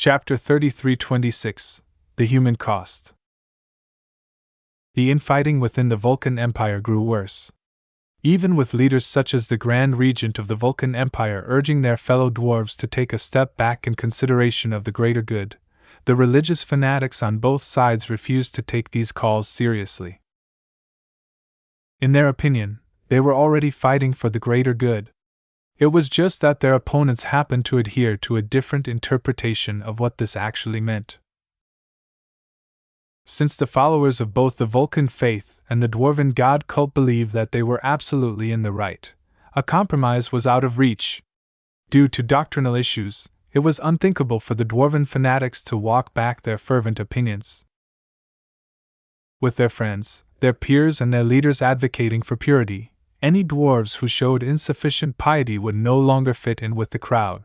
Chapter 3326 The Human Cost. The infighting within the Vulcan Empire grew worse. Even with leaders such as the Grand Regent of the Vulcan Empire urging their fellow dwarves to take a step back in consideration of the greater good, the religious fanatics on both sides refused to take these calls seriously. In their opinion, they were already fighting for the greater good. It was just that their opponents happened to adhere to a different interpretation of what this actually meant. Since the followers of both the Vulcan faith and the Dwarven god cult believed that they were absolutely in the right, a compromise was out of reach. Due to doctrinal issues, it was unthinkable for the Dwarven fanatics to walk back their fervent opinions. With their friends, their peers, and their leaders advocating for purity, any dwarves who showed insufficient piety would no longer fit in with the crowd.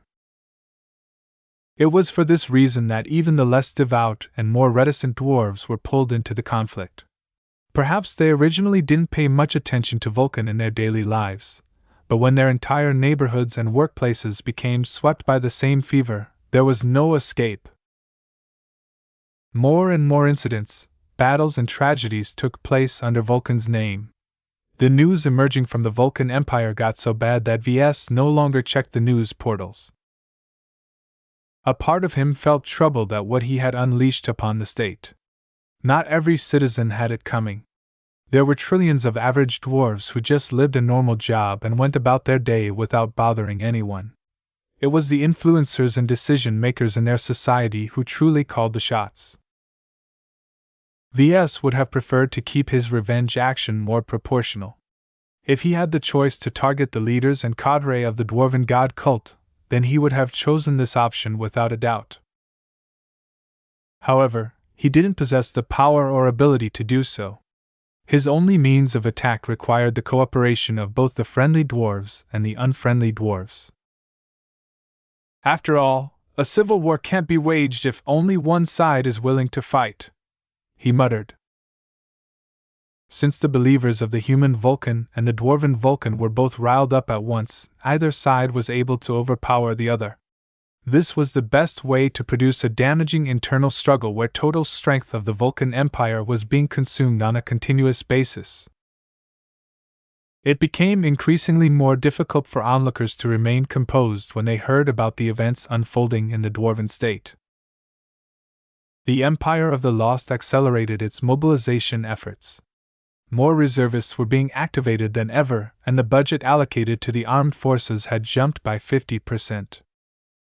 It was for this reason that even the less devout and more reticent dwarves were pulled into the conflict. Perhaps they originally didn't pay much attention to Vulcan in their daily lives, but when their entire neighborhoods and workplaces became swept by the same fever, there was no escape. More and more incidents, battles, and tragedies took place under Vulcan's name. The news emerging from the Vulcan Empire got so bad that Ves no longer checked the news portals. A part of him felt troubled at what he had unleashed upon the state. Not every citizen had it coming. There were trillions of average dwarves who just lived a normal job and went about their day without bothering anyone. It was the influencers and decision-makers in their society who truly called the shots. Ves would have preferred to keep his revenge action more proportional. If he had the choice to target the leaders and cadre of the Dwarven god cult, then he would have chosen this option without a doubt. However, he didn't possess the power or ability to do so. His only means of attack required the cooperation of both the friendly dwarves and the unfriendly dwarves. After all, a civil war can't be waged if only one side is willing to fight, he muttered. Since the believers of the human Vulcan and the Dwarven Vulcan were both riled up at once, either side was able to overpower the other. This was the best way to produce a damaging internal struggle where total strength of the Vulcan Empire was being consumed on a continuous basis. It became increasingly more difficult for onlookers to remain composed when they heard about the events unfolding in the Dwarven state. The Empire of the Lost accelerated its mobilization efforts. More reservists were being activated than ever, and the budget allocated to the armed forces had jumped by 50%.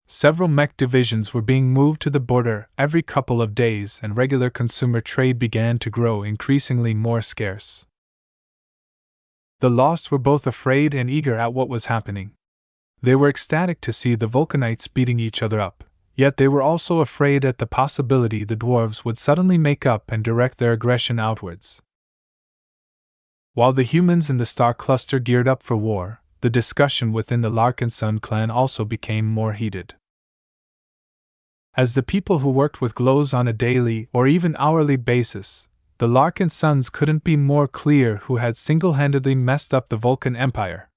Several mech divisions were being moved to the border every couple of days, and regular consumer trade began to grow increasingly more scarce. The Lost were both afraid and eager at what was happening. They were ecstatic to see the Vulcanites beating each other up, yet they were also afraid at the possibility the dwarves would suddenly make up and direct their aggression outwards. While the humans in the star cluster geared up for war, the discussion within the Larkinson clan also became more heated. As the people who worked with glows on a daily or even hourly basis, the Larkinsons couldn't be more clear who had single-handedly messed up the Vulcan Empire.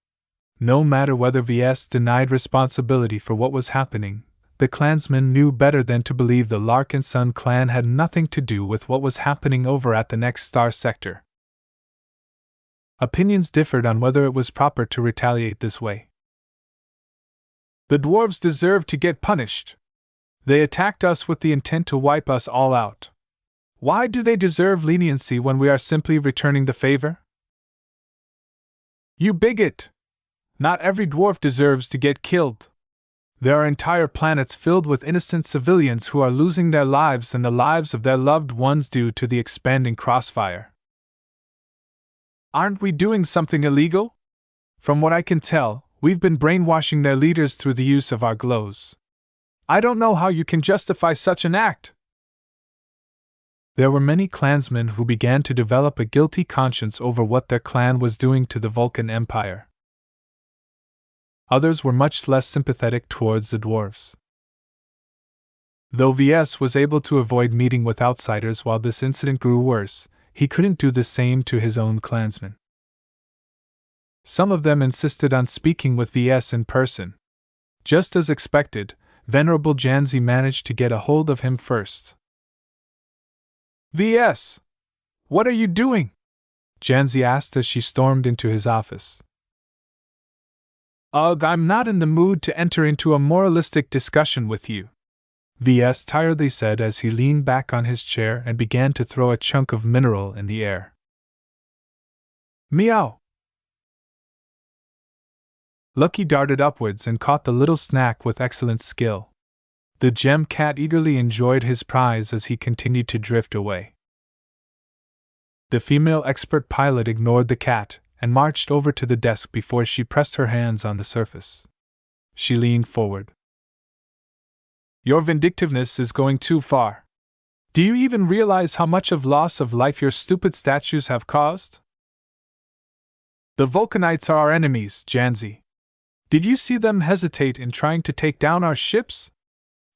No matter whether Ves denied responsibility for what was happening, the clansmen knew better than to believe the Larkinson clan had nothing to do with what was happening over at the next star sector. Opinions differed on whether it was proper to retaliate this way. The dwarves deserve to get punished. They attacked us with the intent to wipe us all out. Why do they deserve leniency when we are simply returning the favor? You bigot! Not every dwarf deserves to get killed. There are entire planets filled with innocent civilians who are losing their lives and the lives of their loved ones due to the expanding crossfire. Aren't we doing something illegal? From what I can tell, we've been brainwashing their leaders through the use of our glows. I don't know how you can justify such an act. There were many clansmen who began to develop a guilty conscience over what their clan was doing to the Vulcan Empire. Others were much less sympathetic towards the dwarves. Though Ves was able to avoid meeting with outsiders while this incident grew worse, he couldn't do the same to his own clansmen. Some of them insisted on speaking with Ves in person. Just as expected, Venerable Janzi managed to get a hold of him first. "VS, what are you doing?" Janzi asked as she stormed into his office. "Ugh, I'm not in the mood to enter into a moralistic discussion with you," VS tiredly said as he leaned back on his chair and began to throw a chunk of mineral in the air. Meow! Lucky darted upwards and caught the little snack with excellent skill. The gem cat eagerly enjoyed his prize as he continued to drift away. The female expert pilot ignored the cat and marched over to the desk before she pressed her hands on the surface. She leaned forward. "Your vindictiveness is going too far. Do you even realize how much of loss of life your stupid statues have caused? The Vulcanites are our enemies, Janzi. Did you see them hesitate in trying to take down our ships?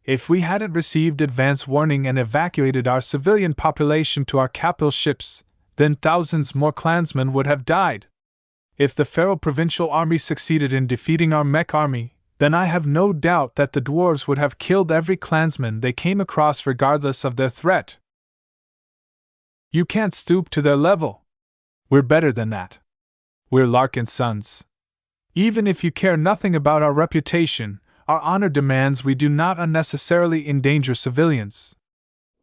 If we hadn't received advance warning and evacuated our civilian population to our capital ships, then thousands more clansmen would have died. If the Feral Provincial Army succeeded in defeating our mech army, then I have no doubt that the dwarves would have killed every clansman they came across regardless of their threat. You can't stoop to their level. We're better than that. We're Larkin's sons. Even if you care nothing about our reputation, our honor demands we do not unnecessarily endanger civilians.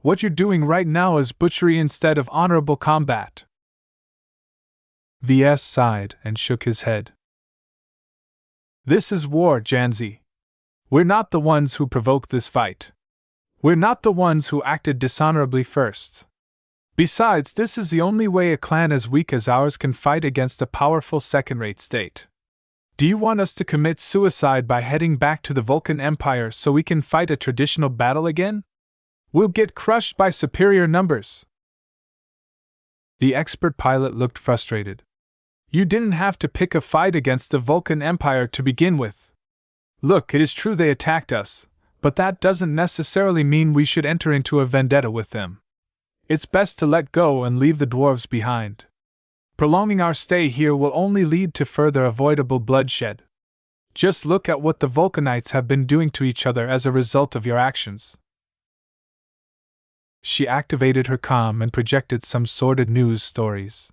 What you're doing right now is butchery instead of honorable combat." VS sighed and shook his head. "This is war, Janzi. We're not the ones who provoked this fight. We're not the ones who acted dishonorably first. Besides, this is the only way a clan as weak as ours can fight against a powerful second-rate state. Do you want us to commit suicide by heading back to the Vulcan Empire so we can fight a traditional battle again? We'll get crushed by superior numbers." The expert pilot looked frustrated. "You didn't have to pick a fight against the Vulcan Empire to begin with. Look, it is true they attacked us, but that doesn't necessarily mean we should enter into a vendetta with them. It's best to let go and leave the dwarves behind. Prolonging our stay here will only lead to further avoidable bloodshed. Just look at what the Vulcanites have been doing to each other as a result of your actions." She activated her comm and projected some sordid news stories.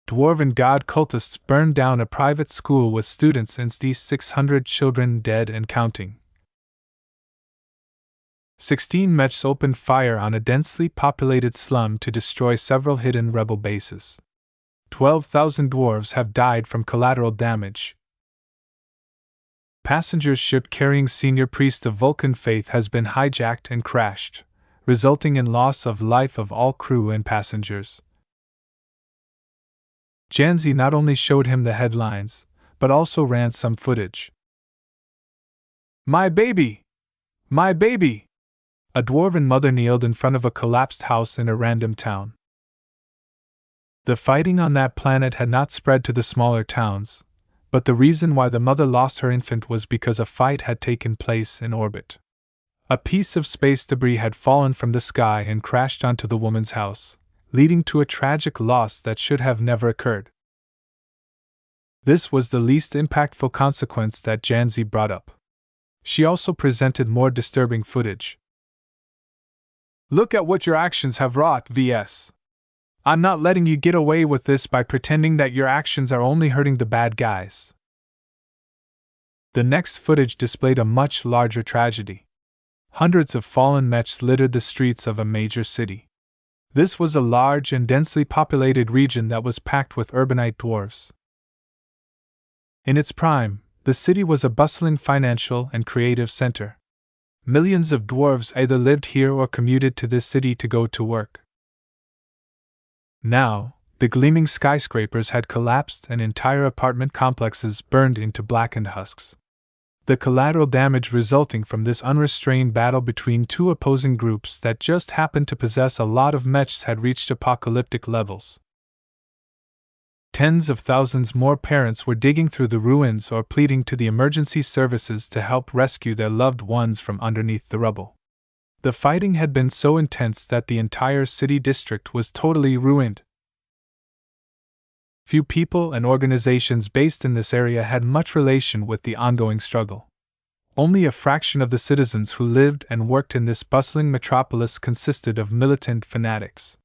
Dwarven god cultists burned down a private school with students and 600 children dead and counting. 16 mechs opened fire on a densely populated slum to destroy several hidden rebel bases. 12,000 dwarves have died from collateral damage. Passenger ship carrying senior priest of Vulcan faith has been hijacked and crashed, resulting in loss of life of all crew and passengers. Janzi not only showed him the headlines, but also ran some footage. "My baby! My baby!" A dwarven mother kneeled in front of a collapsed house in a random town. The fighting on that planet had not spread to the smaller towns, but the reason why the mother lost her infant was because a fight had taken place in orbit. A piece of space debris had fallen from the sky and crashed onto the woman's house, leading to a tragic loss that should have never occurred. This was the least impactful consequence that Janzi brought up. She also presented more disturbing footage. "Look at what your actions have wrought, VS. I'm not letting you get away with this by pretending that your actions are only hurting the bad guys." The next footage displayed a much larger tragedy. Hundreds of fallen mechs littered the streets of a major city. This was a large and densely populated region that was packed with urbanite dwarves. In its prime, the city was a bustling financial and creative center. Millions of dwarves either lived here or commuted to this city to go to work. Now, the gleaming skyscrapers had collapsed and entire apartment complexes burned into blackened husks. The collateral damage resulting from this unrestrained battle between two opposing groups that just happened to possess a lot of mechs had reached apocalyptic levels. Tens of thousands more parents were digging through the ruins or pleading to the emergency services to help rescue their loved ones from underneath the rubble. The fighting had been so intense that the entire city district was totally ruined. Few people and organizations based in this area had much relation with the ongoing struggle. Only a fraction of the citizens who lived and worked in this bustling metropolis consisted of militant fanatics.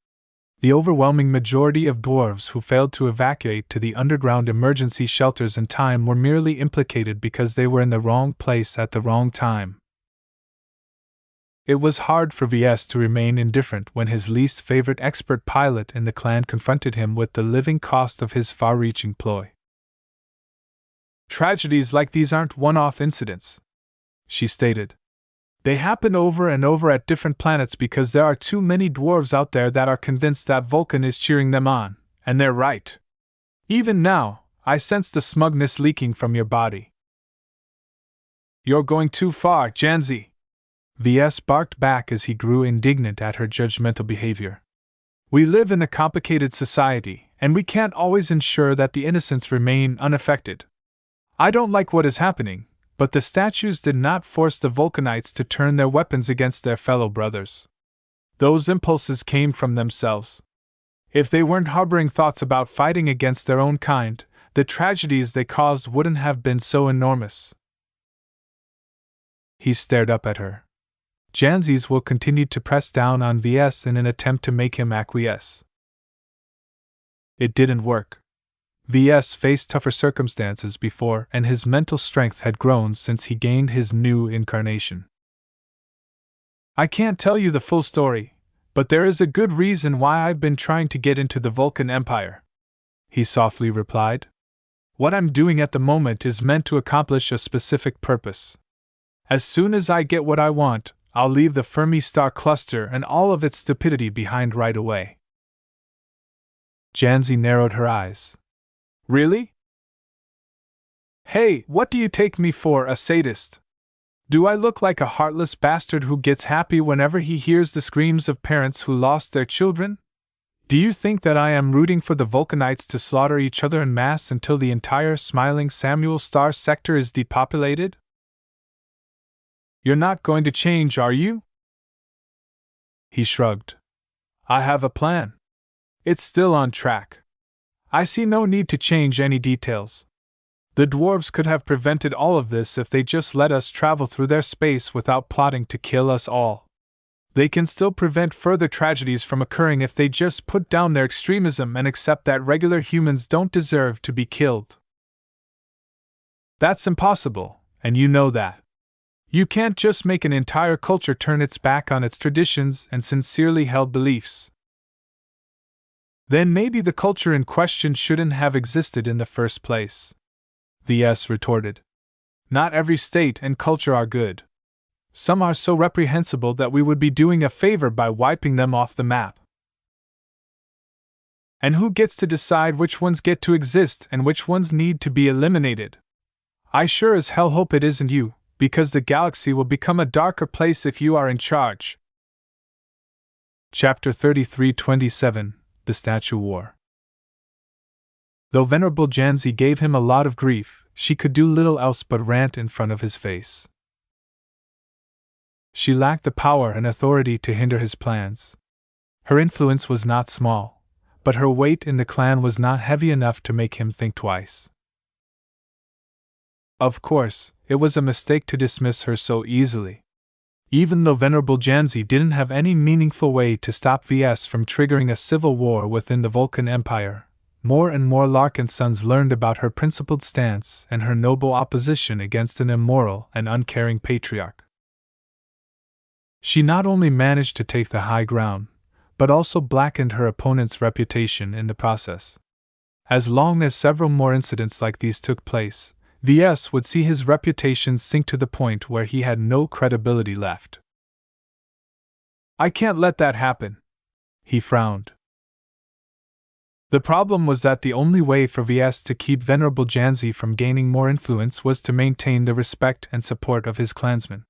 The overwhelming majority of dwarves who failed to evacuate to the underground emergency shelters in time were merely implicated because they were in the wrong place at the wrong time. It was hard for Ves to remain indifferent when his least favorite expert pilot in the clan confronted him with the living cost of his far-reaching ploy. "Tragedies like these aren't one-off incidents," she stated. "They happen over and over at different planets because there are too many dwarves out there that are convinced that Vulcan is cheering them on, and they're right. Even now, I sense the smugness leaking from your body." "You're going too far, Janzi," Ves barked back as he grew indignant at her judgmental behavior. "We live in a complicated society, and we can't always ensure that the innocents remain unaffected. I don't like what is happening, but the statues did not force the Vulcanites to turn their weapons against their fellow brothers. Those impulses came from themselves. If they weren't harboring thoughts about fighting against their own kind, the tragedies they caused wouldn't have been so enormous." He stared up at her. Janzi's will continued to press down on Ves in an attempt to make him acquiesce. It didn't work. Ves faced tougher circumstances before, and his mental strength had grown since he gained his new incarnation. "I can't tell you the full story, but there is a good reason why I've been trying to get into the Vulcan Empire," he softly replied. "What I'm doing at the moment is meant to accomplish a specific purpose. As soon as I get what I want, I'll leave the Fermi star cluster and all of its stupidity behind right away." Janzi narrowed her eyes. "Really? Hey, what do you take me for, a sadist? Do I look like a heartless bastard who gets happy whenever he hears the screams of parents who lost their children? Do you think that I am rooting for the Vulcanites to slaughter each other en masse until the entire smiling Samuel Star sector is depopulated? You're not going to change, are you?" He shrugged. "I have a plan. It's still on track. I see no need to change any details. The dwarves could have prevented all of this if they just let us travel through their space without plotting to kill us all. They can still prevent further tragedies from occurring if they just put down their extremism and accept that regular humans don't deserve to be killed. That's impossible, and you know that. You can't just make an entire culture turn its back on its traditions and sincerely held beliefs. Then maybe the culture in question shouldn't have existed in the first place," Ves retorted. "Not every state and culture are good. Some are so reprehensible that we would be doing a favor by wiping them off the map. And who gets to decide which ones get to exist and which ones need to be eliminated? I sure as hell hope it isn't you, because the galaxy will become a darker place if you are in charge." Chapter 33-27, The Statue War. Though Venerable Janzi gave him a lot of grief, she could do little else but rant in front of his face. She lacked the power and authority to hinder his plans. Her influence was not small, but her weight in the clan was not heavy enough to make him think twice. Of course, it was a mistake to dismiss her so easily. Even though Venerable Janzi didn't have any meaningful way to stop Ves from triggering a civil war within the Vulcan Empire, more and more Larkinsons learned about her principled stance and her noble opposition against an immoral and uncaring patriarch. She not only managed to take the high ground, but also blackened her opponent's reputation in the process. As long as several more incidents like these took place, Ves would see his reputation sink to the point where he had no credibility left. "I can't let that happen," he frowned. The problem was that the only way for Ves to keep Venerable Janzi from gaining more influence was to maintain the respect and support of his clansmen.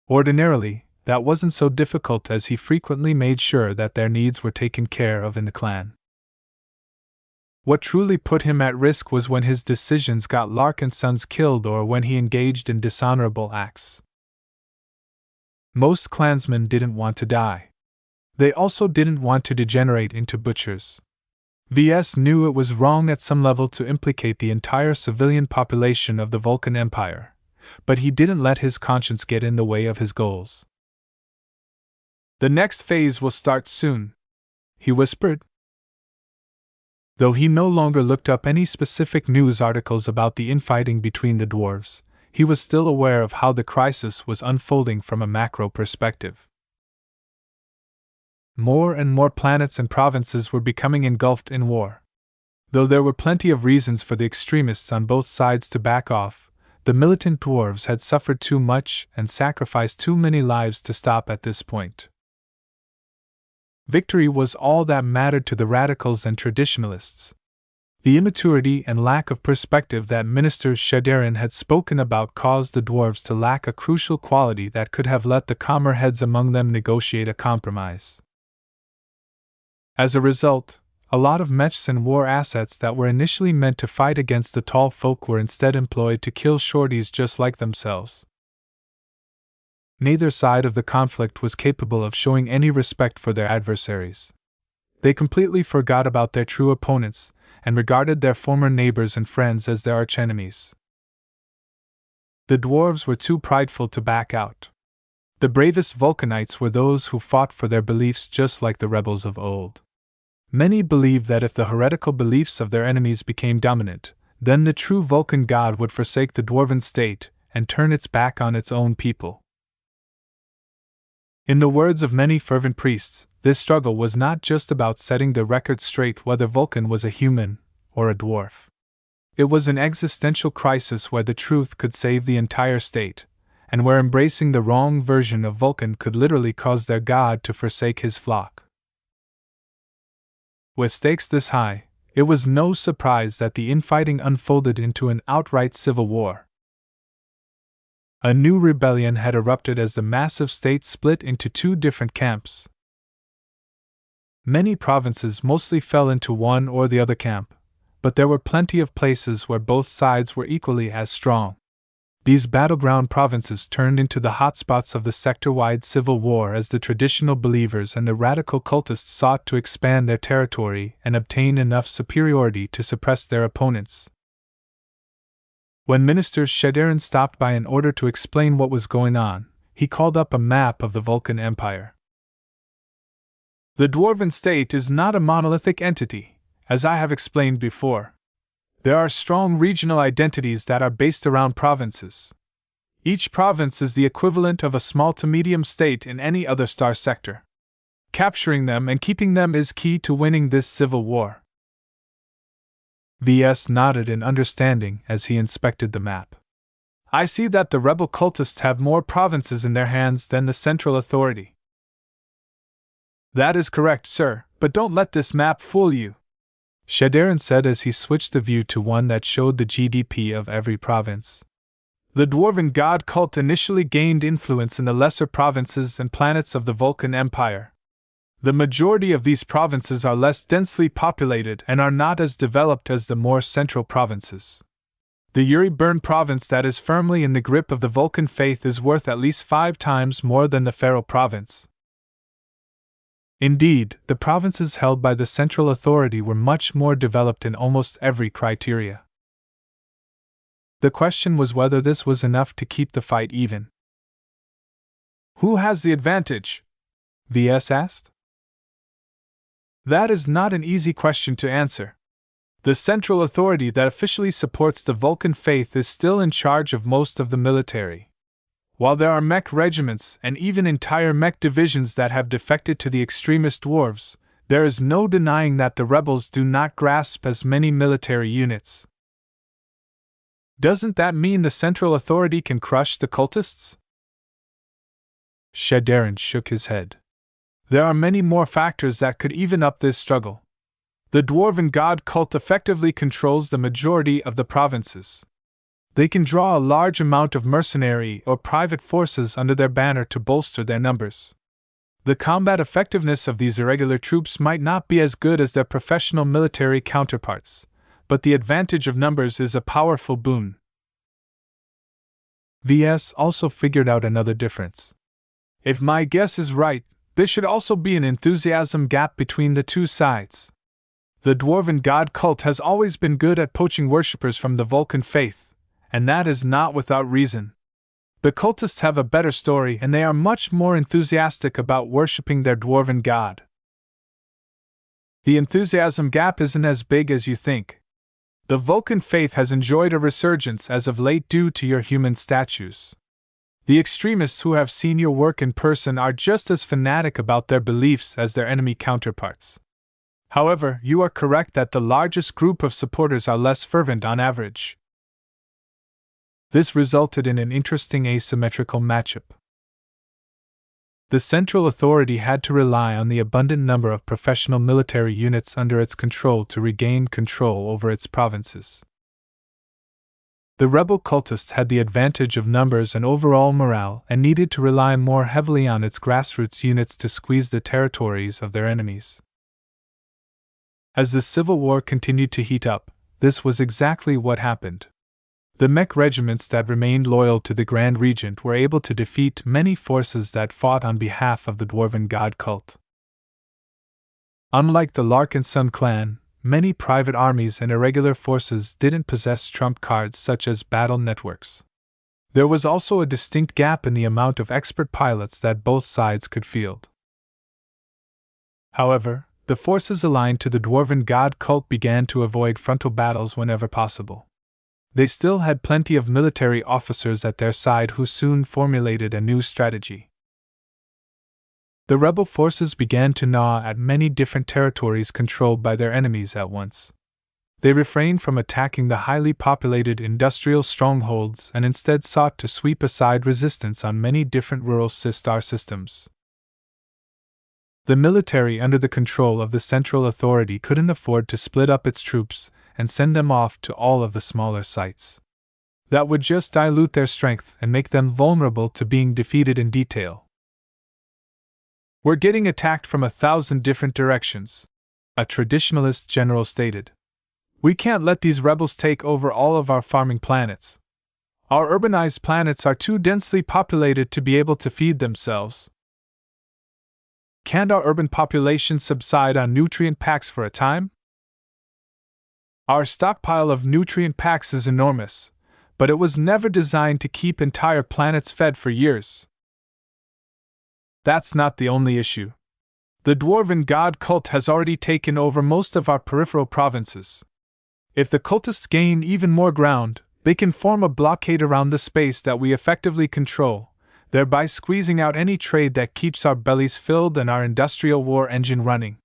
Ordinarily, that wasn't so difficult as he frequently made sure that their needs were taken care of in the clan. What truly put him at risk was when his decisions got Larkinsons killed or when he engaged in dishonorable acts. Most clansmen didn't want to die. They also didn't want to degenerate into butchers. Ves knew it was wrong at some level to implicate the entire civilian population of the Vulcan Empire, but he didn't let his conscience get in the way of his goals. "The next phase will start soon," he whispered. Though he no longer looked up any specific news articles about the infighting between the dwarves, he was still aware of how the crisis was unfolding from a macro perspective. More and more planets and provinces were becoming engulfed in war. Though there were plenty of reasons for the extremists on both sides to back off, the militant dwarves had suffered too much and sacrificed too many lives to stop at this point. Victory was all that mattered to the radicals and traditionalists. The immaturity and lack of perspective that Minister Shadarin had spoken about caused the dwarves to lack a crucial quality that could have let the calmer heads among them negotiate a compromise. As a result, a lot of mechs and war assets that were initially meant to fight against the tall folk were instead employed to kill shorties just like themselves. Neither side of the conflict was capable of showing any respect for their adversaries. They completely forgot about their true opponents and regarded their former neighbors and friends as their archenemies. The dwarves were too prideful to back out. The bravest Vulcanites were those who fought for their beliefs just like the rebels of old. Many believed that if the heretical beliefs of their enemies became dominant, then the true Vulcan god would forsake the dwarven state and turn its back on its own people. In the words of many fervent priests, this struggle was not just about setting the record straight whether Vulcan was a human or a dwarf. It was an existential crisis where the truth could save the entire state, and where embracing the wrong version of Vulcan could literally cause their god to forsake his flock. With stakes this high, it was no surprise that the infighting unfolded into an outright civil war. A new rebellion had erupted as the massive state split into two different camps. Many provinces mostly fell into one or the other camp, but there were plenty of places where both sides were equally as strong. These battleground provinces turned into the hotspots of the sector-wide civil war as the traditional believers and the radical cultists sought to expand their territory and obtain enough superiority to suppress their opponents. When Minister Shadarin stopped by in order to explain what was going on, he called up a map of the Vulcan Empire. "The Dwarven state is not a monolithic entity, as I have explained before. There are strong regional identities that are based around provinces. Each province is the equivalent of a small to medium state in any other star sector. Capturing them and keeping them is key to winning this civil war." Ves nodded in understanding as he inspected the map. "I see that the rebel cultists have more provinces in their hands than the central authority." "That is correct, sir, but don't let this map fool you," Shadarin said as he switched the view to one that showed the GDP of every province. "The dwarven god cult initially gained influence in the lesser provinces and planets of the Vulcan Empire. The majority of these provinces are less densely populated and are not as developed as the more central provinces. The Yuri Burn province that is firmly in the grip of the Vulcan faith is worth at least 5 times more than the Feral province. Indeed, the provinces held by the central authority were much more developed in almost every criteria. The question was whether this was enough to keep the fight even. "Who has the advantage?" Ves asked. "That is not an easy question to answer. The central authority that officially supports the Vulcan faith is still in charge of most of the military. While there are mech regiments and even entire mech divisions that have defected to the extremist dwarves, there is no denying that the rebels do not grasp as many military units. Doesn't that mean the central authority can crush the cultists?" Shadarin shook his head. "There are many more factors that could even up this struggle. The dwarven god cult effectively controls the majority of the provinces. They can draw a large amount of mercenary or private forces under their banner to bolster their numbers. The combat effectiveness of these irregular troops might not be as good as their professional military counterparts, but the advantage of numbers is a powerful boon." Ves also figured out another difference. "If my guess is right, there should also be an enthusiasm gap between the two sides. The dwarven god cult has always been good at poaching worshippers from the Vulcan faith, and that is not without reason. The cultists have a better story and they are much more enthusiastic about worshipping their dwarven god. The enthusiasm gap isn't as big as you think. The Vulcan faith has enjoyed a resurgence as of late due to your human statues. The extremists who have seen your work in person are just as fanatic about their beliefs as their enemy counterparts. However, you are correct that the largest group of supporters are less fervent on average. This resulted in an interesting asymmetrical matchup. The Central Authority had to rely on the abundant number of professional military units under its control to regain control over its provinces. The rebel cultists had the advantage of numbers and overall morale and needed to rely more heavily on its grassroots units to squeeze the territories of their enemies. As the Civil War continued to heat up, this was exactly what happened. The mech regiments that remained loyal to the Grand Regent were able to defeat many forces that fought on behalf of the Dwarven God cult. Unlike the Larkinson clan, many private armies and irregular forces didn't possess trump cards such as battle networks. There was also a distinct gap in the amount of expert pilots that both sides could field. However, the forces aligned to the Dwarven God cult began to avoid frontal battles whenever possible. They still had plenty of military officers at their side who soon formulated a new strategy. The rebel forces began to gnaw at many different territories controlled by their enemies at once. They refrained from attacking the highly populated industrial strongholds and instead sought to sweep aside resistance on many different rural star systems. The military under the control of the Central Authority couldn't afford to split up its troops and send them off to all of the smaller sites. That would just dilute their strength and make them vulnerable to being defeated in detail. "We're getting attacked from 1,000 different directions," a traditionalist general stated. "We can't let these rebels take over all of our farming planets. Our urbanized planets are too densely populated to be able to feed themselves. Can't our urban population subside on nutrient packs for a time? Our stockpile of nutrient packs is enormous, but it was never designed to keep entire planets fed for years." That's not the only issue. The Dwarven God cult has already taken over most of our peripheral provinces. If the cultists gain even more ground, they can form a blockade around the space that we effectively control, thereby squeezing out any trade that keeps our bellies filled and our industrial war engine running.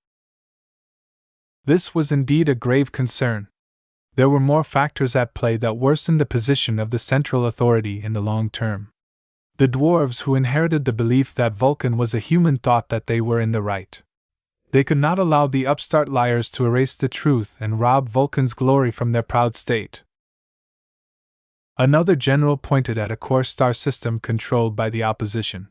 This was indeed a grave concern. There were more factors at play that worsened the position of the Central Authority in the long term. The dwarves who inherited the belief that Vulcan was a human thought that they were in the right. They could not allow the upstart liars to erase the truth and rob Vulcan's glory from their proud state. Another general pointed at a core star system controlled by the opposition.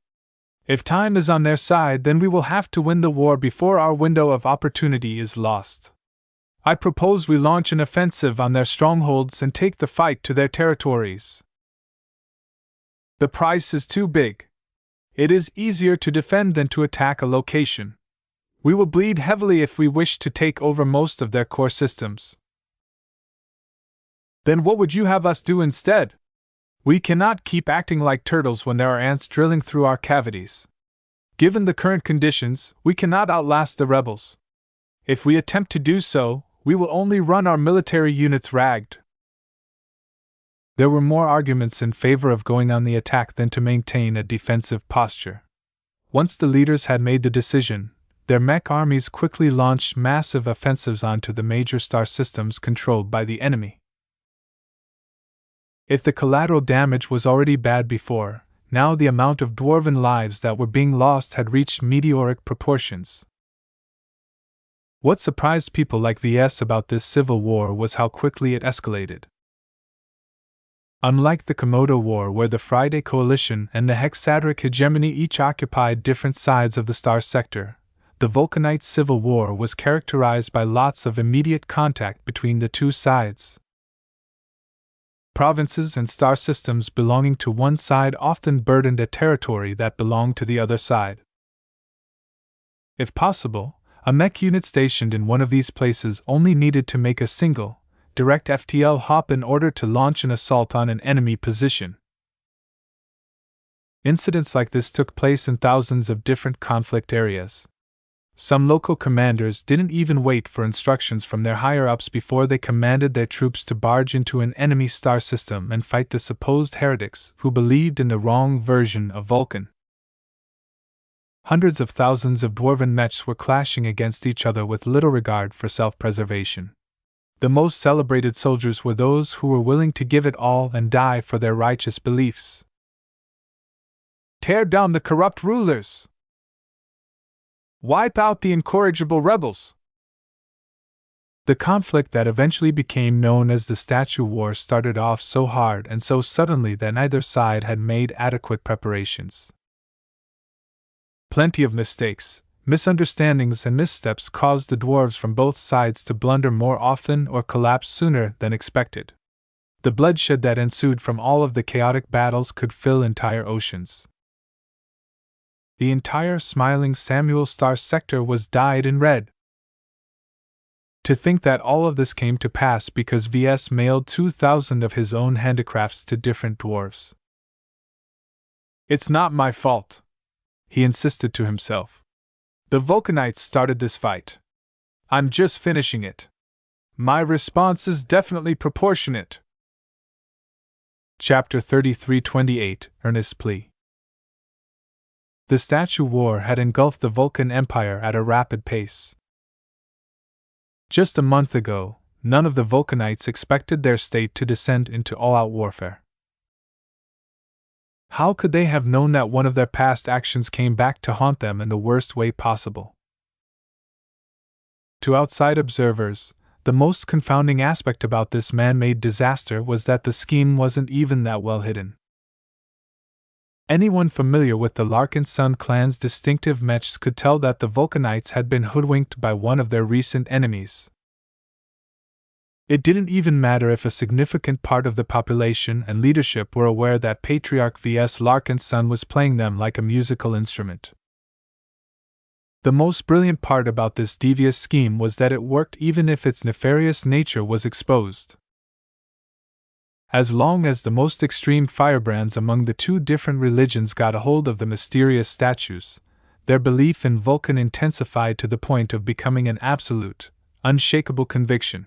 "If time is on their side, then we will have to win the war before our window of opportunity is lost. I propose we launch an offensive on their strongholds and take the fight to their territories. The price is too big. It is easier to defend than to attack a location. We will bleed heavily if we wish to take over most of their core systems." "Then what would you have us do instead? We cannot keep acting like turtles when there are ants drilling through our cavities. Given the current conditions, we cannot outlast the rebels. If we attempt to do so, we will only run our military units ragged." There were more arguments in favor of going on the attack than to maintain a defensive posture. Once the leaders had made the decision, their mech armies quickly launched massive offensives onto the major star systems controlled by the enemy. If the collateral damage was already bad before, now the amount of dwarven lives that were being lost had reached meteoric proportions. What surprised people like Ves about this civil war was how quickly it escalated. Unlike the Komodo War, where the Friday Coalition and the Hexadric Hegemony each occupied different sides of the star sector, the Vulcanite Civil War was characterized by lots of immediate contact between the two sides. Provinces and star systems belonging to one side often burdened a territory that belonged to the other side. If possible, a mech unit stationed in one of these places only needed to make a single, direct FTL hop in order to launch an assault on an enemy position. Incidents like this took place in thousands of different conflict areas. Some local commanders didn't even wait for instructions from their higher-ups before they commanded their troops to barge into an enemy star system and fight the supposed heretics who believed in the wrong version of Vulcan. Hundreds of thousands of dwarven mechs were clashing against each other with little regard for self-preservation. The most celebrated soldiers were those who were willing to give it all and die for their righteous beliefs. Tear down the corrupt rulers! Wipe out the incorrigible rebels! The conflict that eventually became known as the Statue War started off so hard and so suddenly that neither side had made adequate preparations. Plenty of mistakes, misunderstandings, and missteps caused the dwarves from both sides to blunder more often or collapse sooner than expected. The bloodshed that ensued from all of the chaotic battles could fill entire oceans. The entire smiling Samuel Star sector was dyed in red. To think that all of this came to pass because Ves mailed 2,000 of his own handicrafts to different dwarves. "It's not my fault," he insisted to himself. "The Vulcanites started this fight. I'm just finishing it. My response is definitely proportionate." Chapter 33:28 Earnest Plea. The Statue War had engulfed the Vulcan Empire at a rapid pace. Just a month ago, none of the Vulcanites expected their state to descend into all-out warfare. How could they have known that one of their past actions came back to haunt them in the worst way possible? To outside observers, the most confounding aspect about this man-made disaster was that the scheme wasn't even that well hidden. Anyone familiar with the Larkinson clan's distinctive mechs could tell that the Vulcanites had been hoodwinked by one of their recent enemies. It didn't even matter if a significant part of the population and leadership were aware that Patriarch Ves Larkinson was playing them like a musical instrument. The most brilliant part about this devious scheme was that it worked even if its nefarious nature was exposed. As long as the most extreme firebrands among the two different religions got a hold of the mysterious statues, their belief in Vulcan intensified to the point of becoming an absolute, unshakable conviction.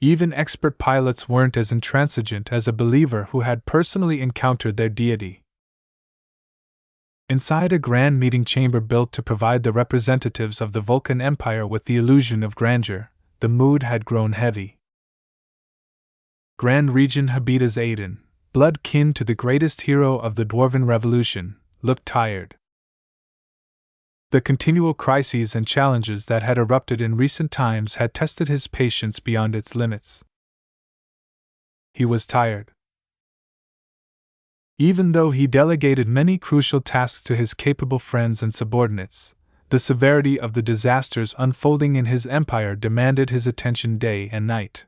Even expert pilots weren't as intransigent as a believer who had personally encountered their deity. Inside a grand meeting chamber built to provide the representatives of the Vulcan Empire with the illusion of grandeur, the mood had grown heavy. Grand Regent Habitas Aiden, blood kin to the greatest hero of the Dwarven Revolution, looked tired. The continual crises and challenges that had erupted in recent times had tested his patience beyond its limits. He was tired. Even though he delegated many crucial tasks to his capable friends and subordinates, the severity of the disasters unfolding in his empire demanded his attention day and night.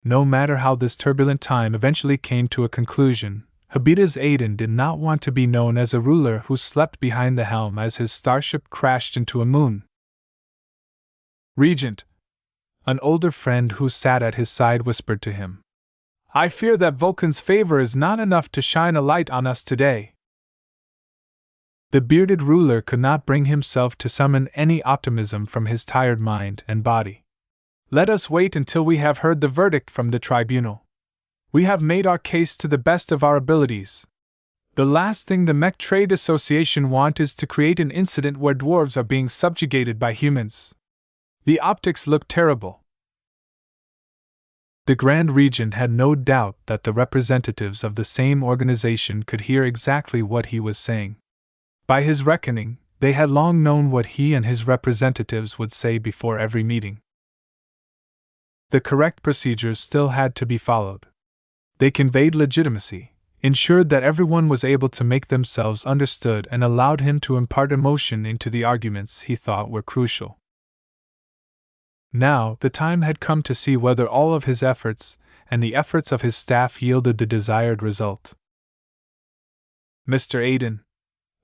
No matter how this turbulent time eventually came to a conclusion, Habitas Aiden did not want to be known as a ruler who slept behind the helm as his starship crashed into a moon. "Regent," an older friend who sat at his side whispered to him, "I fear that Vulcan's favor is not enough to shine a light on us today." The bearded ruler could not bring himself to summon any optimism from his tired mind and body. "Let us wait until we have heard the verdict from the tribunal. We have made our case to the best of our abilities. The last thing the Mech Trade Association want is to create an incident where dwarves are being subjugated by humans. The optics look terrible." The Grand Regent had no doubt that the representatives of the same organization could hear exactly what he was saying. By his reckoning, they had long known what he and his representatives would say before every meeting. The correct procedures still had to be followed. They conveyed legitimacy, ensured that everyone was able to make themselves understood, and allowed him to impart emotion into the arguments he thought were crucial. Now, the time had come to see whether all of his efforts, and the efforts of his staff, yielded the desired result. "Mr. Aiden,"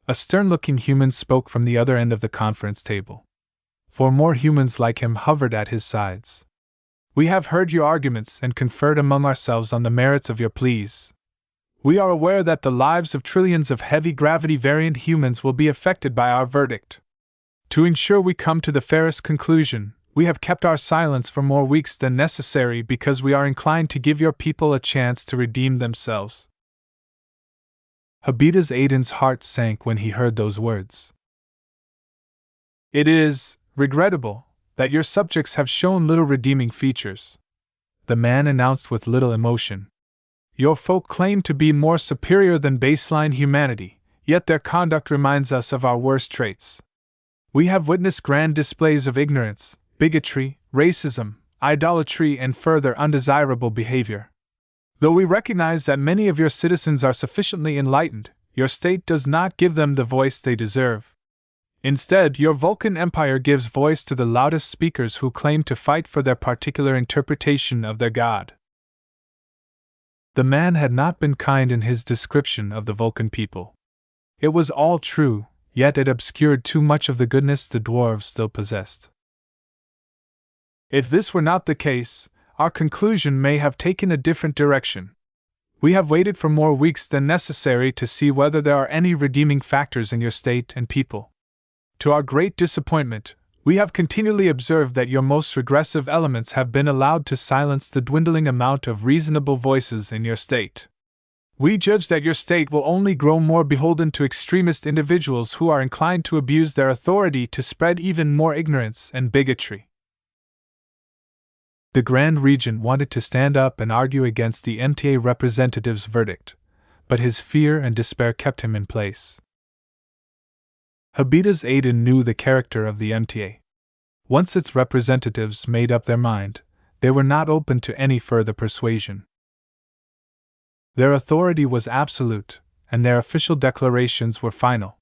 a stern-looking human spoke from the other end of the conference table. 4 more humans like him hovered at his sides. "We have heard your arguments and conferred among ourselves on the merits of your pleas. We are aware that the lives of trillions of heavy gravity variant humans will be affected by our verdict. To ensure we come to the fairest conclusion, we have kept our silence for more weeks than necessary because we are inclined to give your people a chance to redeem themselves. Habitas Aiden's heart sank when he heard those words. It is regrettable that your subjects have shown little redeeming features, the man announced with little emotion. Your folk claim to be more superior than baseline humanity, yet their conduct reminds us of our worst traits. We have witnessed grand displays of ignorance, bigotry, racism, idolatry, and further undesirable behavior. Though we recognize that many of your citizens are sufficiently enlightened, your state does not give them the voice they deserve. Instead, your Vulcan Empire gives voice to the loudest speakers who claim to fight for their particular interpretation of their god. The man had not been kind in his description of the Vulcan people. It was all true, yet it obscured too much of the goodness the dwarves still possessed. If this were not the case, our conclusion may have taken a different direction. We have waited for more weeks than necessary to see whether there are any redeeming factors in your state and people. To our great disappointment, we have continually observed that your most regressive elements have been allowed to silence the dwindling amount of reasonable voices in your state. We judge that your state will only grow more beholden to extremist individuals who are inclined to abuse their authority to spread even more ignorance and bigotry. The Grand Regent wanted to stand up and argue against the MTA representative's verdict, but his fear and despair kept him in place. Habitas Aiden knew the character of the MTA. Once its representatives made up their mind, they were not open to any further persuasion. Their authority was absolute, and their official declarations were final.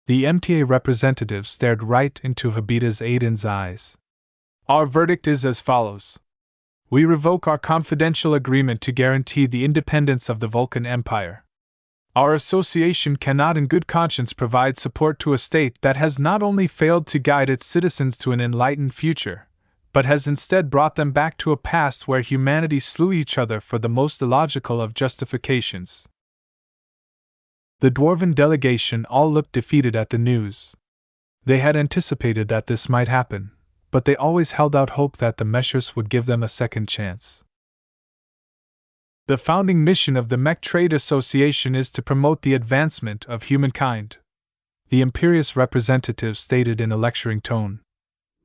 The MTA representative stared right into Habitas Aiden's eyes. Our verdict is as follows. We revoke our confidential agreement to guarantee the independence of the Vulcan Empire. Our association cannot in good conscience provide support to a state that has not only failed to guide its citizens to an enlightened future, but has instead brought them back to a past where humanity slew each other for the most illogical of justifications. The dwarven delegation all looked defeated at the news. They had anticipated that this might happen, but they always held out hope that the measures would give them a second chance. The founding mission of the Mech Trade Association is to promote the advancement of humankind, the imperious representative stated in a lecturing tone.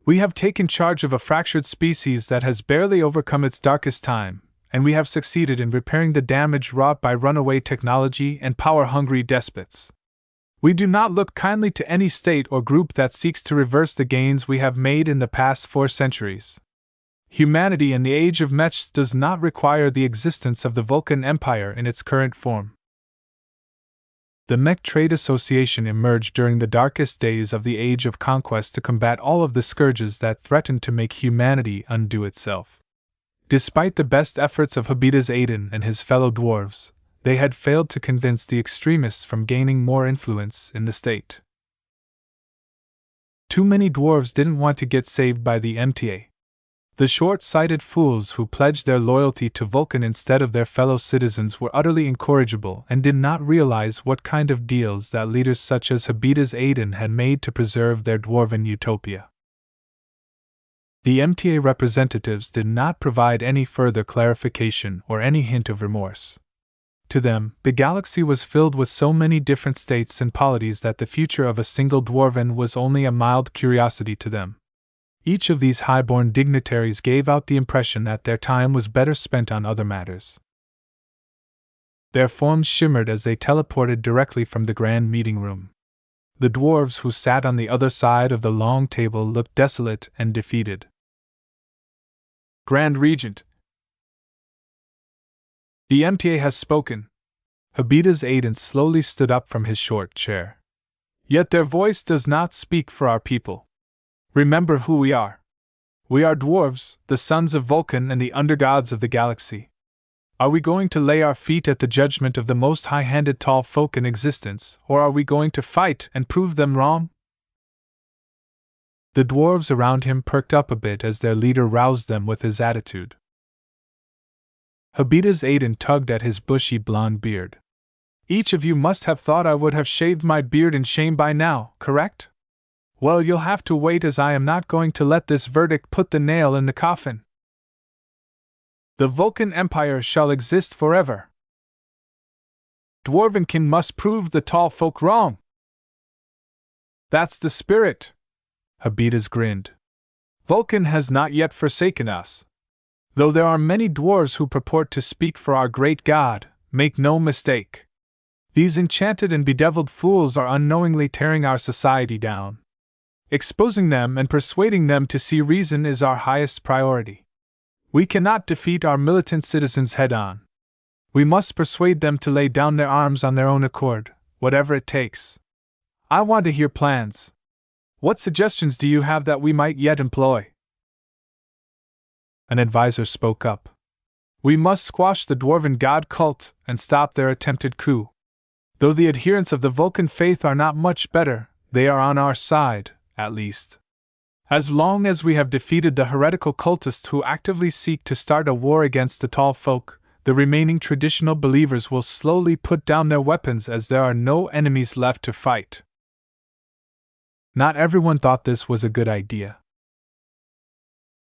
We have taken charge of a fractured species that has barely overcome its darkest time, and we have succeeded in repairing the damage wrought by runaway technology and power-hungry despots. We do not look kindly to any state or group that seeks to reverse the gains we have made in the past 4 centuries. Humanity in the Age of Mechs does not require the existence of the Vulcan Empire in its current form. The Mech Trade Association emerged during the darkest days of the Age of Conquest to combat all of the scourges that threatened to make humanity undo itself. Despite the best efforts of Habitas Aiden and his fellow dwarves, they had failed to convince the extremists from gaining more influence in the state. Too many dwarves didn't want to get saved by the MTA. The short-sighted fools who pledged their loyalty to Vulcan instead of their fellow citizens were utterly incorrigible and did not realize what kind of deals that leaders such as Habitas Aiden had made to preserve their dwarven utopia. The MTA representatives did not provide any further clarification or any hint of remorse. To them, the galaxy was filled with so many different states and polities that the future of a single dwarven was only a mild curiosity to them. Each of these high-born dignitaries gave out the impression that their time was better spent on other matters. Their forms shimmered as they teleported directly from the grand meeting room. The dwarves who sat on the other side of the long table looked desolate and defeated. Grand Regent, the MTA has spoken. Habitas Aiden slowly stood up from his short chair. Yet their voice does not speak for our people. Remember who we are. We are dwarves, the sons of Vulcan and the undergods of the galaxy. Are we going to lay our feet at the judgment of the most high-handed tall folk in existence, or are we going to fight and prove them wrong? The dwarves around him perked up a bit as their leader roused them with his attitude. Habita's Aiden tugged at his bushy blonde beard. Each of you must have thought I would have shaved my beard in shame by now, correct? Well, you'll have to wait, as I am not going to let this verdict put the nail in the coffin. The Vulcan Empire shall exist forever. Dwarvenkin must prove the tall folk wrong. That's the spirit. Habitas grinned. Vulcan has not yet forsaken us. Though there are many dwarves who purport to speak for our great god, make no mistake. These enchanted and bedeviled fools are unknowingly tearing our society down. Exposing them and persuading them to see reason is our highest priority. We cannot defeat our militant citizens head-on. We must persuade them to lay down their arms on their own accord, whatever it takes. I want to hear plans. What suggestions do you have that we might yet employ? An advisor spoke up. We must squash the dwarven god cult and stop their attempted coup. Though the adherents of the Vulcan faith are not much better, they are on our side, at least. As long as we have defeated the heretical cultists who actively seek to start a war against the tall folk, the remaining traditional believers will slowly put down their weapons as there are no enemies left to fight. Not everyone thought this was a good idea.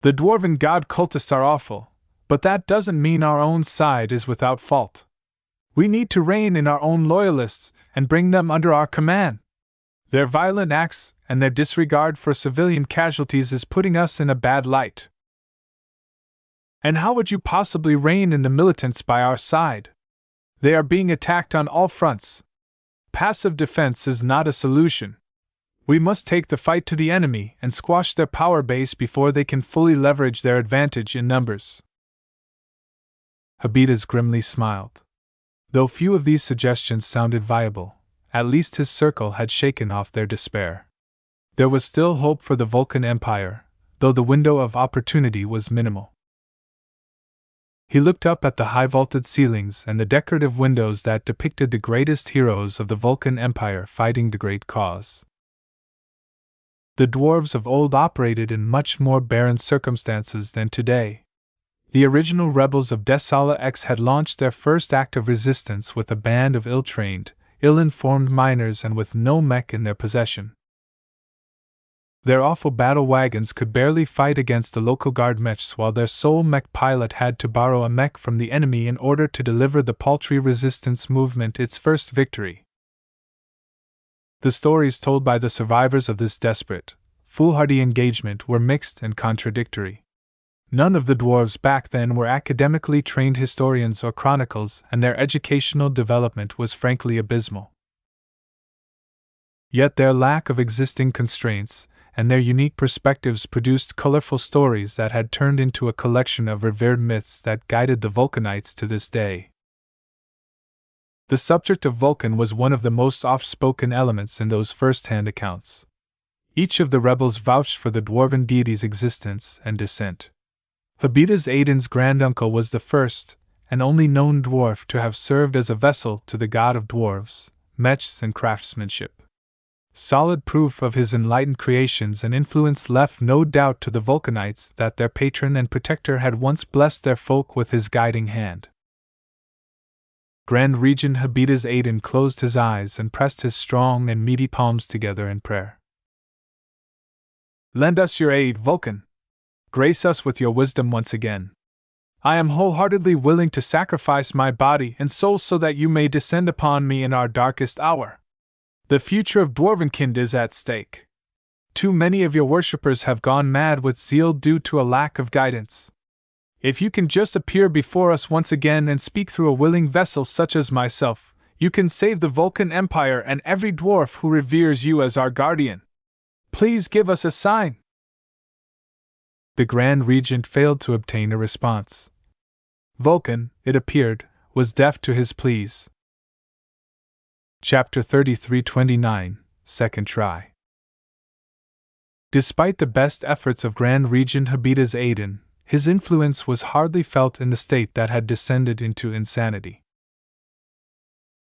The dwarven god cultists are awful, but that doesn't mean our own side is without fault. We need to rein in our own loyalists and bring them under our command. Their violent acts and their disregard for civilian casualties is putting us in a bad light. And how would you possibly rein in the militants by our side? They are being attacked on all fronts. Passive defense is not a solution. We must take the fight to the enemy and squash their power base before they can fully leverage their advantage in numbers. Habitas grimly smiled. Though few of these suggestions sounded viable, at least his circle had shaken off their despair. There was still hope for the Vulcan Empire, though the window of opportunity was minimal. He looked up at the high vaulted ceilings and the decorative windows that depicted the greatest heroes of the Vulcan Empire fighting the great cause. The dwarves of old operated in much more barren circumstances than today. The original rebels of Desala X had launched their first act of resistance with a band of ill-trained, ill-informed miners and with no mech in their possession. Their awful battle wagons could barely fight against the local guard mechs, while their sole mech pilot had to borrow a mech from the enemy in order to deliver the paltry resistance movement its first victory. The stories told by the survivors of this desperate, foolhardy engagement were mixed and contradictory. None of the dwarves back then were academically trained historians or chronicles, and their educational development was frankly abysmal. Yet their lack of existing constraints and their unique perspectives produced colorful stories that had turned into a collection of revered myths that guided the Vulcanites to this day. The subject of Vulcan was one of the most oft-spoken elements in those first-hand accounts. Each of the rebels vouched for the dwarven deity's existence and descent. Habitas Aiden's granduncle was the first and only known dwarf to have served as a vessel to the god of dwarves, mechs, and craftsmanship. Solid proof of his enlightened creations and influence left no doubt to the Vulcanites that their patron and protector had once blessed their folk with his guiding hand. Grand Regent Habitas Aiden closed his eyes and pressed his strong and meaty palms together in prayer. Lend us your aid, Vulcan. Grace us with your wisdom once again. I am wholeheartedly willing to sacrifice my body and soul so that you may descend upon me in our darkest hour. The future of Dwarvenkind is at stake. Too many of your worshippers have gone mad with zeal due to a lack of guidance. If you can just appear before us once again and speak through a willing vessel such as myself, you can save the Vulcan Empire and every dwarf who reveres you as our guardian. Please give us a sign. The Grand Regent failed to obtain a response. Vulcan, it appeared, was deaf to his pleas. Chapter 3329, Second Try. Despite the best efforts of Grand Regent Habitas Aiden, his influence was hardly felt in the state that had descended into insanity.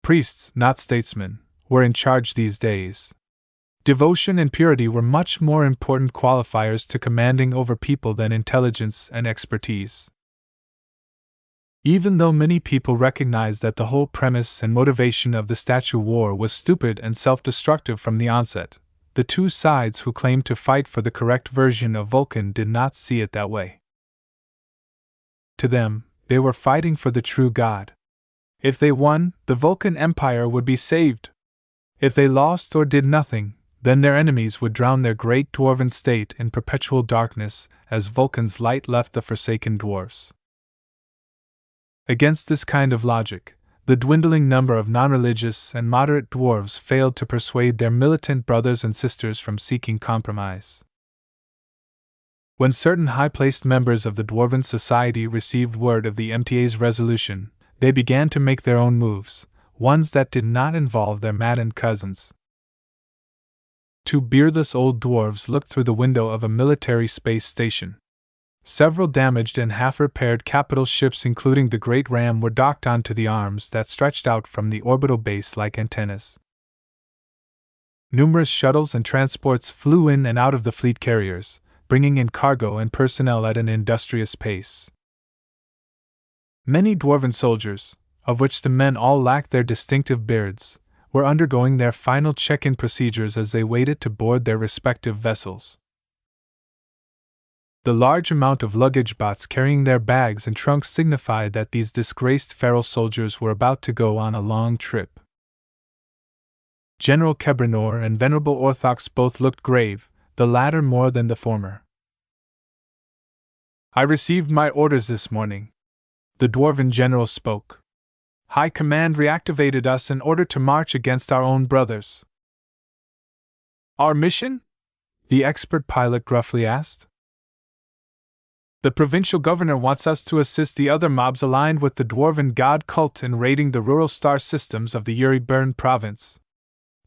Priests, not statesmen, were in charge these days. Devotion and purity were much more important qualifiers to commanding over people than intelligence and expertise. Even though many people recognized that the whole premise and motivation of the statue war was stupid and self-destructive from the onset, the two sides who claimed to fight for the correct version of Vulcan did not see it that way. To them, they were fighting for the true God. If they won, the Vulcan Empire would be saved. If they lost or did nothing, then their enemies would drown their great dwarven state in perpetual darkness as Vulcan's light left the forsaken dwarves. Against this kind of logic, the dwindling number of non-religious and moderate dwarves failed to persuade their militant brothers and sisters from seeking compromise. When certain high-placed members of the Dwarven Society received word of the MTA's resolution, they began to make their own moves, ones that did not involve their maddened cousins. Two beardless old dwarves looked through the window of a military space station. Several damaged and half-repaired capital ships including the Great Ram were docked onto the arms that stretched out from the orbital base like antennas. Numerous shuttles and transports flew in and out of the fleet carriers, bringing in cargo and personnel at an industrious pace. Many dwarven soldiers, of which the men all lacked their distinctive beards, were undergoing their final check-in procedures as they waited to board their respective vessels. The large amount of luggage bots carrying their bags and trunks signified that these disgraced feral soldiers were about to go on a long trip. General Kebranor and Venerable Orthox both looked grave, the latter more than the former. "I received my orders this morning," the dwarven general spoke. "High Command reactivated us in order to march against our own brothers." "Our mission?" the expert pilot gruffly asked. "The provincial governor wants us to assist the other mobs aligned with the dwarven god cult in raiding the rural star systems of the Yuri Bern province.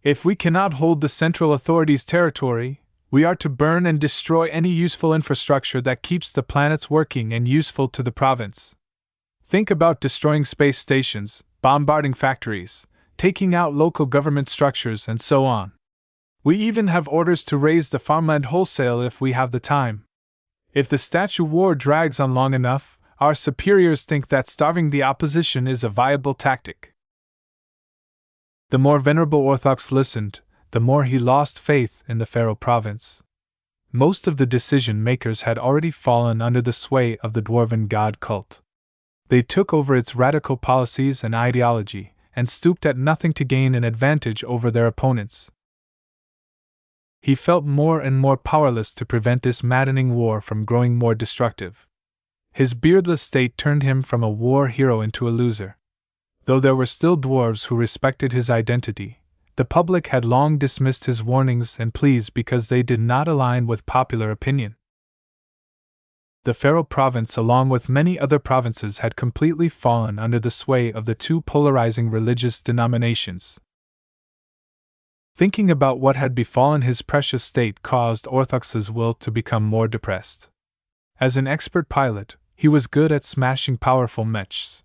If we cannot hold the central authorities' territory, we are to burn and destroy any useful infrastructure that keeps the planets working and useful to the province. Think about destroying space stations, bombarding factories, taking out local government structures, and so on. We even have orders to raise the farmland wholesale if we have the time. If the statue war drags on long enough, our superiors think that starving the opposition is a viable tactic." The more Venerable Orthox listened, the more he lost faith in the Pharaoh province. Most of the decision-makers had already fallen under the sway of the dwarven god cult. They took over its radical policies and ideology, and stooped at nothing to gain an advantage over their opponents. He felt more and more powerless to prevent this maddening war from growing more destructive. His beardless state turned him from a war hero into a loser. Though there were still dwarves who respected his identity, the public had long dismissed his warnings and pleas because they did not align with popular opinion. The Pharaoh province, along with many other provinces, had completely fallen under the sway of the two polarizing religious denominations. Thinking about what had befallen his precious state caused Orthox's will to become more depressed. As an expert pilot, he was good at smashing powerful mechs.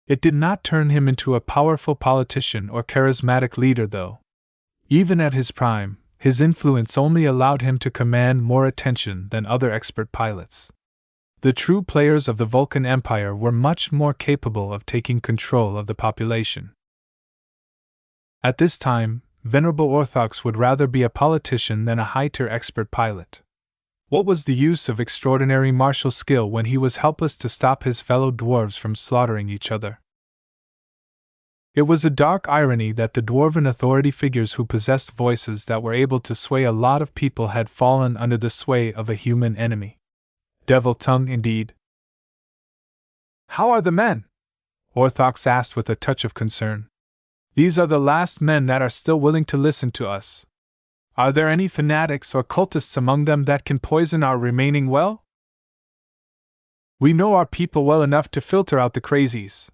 It did not turn him into a powerful politician or charismatic leader, though. Even at his prime, his influence only allowed him to command more attention than other expert pilots. The true players of the Vulcan Empire were much more capable of taking control of the population. At this time, Venerable Orthox would rather be a politician than a high-tier expert pilot. What was the use of extraordinary martial skill when he was helpless to stop his fellow dwarves from slaughtering each other? It was a dark irony that the dwarven authority figures who possessed voices that were able to sway a lot of people had fallen under the sway of a human enemy. Devil tongue, indeed. "How are the men?" Orthox asked with a touch of concern. "These are the last men that are still willing to listen to us. Are there any fanatics or cultists among them that can poison our remaining well?" "We know our people well enough to filter out the crazies,"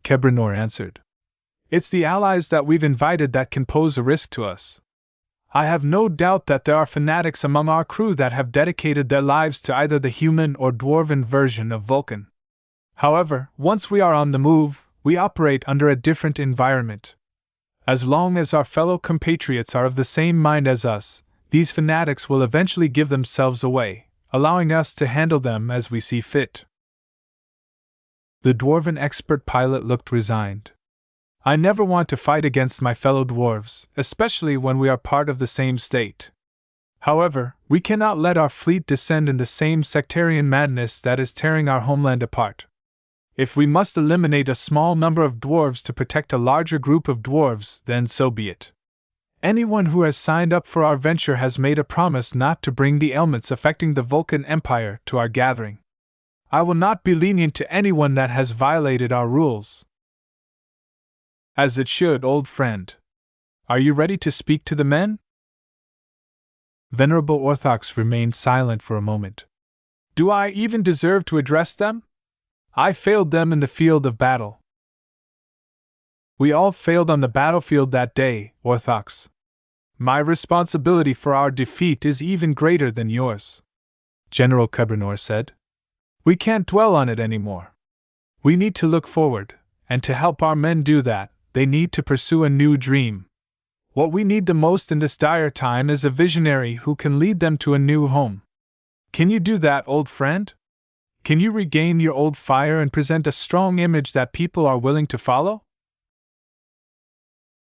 Kebranor answered. "It's the allies that we've invited that can pose a risk to us. I have no doubt that there are fanatics among our crew that have dedicated their lives to either the human or dwarven version of Vulcan. However, once we are on the move, we operate under a different environment. As long as our fellow compatriots are of the same mind as us, these fanatics will eventually give themselves away, allowing us to handle them as we see fit." The dwarven expert pilot looked resigned. I never want to fight against my fellow dwarves, especially when we are part of the same state. However, we cannot let our fleet descend in the same sectarian madness that is tearing our homeland apart. If we must eliminate a small number of dwarves to protect a larger group of dwarves, then so be it. Anyone who has signed up for our venture has made a promise not to bring the ailments affecting the Vulcan Empire to our gathering. I will not be lenient to anyone that has violated our rules. As it should, old friend. Are you ready to speak to the men? Venerable Orthox remained silent for a moment. Do I even deserve to address them? I failed them in the field of battle. We all failed on the battlefield that day, Orthox. My responsibility for our defeat is even greater than yours, General Cubernor said. We can't dwell on it anymore. We need to look forward, and to help our men do that, they need to pursue a new dream. What we need the most in this dire time is a visionary who can lead them to a new home. Can you do that, old friend? Can you regain your old fire and present a strong image that people are willing to follow?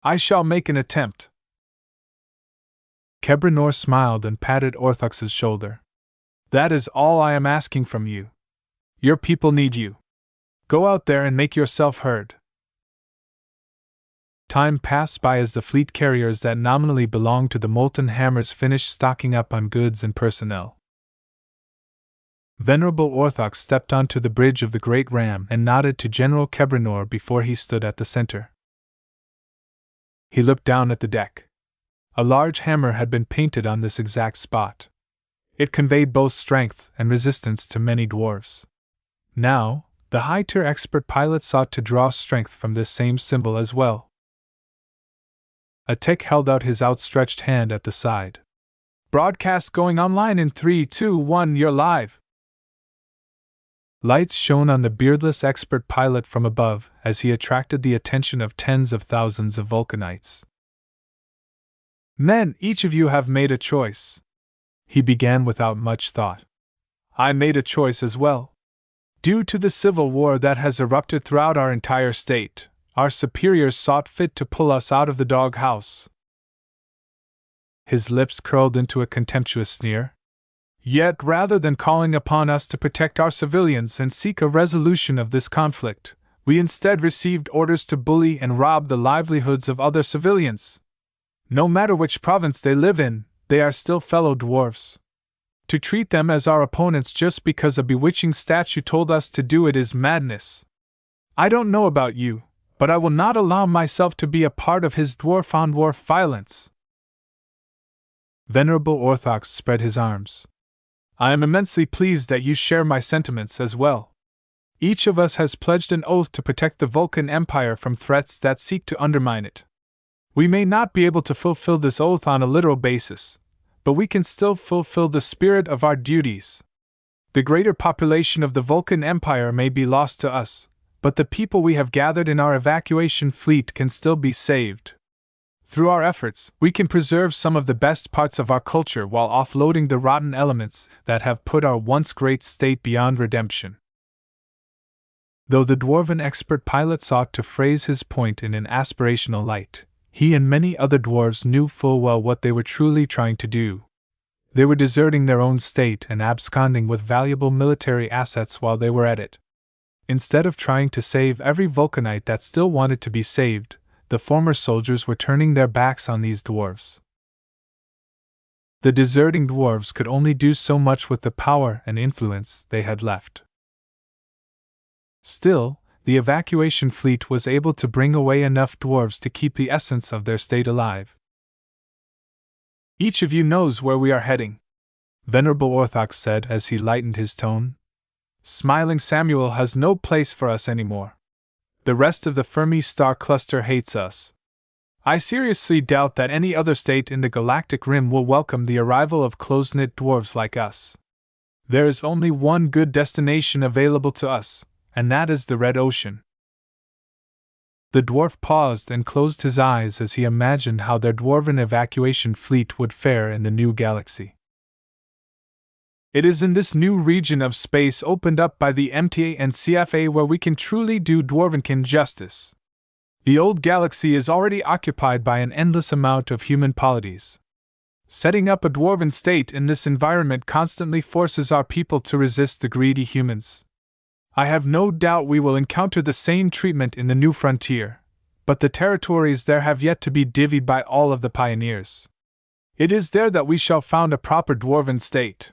I shall make an attempt. Cubernor smiled and patted Orthox's shoulder. That is all I am asking from you. Your people need you. Go out there and make yourself heard. Time passed by as the fleet carriers that nominally belonged to the Molten Hammers finished stocking up on goods and personnel. Venerable Orthox stepped onto the bridge of the Great Ram and nodded to General Cubernor before he stood at the center. He looked down at the deck. A large hammer had been painted on this exact spot. It conveyed both strength and resistance to many dwarves. Now, the high-tier expert pilot sought to draw strength from this same symbol as well. A tech held out his outstretched hand at the side. Broadcast going online in 3, 2, 1, you're live. Lights shone on the beardless expert pilot from above as he attracted the attention of tens of thousands of Vulcanites. Men, each of you have made a choice. He began without much thought. I made a choice as well. Due to the civil war that has erupted throughout our entire state, our superiors sought fit to pull us out of the doghouse. His lips curled into a contemptuous sneer. Yet, rather than calling upon us to protect our civilians and seek a resolution of this conflict, we instead received orders to bully and rob the livelihoods of other civilians. No matter which province they live in, they are still fellow dwarves. To treat them as our opponents just because a bewitching statue told us to do it is madness. I don't know about you, but I will not allow myself to be a part of his dwarf-on-dwarf violence. Venerable Orthox spread his arms. I am immensely pleased that you share my sentiments as well. Each of us has pledged an oath to protect the Vulcan Empire from threats that seek to undermine it. We may not be able to fulfill this oath on a literal basis, but we can still fulfill the spirit of our duties. The greater population of the Vulcan Empire may be lost to us, but the people we have gathered in our evacuation fleet can still be saved. Through our efforts, we can preserve some of the best parts of our culture while offloading the rotten elements that have put our once great state beyond redemption. Though the dwarven expert pilot sought to phrase his point in an aspirational light, he and many other dwarves knew full well what they were truly trying to do. They were deserting their own state and absconding with valuable military assets while they were at it. Instead of trying to save every Vulcanite that still wanted to be saved, the former soldiers were turning their backs on these dwarves. The deserting dwarves could only do so much with the power and influence they had left. Still, the evacuation fleet was able to bring away enough dwarves to keep the essence of their state alive. Each of you knows where we are heading, Venerable Orthox said as he lightened his tone. Smiling Samuel has no place for us anymore. The rest of the Fermi star cluster hates us. I seriously doubt that any other state in the galactic rim will welcome the arrival of close-knit dwarves like us. There is only one good destination available to us, and that is the Red Ocean. The dwarf paused and closed his eyes as he imagined how their dwarven evacuation fleet would fare in the new galaxy. It is in this new region of space opened up by the MTA and CFA where we can truly do Dwarvenkin justice. The old galaxy is already occupied by an endless amount of human polities. Setting up a dwarven state in this environment constantly forces our people to resist the greedy humans. I have no doubt we will encounter the same treatment in the new frontier, but the territories there have yet to be divvied by all of the pioneers. It is there that we shall found a proper dwarven state.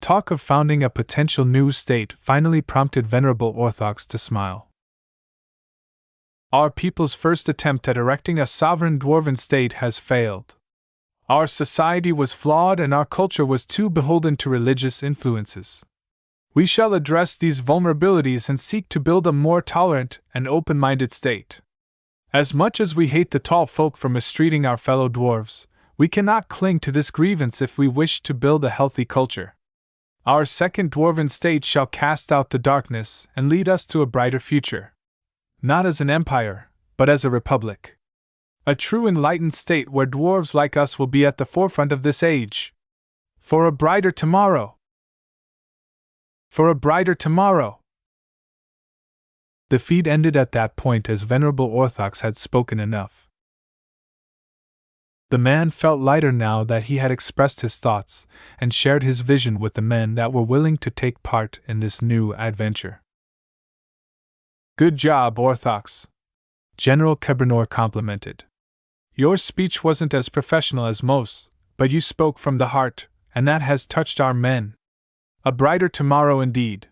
Talk of founding a potential new state finally prompted Venerable Orthox to smile. Our people's first attempt at erecting a sovereign dwarven state has failed. Our society was flawed and our culture was too beholden to religious influences. We shall address these vulnerabilities and seek to build a more tolerant and open-minded state. As much as we hate the tall folk for mistreating our fellow dwarves, we cannot cling to this grievance if we wish to build a healthy culture. Our second dwarven state shall cast out the darkness and lead us to a brighter future. Not as an empire, but as a republic. A true enlightened state where dwarves like us will be at the forefront of this age. For a brighter tomorrow! For a brighter tomorrow! The feed ended at that point as Venerable Orthox had spoken enough. The man felt lighter now that he had expressed his thoughts and shared his vision with the men that were willing to take part in this new adventure. Good job, Orthox, General Kebernor complimented. Your speech wasn't as professional as most, but you spoke from the heart, and that has touched our men. A brighter tomorrow indeed.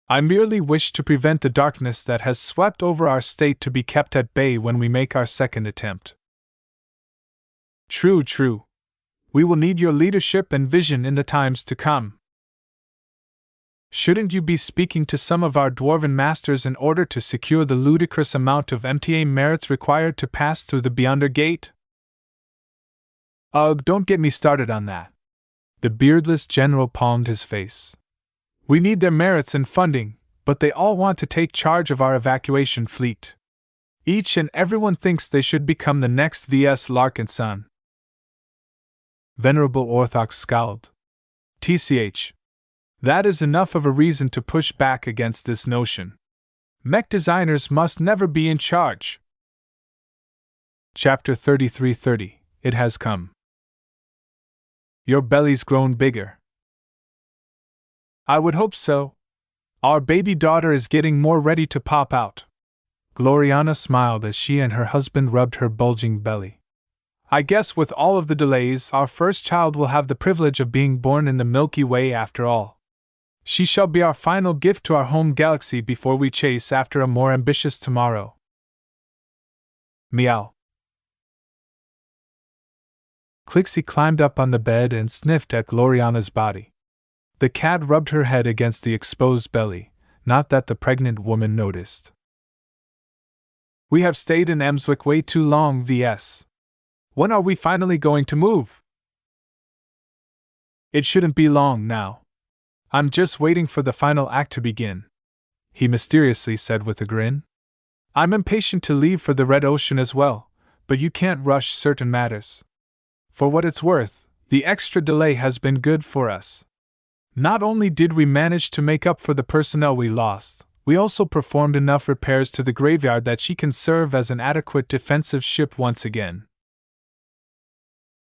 I merely wish to prevent the darkness that has swept over our state to be kept at bay when we make our second attempt. True. We will need your leadership and vision in the times to come. Shouldn't you be speaking to some of our dwarven masters in order to secure the ludicrous amount of MTA merits required to pass through the Beyonder Gate? Ugh, don't get me started on that. The beardless general palmed his face. We need their merits and funding, but they all want to take charge of our evacuation fleet. Each and everyone thinks they should become the next Ves Larkinson. Venerable Orthox scowled. TCH. That is enough of a reason to push back against this notion. Mech designers must never be in charge. Chapter 3330. It has come. Your belly's grown bigger. I would hope so. Our baby daughter is getting more ready to pop out. Gloriana smiled as she and her husband rubbed her bulging belly. I guess with all of the delays, our first child will have the privilege of being born in the Milky Way after all. She shall be our final gift to our home galaxy before we chase after a more ambitious tomorrow. Meow. Clixie climbed up on the bed and sniffed at Gloriana's body. The cat rubbed her head against the exposed belly, not that the pregnant woman noticed. We have stayed in Emswick way too long, VS. When are we finally going to move? It shouldn't be long now. I'm just waiting for the final act to begin, he mysteriously said with a grin. I'm impatient to leave for the Red Ocean as well, but you can't rush certain matters. For what it's worth, the extra delay has been good for us. Not only did we manage to make up for the personnel we lost, we also performed enough repairs to the graveyard that she can serve as an adequate defensive ship once again.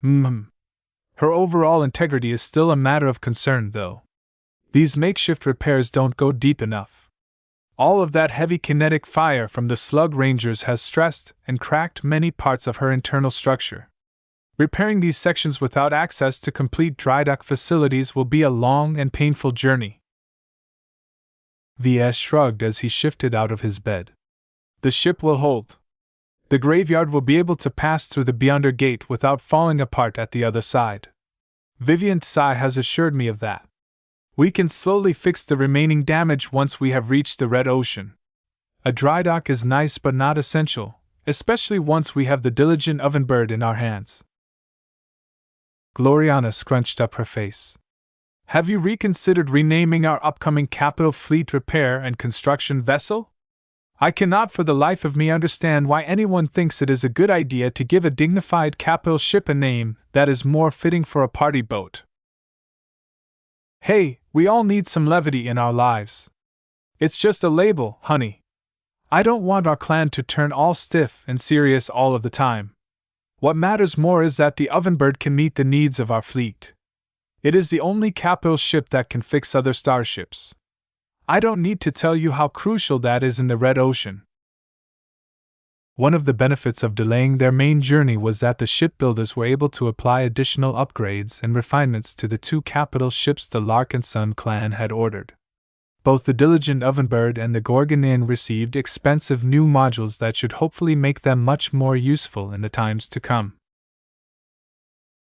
Her overall integrity is still a matter of concern, though. These makeshift repairs don't go deep enough. All of that heavy kinetic fire from the Slug Rangers has stressed and cracked many parts of her internal structure. Repairing these sections without access to complete dry dock facilities will be a long and painful journey. VS shrugged as he shifted out of his bed. The ship will hold. The graveyard will be able to pass through the Beyonder Gate without falling apart at the other side. Vivian Tsai has assured me of that. We can slowly fix the remaining damage once we have reached the Red Ocean. A dry dock is nice but not essential, especially once we have the diligent Ovenbird in our hands. Gloriana scrunched up her face. Have you reconsidered renaming our upcoming capital fleet repair and construction vessel? I cannot for the life of me understand why anyone thinks it is a good idea to give a dignified capital ship a name that is more fitting for a party boat. Hey, we all need some levity in our lives. It's just a label, honey. I don't want our clan to turn all stiff and serious all of the time. What matters more is that the Ovenbird can meet the needs of our fleet. It is the only capital ship that can fix other starships. I don't need to tell you how crucial that is in the Red Ocean. One of the benefits of delaying their main journey was that the shipbuilders were able to apply additional upgrades and refinements to the 2 capital ships the Larkinson clan had ordered. Both the diligent Ovenbird and the Gorgonin received expensive new modules that should hopefully make them much more useful in the times to come.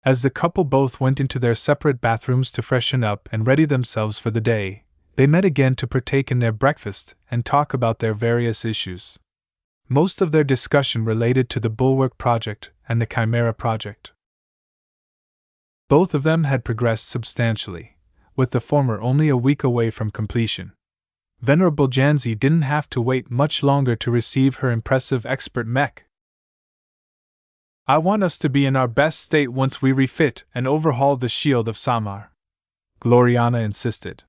As the couple both went into their separate bathrooms to freshen up and ready themselves for the day, they met again to partake in their breakfast and talk about their various issues. Most of their discussion related to the Bulwark project and the Chimera project. Both of them had progressed substantially, with the former only a week away from completion. Venerable Janzi didn't have to wait much longer to receive her impressive expert mech. I want us to be in our best state once we refit and overhaul the shield of Samar, Gloriana insisted.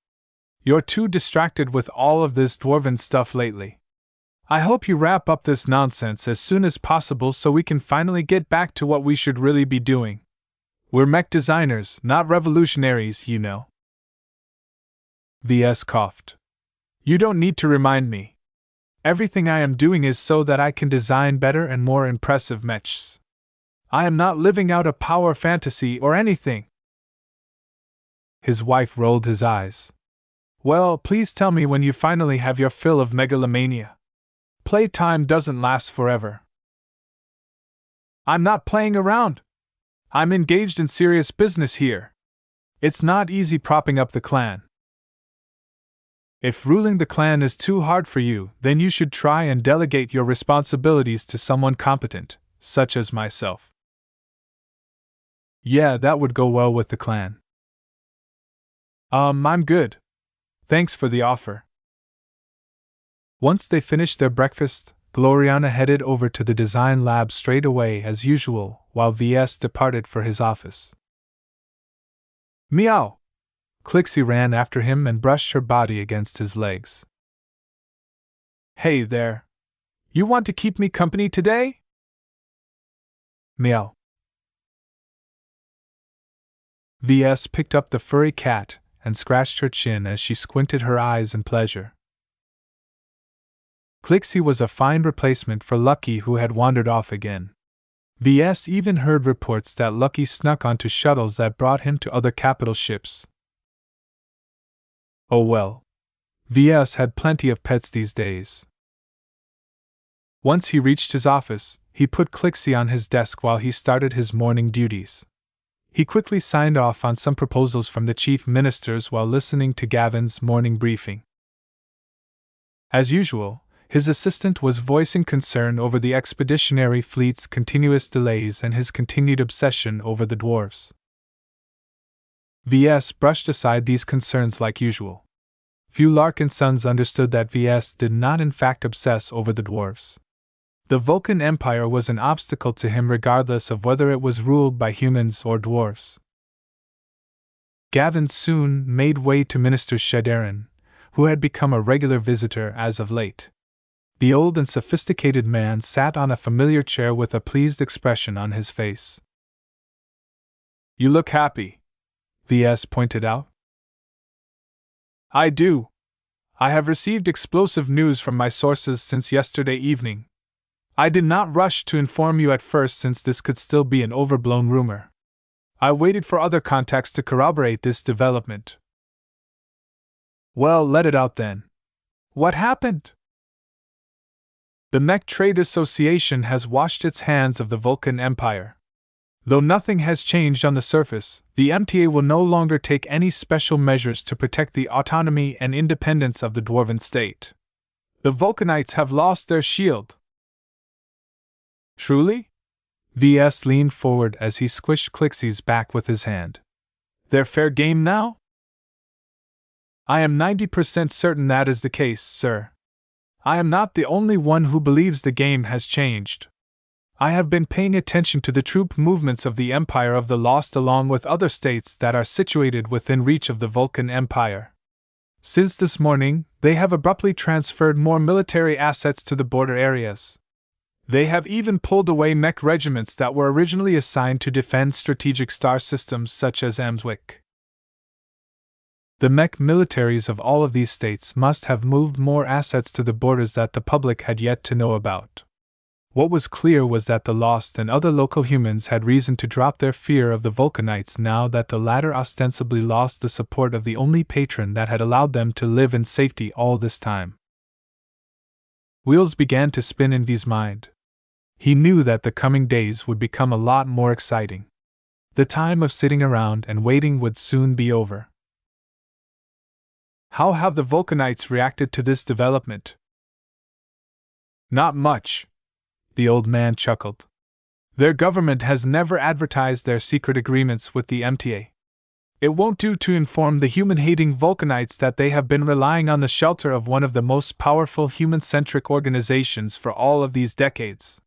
You're too distracted with all of this dwarven stuff lately. I hope you wrap up this nonsense as soon as possible so we can finally get back to what we should really be doing. We're mech designers, not revolutionaries, you know. Ves coughed. You don't need to remind me. Everything I am doing is so that I can design better and more impressive mechs. I am not living out a power fantasy or anything. His wife rolled his eyes. Well, please tell me when you finally have your fill of megalomania. Playtime doesn't last forever. I'm not playing around. I'm engaged in serious business here. It's not easy propping up the clan. If ruling the clan is too hard for you, then you should try and delegate your responsibilities to someone competent, such as myself. Yeah, that would go well with the clan. I'm good. Thanks for the offer. Once they finished their breakfast, Gloriana headed over to the design lab straight away as usual, while Ves departed for his office. Meow! Clixie ran after him and brushed her body against his legs. Hey there! You want to keep me company today? Meow. Ves picked up the furry cat and scratched her chin as she squinted her eyes in pleasure. Clixie was a fine replacement for Lucky, who had wandered off again. Ves even heard reports that Lucky snuck onto shuttles that brought him to other capital ships. Oh well. Ves had plenty of pets these days. Once he reached his office, he put Clixie on his desk while he started his morning duties. He quickly signed off on some proposals from the chief ministers while listening to Gavin's morning briefing. As usual, his assistant was voicing concern over the expeditionary fleet's continuous delays and his continued obsession over the dwarves. Ves brushed aside these concerns like usual. Few Larkinsons understood that Ves did not in fact obsess over the dwarves. The Vulcan Empire was an obstacle to him regardless of whether it was ruled by humans or dwarves. Gavin soon made way to Minister Shadarin, who had become a regular visitor as of late. The old and sophisticated man sat on a familiar chair with a pleased expression on his face. You look happy, Ves pointed out. I do. I have received explosive news from my sources since yesterday evening. I did not rush to inform you at first since this could still be an overblown rumor. I waited for other contacts to corroborate this development. Well, let it out then. What happened? The Mech Trade Association has washed its hands of the Vulcan Empire. Though nothing has changed on the surface, the MTA will no longer take any special measures to protect the autonomy and independence of the Dwarven state. The Vulcanites have lost their shield. Truly? Ves leaned forward as he squished Clixie's back with his hand. They're fair game now? I am 90% certain that is the case, sir. I am not the only one who believes the game has changed. I have been paying attention to the troop movements of the Empire of the Lost along with other states that are situated within reach of the Vulcan Empire. Since this morning, they have abruptly transferred more military assets to the border areas. They have even pulled away mech regiments that were originally assigned to defend strategic star systems such as Amswick. The mech militaries of all of these states must have moved more assets to the borders that the public had yet to know about. What was clear was that the Lost and other local humans had reason to drop their fear of the Vulcanites now that the latter ostensibly lost the support of the only patron that had allowed them to live in safety all this time. Wheels began to spin in V's mind. He knew that the coming days would become a lot more exciting. The time of sitting around and waiting would soon be over. How have the Vulcanites reacted to this development? Not much, the old man chuckled. Their government has never advertised their secret agreements with the MTA. It won't do to inform the human-hating Vulcanites that they have been relying on the shelter of one of the most powerful human-centric organizations for all of these decades.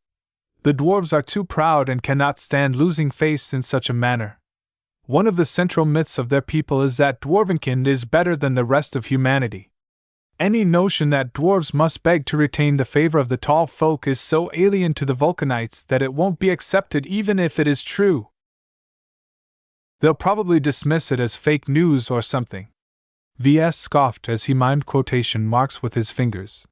The dwarves are too proud and cannot stand losing face in such a manner. One of the central myths of their people is that dwarvenkind is better than the rest of humanity. Any notion that dwarves must beg to retain the favor of the tall folk is so alien to the Vulcanites that it won't be accepted even if it is true. They'll probably dismiss it as fake news or something. Ves scoffed as he mimed quotation marks with his fingers.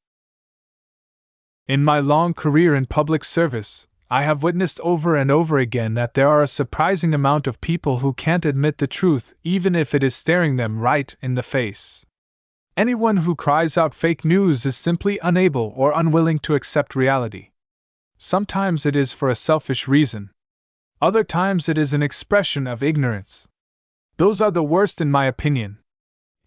In my long career in public service, I have witnessed over and over again that there are a surprising amount of people who can't admit the truth even if it is staring them right in the face. Anyone who cries out fake news is simply unable or unwilling to accept reality. Sometimes it is for a selfish reason. Other times it is an expression of ignorance. Those are the worst in my opinion.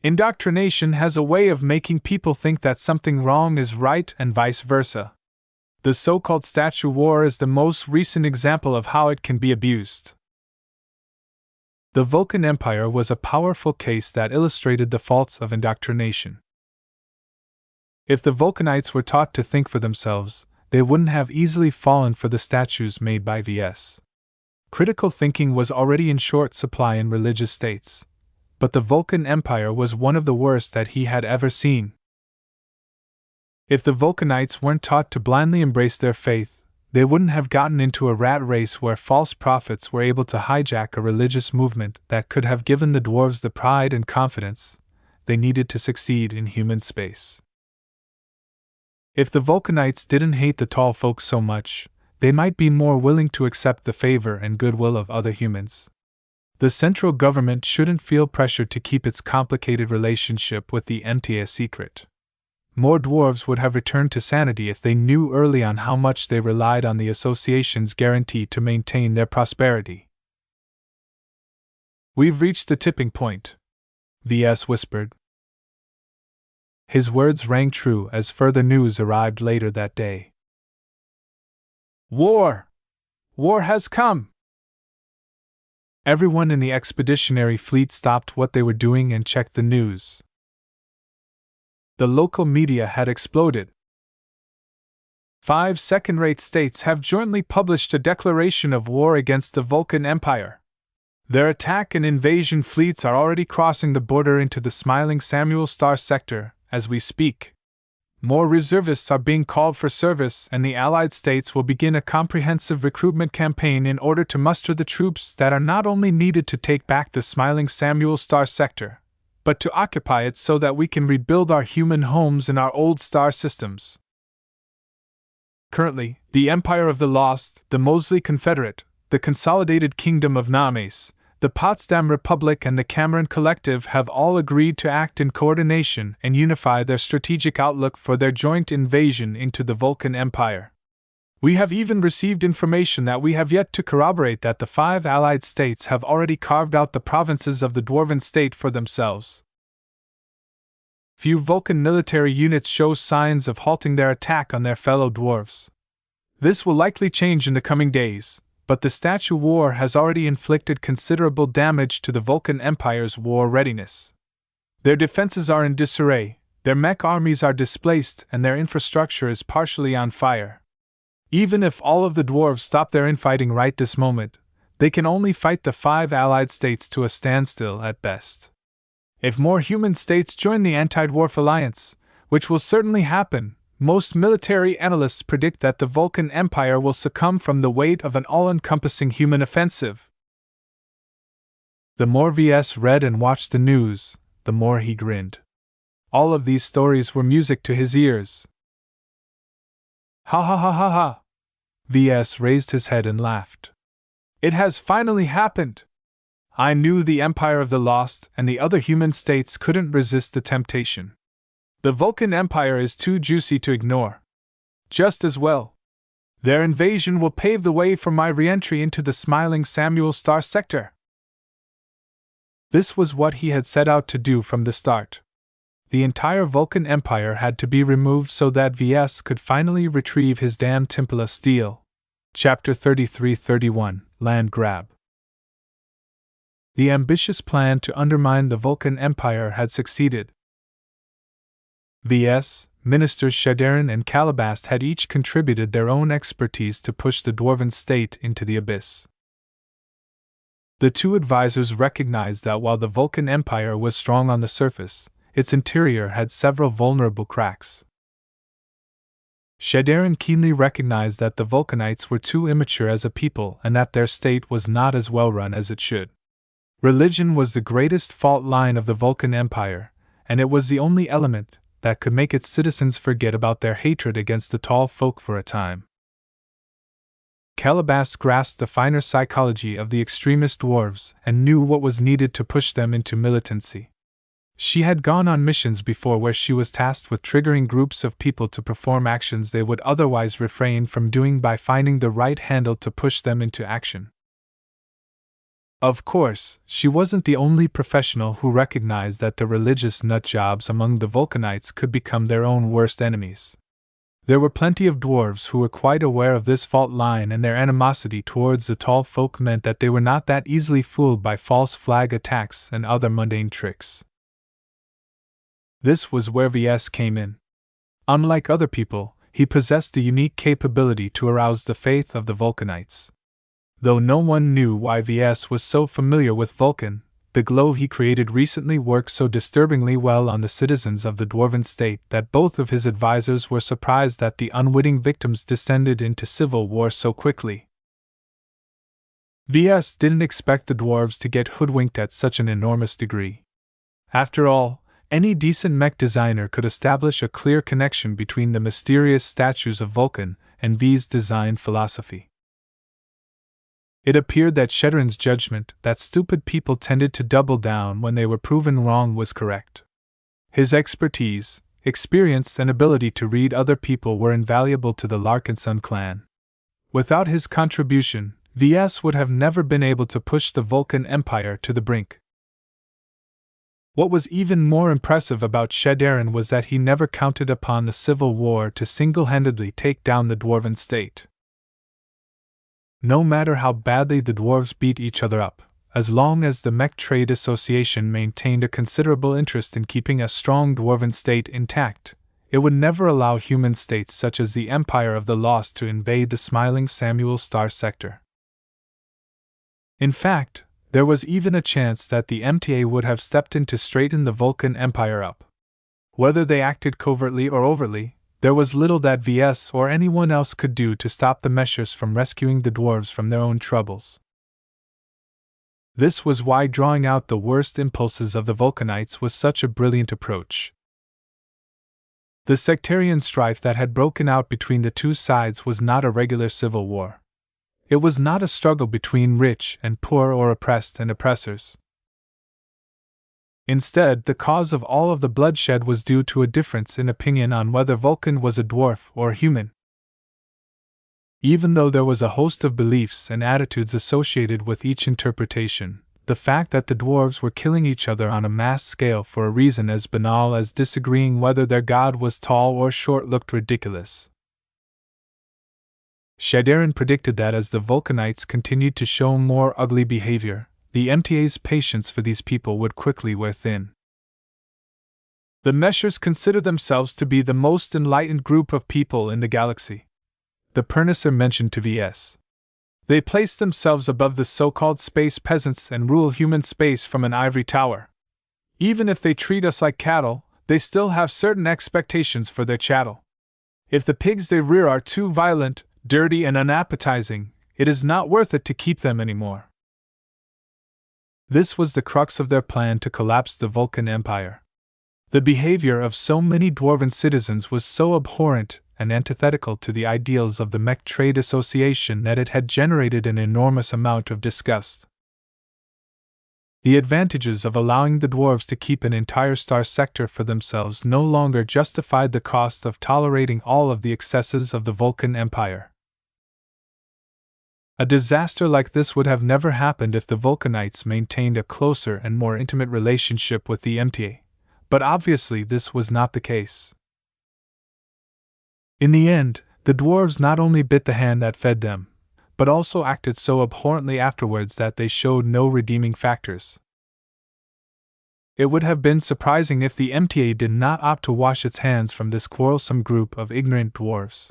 Indoctrination has a way of making people think that something wrong is right and vice versa. The so-called statue war is the most recent example of how it can be abused. The Vulcan Empire was a powerful case that illustrated the faults of indoctrination. If the Vulcanites were taught to think for themselves, they wouldn't have easily fallen for the statues made by Vs. Critical thinking was already in short supply in religious states, but the Vulcan Empire was one of the worst that he had ever seen. If the Vulcanites weren't taught to blindly embrace their faith, they wouldn't have gotten into a rat race where false prophets were able to hijack a religious movement that could have given the dwarves the pride and confidence they needed to succeed in human space. If the Vulcanites didn't hate the tall folk so much, they might be more willing to accept the favor and goodwill of other humans. The central government shouldn't feel pressured to keep its complicated relationship with the MTA secret. More dwarves would have returned to sanity if they knew early on how much they relied on the association's guarantee to maintain their prosperity. We've reached the tipping point, Vs whispered. His words rang true as further news arrived later that day. War! War has come! Everyone in the expeditionary fleet stopped what they were doing and checked the news. The local media had exploded. 5 second-rate states have jointly published a declaration of war against the Vulcan Empire. Their attack and invasion fleets are already crossing the border into the Smiling Samuel Star sector as we speak. More reservists are being called for service, and the Allied states will begin a comprehensive recruitment campaign in order to muster the troops that are not only needed to take back the Smiling Samuel Star sector, but to occupy it so that we can rebuild our human homes in our old star systems. Currently, the Empire of the Lost, the Mosley Confederate, the Consolidated Kingdom of Names, the Potsdam Republic and the Cameron Collective have all agreed to act in coordination and unify their strategic outlook for their joint invasion into the Vulcan Empire. We have even received information that we have yet to corroborate that the 5 allied states have already carved out the provinces of the Dwarven state for themselves. Few Vulcan military units show signs of halting their attack on their fellow dwarves. This will likely change in the coming days, but the statue war has already inflicted considerable damage to the Vulcan Empire's war readiness. Their defenses are in disarray, Their mech armies are displaced and their infrastructure is partially on fire. Even if all of the dwarves stop their infighting right this moment, they can only fight the 5 allied states to a standstill at best. If more human states join the anti-dwarf alliance, which will certainly happen, most military analysts predict that the Vulcan Empire will succumb from the weight of an all-encompassing human offensive. The more VS read and watched the news, the more he grinned. All of these stories were music to his ears. Ha ha ha ha ha! VS raised his head and laughed. It has finally happened! I knew the Empire of the Lost and the other human states couldn't resist the temptation. The Vulcan Empire is too juicy to ignore. Just as well. Their invasion will pave the way for my re-entry into the smiling Samuel Star sector. This was what he had set out to do from the start. The entire Vulcan Empire had to be removed so that VS could finally retrieve his damn Timpala steel. Chapter 33-31, Land Grab. The ambitious plan to undermine the Vulcan Empire had succeeded. VS, Ministers Shadarin and Calabast had each contributed their own expertise to push the Dwarven state into the abyss. The two advisors recognized that while the Vulcan Empire was strong on the surface, its interior had several vulnerable cracks. Shadarin keenly recognized that the Vulcanites were too immature as a people and that their state was not as well run as it should. Religion was the greatest fault line of the Vulcan Empire, and it was the only element that could make its citizens forget about their hatred against the tall folk for a time. Calabast grasped the finer psychology of the extremist dwarves and knew what was needed to push them into militancy. She had gone on missions before where she was tasked with triggering groups of people to perform actions they would otherwise refrain from doing by finding the right handle to push them into action. Of course, she wasn't the only professional who recognized that the religious nutjobs among the Vulcanites could become their own worst enemies. There were plenty of dwarves who were quite aware of this fault line, and their animosity towards the tall folk meant that they were not that easily fooled by false flag attacks and other mundane tricks. This was where VS came in. Unlike other people, he possessed the unique capability to arouse the faith of the Vulcanites. Though no one knew why VS was so familiar with Vulcan, the glow he created recently worked so disturbingly well on the citizens of the Dwarven state that both of his advisors were surprised that the unwitting victims descended into civil war so quickly. VS didn't expect the dwarves to get hoodwinked at such an enormous degree. After all, any decent mech designer could establish a clear connection between the mysterious statues of Vulcan and V's design philosophy. It appeared that Shadarin's judgment that stupid people tended to double down when they were proven wrong was correct. His expertise, experience, and ability to read other people were invaluable to the Larkinson clan. Without his contribution, VS would have never been able to push the Vulcan Empire to the brink. What was even more impressive about Shadarin was that he never counted upon the Civil War to single-handedly take down the Dwarven state. No matter how badly the dwarves beat each other up, as long as the Mech Trade Association maintained a considerable interest in keeping a strong Dwarven state intact, it would never allow human states such as the Empire of the Lost to invade the smiling Samuel Star sector. In fact, there was even a chance that the MTA would have stepped in to straighten the Vulcan Empire up. Whether they acted covertly or overtly, there was little that VS or anyone else could do to stop the Meshers from rescuing the dwarves from their own troubles. This was why drawing out the worst impulses of the Vulcanites was such a brilliant approach. The sectarian strife that had broken out between the two sides was not a regular civil war. It was not a struggle between rich and poor or oppressed and oppressors. Instead, the cause of all of the bloodshed was due to a difference in opinion on whether Vulcan was a dwarf or human. Even though there was a host of beliefs and attitudes associated with each interpretation, the fact that the dwarves were killing each other on a mass scale for a reason as banal as disagreeing whether their god was tall or short looked ridiculous. Shadarin predicted that as the Vulcanites continued to show more ugly behavior, the MTA's patience for these people would quickly wear thin. The Meshers consider themselves to be the most enlightened group of people in the galaxy, the Pernicer mentioned to VS. They place themselves above the so-called space peasants and rule human space from an ivory tower. Even if they treat us like cattle, they still have certain expectations for their chattel. If the pigs they rear are too violent, dirty, and unappetizing, it is not worth it to keep them anymore. This was the crux of their plan to collapse the Vulcan Empire. The behavior of so many dwarven citizens was so abhorrent and antithetical to the ideals of the Mech Trade Association that it had generated an enormous amount of disgust. The advantages of allowing the dwarves to keep an entire star sector for themselves no longer justified the cost of tolerating all of the excesses of the Vulcan Empire. A disaster like this would have never happened if the Vulcanites maintained a closer and more intimate relationship with the MTA, but obviously this was not the case. In the end, the dwarves not only bit the hand that fed them, but also acted so abhorrently afterwards that they showed no redeeming factors. It would have been surprising if the MTA did not opt to wash its hands from this quarrelsome group of ignorant dwarves.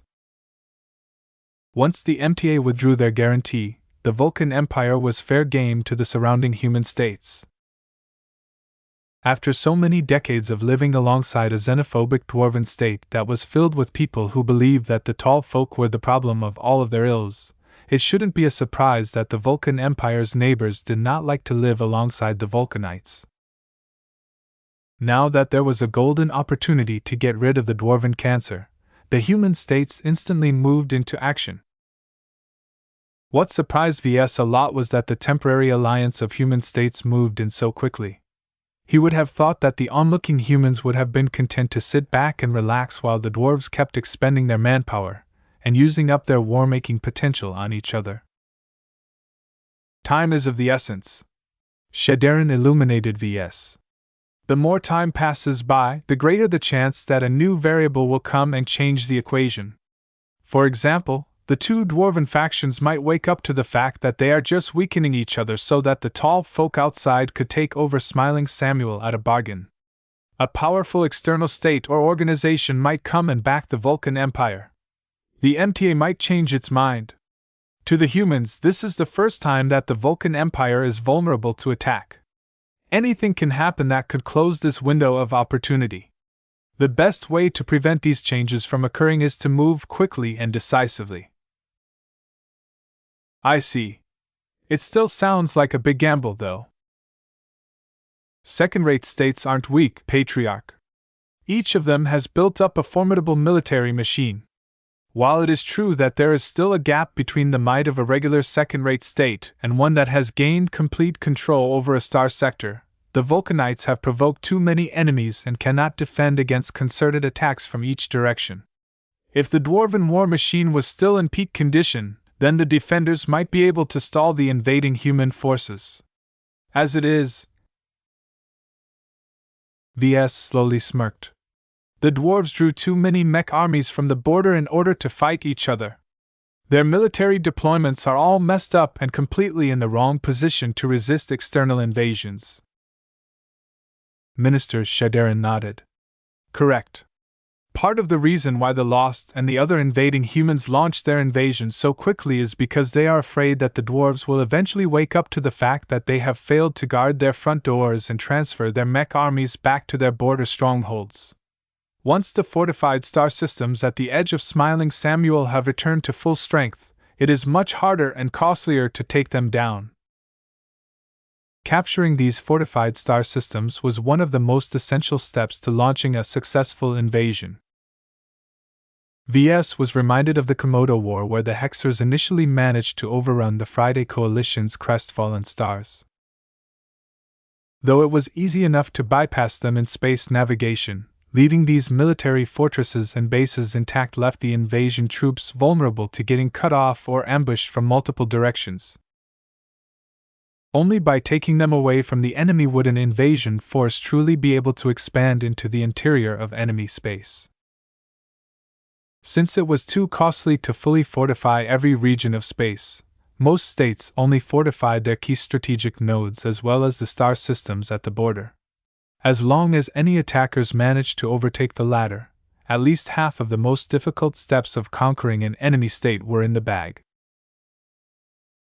Once the MTA withdrew their guarantee, the Vulcan Empire was fair game to the surrounding human states. After so many decades of living alongside a xenophobic dwarven state that was filled with people who believed that the tall folk were the problem of all of their ills, it shouldn't be a surprise that the Vulcan Empire's neighbors did not like to live alongside the Vulcanites. Now that there was a golden opportunity to get rid of the dwarven cancer, the human states instantly moved into action. What surprised VS a lot was that the temporary alliance of human states moved in so quickly. He would have thought that the onlooking humans would have been content to sit back and relax while the dwarves kept expending their manpower and using up their war-making potential on each other. Time is of the essence. Shadarin illuminated VS. The more time passes by, the greater the chance that a new variable will come and change the equation. For example, the two dwarven factions might wake up to the fact that they are just weakening each other so that the tall folk outside could take over Smiling Samuel at a bargain. A powerful external state or organization might come and back the Vulcan Empire. The MTA might change its mind. To the humans, this is the first time that the Vulcan Empire is vulnerable to attack. Anything can happen that could close this window of opportunity. The best way to prevent these changes from occurring is to move quickly and decisively. I see. It still sounds like a big gamble, though. Second-rate states aren't weak, Patriarch. Each of them has built up a formidable military machine. While it is true that there is still a gap between the might of a regular second-rate state and one that has gained complete control over a star sector, the Vulcanites have provoked too many enemies and cannot defend against concerted attacks from each direction. If the dwarven war machine was still in peak condition, then the defenders might be able to stall the invading human forces. As it is, VS slowly smirked. The dwarves drew too many mech armies from the border in order to fight each other. Their military deployments are all messed up and completely in the wrong position to resist external invasions. Minister Shadarin nodded. Correct. Part of the reason why the Lost and the other invading humans launched their invasion so quickly is because they are afraid that the dwarves will eventually wake up to the fact that they have failed to guard their front doors and transfer their mech armies back to their border strongholds. Once the fortified star systems at the edge of Smiling Samuel have returned to full strength, it is much harder and costlier to take them down. Capturing these fortified star systems was one of the most essential steps to launching a successful invasion. VS was reminded of the Komodo War, where the Hexers initially managed to overrun the Friday Coalition's crestfallen stars. Though it was easy enough to bypass them in space navigation, leaving these military fortresses and bases intact left the invasion troops vulnerable to getting cut off or ambushed from multiple directions. Only by taking them away from the enemy would an invasion force truly be able to expand into the interior of enemy space. Since it was too costly to fully fortify every region of space, most states only fortified their key strategic nodes as well as the star systems at the border. As long as any attackers managed to overtake the latter, at least half of the most difficult steps of conquering an enemy state were in the bag.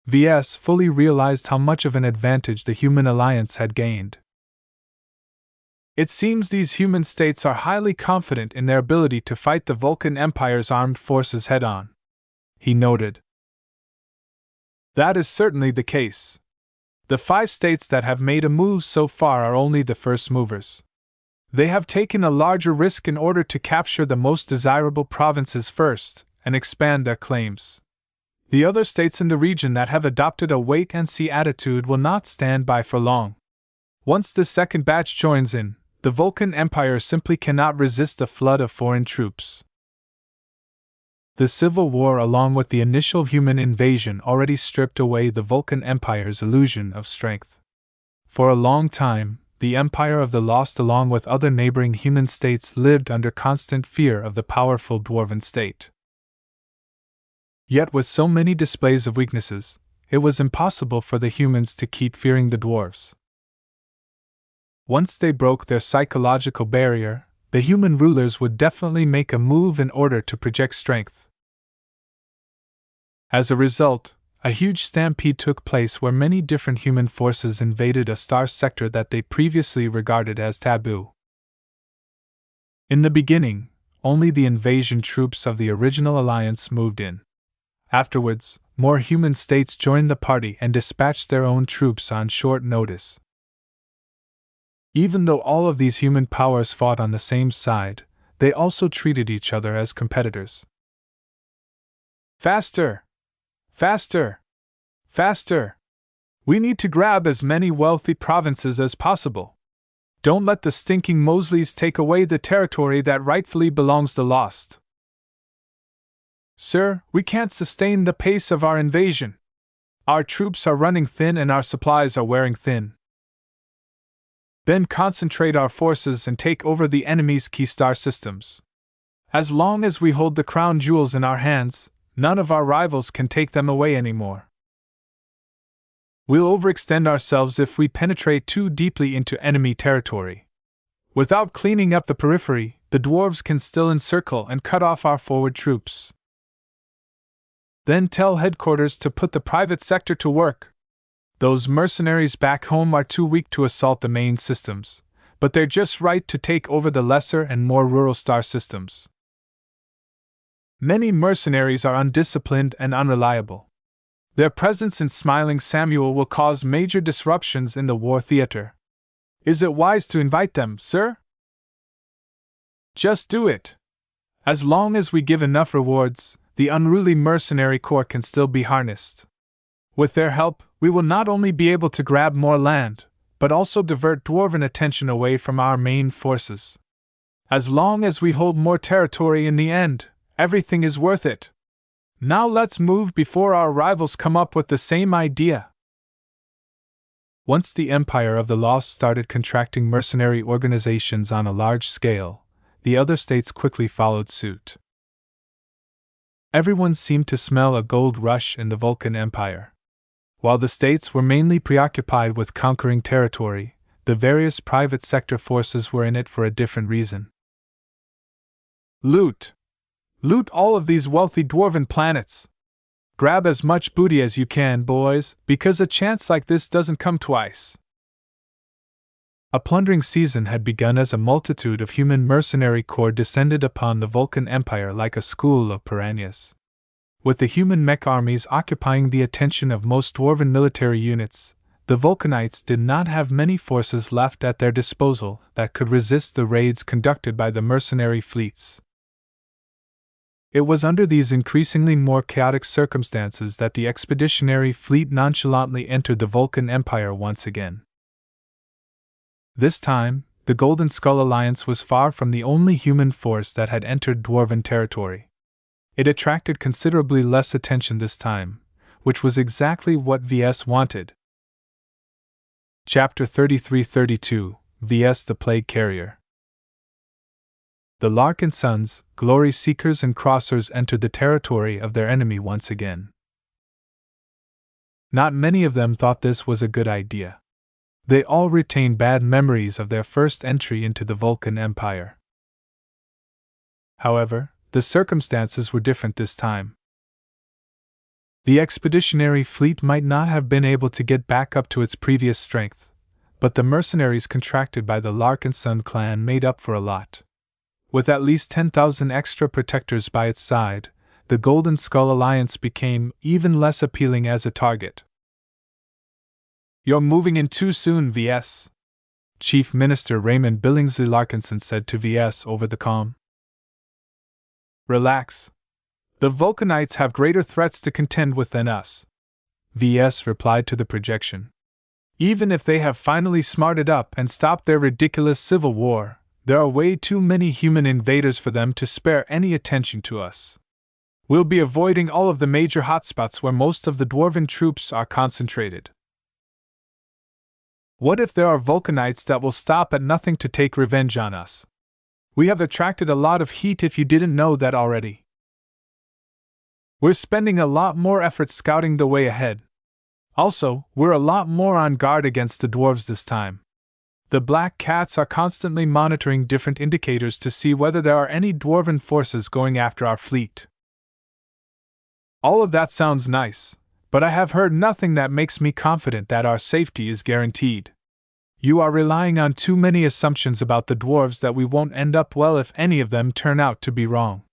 Ves fully realized how much of an advantage the human alliance had gained. It seems these human states are highly confident in their ability to fight the Vulcan Empire's armed forces head-on, he noted. That is certainly the case. The 5 states that have made a move so far are only the first movers. They have taken a larger risk in order to capture the most desirable provinces first and expand their claims. The other states in the region that have adopted a wait-and-see attitude will not stand by for long. Once the second batch joins in, the Vulcan Empire simply cannot resist a flood of foreign troops. The Civil War, along with the initial human invasion, already stripped away the Vulcan Empire's illusion of strength. For a long time, the Empire of the Lost, along with other neighboring human states, lived under constant fear of the powerful Dwarven state. Yet with so many displays of weaknesses, it was impossible for the humans to keep fearing the dwarves. Once they broke their psychological barrier, the human rulers would definitely make a move in order to project strength. As a result, a huge stampede took place where many different human forces invaded a star sector that they previously regarded as taboo. In the beginning, only the invasion troops of the original alliance moved in. Afterwards, more human states joined the party and dispatched their own troops on short notice. Even though all of these human powers fought on the same side, they also treated each other as competitors. Faster! Faster! Faster! We need to grab as many wealthy provinces as possible. Don't let the stinking Mosleys take away the territory that rightfully belongs to Lost. Sir, we can't sustain the pace of our invasion. Our troops are running thin and our supplies are wearing thin. Then concentrate our forces and take over the enemy's key star systems. As long as we hold the crown jewels in our hands, none of our rivals can take them away anymore. We'll overextend ourselves if we penetrate too deeply into enemy territory. Without cleaning up the periphery, the dwarves can still encircle and cut off our forward troops. Then tell headquarters to put the private sector to work. Those mercenaries back home are too weak to assault the main systems, but they're just right to take over the lesser and more rural star systems. Many mercenaries are undisciplined and unreliable. Their presence in Smiling Samuel will cause major disruptions in the war theater. Is it wise to invite them, sir? Just do it. As long as we give enough rewards, the unruly mercenary corps can still be harnessed. With their help, we will not only be able to grab more land, but also divert dwarven attention away from our main forces. As long as we hold more territory in the end, everything is worth it. Now let's move before our rivals come up with the same idea. Once the Empire of the Lost started contracting mercenary organizations on a large scale, the other states quickly followed suit. Everyone seemed to smell a gold rush in the Vulcan Empire. While the states were mainly preoccupied with conquering territory, the various private sector forces were in it for a different reason. Loot! Loot all of these wealthy dwarven planets! Grab as much booty as you can, boys, because a chance like this doesn't come twice. A plundering season had begun as a multitude of human mercenary corps descended upon the Vulcan Empire like a school of piranhas. With the human mech armies occupying the attention of most dwarven military units, the Vulcanites did not have many forces left at their disposal that could resist the raids conducted by the mercenary fleets. It was under these increasingly more chaotic circumstances that the expeditionary fleet nonchalantly entered the Vulcan Empire once again. This time, the Golden Skull Alliance was far from the only human force that had entered dwarven territory. It attracted considerably less attention this time, which was exactly what Ves wanted. Chapter 33-32, Ves the Plague Carrier. The Larkinsons, glory seekers and crossers, entered the territory of their enemy once again. Not many of them thought this was a good idea. They all retain bad memories of their first entry into the Vulcan Empire. However, the circumstances were different this time. The expeditionary fleet might not have been able to get back up to its previous strength, but the mercenaries contracted by the Larkinson clan made up for a lot. With at least 10,000 extra protectors by its side, the Golden Skull Alliance became even less appealing as a target. "You're moving in too soon, Ves," Chief Minister Raymond Billingsley Larkinson said to Ves over the comm. "Relax. The Vulcanites have greater threats to contend with than us," Ves replied to the projection. "Even if they have finally smarted up and stopped their ridiculous civil war, there are way too many human invaders for them to spare any attention to us. We'll be avoiding all of the major hotspots where most of the dwarven troops are concentrated. What if there are Vulcanites that will stop at nothing to take revenge on us? We have attracted a lot of heat if you didn't know that already. We're spending a lot more effort scouting the way ahead. Also, we're a lot more on guard against the dwarves this time. The Black Cats are constantly monitoring different indicators to see whether there are any dwarven forces going after our fleet." "All of that sounds nice, but I have heard nothing that makes me confident that our safety is guaranteed. You are relying on too many assumptions about the dwarves that we won't end up well if any of them turn out to be wrong.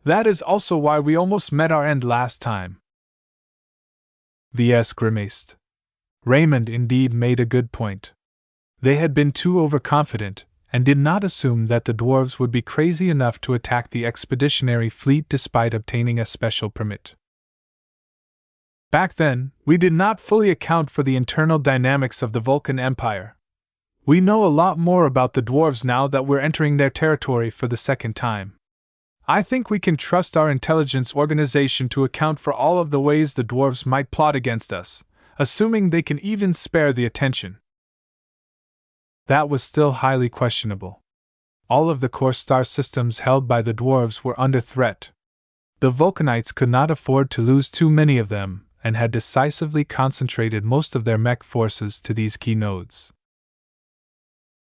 That is also why we almost met our end last time." Ves grimaced. Raymond indeed made a good point. They had been too overconfident, and did not assume that the dwarves would be crazy enough to attack the expeditionary fleet despite obtaining a special permit. "Back then, we did not fully account for the internal dynamics of the Vulcan Empire. We know a lot more about the dwarves now that we're entering their territory for the second time. I think we can trust our intelligence organization to account for all of the ways the dwarves might plot against us, assuming they can even spare the attention." That was still highly questionable. All of the core star systems held by the dwarves were under threat. The Vulcanites could not afford to lose too many of them, and had decisively concentrated most of their mech forces to these key nodes.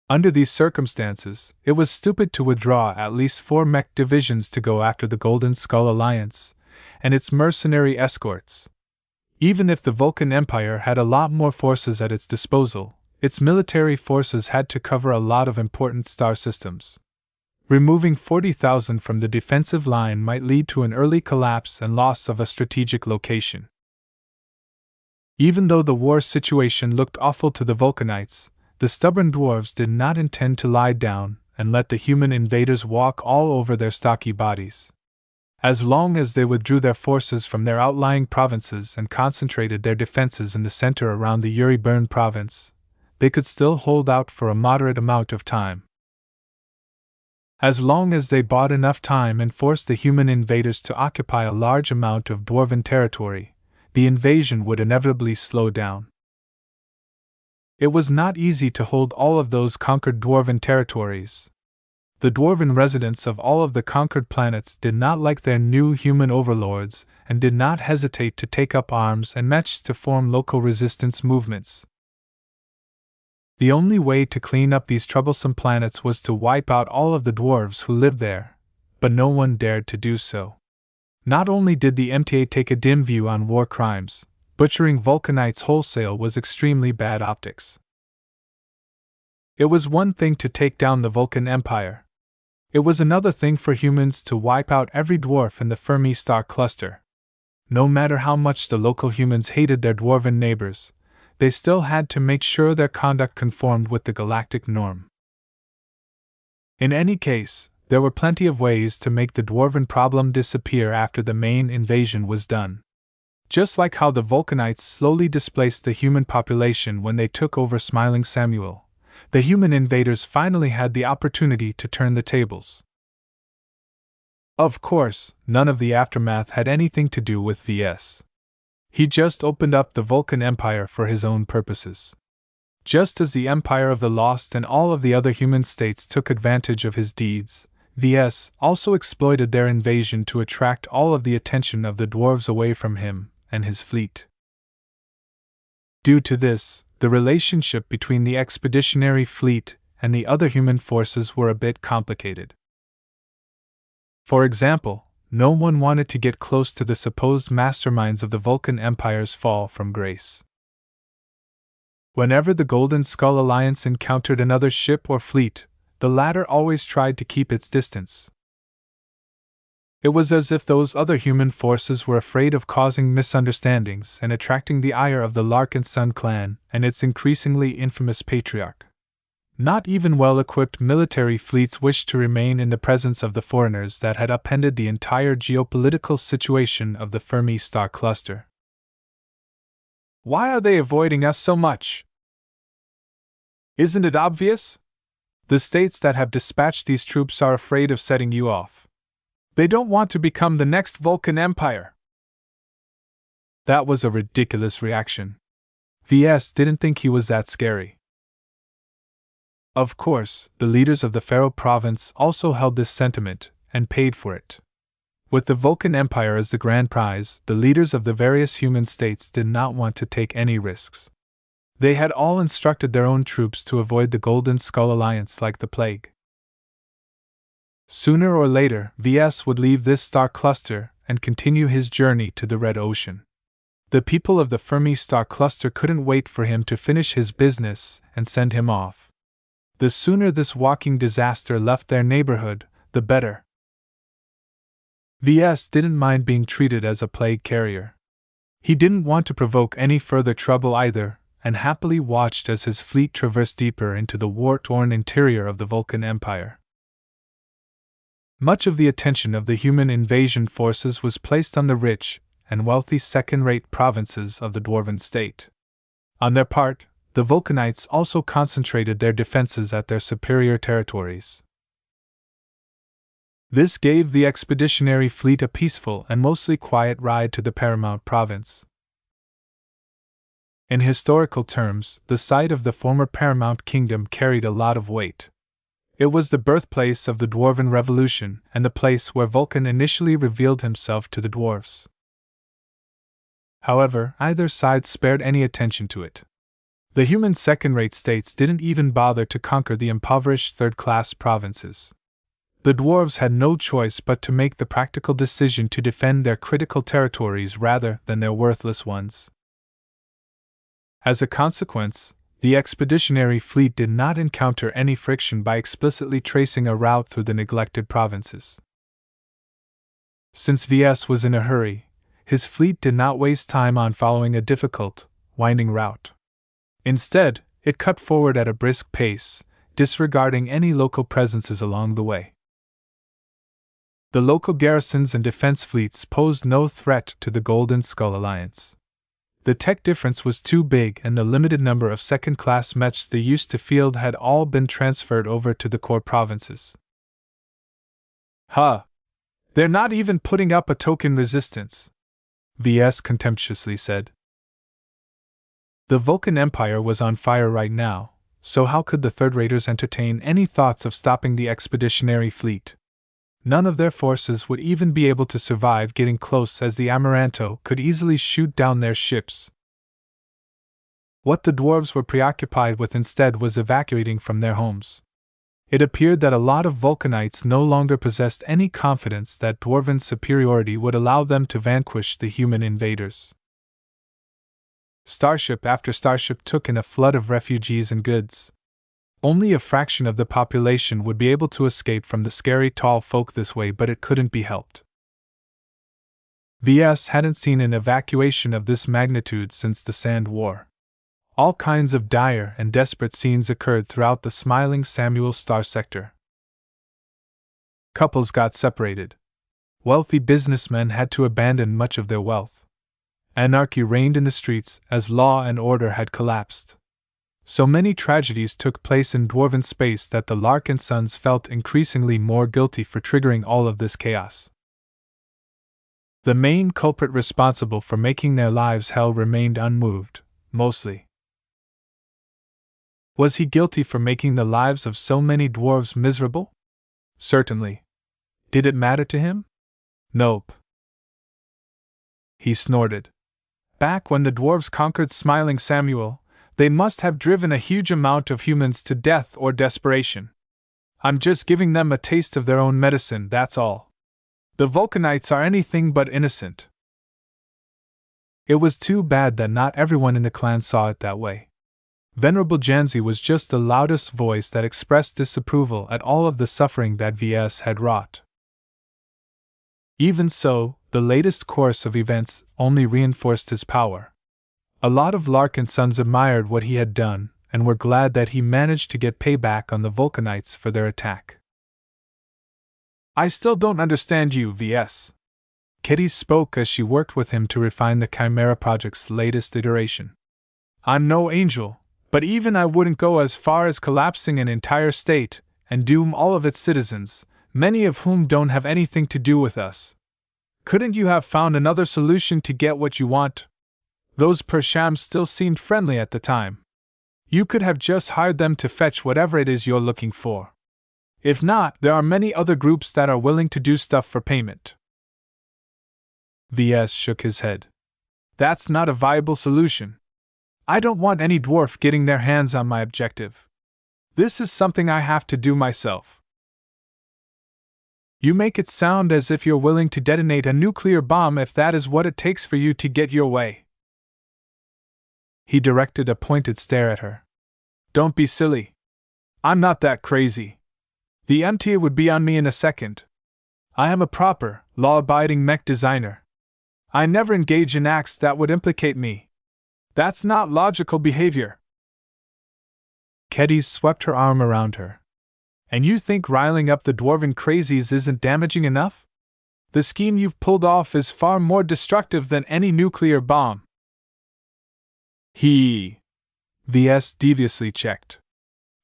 Under these circumstances, it was stupid to withdraw at least 4 mech divisions to go after the Golden Skull Alliance and its mercenary escorts. Even if the Vulcan Empire had a lot more forces at its disposal, its military forces had to cover a lot of important star systems. Removing 40,000 from the defensive line might lead to an early collapse and loss of a strategic location. Even though the war situation looked awful to the Vulcanites, the stubborn dwarves did not intend to lie down and let the human invaders walk all over their stocky bodies. As long as they withdrew their forces from their outlying provinces and concentrated their defenses in the center around the Yuri Burn province, they could still hold out for a moderate amount of time. As long as they bought enough time and forced the human invaders to occupy a large amount of dwarven territory, the invasion would inevitably slow down. It was not easy to hold all of those conquered dwarven territories. The dwarven residents of all of the conquered planets did not like their new human overlords and did not hesitate to take up arms and mechs to form local resistance movements. The only way to clean up these troublesome planets was to wipe out all of the dwarves who lived there, but no one dared to do so. Not only did the MTA take a dim view on war crimes, butchering Vulcanites wholesale was extremely bad optics. It was one thing to take down the Vulcan Empire. It was another thing for humans to wipe out every dwarf in the Fermi star cluster. No matter how much the local humans hated their dwarven neighbors, they still had to make sure their conduct conformed with the galactic norm. In any case, there were plenty of ways to make the dwarven problem disappear after the main invasion was done. Just like how the Vulcanites slowly displaced the human population when they took over Smiling Samuel, the human invaders finally had the opportunity to turn the tables. Of course, none of the aftermath had anything to do with Ves. He just opened up the Vulcan Empire for his own purposes. Just as the Empire of the Lost and all of the other human states took advantage of his deeds, Ves also exploited their invasion to attract all of the attention of the dwarves away from him and his fleet. Due to this, the relationship between the expeditionary fleet and the other human forces were a bit complicated. For example, no one wanted to get close to the supposed masterminds of the Vulcan Empire's fall from grace. Whenever the Golden Skull Alliance encountered another ship or fleet, the latter always tried to keep its distance. It was as if those other human forces were afraid of causing misunderstandings and attracting the ire of the Larkinson clan and its increasingly infamous patriarch. Not even well-equipped military fleets wished to remain in the presence of the foreigners that had upended the entire geopolitical situation of the Fermi star cluster. Why are they avoiding us so much? Isn't it obvious? The states that have dispatched these troops are afraid of setting you off. They don't want to become the next Vulcan Empire. That was a ridiculous reaction. Ves didn't think he was that scary. Of course, the leaders of the Pharaoh province also held this sentiment, and paid for it. With the Vulcan Empire as the grand prize, the leaders of the various human states did not want to take any risks. They had all instructed their own troops to avoid the Golden Skull Alliance like the plague. Sooner or later, Ves would leave this star cluster and continue his journey to the Red Ocean. The people of the Fermi star cluster couldn't wait for him to finish his business and send him off. The sooner this walking disaster left their neighborhood, the better. Ves didn't mind being treated as a plague carrier. He didn't want to provoke any further trouble either, and happily watched as his fleet traversed deeper into the war-torn interior of the Vulcan Empire. Much of the attention of the human invasion forces was placed on the rich and wealthy second-rate provinces of the Dwarven state. On their part, the Vulcanites also concentrated their defenses at their superior territories. This gave the expeditionary fleet a peaceful and mostly quiet ride to the Paramount province. In historical terms, the site of the former Paramount Kingdom carried a lot of weight. It was the birthplace of the Dwarven Revolution and the place where Vulcan initially revealed himself to the dwarves. However, either side spared any attention to it. The human second-rate states didn't even bother to conquer the impoverished third-class provinces. The dwarves had no choice but to make the practical decision to defend their critical territories rather than their worthless ones. As a consequence, the expeditionary fleet did not encounter any friction by explicitly tracing a route through the neglected provinces. Since Ves was in a hurry, his fleet did not waste time on following a difficult, winding route. Instead, it cut forward at a brisk pace, disregarding any local presences along the way. The local garrisons and defense fleets posed no threat to the Golden Skull Alliance. The tech difference was too big, and the limited number of second-class mechs they used to field had all been transferred over to the core provinces. Huh! They're not even putting up a token resistance, Ves contemptuously said. The Vulcan Empire was on fire right now, so how could the third-raters entertain any thoughts of stopping the expeditionary fleet? None of their forces would even be able to survive getting close, as the Amaranto could easily shoot down their ships. What the dwarves were preoccupied with instead was evacuating from their homes. It appeared that a lot of Vulcanites no longer possessed any confidence that dwarven superiority would allow them to vanquish the human invaders. Starship after starship took in a flood of refugees and goods. Only a fraction of the population would be able to escape from the scary tall folk this way, but it couldn't be helped. Ves hadn't seen an evacuation of this magnitude since the Sand War. All kinds of dire and desperate scenes occurred throughout the Smiling Samuel star sector. Couples got separated. Wealthy businessmen had to abandon much of their wealth. Anarchy reigned in the streets as law and order had collapsed. So many tragedies took place in dwarven space that the Larkinsons felt increasingly more guilty for triggering all of this chaos. The main culprit responsible for making their lives hell remained unmoved, mostly. Was he guilty for making the lives of so many dwarves miserable? Certainly. Did it matter to him? Nope. He snorted. Back when the dwarves conquered Smiling Samuel, They must have driven a huge amount of humans to death or desperation. I'm just giving them a taste of their own medicine, that's all. The Vulcanites are anything but innocent. It was too bad that not everyone in the clan saw it that way. Venerable Janzi was just the loudest voice that expressed disapproval at all of the suffering that Ves had wrought. Even so, the latest course of events only reinforced his power. A lot of Larkinsons admired what he had done, and were glad that he managed to get payback on the Vulcanites for their attack. I still don't understand you, Ves. Kitty spoke as she worked with him to refine the Chimera project's latest iteration. I'm no angel, but even I wouldn't go as far as collapsing an entire state and doom all of its citizens, many of whom don't have anything to do with us. Couldn't you have found another solution to get what you want? Those Pershams still seemed friendly at the time. You could have just hired them to fetch whatever it is you're looking for. If not, there are many other groups that are willing to do stuff for payment. Ves shook his head. That's not a viable solution. I don't want any dwarf getting their hands on my objective. This is something I have to do myself. You make it sound as if you're willing to detonate a nuclear bomb if that is what it takes for you to get your way. He directed a pointed stare at her. Don't be silly. I'm not that crazy. The MT would be on me in a second. I am a proper, law-abiding mech designer. I never engage in acts that would implicate me. That's not logical behavior. Kedis swept her arm around her. And you think riling up the dwarven crazies isn't damaging enough? The scheme you've pulled off is far more destructive than any nuclear bomb. Ves deviously checked.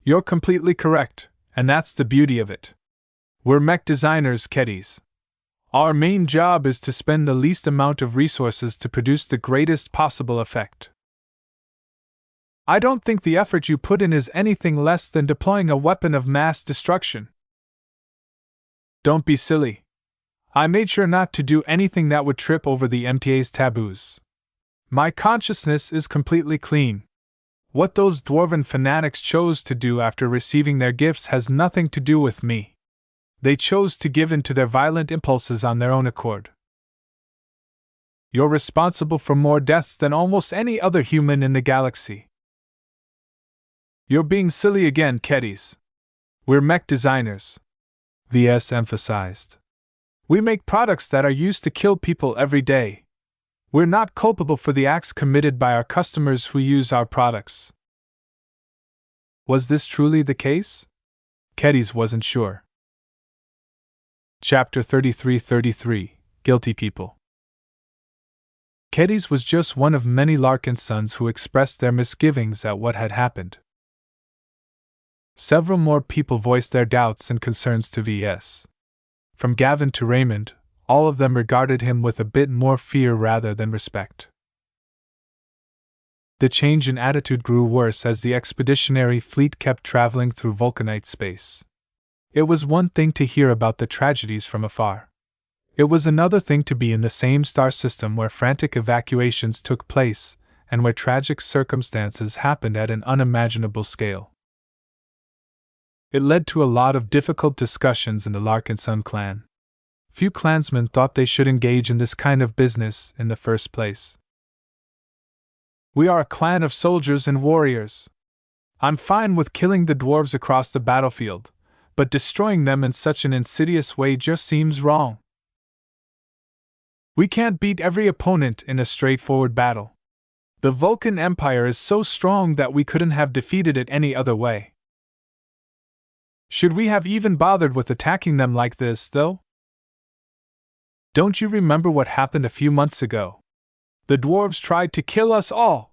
You're completely correct, and that's the beauty of it. We're mech designers, Kedis. Our main job is to spend the least amount of resources to produce the greatest possible effect. I don't think the effort you put in is anything less than deploying a weapon of mass destruction. Don't be silly. I made sure not to do anything that would trip over the MTA's taboos. My consciousness is completely clean. What those dwarven fanatics chose to do after receiving their gifts has nothing to do with me. They chose to give in to their violent impulses on their own accord. You're responsible for more deaths than almost any other human in the galaxy. You're being silly again, Kedis. We're mech designers, Ves emphasized. We make products that are used to kill people every day. We're not culpable for the acts committed by our customers who use our products. Was this truly the case? Kedis wasn't sure. Chapter 33:33 Guilty People. Kedis was just one of many Larkinsons who expressed their misgivings at what had happened. Several more people voiced their doubts and concerns to Ves. From Gavin to Raymond, all of them regarded him with a bit more fear rather than respect. The change in attitude grew worse as the expeditionary fleet kept traveling through Vulcanite space. It was one thing to hear about the tragedies from afar. It was another thing to be in the same star system where frantic evacuations took place, and where tragic circumstances happened at an unimaginable scale. It led to a lot of difficult discussions in the Larkinson clan. Few clansmen thought they should engage in this kind of business in the first place. We are a clan of soldiers and warriors. I'm fine with killing the dwarves across the battlefield, but destroying them in such an insidious way just seems wrong. We can't beat every opponent in a straightforward battle. The Vulcan Empire is so strong that we couldn't have defeated it any other way. Should we have even bothered with attacking them like this, though? Don't you remember what happened a few months ago? The dwarves tried to kill us all.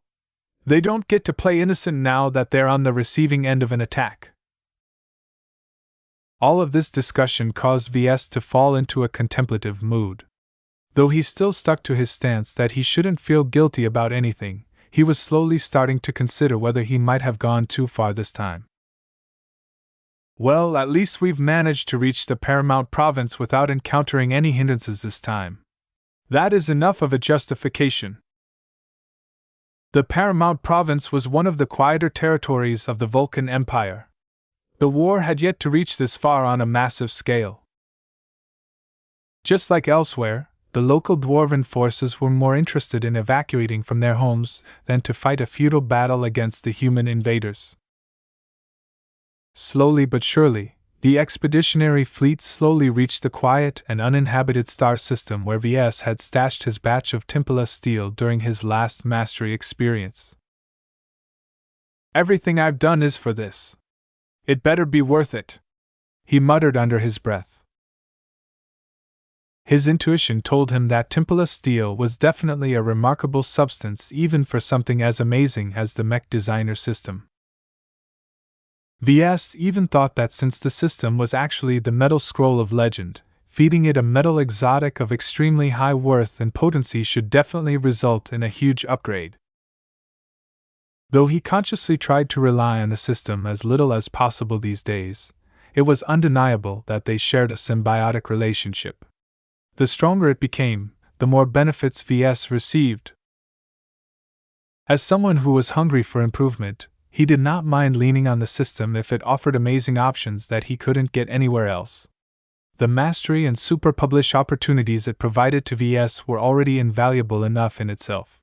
They don't get to play innocent now that they're on the receiving end of an attack. All of this discussion caused Ves to fall into a contemplative mood. Though he still stuck to his stance that he shouldn't feel guilty about anything, he was slowly starting to consider whether he might have gone too far this time. Well, at least we've managed to reach the Paramount Province without encountering any hindrances this time. That is enough of a justification. The Paramount Province was one of the quieter territories of the Vulcan Empire. The war had yet to reach this far on a massive scale. Just like elsewhere, the local dwarven forces were more interested in evacuating from their homes than to fight a futile battle against the human invaders. Slowly but surely, the expeditionary fleet slowly reached the quiet and uninhabited star system where Ves had stashed his batch of Timpala steel during his last mastery experience. "Everything I've done is for this. It better be worth it," he muttered under his breath. His intuition told him that Timpala steel was definitely a remarkable substance even for something as amazing as the Mech Designer System. Ves even thought that since the system was actually the metal scroll of legend, feeding it a metal exotic of extremely high worth and potency should definitely result in a huge upgrade. Though he consciously tried to rely on the system as little as possible these days, it was undeniable that they shared a symbiotic relationship. The stronger it became, the more benefits Ves received. As someone who was hungry for improvement, he did not mind leaning on the system if it offered amazing options that he couldn't get anywhere else. The mastery and super-publish opportunities it provided to Ves were already invaluable enough in itself.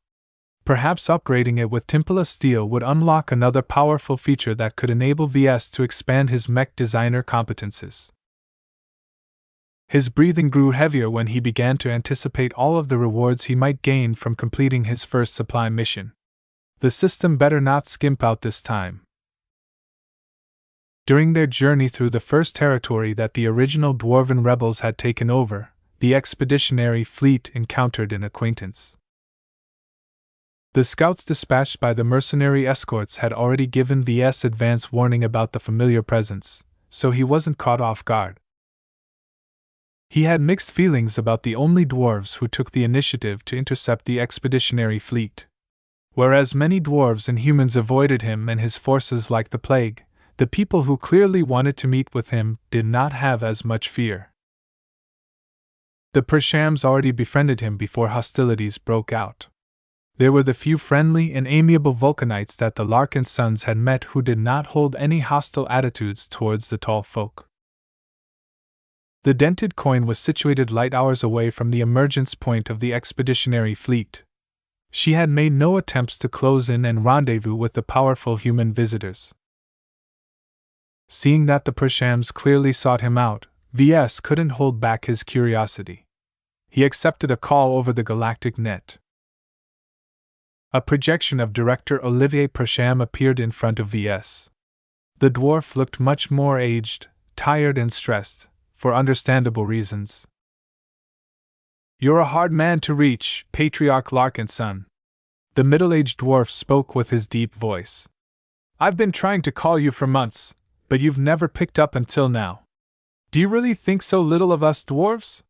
Perhaps upgrading it with Timpala steel would unlock another powerful feature that could enable Ves to expand his mech designer competences. His breathing grew heavier when he began to anticipate all of the rewards he might gain from completing his first supply mission. The system better not skimp out this time. During their journey through the first territory that the original dwarven rebels had taken over, the expeditionary fleet encountered an acquaintance. The scouts dispatched by the mercenary escorts had already given Ves advance warning about the familiar presence, so he wasn't caught off guard. He had mixed feelings about the only dwarves who took the initiative to intercept the expeditionary fleet. Whereas many dwarves and humans avoided him and his forces like the plague, the people who clearly wanted to meet with him did not have as much fear. The Pershams already befriended him before hostilities broke out. There were the few friendly and amiable Vulcanites that the Larkinsons had met who did not hold any hostile attitudes towards the tall folk. The dented coin was situated light hours away from the emergence point of the expeditionary fleet. She had made no attempts to close in and rendezvous with the powerful human visitors. Seeing that the Pershams clearly sought him out, Ves couldn't hold back his curiosity. He accepted a call over the galactic net. A projection of Director Olivier Persham appeared in front of Ves. The dwarf looked much more aged, tired and stressed, for understandable reasons. "You're a hard man to reach, Patriarch Larkinson." The middle-aged dwarf spoke with his deep voice. "I've been trying to call you for months, but you've never picked up until now. Do you really think so little of us dwarves?"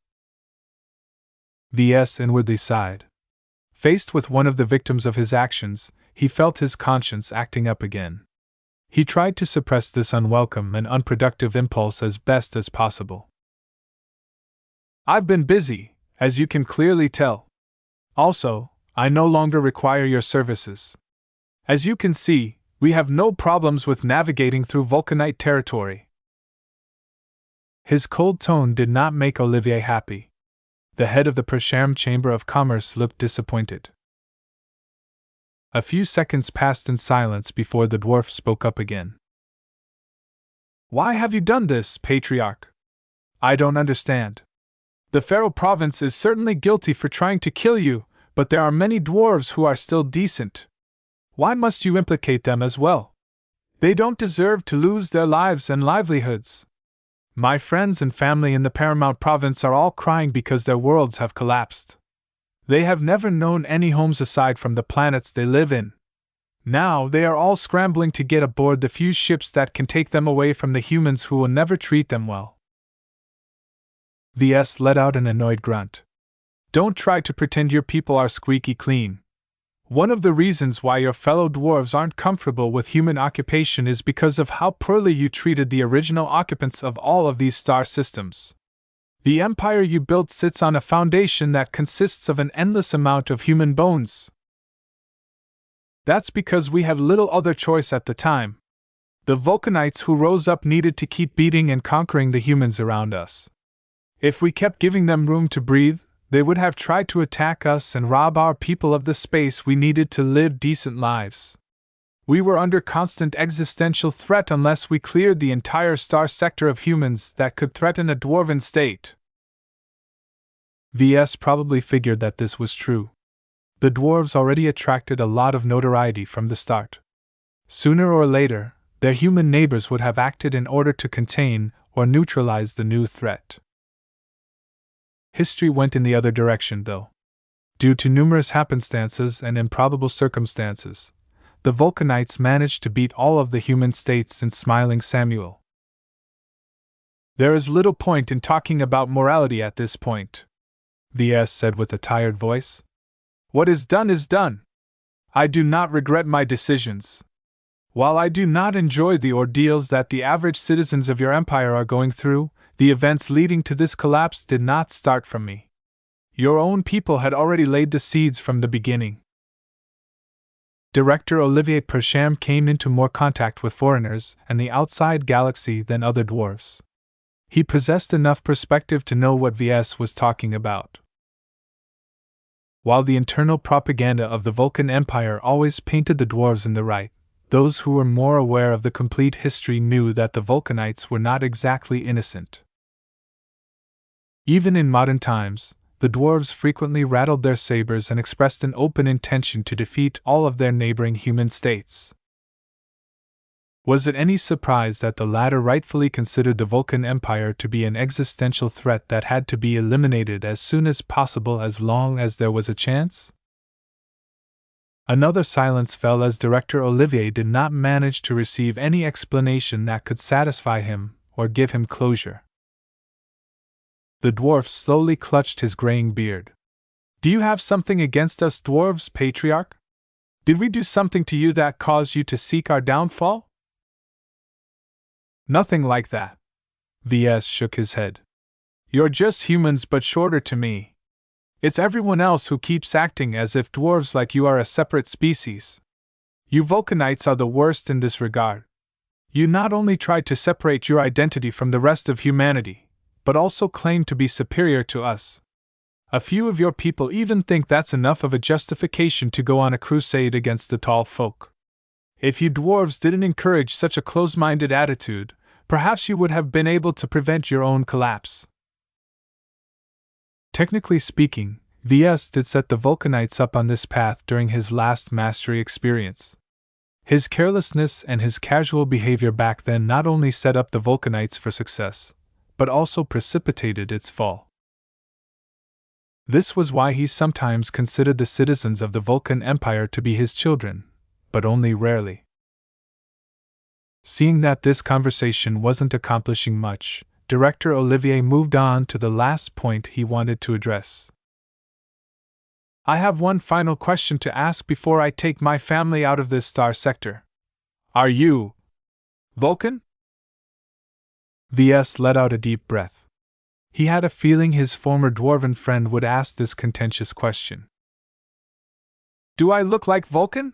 Ves inwardly sighed. Faced with one of the victims of his actions, he felt his conscience acting up again. He tried to suppress this unwelcome and unproductive impulse as best as possible. "I've been busy, as you can clearly tell. Also, I no longer require your services. As you can see, we have no problems with navigating through Vulcanite territory." His cold tone did not make Olivier happy. The head of the Persham Chamber of Commerce looked disappointed. A few seconds passed in silence before the dwarf spoke up again. "Why have you done this, Patriarch? I don't understand. The Pharaoh province is certainly guilty for trying to kill you, but there are many dwarves who are still decent. Why must you implicate them as well? They don't deserve to lose their lives and livelihoods. My friends and family in the Paramount province are all crying because their worlds have collapsed. They have never known any homes aside from the planets they live in. Now they are all scrambling to get aboard the few ships that can take them away from the humans who will never treat them well." Ves let out an annoyed grunt. "Don't try to pretend your people are squeaky clean. One of the reasons why your fellow dwarves aren't comfortable with human occupation is because of how poorly you treated the original occupants of all of these star systems. The empire you built sits on a foundation that consists of an endless amount of human bones." That's because we had little other choice at the time. The Vulcanites who rose up needed to keep beating and conquering the humans around us. If we kept giving them room to breathe, they would have tried to attack us and rob our people of the space we needed to live decent lives. We were under constant existential threat unless we cleared the entire star sector of humans that could threaten a dwarven state. VS probably figured that this was true. The dwarves already attracted a lot of notoriety from the start. Sooner or later, their human neighbors would have acted in order to contain or neutralize the new threat. History went in the other direction, though. Due to numerous happenstances and improbable circumstances, the Vulcanites managed to beat all of the human states since Smiling Samuel. There is little point in talking about morality at this point, VS said with a tired voice. What is done is done. I do not regret my decisions. While I do not enjoy the ordeals that the average citizens of your empire are going through, the events leading to this collapse did not start from me. Your own people had already laid the seeds from the beginning. Director Olivier Persham came into more contact with foreigners and the outside galaxy than other dwarves. He possessed enough perspective to know what VS was talking about. While the internal propaganda of the Vulcan Empire always painted the dwarves in the right, those who were more aware of the complete history knew that the Vulcanites were not exactly innocent. Even in modern times, the dwarves frequently rattled their sabers and expressed an open intention to defeat all of their neighboring human states. Was it any surprise that the latter rightfully considered the Vulcan Empire to be an existential threat that had to be eliminated as soon as possible as long as there was a chance? Another silence fell as Director Olivier did not manage to receive any explanation that could satisfy him or give him closure. The dwarf slowly clutched his graying beard. Do you have something against us dwarves, Patriarch? Did we do something to you that caused you to seek our downfall? Nothing like that. VS shook his head. You're just humans but shorter to me. It's everyone else who keeps acting as if dwarves like you are a separate species. You Vulcanites are the worst in this regard. You not only try to separate your identity from the rest of humanity, but also claim to be superior to us. A few of your people even think that's enough of a justification to go on a crusade against the tall folk. If you dwarves didn't encourage such a close-minded attitude, perhaps you would have been able to prevent your own collapse. Technically speaking, VS did set the Vulcanites up on this path during his last mastery experience. His carelessness and his casual behavior back then not only set up the Vulcanites for success, but also precipitated its fall. This was why he sometimes considered the citizens of the Vulcan Empire to be his children, but only rarely. Seeing that this conversation wasn't accomplishing much, Director Olivier moved on to the last point he wanted to address. I have one final question to ask before I take my family out of this star sector. Are you Vulcan? VS let out a deep breath. He had a feeling his former dwarven friend would ask this contentious question. Do I look like Vulcan?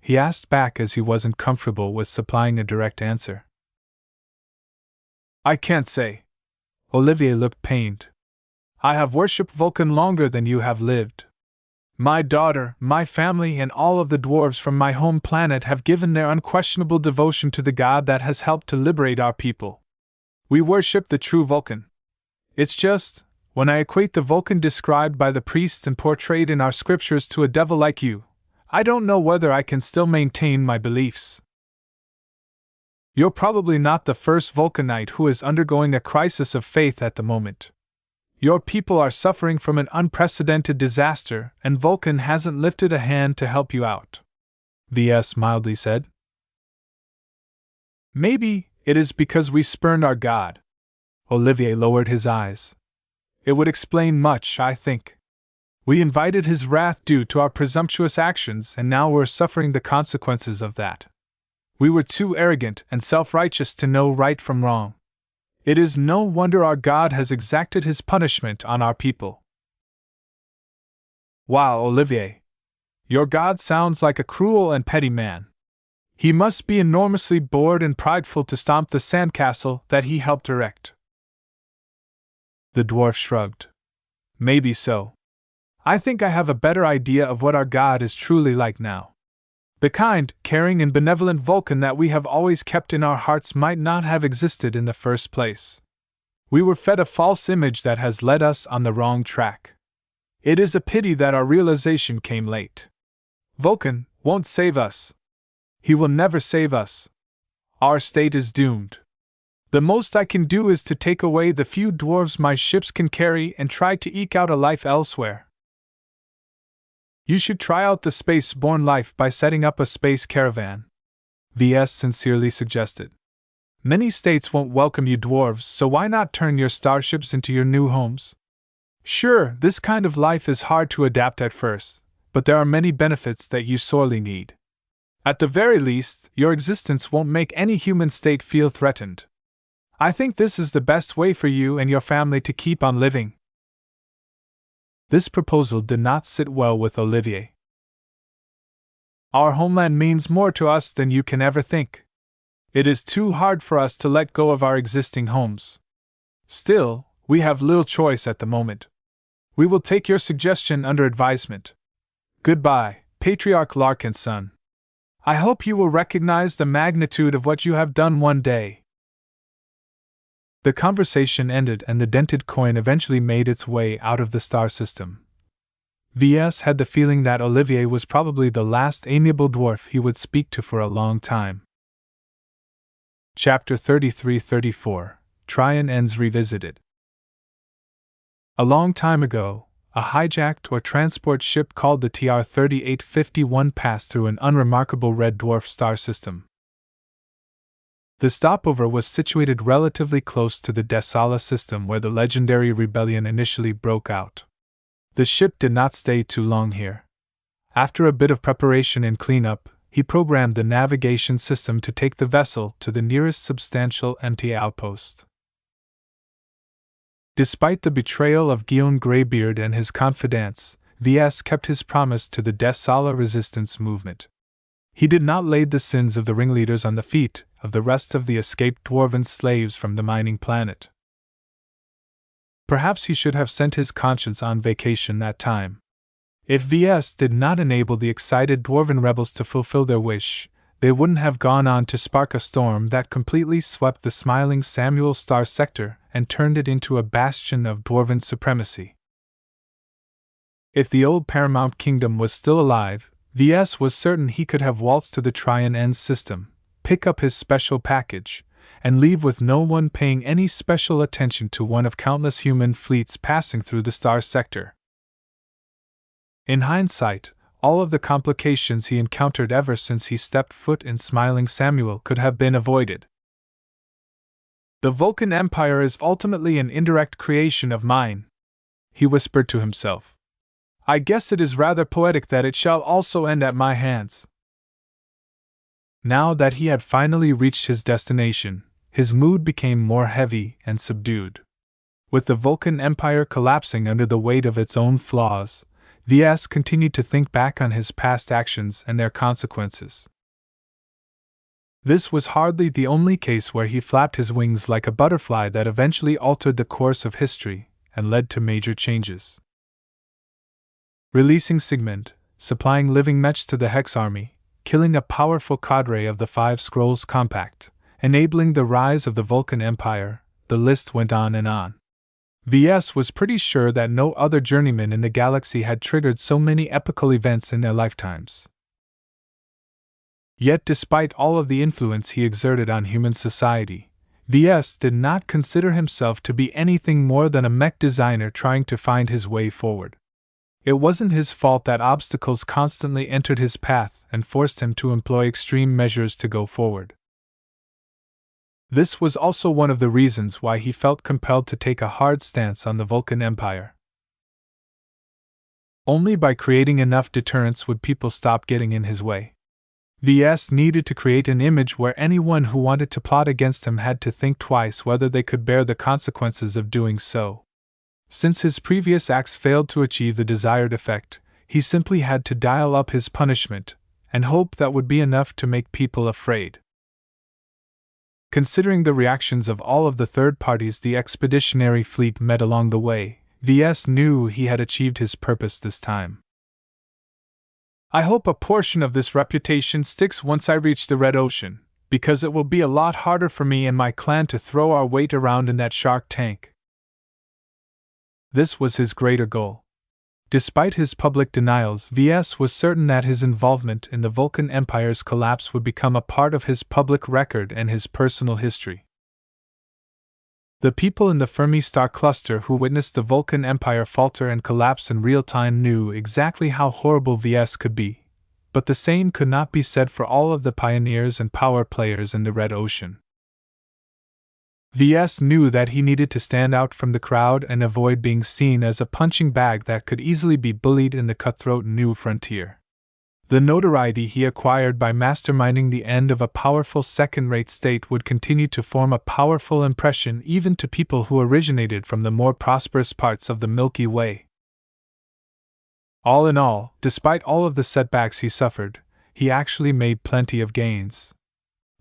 He asked back as he wasn't comfortable with supplying a direct answer. I can't say. Olivier looked pained. I have worshipped Vulcan longer than you have lived. My daughter, my family, and all of the dwarves from my home planet have given their unquestionable devotion to the god that has helped to liberate our people. We worship the true Vulcan. It's just, when I equate the Vulcan described by the priests and portrayed in our scriptures to a devil like you, I don't know whether I can still maintain my beliefs. You're probably not the first Vulcanite who is undergoing a crisis of faith at the moment. Your people are suffering from an unprecedented disaster, and Vulcan hasn't lifted a hand to help you out, VS mildly said. Maybe it is because we spurned our god. Olivier lowered his eyes. It would explain much, I think. We invited his wrath due to our presumptuous actions, and now we're suffering the consequences of that. We were too arrogant and self-righteous to know right from wrong. It is no wonder our God has exacted his punishment on our people. Wow, Olivier! Your god sounds like a cruel and petty man. He must be enormously bored and prideful to stomp the sandcastle that he helped erect. The dwarf shrugged. Maybe so. I think I have a better idea of what our god is truly like now. The kind, caring, and benevolent Vulcan that we have always kept in our hearts might not have existed in the first place. We were fed a false image that has led us on the wrong track. It is a pity that our realization came late. Vulcan won't save us. He will never save us. Our state is doomed. The most I can do is to take away the few dwarves my ships can carry and try to eke out a life elsewhere. You should try out the space-borne life by setting up a space caravan, Ves sincerely suggested. Many states won't welcome you dwarves, so why not turn your starships into your new homes? Sure, this kind of life is hard to adapt at first, but there are many benefits that you sorely need. At the very least, your existence won't make any human state feel threatened. I think this is the best way for you and your family to keep on living. This proposal did not sit well with Olivier. Our homeland means more to us than you can ever think. It is too hard for us to let go of our existing homes. Still, we have little choice at the moment. We will take your suggestion under advisement. Goodbye, Patriarch Larkinson. I hope you will recognize the magnitude of what you have done one day. The conversation ended and the dented coin eventually made its way out of the star system. Ves had the feeling that Olivier was probably the last amiable dwarf he would speak to for a long time. Chapter 33-34 Tryon Ends Revisited. A long time ago, a hijacked or transport ship called the TR-3851 passed through an unremarkable red dwarf star system. The stopover was situated relatively close to the Desala system where the legendary rebellion initially broke out. The ship did not stay too long here. After a bit of preparation and cleanup, he programmed the navigation system to take the vessel to the nearest substantial empty outpost. Despite the betrayal of Guillaume Greybeard and his confidants, Ves kept his promise to the Desala resistance movement. He did not lay the sins of the ringleaders on the feet of the rest of the escaped dwarven slaves from the mining planet. Perhaps he should have sent his conscience on vacation that time. If Ves did not enable the excited dwarven rebels to fulfill their wish, they wouldn't have gone on to spark a storm that completely swept the smiling Samuel Star sector and turned it into a bastion of dwarven supremacy. If the old Paramount Kingdom was still alive, Ves was certain he could have waltzed to the Tryon Ends system, pick up his special package, and leave with no one paying any special attention to one of countless human fleets passing through the star sector. In hindsight, all of the complications he encountered ever since he stepped foot in Smiling Samuel could have been avoided. The Vulcan Empire is ultimately an indirect creation of mine, he whispered to himself. I guess it is rather poetic that it shall also end at my hands. Now that he had finally reached his destination, his mood became more heavy and subdued. With the Vulcan Empire collapsing under the weight of its own flaws, Ves continued to think back on his past actions and their consequences. This was hardly the only case where he flapped his wings like a butterfly that eventually altered the course of history and led to major changes. Releasing Sigmund, supplying living mechs to the Hex army, killing a powerful cadre of the Five Scrolls Compact, enabling the rise of the Vulcan Empire, the list went on and on. Ves was pretty sure that no other journeyman in the galaxy had triggered so many epical events in their lifetimes. Yet despite all of the influence he exerted on human society, Ves did not consider himself to be anything more than a mech designer trying to find his way forward. It wasn't his fault that obstacles constantly entered his path and forced him to employ extreme measures to go forward. This was also one of the reasons why he felt compelled to take a hard stance on the Vulcan Empire. Only by creating enough deterrence would people stop getting in his way. Ves needed to create an image where anyone who wanted to plot against him had to think twice whether they could bear the consequences of doing so. Since his previous acts failed to achieve the desired effect, he simply had to dial up his punishment, and hope that would be enough to make people afraid. Considering the reactions of all of the third parties the expeditionary fleet met along the way, Ves knew he had achieved his purpose this time. I hope a portion of this reputation sticks once I reach the Red Ocean, because it will be a lot harder for me and my clan to throw our weight around in that shark tank. This was his greater goal. Despite his public denials, Ves was certain that his involvement in the Vulcan Empire's collapse would become a part of his public record and his personal history. The people in the Fermi star cluster who witnessed the Vulcan Empire falter and collapse in real time knew exactly how horrible Ves could be, but the same could not be said for all of the pioneers and power players in the Red Ocean. Ves knew that he needed to stand out from the crowd and avoid being seen as a punching bag that could easily be bullied in the cutthroat new frontier. The notoriety he acquired by masterminding the end of a powerful second-rate state would continue to form a powerful impression even to people who originated from the more prosperous parts of the Milky Way. All in all, despite all of the setbacks he suffered, he actually made plenty of gains.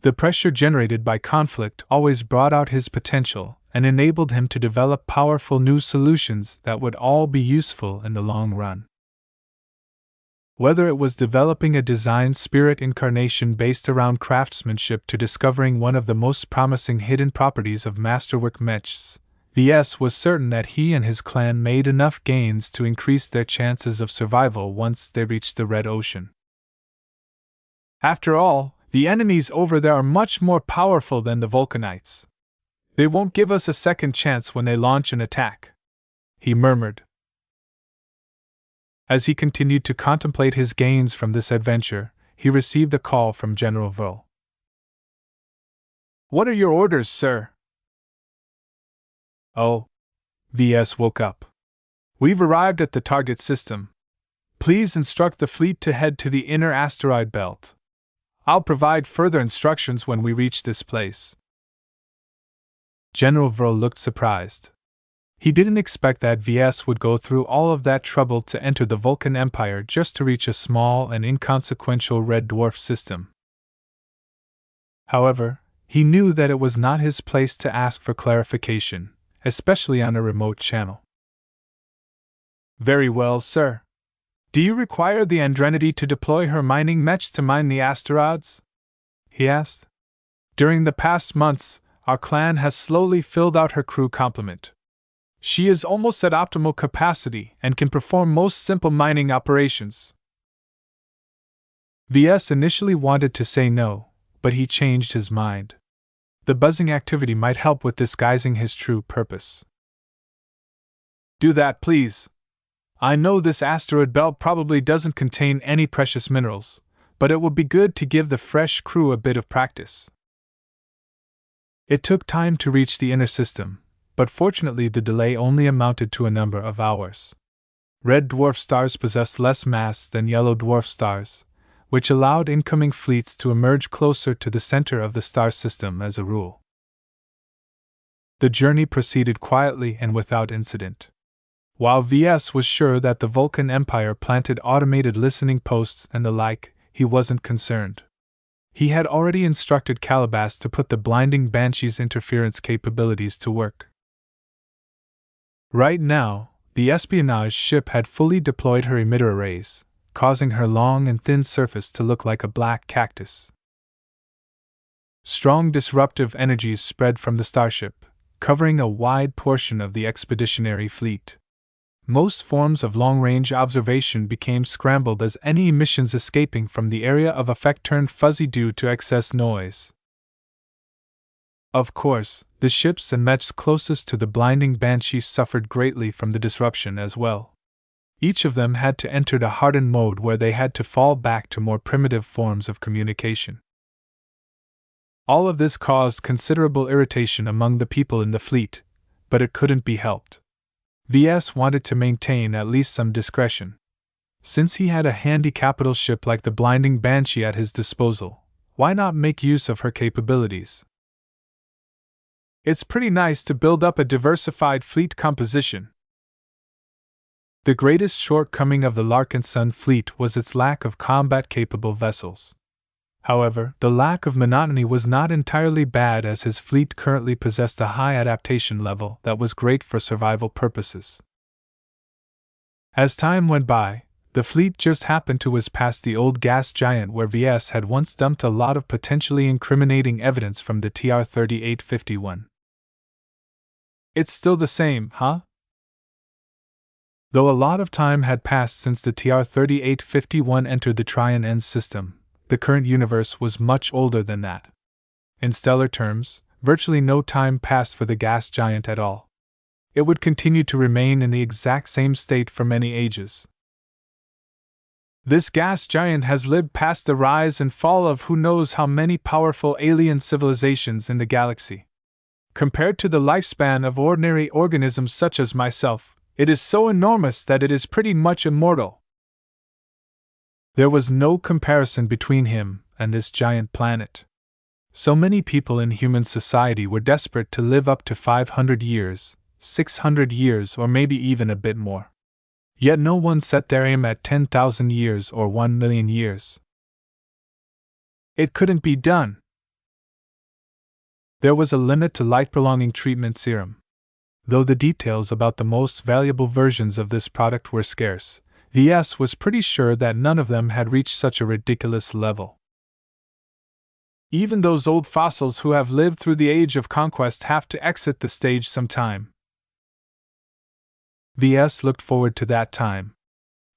The pressure generated by conflict always brought out his potential and enabled him to develop powerful new solutions that would all be useful in the long run. Whether it was developing a design spirit incarnation based around craftsmanship to discovering one of the most promising hidden properties of masterwork mechs, Ves was certain that he and his clan made enough gains to increase their chances of survival once they reached the Red Ocean. After all, the enemies over there are much more powerful than the Vulcanites. They won't give us a second chance when they launch an attack, he murmured. As he continued to contemplate his gains from this adventure, he received a call from General Vril. "What are your orders, sir?" "Oh." Ves woke up. "We've arrived at the target system. Please instruct the fleet to head to the inner asteroid belt. I'll provide further instructions when we reach this place." General Vril looked surprised. He didn't expect that Ves would go through all of that trouble to enter the Vulcan Empire just to reach a small and inconsequential red dwarf system. However, he knew that it was not his place to ask for clarification, especially on a remote channel. "Very well, sir. Do you require the Andrenity to deploy her mining mechs to mine the asteroids?" he asked. "During the past months, our clan has slowly filled out her crew complement. She is almost at optimal capacity and can perform most simple mining operations." Ves initially wanted to say no, but he changed his mind. The buzzing activity might help with disguising his true purpose. "Do that, please. I know this asteroid belt probably doesn't contain any precious minerals, but it would be good to give the fresh crew a bit of practice." It took time to reach the inner system, but fortunately the delay only amounted to a number of hours. Red dwarf stars possessed less mass than yellow dwarf stars, which allowed incoming fleets to emerge closer to the center of the star system as a rule. The journey proceeded quietly and without incident. While Ves was sure that the Vulcan Empire planted automated listening posts and the like, he wasn't concerned. He had already instructed Calabas to put the blinding Banshee's interference capabilities to work. Right now, the espionage ship had fully deployed her emitter arrays, causing her long and thin surface to look like a black cactus. Strong disruptive energies spread from the starship, covering a wide portion of the expeditionary fleet. Most forms of long-range observation became scrambled as any emissions escaping from the area of effect turned fuzzy due to excess noise. Of course, the ships and mechs closest to the blinding Banshee suffered greatly from the disruption as well. Each of them had to enter a hardened mode where they had to fall back to more primitive forms of communication. All of this caused considerable irritation among the people in the fleet, but it couldn't be helped. Ves wanted to maintain at least some discretion. Since he had a handy capital ship like the blinding Banshee at his disposal, why not make use of her capabilities? "It's pretty nice to build up a diversified fleet composition," The greatest shortcoming of the Larkinson fleet was its lack of combat-capable vessels. However, the lack of monotony was not entirely bad, as his fleet currently possessed a high adaptation level that was great for survival purposes. As time went by, the fleet just happened to whiz past the old gas giant where Ves had once dumped a lot of potentially incriminating evidence from the TR-3851. It's still the same, huh? Though a lot of time had passed since the TR-3851 entered the Tryon-N system, the current universe was much older than that. In stellar terms, virtually no time passed for the gas giant at all. It would continue to remain in the exact same state for many ages. This gas giant has lived past the rise and fall of who knows how many powerful alien civilizations in the galaxy. Compared to the lifespan of ordinary organisms such as myself, it is so enormous that it is pretty much immortal. There was no comparison between him and this giant planet. So many people in human society were desperate to live up to 500 years, 600 years, or maybe even a bit more. Yet no one set their aim at 10,000 years or 1 million years. It couldn't be done. There was a limit to light-prolonging treatment serum. Though the details about the most valuable versions of this product were scarce, Ves was pretty sure that none of them had reached such a ridiculous level. Even those old fossils who have lived through the age of conquest have to exit the stage sometime. Ves looked forward to that time.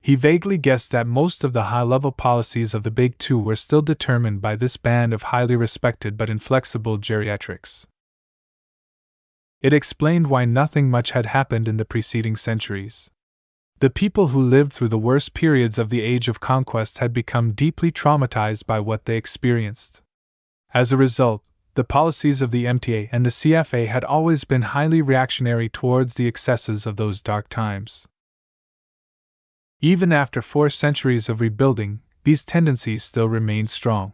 He vaguely guessed that most of the high-level policies of the Big Two were still determined by this band of highly respected but inflexible geriatrics. It explained why nothing much had happened in the preceding centuries. The people who lived through the worst periods of the Age of Conquest had become deeply traumatized by what they experienced. As a result, the policies of the MTA and the CFA had always been highly reactionary towards the excesses of those dark times. Even after 4 centuries of rebuilding, these tendencies still remained strong.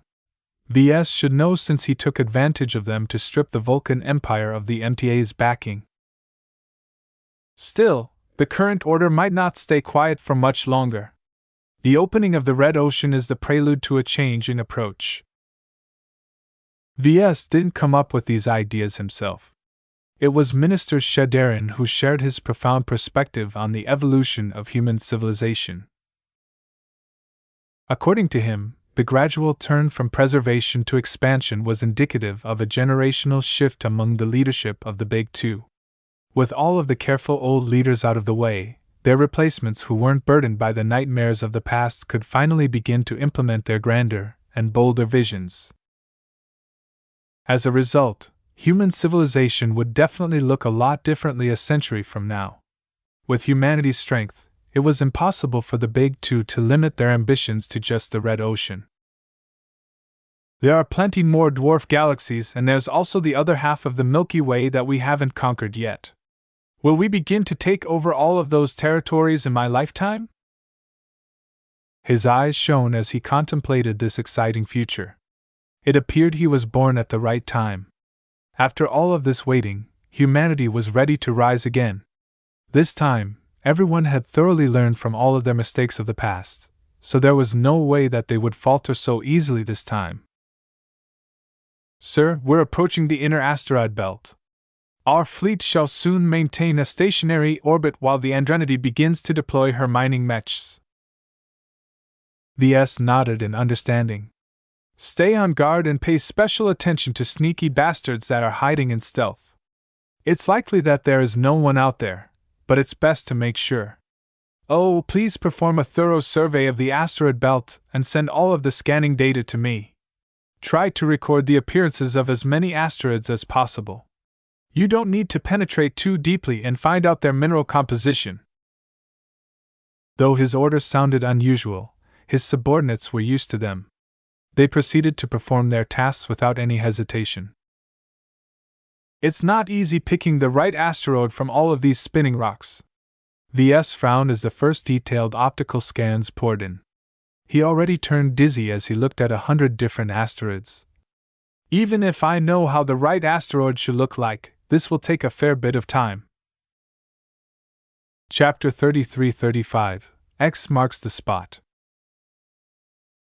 Ves should know, since he took advantage of them to strip the Vulcan Empire of the MTA's backing. Still, the current order might not stay quiet for much longer. The opening of the Red Ocean is the prelude to a change in approach. Ves didn't come up with these ideas himself. It was Minister Shadarin who shared his profound perspective on the evolution of human civilization. According to him, the gradual turn from preservation to expansion was indicative of a generational shift among the leadership of the Big Two. With all of the careful old leaders out of the way, their replacements who weren't burdened by the nightmares of the past could finally begin to implement their grander and bolder visions. As a result, human civilization would definitely look a lot differently a century from now. With humanity's strength, it was impossible for the Big Two to limit their ambitions to just the Red Ocean. There are plenty more dwarf galaxies, and there's also the other half of the Milky Way that we haven't conquered yet. Will we begin to take over all of those territories in my lifetime? His eyes shone as he contemplated this exciting future. It appeared he was born at the right time. After all of this waiting, humanity was ready to rise again. This time, everyone had thoroughly learned from all of their mistakes of the past, so there was no way that they would falter so easily this time. Sir, we're approaching the inner asteroid belt. Our fleet shall soon maintain a stationary orbit while the Andrenity begins to deploy her mining mechs. Ves nodded in understanding. Stay on guard and pay special attention to sneaky bastards that are hiding in stealth. It's likely that there is no one out there, but it's best to make sure. Oh, please perform a thorough survey of the asteroid belt and send all of the scanning data to me. Try to record the appearances of as many asteroids as possible. You don't need to penetrate too deeply and find out their mineral composition. Though his orders sounded unusual, his subordinates were used to them. They proceeded to perform their tasks without any hesitation. It's not easy picking the right asteroid from all of these spinning rocks. Ves frowned as the first detailed optical scans poured in. He already turned dizzy as he looked at 100 different asteroids. Even if I know how the right asteroid should look like, this will take a fair bit of time. Chapter 33-35 X marks the spot.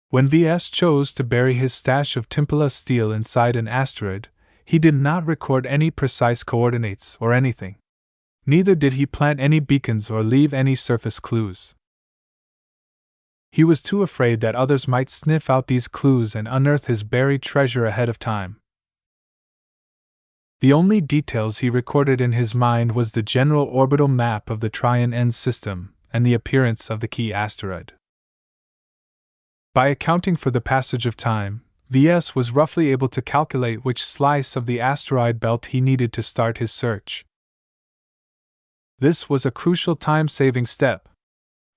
When Ves chose to bury his stash of Timpala steel inside an asteroid, he did not record any precise coordinates or anything. Neither did he plant any beacons or leave any surface clues. He was too afraid that others might sniff out these clues and unearth his buried treasure ahead of time. The only details he recorded in his mind was the general orbital map of the Trion system and the appearance of the key asteroid. By accounting for the passage of time, Ves was roughly able to calculate which slice of the asteroid belt he needed to start his search. This was a crucial time-saving step.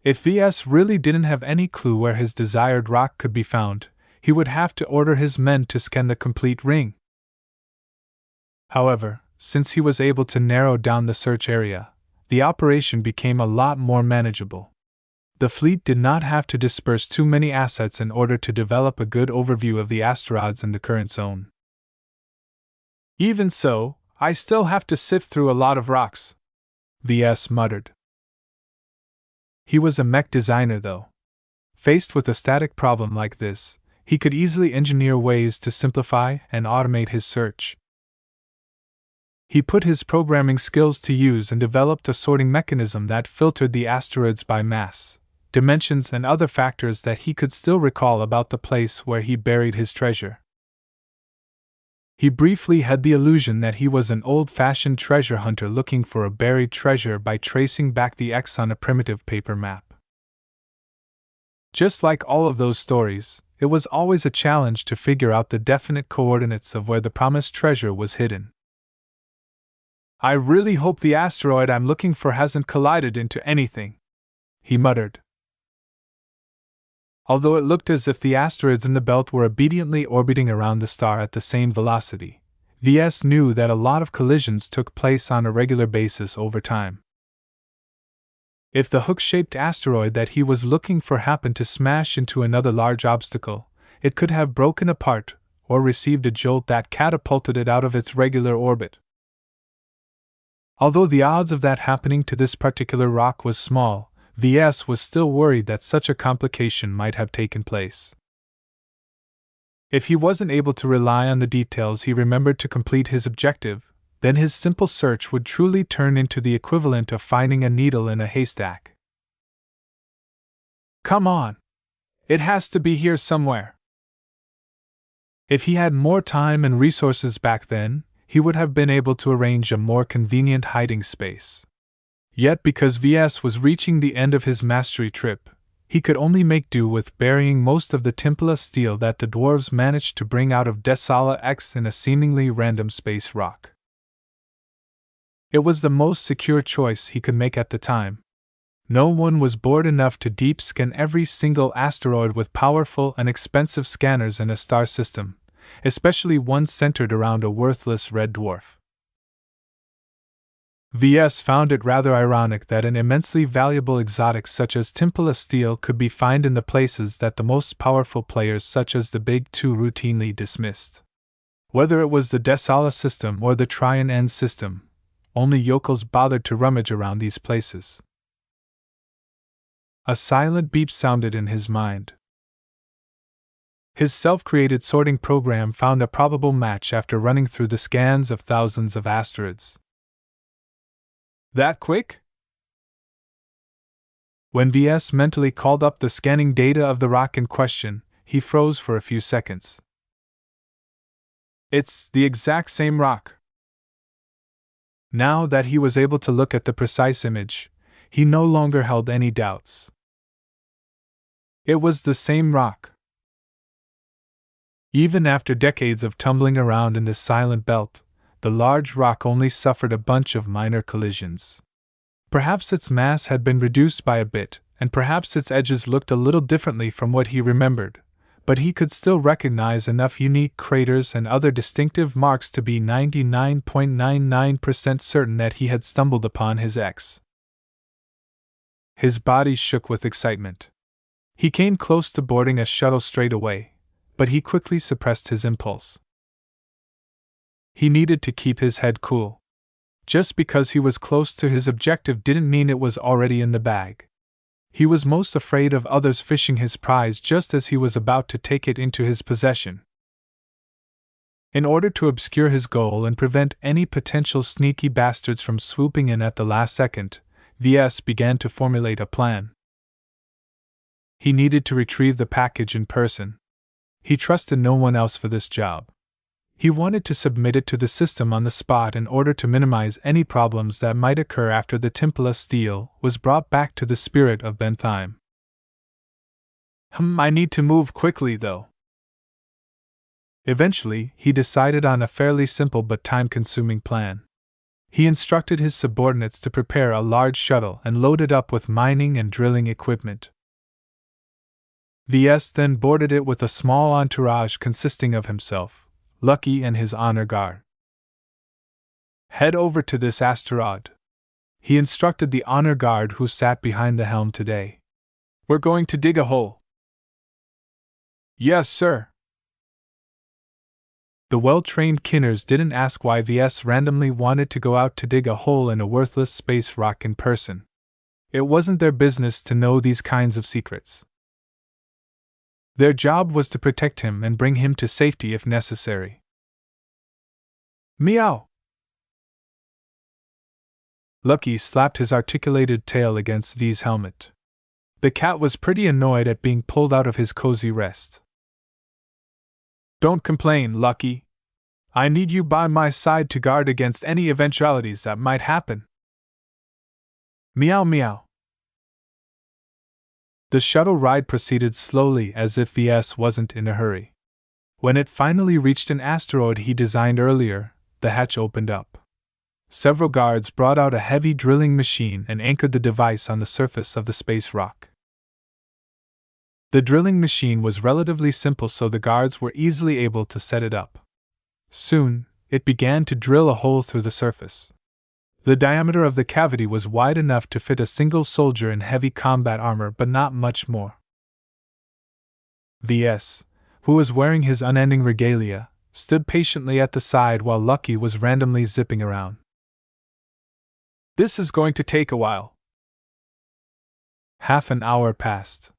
If Ves really didn't have any clue where his desired rock could be found, he would have to order his men to scan the complete ring. However, since he was able to narrow down the search area, the operation became a lot more manageable. The fleet did not have to disperse too many assets in order to develop a good overview of the asteroids in the current zone. Even so, I still have to sift through a lot of rocks, Ves muttered. He was a mech designer, though. Faced with a static problem like this, he could easily engineer ways to simplify and automate his search. He put his programming skills to use and developed a sorting mechanism that filtered the asteroids by mass, dimensions, and other factors that he could still recall about the place where he buried his treasure. He briefly had the illusion that he was an old-fashioned treasure hunter looking for a buried treasure by tracing back the X on a primitive paper map. Just like all of those stories, it was always a challenge to figure out the definite coordinates of where the promised treasure was hidden. I really hope the asteroid I'm looking for hasn't collided into anything, he muttered. Although it looked as if the asteroids in the belt were obediently orbiting around the star at the same velocity, Ves knew that a lot of collisions took place on a regular basis over time. If the hook-shaped asteroid that he was looking for happened to smash into another large obstacle, it could have broken apart or received a jolt that catapulted it out of its regular orbit. Although the odds of that happening to this particular rock was small, Ves was still worried that such a complication might have taken place. If he wasn't able to rely on the details he remembered to complete his objective, then his simple search would truly turn into the equivalent of finding a needle in a haystack. Come on! It has to be here somewhere. If he had more time and resources back then, he would have been able to arrange a more convenient hiding space. Yet because Ves was reaching the end of his mastery trip, he could only make do with burying most of the Timpala steel that the dwarves managed to bring out of Desala X in a seemingly random space rock. It was the most secure choice he could make at the time. No one was bored enough to deep scan every single asteroid with powerful and expensive scanners in a star system, especially one centered around a worthless red dwarf. Ves found it rather ironic that an immensely valuable exotic such as Timpala steel could be found in the places that the most powerful players such as the Big Two routinely dismissed. Whether it was the Desala system or the Trion system, only yokels bothered to rummage around these places. A silent beep sounded in his mind. His self-created sorting program found a probable match after running through the scans of thousands of asteroids. That quick? When Ves mentally called up the scanning data of the rock in question, he froze for a few seconds. It's the exact same rock. Now that he was able to look at the precise image, he no longer held any doubts. It was the same rock. Even after decades of tumbling around in this silent belt, the large rock only suffered a bunch of minor collisions. Perhaps its mass had been reduced by a bit, and perhaps its edges looked a little differently from what he remembered, but he could still recognize enough unique craters and other distinctive marks to be 99.99% certain that he had stumbled upon his X. His body shook with excitement. He came close to boarding a shuttle straight away, but he quickly suppressed his impulse. He needed to keep his head cool. Just because he was close to his objective didn't mean it was already in the bag. He was most afraid of others fishing his prize just as he was about to take it into his possession. In order to obscure his goal and prevent any potential sneaky bastards from swooping in at the last second, Ves began to formulate a plan. He needed to retrieve the package in person. He trusted no one else for this job. He wanted to submit it to the system on the spot in order to minimize any problems that might occur after the Templa steel was brought back to the spirit of Bentheim. I need to move quickly, though. Eventually, he decided on a fairly simple but time-consuming plan. He instructed his subordinates to prepare a large shuttle and load it up with mining and drilling equipment. Ves then boarded it with a small entourage consisting of himself, Lucky, and his honor guard. Head over to this asteroid, he instructed the honor guard who sat behind the helm today. We're going to dig a hole. Yes, sir. The well-trained Kinners didn't ask why Ves randomly wanted to go out to dig a hole in a worthless space rock in person. It wasn't their business to know these kinds of secrets. Their job was to protect him and bring him to safety if necessary. Meow! Lucky slapped his articulated tail against V's helmet. The cat was pretty annoyed at being pulled out of his cozy rest. Don't complain, Lucky. I need you by my side to guard against any eventualities that might happen. Meow meow. The shuttle ride proceeded slowly as if Ves wasn't in a hurry. When it finally reached an asteroid he designed earlier, the hatch opened up. Several guards brought out a heavy drilling machine and anchored the device on the surface of the space rock. The drilling machine was relatively simple, so the guards were easily able to set it up. Soon, it began to drill a hole through the surface. The diameter of the cavity was wide enough to fit a single soldier in heavy combat armor, but not much more. Ves, who was wearing his unending regalia, stood patiently at the side while Lucky was randomly zipping around. This is going to take a while. Half an hour passed.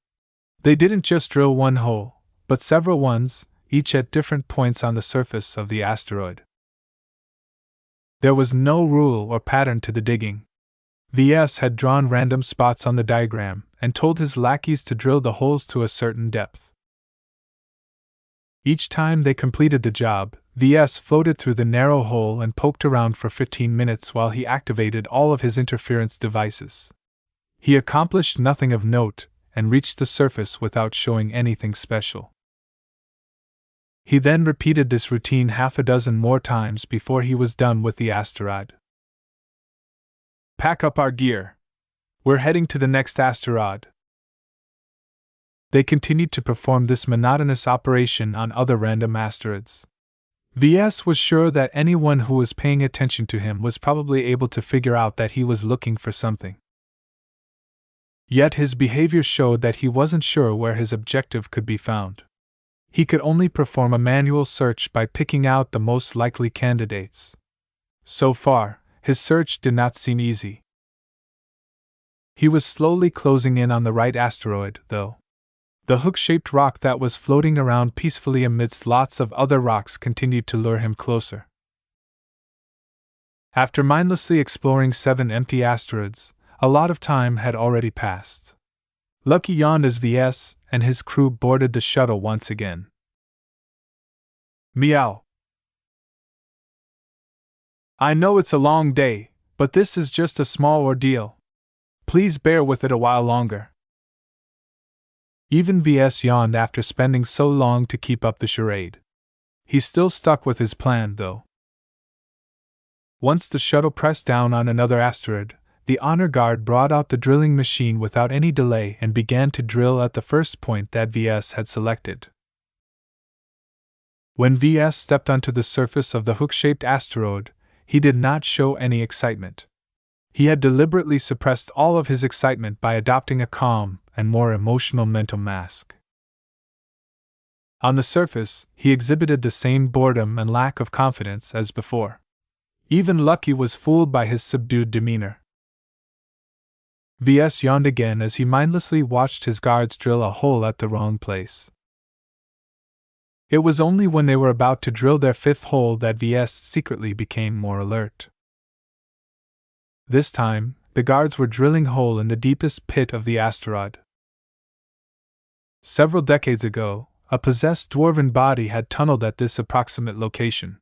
They didn't just drill one hole, but several ones, each at different points on the surface of the asteroid. There was no rule or pattern to the digging. Ves had drawn random spots on the diagram and told his lackeys to drill the holes to a certain depth. Each time they completed the job, Ves floated through the narrow hole and poked around for 15 minutes while he activated all of his interference devices. He accomplished nothing of note and reached the surface without showing anything special. He then repeated this routine half a dozen more times before he was done with the asteroid. Pack up our gear. We're heading to the next asteroid. They continued to perform this monotonous operation on other random asteroids. Ves was sure that anyone who was paying attention to him was probably able to figure out that he was looking for something. Yet his behavior showed that he wasn't sure where his objective could be found. He could only perform a manual search by picking out the most likely candidates. So far, his search did not seem easy. He was slowly closing in on the right asteroid, though. The hook-shaped rock that was floating around peacefully amidst lots of other rocks continued to lure him closer. After mindlessly exploring 7 empty asteroids, a lot of time had already passed. Lucky yawned as Ves and his crew boarded the shuttle once again. Meow. I know it's a long day, but this is just a small ordeal. Please bear with it a while longer. Even Ves yawned after spending so long to keep up the charade. He still stuck with his plan, though. Once the shuttle pressed down on another asteroid, the honor guard brought out the drilling machine without any delay and began to drill at the first point that Ves had selected. When Ves stepped onto the surface of the hook-shaped asteroid, he did not show any excitement. He had deliberately suppressed all of his excitement by adopting a calm and more emotional mental mask. On the surface, he exhibited the same boredom and lack of confidence as before. Even Lucky was fooled by his subdued demeanor. Ves yawned again as he mindlessly watched his guards drill a hole at the wrong place. It was only when they were about to drill their fifth hole that Ves secretly became more alert. This time, the guards were drilling a hole in the deepest pit of the asteroid. Several decades ago, a possessed dwarven body had tunneled at this approximate location.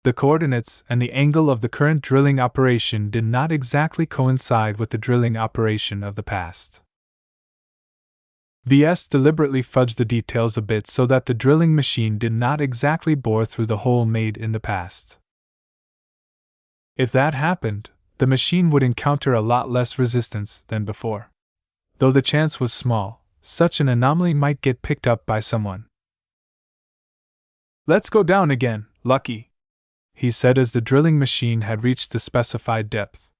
The coordinates and the angle of the current drilling operation did not exactly coincide with the drilling operation of the past. Ves deliberately fudged the details a bit so that the drilling machine did not exactly bore through the hole made in the past. If that happened, the machine would encounter a lot less resistance than before. Though the chance was small, such an anomaly might get picked up by someone. "Let's go down again, Lucky," he said as the drilling machine had reached the specified depth.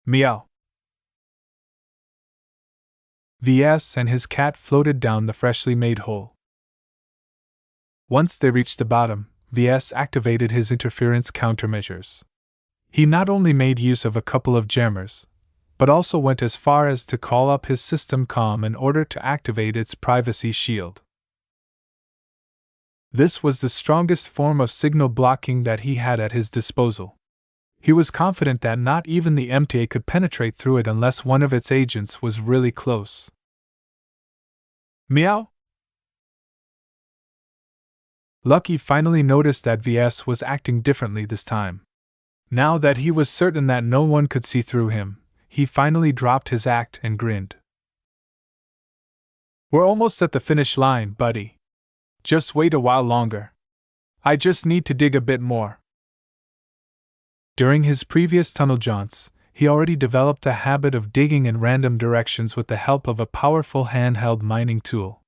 Meow. Ves and his cat floated down the freshly made hole. Once they reached the bottom, Ves activated his interference countermeasures. He not only made use of a couple of jammers, but also went as far as to call up his system comm in order to activate its privacy shield. This was the strongest form of signal blocking that he had at his disposal. He was confident that not even the MTA could penetrate through it unless one of its agents was really close. Meow? Lucky finally noticed that Ves was acting differently this time. Now that he was certain that no one could see through him, he finally dropped his act and grinned. "We're almost at the finish line, buddy. Just wait a while longer. I just need to dig a bit more." During his previous tunnel jaunts, he already developed a habit of digging in random directions with the help of a powerful handheld mining tool.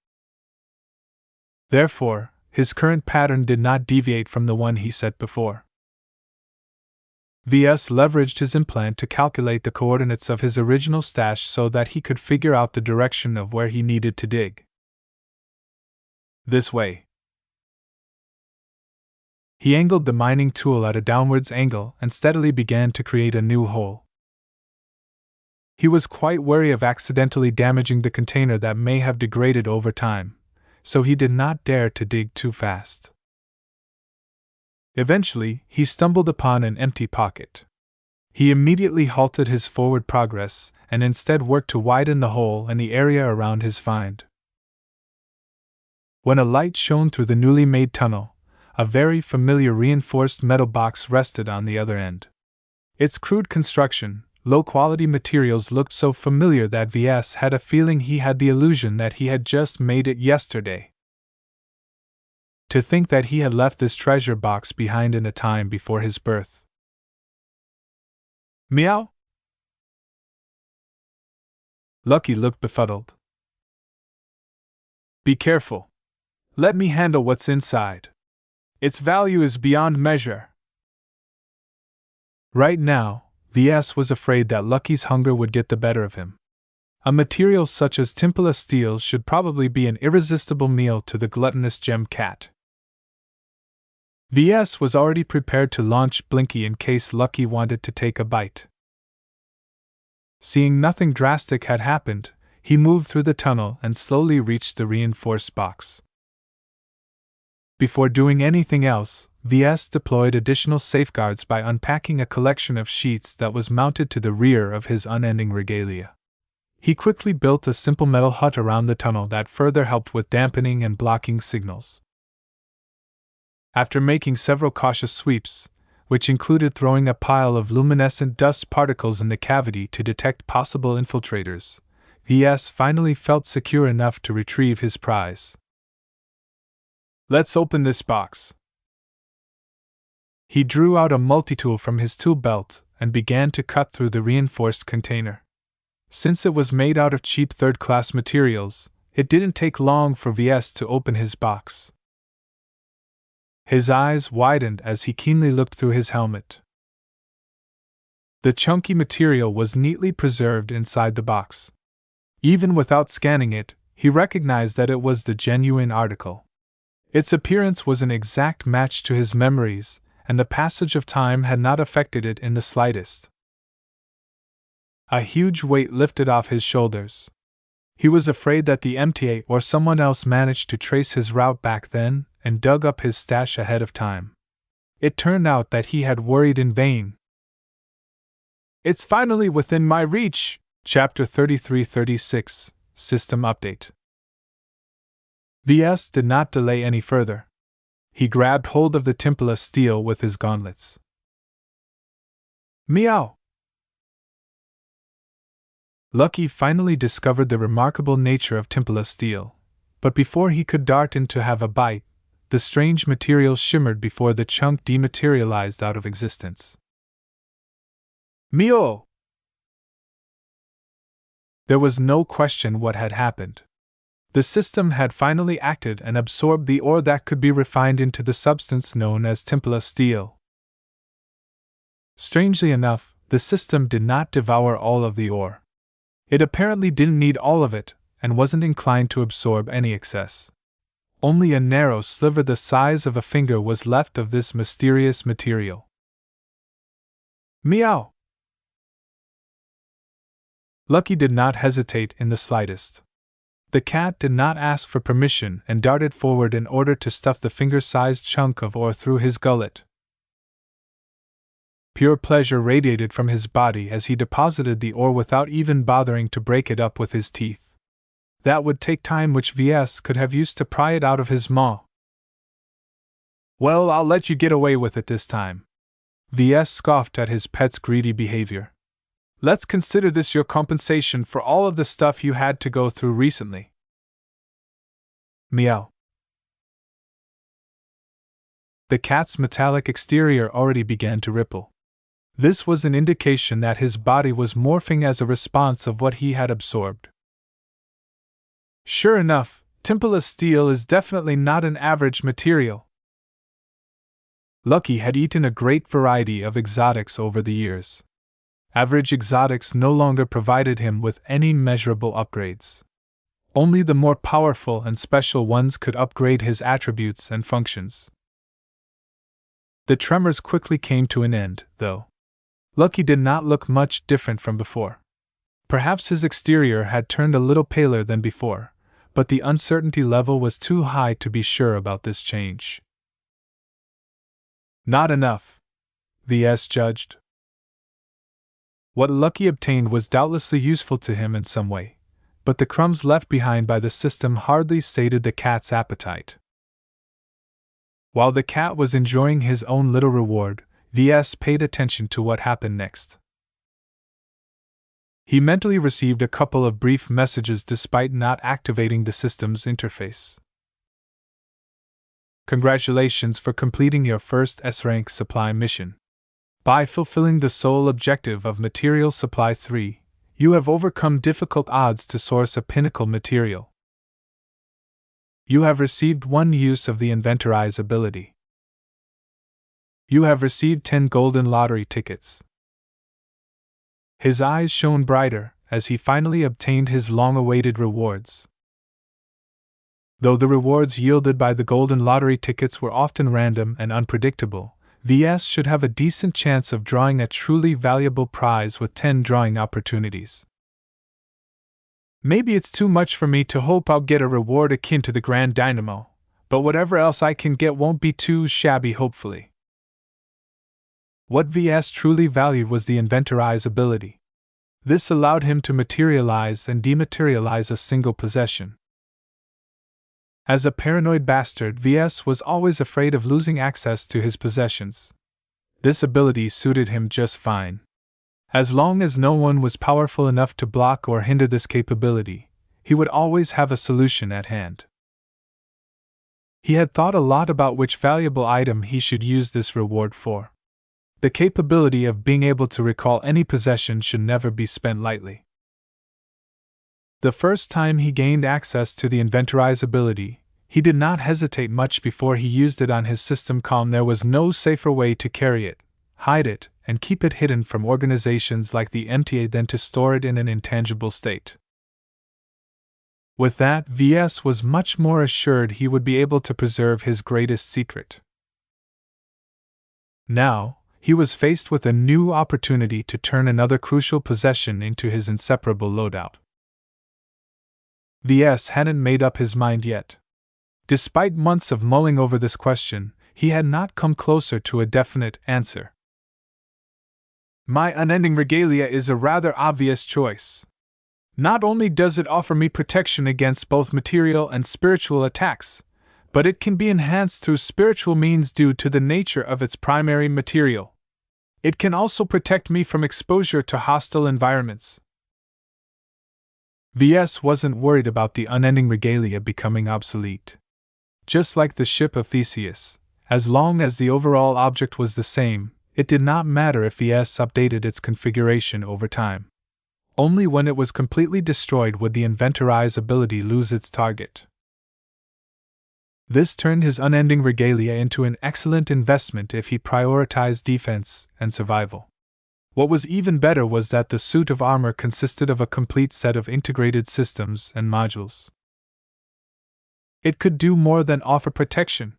Therefore, his current pattern did not deviate from the one he set before. Ves leveraged his implant to calculate the coordinates of his original stash so that he could figure out the direction of where he needed to dig. This way. He angled the mining tool at a downwards angle and steadily began to create a new hole. He was quite wary of accidentally damaging the container that may have degraded over time, so he did not dare to dig too fast. Eventually, he stumbled upon an empty pocket. He immediately halted his forward progress and instead worked to widen the hole and the area around his find. When a light shone through the newly made tunnel, a very familiar reinforced metal box rested on the other end. Its crude construction, low-quality materials looked so familiar that Ves had a feeling he had the illusion that he had just made it yesterday. To think that he had left this treasure box behind in a time before his birth. Meow? Lucky looked befuddled. "Be careful. Let me handle what's inside. Its value is beyond measure." Right now, Ves was afraid that Lucky's hunger would get the better of him. A material such as Timpala steel should probably be an irresistible meal to the gluttonous gem cat. Ves was already prepared to launch Blinky in case Lucky wanted to take a bite. Seeing nothing drastic had happened, he moved through the tunnel and slowly reached the reinforced box. Before doing anything else, Ves deployed additional safeguards by unpacking a collection of sheets that was mounted to the rear of his unending regalia. He quickly built a simple metal hut around the tunnel that further helped with dampening and blocking signals. After making several cautious sweeps, which included throwing a pile of luminescent dust particles in the cavity to detect possible infiltrators, Ves finally felt secure enough to retrieve his prize. "Let's open this box." He drew out a multi-tool from his tool belt and began to cut through the reinforced container. Since it was made out of cheap third-class materials, it didn't take long for Ves to open his box. His eyes widened as he keenly looked through his helmet. The chunky material was neatly preserved inside the box. Even without scanning it, he recognized that it was the genuine article. Its appearance was an exact match to his memories, and the passage of time had not affected it in the slightest. A huge weight lifted off his shoulders. He was afraid that the MTA or someone else managed to trace his route back then and dug up his stash ahead of time. It turned out that he had worried in vain. It's finally within my reach! Chapter 33-36, System Update. Ves did not delay any further. He grabbed hold of the Templa steel with his gauntlets. Meow! Lucky finally discovered the remarkable nature of Templa steel, but before he could dart in to have a bite, the strange material shimmered before the chunk dematerialized out of existence. Meow! There was no question what had happened. The system had finally acted and absorbed the ore that could be refined into the substance known as Templa steel. Strangely enough, the system did not devour all of the ore. It apparently didn't need all of it, and wasn't inclined to absorb any excess. Only a narrow sliver the size of a finger was left of this mysterious material. Meow! Lucky did not hesitate in the slightest. The cat did not ask for permission and darted forward in order to stuff the finger-sized chunk of ore through his gullet. Pure pleasure radiated from his body as he deposited the ore without even bothering to break it up with his teeth. That would take time which Ves could have used to pry it out of his maw. Well, I'll let you get away with it this time. Ves scoffed at his pet's greedy behavior. Let's consider this your compensation for all of the stuff you had to go through recently. Meow. The cat's metallic exterior already began to ripple. This was an indication that his body was morphing as a response of what he had absorbed. Sure enough, Templa steel is definitely not an average material. Lucky had eaten a great variety of exotics over the years. Average exotics no longer provided him with any measurable upgrades. Only the more powerful and special ones could upgrade his attributes and functions. The tremors quickly came to an end, though. Lucky did not look much different from before. Perhaps his exterior had turned a little paler than before, but the uncertainty level was too high to be sure about this change. Not enough, Ves judged. What Lucky obtained was doubtlessly useful to him in some way, but the crumbs left behind by the system hardly sated the cat's appetite. While the cat was enjoying his own little reward, Ves paid attention to what happened next. He mentally received a couple of brief messages despite not activating the system's interface. Congratulations for completing your first S-rank supply mission. By fulfilling the sole objective of Material Supply 3, you have overcome difficult odds to source a pinnacle material. You have received 1 use of the Inventorize ability. You have received 10 golden lottery tickets. His eyes shone brighter as he finally obtained his long-awaited rewards. Though the rewards yielded by the golden lottery tickets were often random and unpredictable, Ves should have a decent chance of drawing a truly valuable prize with 10 drawing opportunities. Maybe it's too much for me to hope I'll get a reward akin to the Grand Dynamo, but whatever else I can get won't be too shabby, hopefully. What Ves truly valued was the Inventorize ability. This allowed him to materialize and dematerialize a single possession. As a paranoid bastard, Ves was always afraid of losing access to his possessions. This ability suited him just fine. As long as no one was powerful enough to block or hinder this capability, he would always have a solution at hand. He had thought a lot about which valuable item he should use this reward for. The capability of being able to recall any possession should never be spent lightly. The first time he gained access to the Inventorize ability, he did not hesitate much before he used it on his system comm. There was no safer way to carry it, hide it, and keep it hidden from organizations like the MTA than to store it in an intangible state. With that, Ves was much more assured he would be able to preserve his greatest secret. Now, he was faced with a new opportunity to turn another crucial possession into his inseparable loadout. Ves hadn't made up his mind yet. Despite months of mulling over this question, he had not come closer to a definite answer. My unending regalia is a rather obvious choice. Not only does it offer me protection against both material and spiritual attacks, but it can be enhanced through spiritual means due to the nature of its primary material. It can also protect me from exposure to hostile environments. Ves wasn't worried about the unending regalia becoming obsolete. Just like the ship of Theseus, as long as the overall object was the same, it did not matter if Ves updated its configuration over time. Only when it was completely destroyed would the inventor's ability lose its target. This turned his unending regalia into an excellent investment if he prioritized defense and survival. What was even better was that the suit of armor consisted of a complete set of integrated systems and modules. It could do more than offer protection.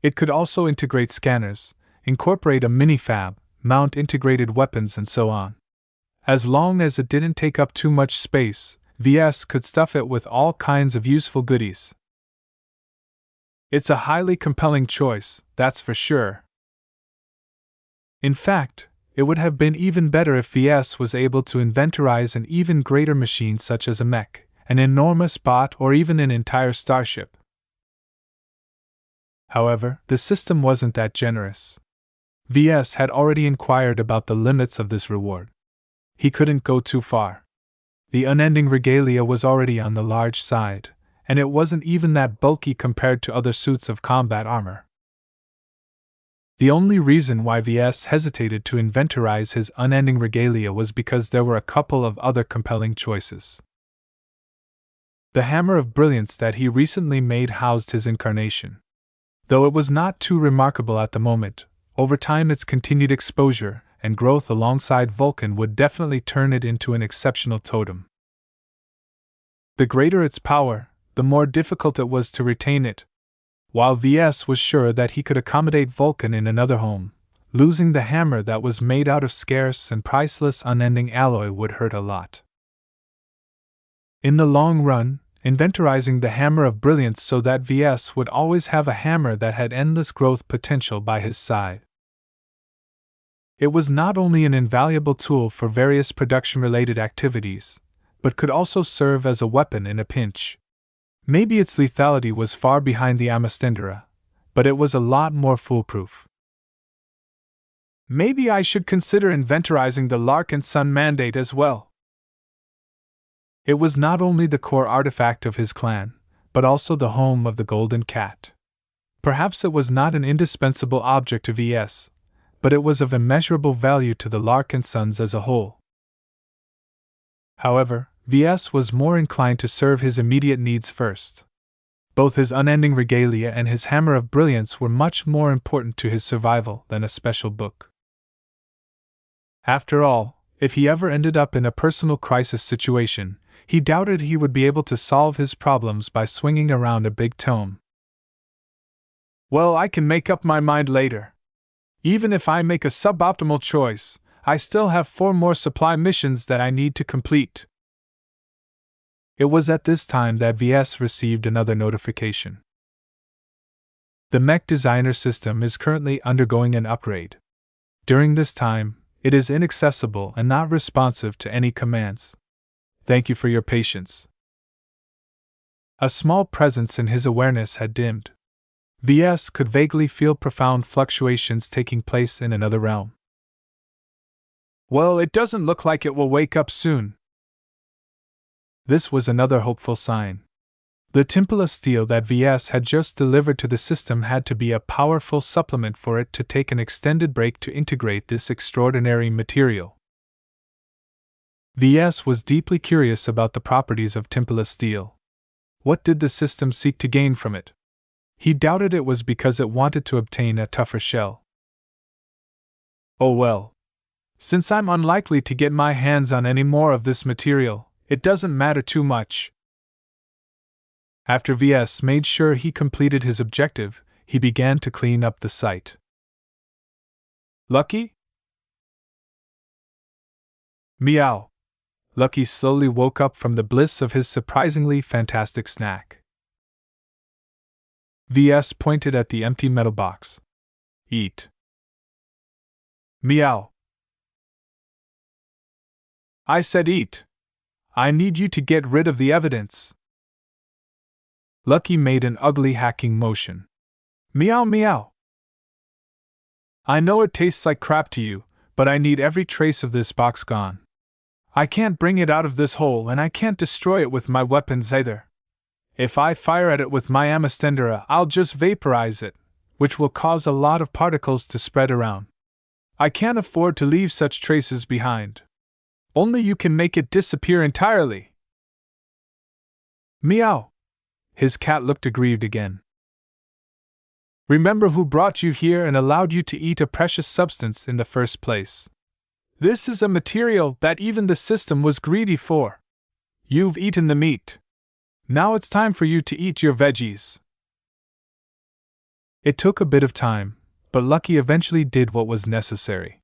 It could also integrate scanners, incorporate a mini-fab, mount integrated weapons, and so on. As long as it didn't take up too much space, Ves could stuff it with all kinds of useful goodies. It's a highly compelling choice, that's for sure. In fact, it would have been even better if Ves was able to inventorize an even greater machine such as a mech, an enormous bot, or even an entire starship. However, the system wasn't that generous. Ves had already inquired about the limits of this reward. He couldn't go too far. The unending regalia was already on the large side, and it wasn't even that bulky compared to other suits of combat armor. The only reason why Ves hesitated to inventorize his unending regalia was because there were a couple of other compelling choices. The hammer of brilliance that he recently made housed his incarnation. Though it was not too remarkable at the moment, over time its continued exposure and growth alongside Vulcan would definitely turn it into an exceptional totem. The greater its power, the more difficult it was to retain it. While Ves was sure that he could accommodate Vulcan in another home, losing the hammer that was made out of scarce and priceless unending alloy would hurt a lot. In the long run, inventorizing the hammer of brilliance so that Ves would always have a hammer that had endless growth potential by his side. It was not only an invaluable tool for various production-related activities, but could also serve as a weapon in a pinch. Maybe its lethality was far behind the Amastendera, but it was a lot more foolproof. Maybe I should consider inventorizing the Larkinson mandate as well. It was not only the core artifact of his clan, but also the home of the Golden Cat. Perhaps it was not an indispensable object to Ves, but it was of immeasurable value to the Larkinsons as a whole. However, Ves was more inclined to serve his immediate needs first. Both his unending regalia and his hammer of brilliance were much more important to his survival than a special book. After all, if he ever ended up in a personal crisis situation, he doubted he would be able to solve his problems by swinging around a big tome. Well, I can make up my mind later. Even if I make a suboptimal choice, I still have 4 more supply missions that I need to complete. It was at this time that Ves received another notification. The Mech Designer System is currently undergoing an upgrade. During this time, it is inaccessible and not responsive to any commands. Thank you for your patience. A small presence in his awareness had dimmed. Ves could vaguely feel profound fluctuations taking place in another realm. Well, it doesn't look like it will wake up soon. This was another hopeful sign. The Templa steel that Ves had just delivered to the system had to be a powerful supplement for it to take an extended break to integrate this extraordinary material. Ves was deeply curious about the properties of Templa steel. What did the system seek to gain from it? He doubted it was because it wanted to obtain a tougher shell. Oh well. Since I'm unlikely to get my hands on any more of this material, it doesn't matter too much. After VS made sure he completed his objective, he began to clean up the site. Lucky? Meow. Lucky slowly woke up from the bliss of his surprisingly fantastic snack. VS pointed at the empty metal box. Eat. Meow. I said eat. I need you to get rid of the evidence. Lucky made an ugly hacking motion. Meow meow. I know it tastes like crap to you, but I need every trace of this box gone. I can't bring it out of this hole and I can't destroy it with my weapons either. If I fire at it with my amistendera, I'll just vaporize it, which will cause a lot of particles to spread around. I can't afford to leave such traces behind. Only you can make it disappear entirely. Meow. His cat looked aggrieved again. Remember who brought you here and allowed you to eat a precious substance in the first place. This is a material that even the system was greedy for. You've eaten the meat. Now it's time for you to eat your veggies. It took a bit of time, but Lucky eventually did what was necessary.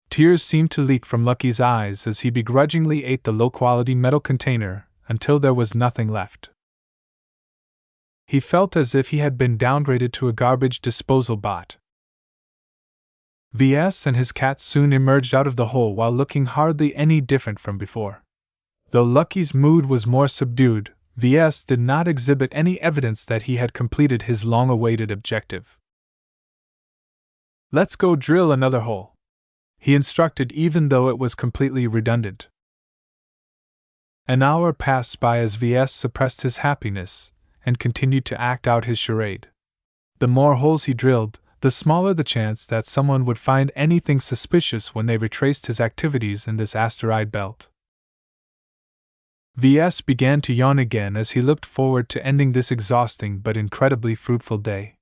Tears seemed to leak from Lucky's eyes as he begrudgingly ate the low-quality metal container until there was nothing left. He felt as if he had been downgraded to a garbage disposal bot. VS and his cat soon emerged out of the hole while looking hardly any different from before. Though Lucky's mood was more subdued, VS did not exhibit any evidence that he had completed his long-awaited objective. Let's go drill another hole, he instructed, even though it was completely redundant. An hour passed by as VS suppressed his happiness and continued to act out his charade. The more holes he drilled, the smaller the chance that someone would find anything suspicious when they retraced his activities in this asteroid belt. VS began to yawn again as he looked forward to ending this exhausting but incredibly fruitful day.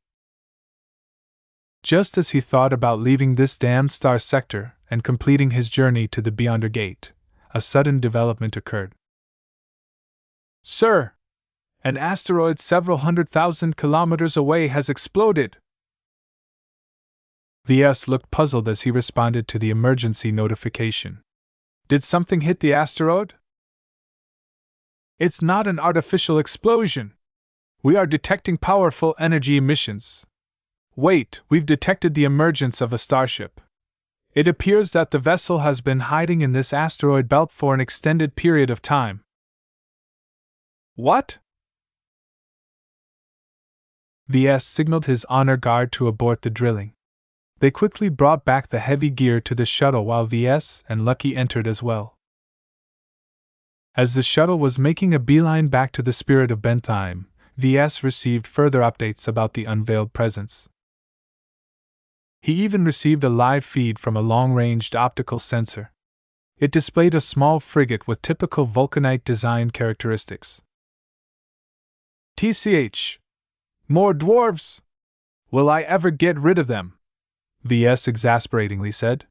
Just as he thought about leaving this damned star sector and completing his journey to the Beyonder Gate, a sudden development occurred. Sir! An asteroid several 100,000 kilometers away has exploded! VS looked puzzled as he responded to the emergency notification. Did something hit the asteroid? It's not an artificial explosion. We are detecting powerful energy emissions. Wait, we've detected the emergence of a starship. It appears that the vessel has been hiding in this asteroid belt for an extended period of time. What? VS signaled his honor guard to abort the drilling. They quickly brought back the heavy gear to the shuttle while VS and Lucky entered as well. As the shuttle was making a beeline back to the Spirit of Bentheim, VS received further updates about the unveiled presence. He even received a live feed from a long-ranged optical sensor. It displayed a small frigate with typical Vulcanite design characteristics. TCH! More dwarves! Will I ever get rid of them? VS exasperatingly said.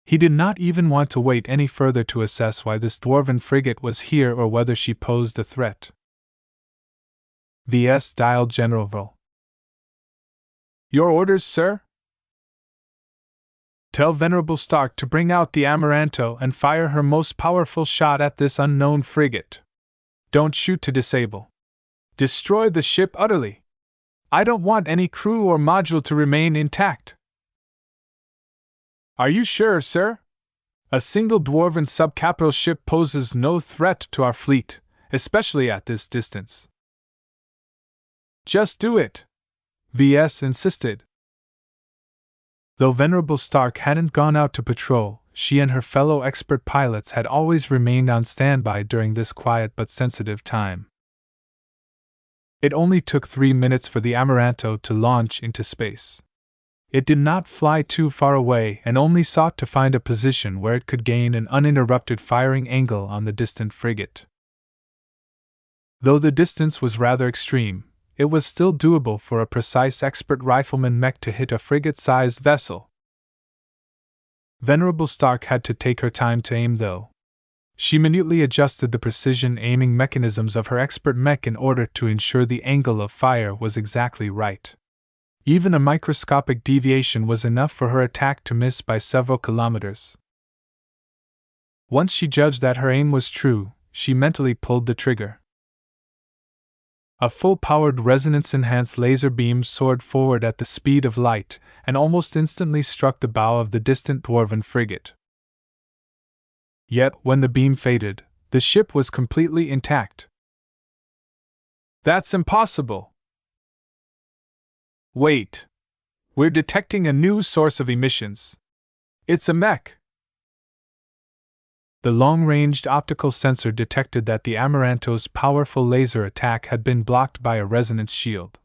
He did not even want to wait any further to assess why this dwarven frigate was here or whether she posed a threat. VS dialed General Vol. Your orders, sir? Tell Venerable Stark to bring out the Amaranto and fire her most powerful shot at this unknown frigate. Don't shoot to disable. Destroy the ship utterly. I don't want any crew or module to remain intact. Are you sure, sir? A single dwarven subcapital ship poses no threat to our fleet, especially at this distance. Just do it, VS insisted. Though Venerable Stark hadn't gone out to patrol, she and her fellow expert pilots had always remained on standby during this quiet but sensitive time. It only took 3 minutes for the Amaranto to launch into space. It did not fly too far away and only sought to find a position where it could gain an uninterrupted firing angle on the distant frigate. Though the distance was rather extreme, it was still doable for a precise expert rifleman mech to hit a frigate-sized vessel. Venerable Stark had to take her time to aim, though. She minutely adjusted the precision aiming mechanisms of her expert mech in order to ensure the angle of fire was exactly right. Even a microscopic deviation was enough for her attack to miss by several kilometers. Once she judged that her aim was true, she mentally pulled the trigger. A full-powered resonance-enhanced laser beam soared forward at the speed of light and almost instantly struck the bow of the distant dwarven frigate. Yet, when the beam faded, the ship was completely intact. "That's impossible!" "Wait. We're detecting a new source of emissions. It's a mech." The long-ranged optical sensor detected that the Amaranto's powerful laser attack had been blocked by a resonance shield.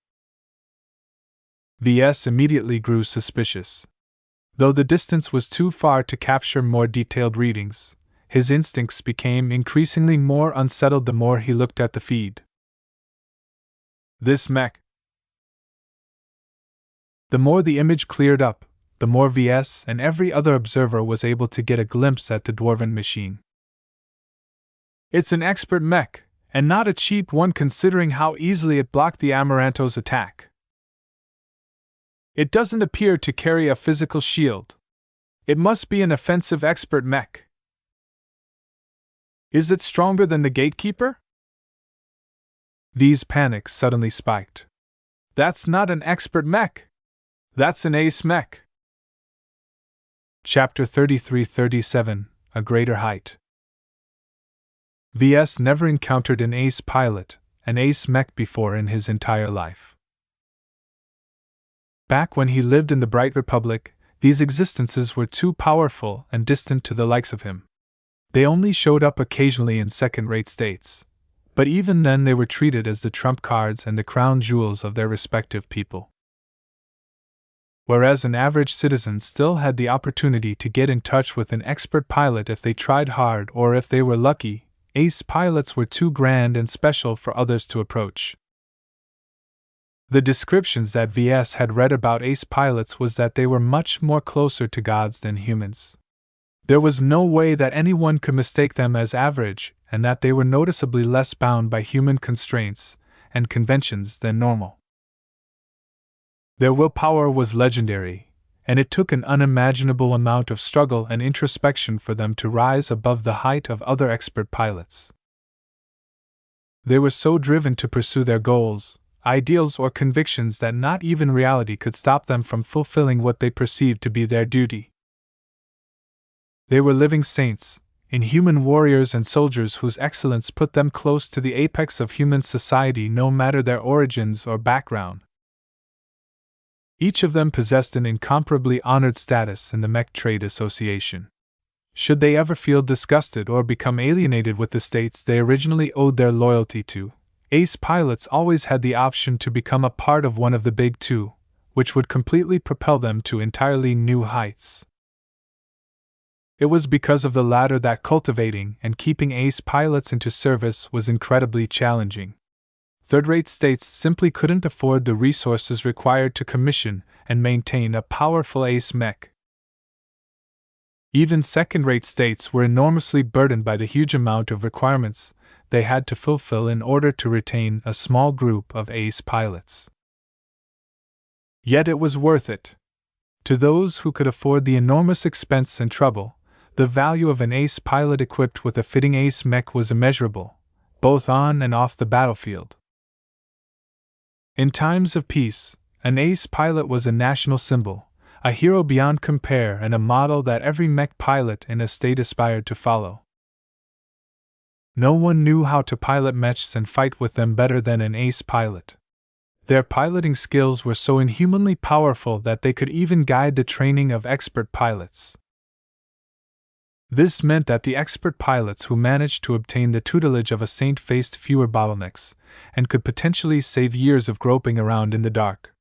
Ves immediately grew suspicious. Though the distance was too far to capture more detailed readings, his instincts became increasingly more unsettled the more he looked at the feed. This mech. The more the image cleared up, the more Ves and every other observer was able to get a glimpse at the dwarven machine. It's an expert mech, and not a cheap one considering how easily it blocked the Amaranto's attack. It doesn't appear to carry a physical shield. It must be an offensive expert mech. Is it stronger than the Gatekeeper? V's panic suddenly spiked. That's not an expert mech. That's an ace mech. Chapter 33-37, A Greater Height. Ves never encountered an ace pilot, an ace mech before in his entire life. Back when he lived in the Bright Republic, these existences were too powerful and distant to the likes of him. They only showed up occasionally in second-rate states, but even then they were treated as the trump cards and the crown jewels of their respective people. Whereas an average citizen still had the opportunity to get in touch with an expert pilot if they tried hard or if they were lucky, ace pilots were too grand and special for others to approach. The descriptions that Ves had read about ace pilots was that they were much more closer to gods than humans. There was no way that anyone could mistake them as average, and that they were noticeably less bound by human constraints and conventions than normal. Their willpower was legendary, and it took an unimaginable amount of struggle and introspection for them to rise above the height of other expert pilots. They were so driven to pursue their goals, ideals, or convictions that not even reality could stop them from fulfilling what they perceived to be their duty. They were living saints, inhuman warriors and soldiers whose excellence put them close to the apex of human society no matter their origins or background. Each of them possessed an incomparably honored status in the Mech Trade Association. Should they ever feel disgusted or become alienated with the states they originally owed their loyalty to, ace pilots always had the option to become a part of one of the big two, which would completely propel them to entirely new heights. It was because of the latter that cultivating and keeping ace pilots into service was incredibly challenging. Third-rate states simply couldn't afford the resources required to commission and maintain a powerful ace mech. Even second-rate states were enormously burdened by the huge amount of requirements they had to fulfill in order to retain a small group of ace pilots. Yet it was worth it. To those who could afford the enormous expense and trouble, the value of an ace pilot equipped with a fitting ace mech was immeasurable, both on and off the battlefield. In times of peace, an ace pilot was a national symbol, a hero beyond compare, and a model that every mech pilot in a state aspired to follow. No one knew how to pilot mechs and fight with them better than an ace pilot. Their piloting skills were so inhumanly powerful that they could even guide the training of expert pilots. This meant that the expert pilots who managed to obtain the tutelage of a saint faced fewer bottlenecks, and could potentially save years of groping around in the dark.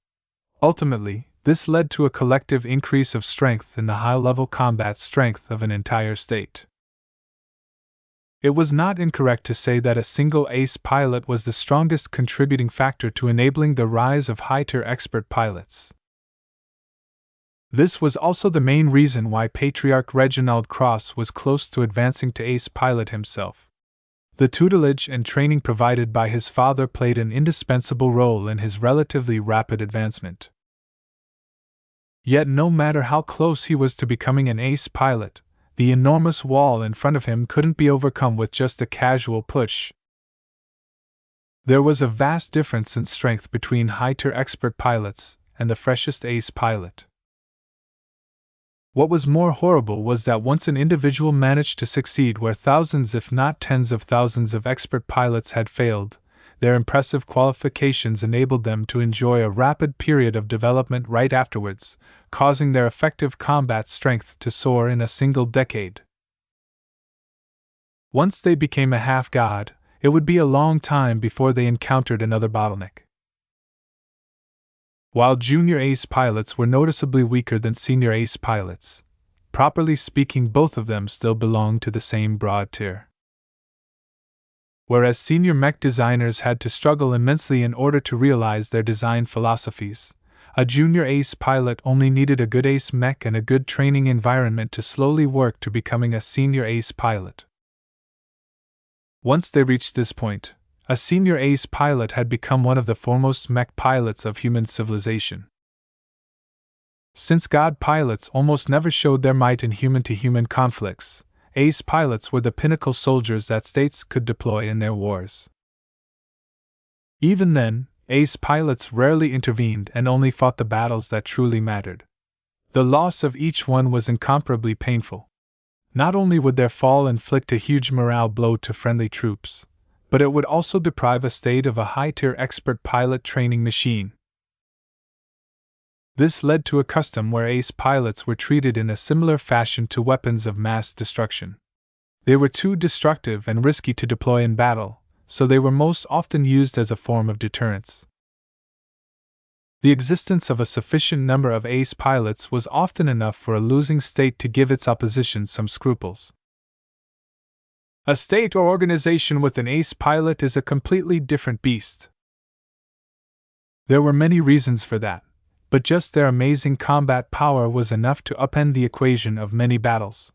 Ultimately, this led to a collective increase of strength in the high-level combat strength of an entire state. It was not incorrect to say that a single ace pilot was the strongest contributing factor to enabling the rise of high-tier expert pilots. This was also the main reason why Patriarch Reginald Cross was close to advancing to ace pilot himself. The tutelage and training provided by his father played an indispensable role in his relatively rapid advancement. Yet no matter how close he was to becoming an ace pilot, the enormous wall in front of him couldn't be overcome with just a casual push. There was a vast difference in strength between high-tier expert pilots and the freshest ace pilot. What was more horrible was that once an individual managed to succeed where thousands if not tens of thousands of expert pilots had failed, their impressive qualifications enabled them to enjoy a rapid period of development right afterwards, causing their effective combat strength to soar in a single decade. Once they became a half-god, it would be a long time before they encountered another bottleneck. While junior ace pilots were noticeably weaker than senior ace pilots, properly speaking, both of them still belonged to the same broad tier. Whereas senior mech designers had to struggle immensely in order to realize their design philosophies, a junior ace pilot only needed a good ace mech and a good training environment to slowly work to becoming a senior ace pilot. Once they reached this point, a senior ace pilot had become one of the foremost mech pilots of human civilization. Since god pilots almost never showed their might in human-to-human conflicts, ace pilots were the pinnacle soldiers that states could deploy in their wars. Even then, ace pilots rarely intervened and only fought the battles that truly mattered. The loss of each one was incomparably painful. Not only would their fall inflict a huge morale blow to friendly troops, but it would also deprive a state of a high-tier expert pilot training machine. This led to a custom where ace pilots were treated in a similar fashion to weapons of mass destruction. They were too destructive and risky to deploy in battle, so they were most often used as a form of deterrence. The existence of a sufficient number of ace pilots was often enough for a losing state to give its opposition some scruples. A state or organization with an ace pilot is a completely different beast. There were many reasons for that, but just their amazing combat power was enough to upend the equation of many battles.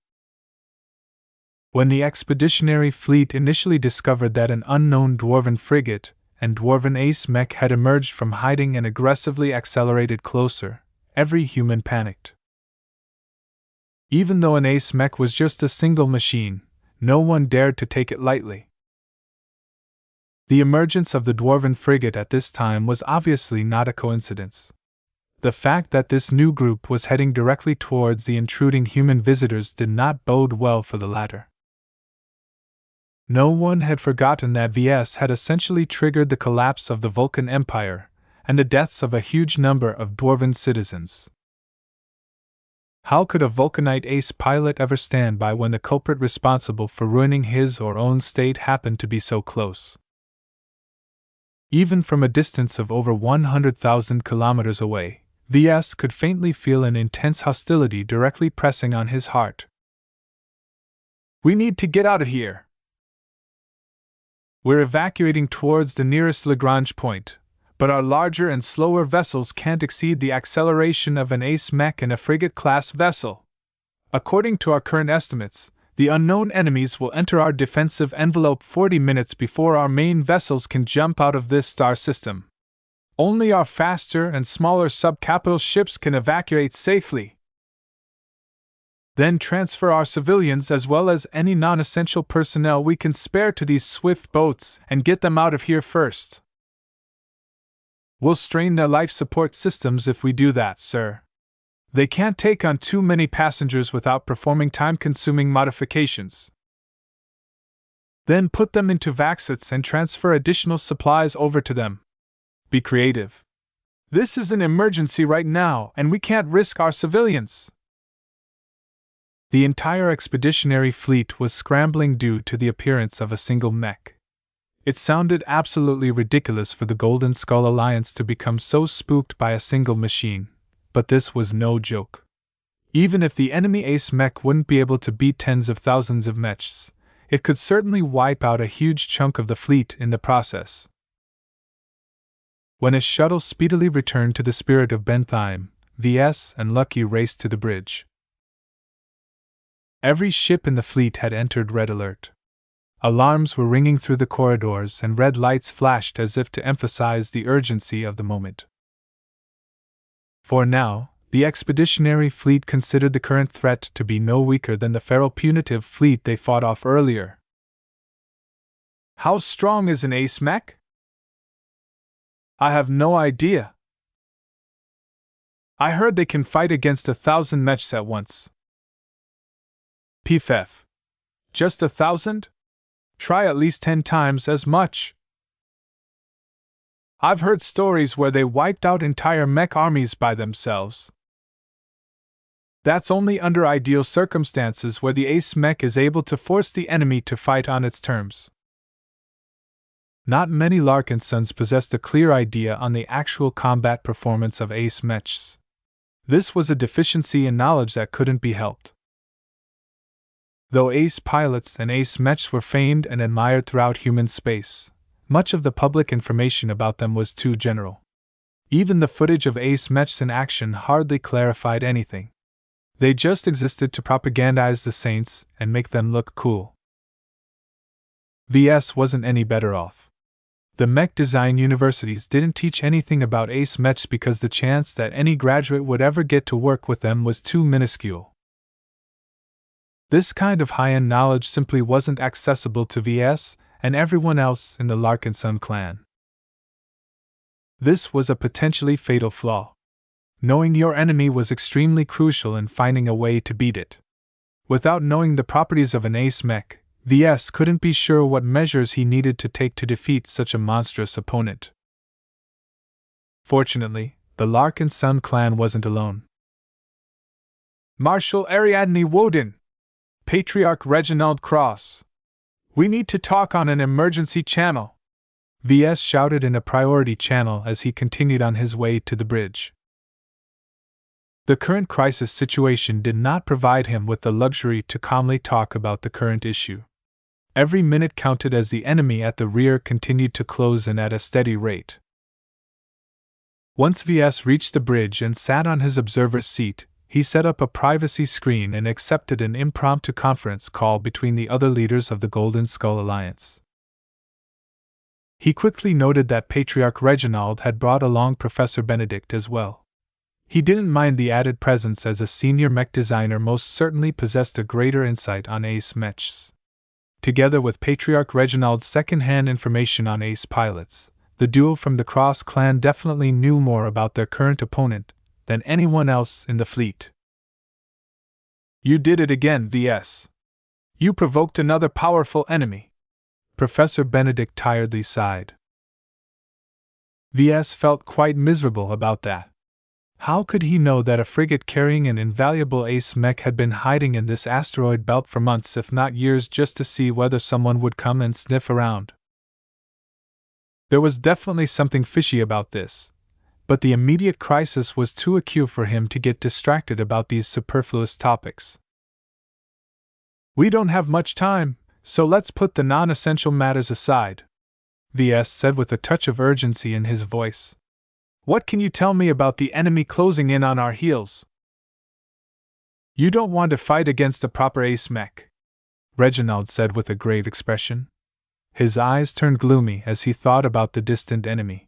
When the expeditionary fleet initially discovered that an unknown dwarven frigate and dwarven ace mech had emerged from hiding and aggressively accelerated closer, every human panicked. Even though an ace mech was just a single machine, no one dared to take it lightly. The emergence of the dwarven frigate at this time was obviously not a coincidence. The fact that this new group was heading directly towards the intruding human visitors did not bode well for the latter. No one had forgotten that Ves had essentially triggered the collapse of the Vulcan Empire and the deaths of a huge number of dwarven citizens. How could a Vulcanite ace pilot ever stand by when the culprit responsible for ruining his or own state happened to be so close? Even from a distance of over 100,000 kilometers away, Ves could faintly feel an intense hostility directly pressing on his heart. "We need to get out of here. We're evacuating towards the nearest Lagrange point, but our larger and slower vessels can't exceed the acceleration of an ace mech and a frigate-class vessel. According to our current estimates, the unknown enemies will enter our defensive envelope 40 minutes before our main vessels can jump out of this star system. Only our faster and smaller subcapital ships can evacuate safely. Then transfer our civilians as well as any non-essential personnel we can spare to these swift boats and get them out of here first. We'll strain their life support systems if we do that, sir. They can't take on too many passengers without performing time-consuming modifications. Then put them into vaxits and transfer additional supplies over to them. Be creative. This is an emergency right now, and we can't risk our civilians." The entire expeditionary fleet was scrambling due to the appearance of a single mech. It sounded absolutely ridiculous for the Golden Skull Alliance to become so spooked by a single machine, but this was no joke. Even if the enemy ace mech wouldn't be able to beat tens of thousands of mechs, it could certainly wipe out a huge chunk of the fleet in the process. When his shuttle speedily returned to the Spirit of Bentheim, Ves and Lucky raced to the bridge. Every ship in the fleet had entered red alert. Alarms were ringing through the corridors and red lights flashed as if to emphasize the urgency of the moment. For now, the expeditionary fleet considered the current threat to be no weaker than the feral punitive fleet they fought off earlier. How strong is an ace mech? I have no idea. I heard they can fight against 1,000 mechs at once. Pff. Just 1,000? Try at least 10 times as much. I've heard stories where they wiped out entire mech armies by themselves. That's only under ideal circumstances where the ace mech is able to force the enemy to fight on its terms. Not many Larkinsons possessed a clear idea on the actual combat performance of ace mechs. This was a deficiency in knowledge that couldn't be helped. Though ace pilots and ace mechs were famed and admired throughout human space, much of the public information about them was too general. Even the footage of ace mechs in action hardly clarified anything. They just existed to propagandize the saints and make them look cool. Ves wasn't any better off. The mech design universities didn't teach anything about ace mechs because the chance that any graduate would ever get to work with them was too minuscule. This kind of high-end knowledge simply wasn't accessible to Ves and everyone else in the Larkinson clan. This was a potentially fatal flaw. Knowing your enemy was extremely crucial in finding a way to beat it. Without knowing the properties of an ace mech, Ves couldn't be sure what measures he needed to take to defeat such a monstrous opponent. Fortunately, the Larkinson clan wasn't alone. Marshal Ariadne Woden! Patriarch Reginald Cross! We need to talk on an emergency channel! Ves shouted in a priority channel as he continued on his way to the bridge. The current crisis situation did not provide him with the luxury to calmly talk about the current issue. Every minute counted as the enemy at the rear continued to close in at a steady rate. Once Ves reached the bridge and sat on his observer's seat, he set up a privacy screen and accepted an impromptu conference call between the other leaders of the Golden Skull Alliance. He quickly noted that Patriarch Reginald had brought along Professor Benedict as well. He didn't mind the added presence as a senior mech designer most certainly possessed a greater insight on ace mechs. Together with Patriarch Reginald's second-hand information on ace pilots, the duo from the Cross clan definitely knew more about their current opponent than anyone else in the fleet. You did it again, Ves. You provoked another powerful enemy. Professor Benedict tiredly sighed. Ves felt quite miserable about that. How could he know that a frigate carrying an invaluable ace mech had been hiding in this asteroid belt for months if not years just to see whether someone would come and sniff around? There was definitely something fishy about this, but the immediate crisis was too acute for him to get distracted about these superfluous topics. We don't have much time, so let's put the non-essential matters aside, Ves said with a touch of urgency in his voice. What can you tell me about the enemy closing in on our heels? You don't want to fight against a proper ace mech, Reginald said with a grave expression. His eyes turned gloomy as he thought about the distant enemy.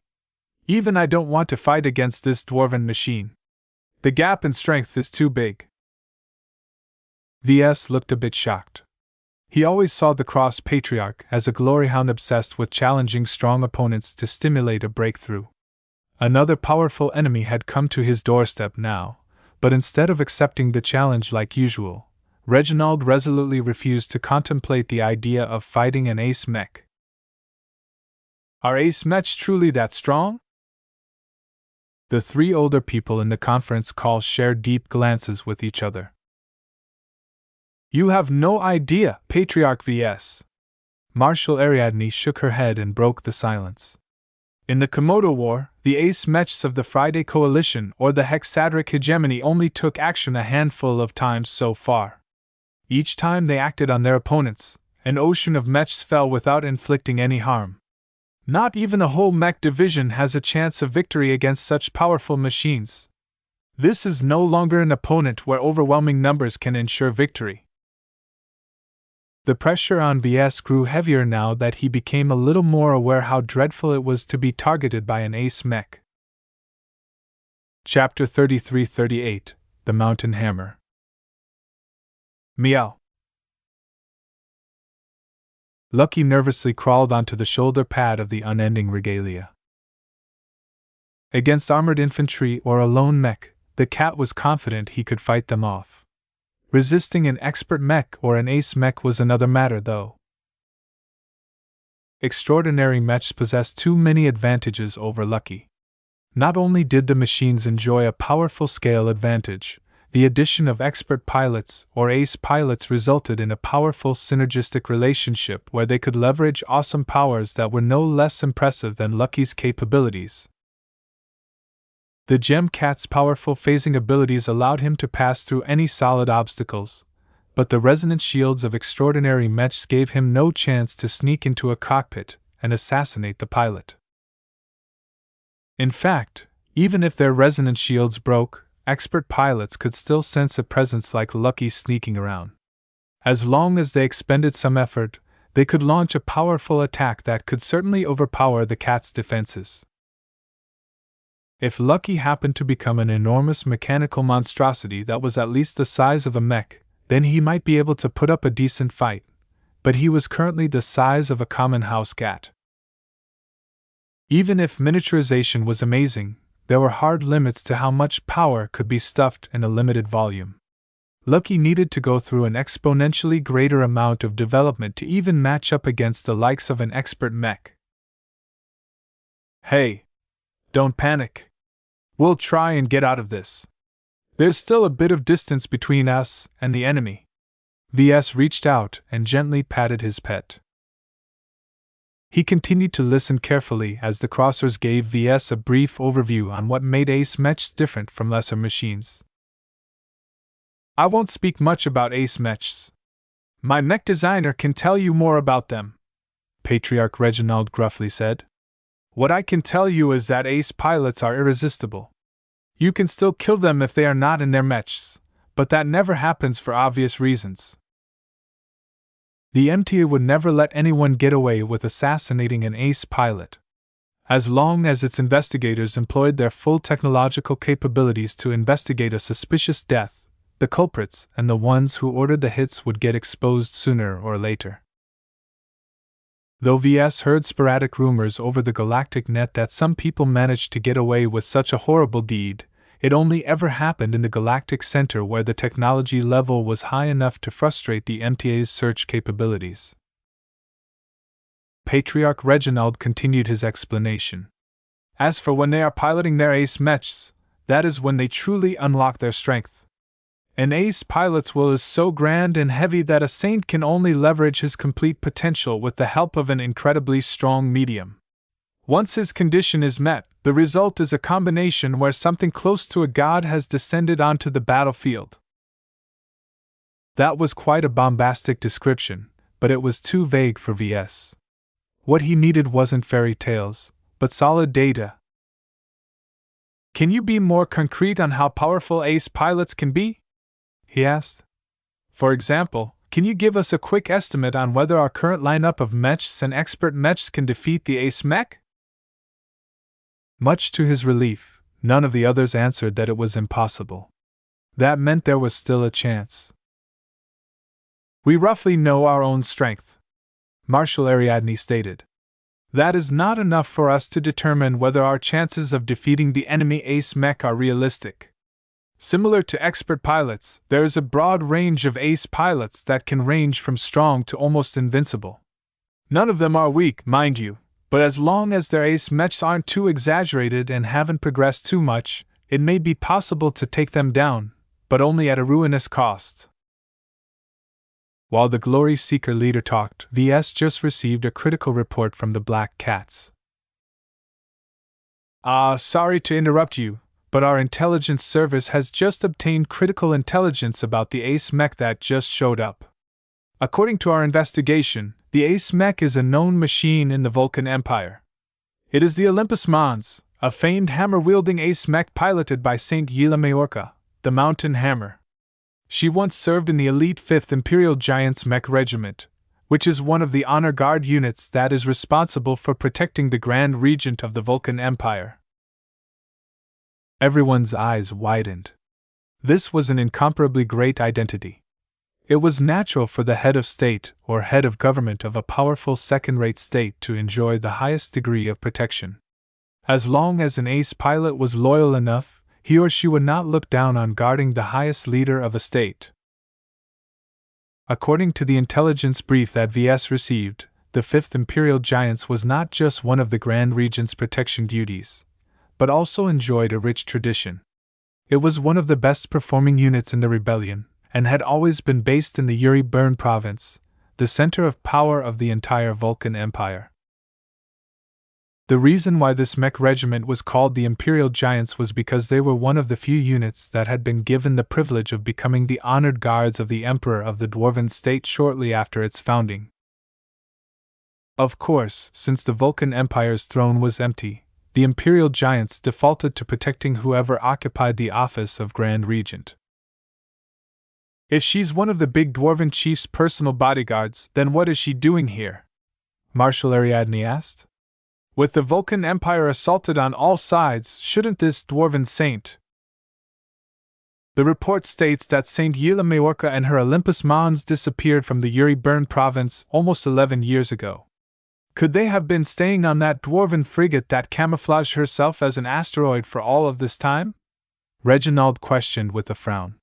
Even I don't want to fight against this dwarven machine. The gap in strength is too big. Ves looked a bit shocked. He always saw the Cross Patriarch as a gloryhound obsessed with challenging strong opponents to stimulate a breakthrough. Another powerful enemy had come to his doorstep now, but instead of accepting the challenge like usual, Reginald resolutely refused to contemplate the idea of fighting an ace mech. Are ace mechs truly that strong? The three older people in the conference call shared deep glances with each other. You have no idea, Patriarch Ves. Marshal Ariadne shook her head and broke the silence. In the Komodo War, the ace mechs of the Friday Coalition or the Hexadric Hegemony only took action a handful of times so far. Each time they acted on their opponents, an ocean of mechs fell without inflicting any harm. Not even a whole mech division has a chance of victory against such powerful machines. This is no longer an opponent where overwhelming numbers can ensure victory. The pressure on Ves grew heavier now that he became a little more aware how dreadful it was to be targeted by an ace mech. Chapter 33-38 The Mountain Hammer. Meow. Lucky nervously crawled onto the shoulder pad of the unending regalia. Against armored infantry or a lone mech, the cat was confident he could fight them off. Resisting an expert mech or an ace mech was another matter, though. Extraordinary mechs possessed too many advantages over Lucky. Not only did the machines enjoy a powerful scale advantage, the addition of expert pilots or ace pilots resulted in a powerful synergistic relationship where they could leverage awesome powers that were no less impressive than Lucky's capabilities. The Gem Cat's powerful phasing abilities allowed him to pass through any solid obstacles, but the resonance shields of extraordinary mechs gave him no chance to sneak into a cockpit and assassinate the pilot. In fact, even if their resonance shields broke, expert pilots could still sense a presence like Lucky sneaking around. As long as they expended some effort, they could launch a powerful attack that could certainly overpower the cat's defenses. If Lucky happened to become an enormous mechanical monstrosity that was at least the size of a mech, then he might be able to put up a decent fight, but he was currently the size of a common house cat. Even if miniaturization was amazing, there were hard limits to how much power could be stuffed in a limited volume. Lucky needed to go through an exponentially greater amount of development to even match up against the likes of an expert mech. Hey! Don't panic. We'll try and get out of this. There's still a bit of distance between us and the enemy. Ves reached out and gently patted his pet. He continued to listen carefully as the crossers gave Ves a brief overview on what made ace mechs different from lesser machines. I won't speak much about ace mechs. My mech designer can tell you more about them, Patriarch Reginald gruffly said. What I can tell you is that ace pilots are irresistible. You can still kill them if they are not in their mechs, but that never happens for obvious reasons. The MTA would never let anyone get away with assassinating an ace pilot. As long as its investigators employed their full technological capabilities to investigate a suspicious death, the culprits and the ones who ordered the hits would get exposed sooner or later. Though Ves heard sporadic rumors over the galactic net that some people managed to get away with such a horrible deed, it only ever happened in the galactic center where the technology level was high enough to frustrate the MTA's search capabilities. Patriarch Reginald continued his explanation. As for when they are piloting their ace mechs, that is when they truly unlock their strength. An ace pilot's will is so grand and heavy that a saint can only leverage his complete potential with the help of an incredibly strong medium. Once his condition is met, the result is a combination where something close to a god has descended onto the battlefield. That was quite a bombastic description, but it was too vague for Ves. What he needed wasn't fairy tales, but solid data. Can you be more concrete on how powerful ace pilots can be? He asked. For example, can you give us a quick estimate on whether our current lineup of mechs and expert mechs can defeat the ace mech? Much to his relief, none of the others answered that it was impossible. That meant there was still a chance. We roughly know our own strength, Marshal Ariadne stated. That is not enough for us to determine whether our chances of defeating the enemy ace mech are realistic. Similar to expert pilots, there is a broad range of ace pilots that can range from strong to almost invincible. None of them are weak, mind you, but as long as their ace mechs aren't too exaggerated and haven't progressed too much, it may be possible to take them down, but only at a ruinous cost. While the Glory Seeker leader talked, Ves just received a critical report from the Black Cats. Sorry to interrupt you, but our intelligence service has just obtained critical intelligence about the ace mech that just showed up. According to our investigation, the ace mech is a known machine in the Vulcan Empire. It is the Olympus Mons, A famed hammer-wielding ace mech piloted by Saint Yela Mayorka, the Mountain Hammer. She once served in the elite 5th Imperial Giants Mech Regiment, which is one of the honor guard units that is responsible for protecting the Grand Regent of the Vulcan Empire. Everyone's eyes widened. This was an incomparably great identity. It was natural for the head of state or head of government of a powerful second-rate state to enjoy the highest degree of protection. As long as an ace pilot was loyal enough, he or she would not look down on guarding the highest leader of a state. According to the intelligence brief that VS received, the 5th Imperial Giants was not just one of the Grand Regent's protection duties, but also enjoyed a rich tradition. It was one of the best performing units in the rebellion, and had always been based in the Yuri Burn province, the center of power of the entire Vulcan Empire. The reason why this mech regiment was called the Imperial Giants was because they were one of the few units that had been given the privilege of becoming the honored guards of the Emperor of the Dwarven State shortly after its founding. Of course, since the Vulcan Empire's throne was empty, the Imperial Giants defaulted to protecting whoever occupied the office of Grand Regent. If she's one of the big Dwarven chief's personal bodyguards, then what is she doing here? Marshal Ariadne asked. With the Vulcan Empire assaulted on all sides, shouldn't this Dwarven saint? The report states that Saint Yela Mayorka and her Olympus Mons disappeared from the Yuri Burn province almost 11 years ago. Could they have been staying on that Dwarven frigate that camouflaged herself as an asteroid for all of this time? Reginald questioned with a frown.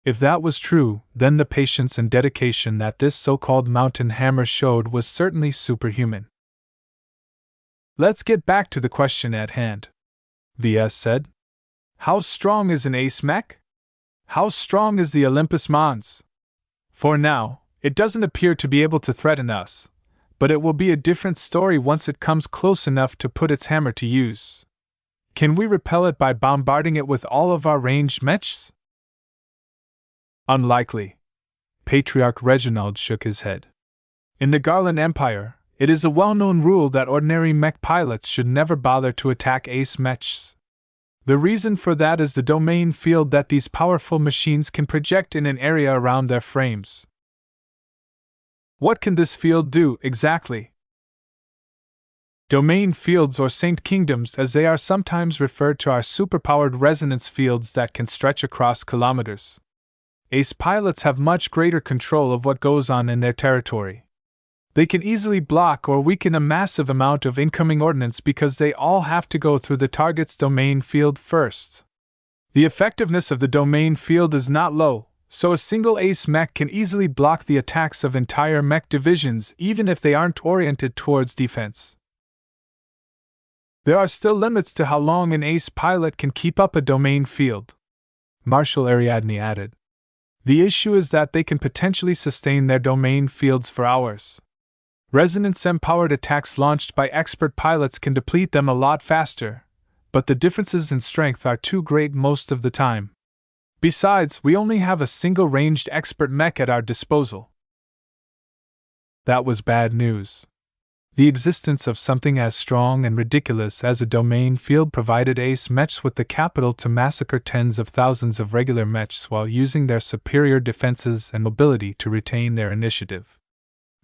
If that was true, then the patience and dedication that this so-called Mountain Hammer showed was certainly superhuman. Let's get back to the question at hand, VS said. How strong is an ace mech? How strong is the Olympus Mons? For now, it doesn't appear to be able to threaten us, but it will be a different story once it comes close enough to put its hammer to use. Can we repel it by bombarding it with all of our ranged mechs? Unlikely. Patriarch Reginald shook his head. In the Garland Empire, it is a well-known rule that ordinary mech pilots should never bother to attack ace mechs. The reason for that is the domain field that these powerful machines can project in an area around their frames. What can this field do, exactly? Domain fields, or Saint Kingdoms as they are sometimes referred to, are superpowered resonance fields that can stretch across kilometers. Ace pilots have much greater control of what goes on in their territory. They can easily block or weaken a massive amount of incoming ordnance because they all have to go through the target's domain field first. The effectiveness of the domain field is not low, so a single ace mech can easily block the attacks of entire mech divisions even if they aren't oriented towards defense. There are still limits to how long an ace pilot can keep up a domain field, Marshal Ariadne added. The issue is that they can potentially sustain their domain fields for hours. Resonance-empowered attacks launched by expert pilots can deplete them a lot faster, but the differences in strength are too great most of the time. Besides, we only have a single ranged expert mech at our disposal. That was bad news. The existence of something as strong and ridiculous as a domain field provided ace mechs with the capital to massacre tens of thousands of regular mechs while using their superior defenses and mobility to retain their initiative.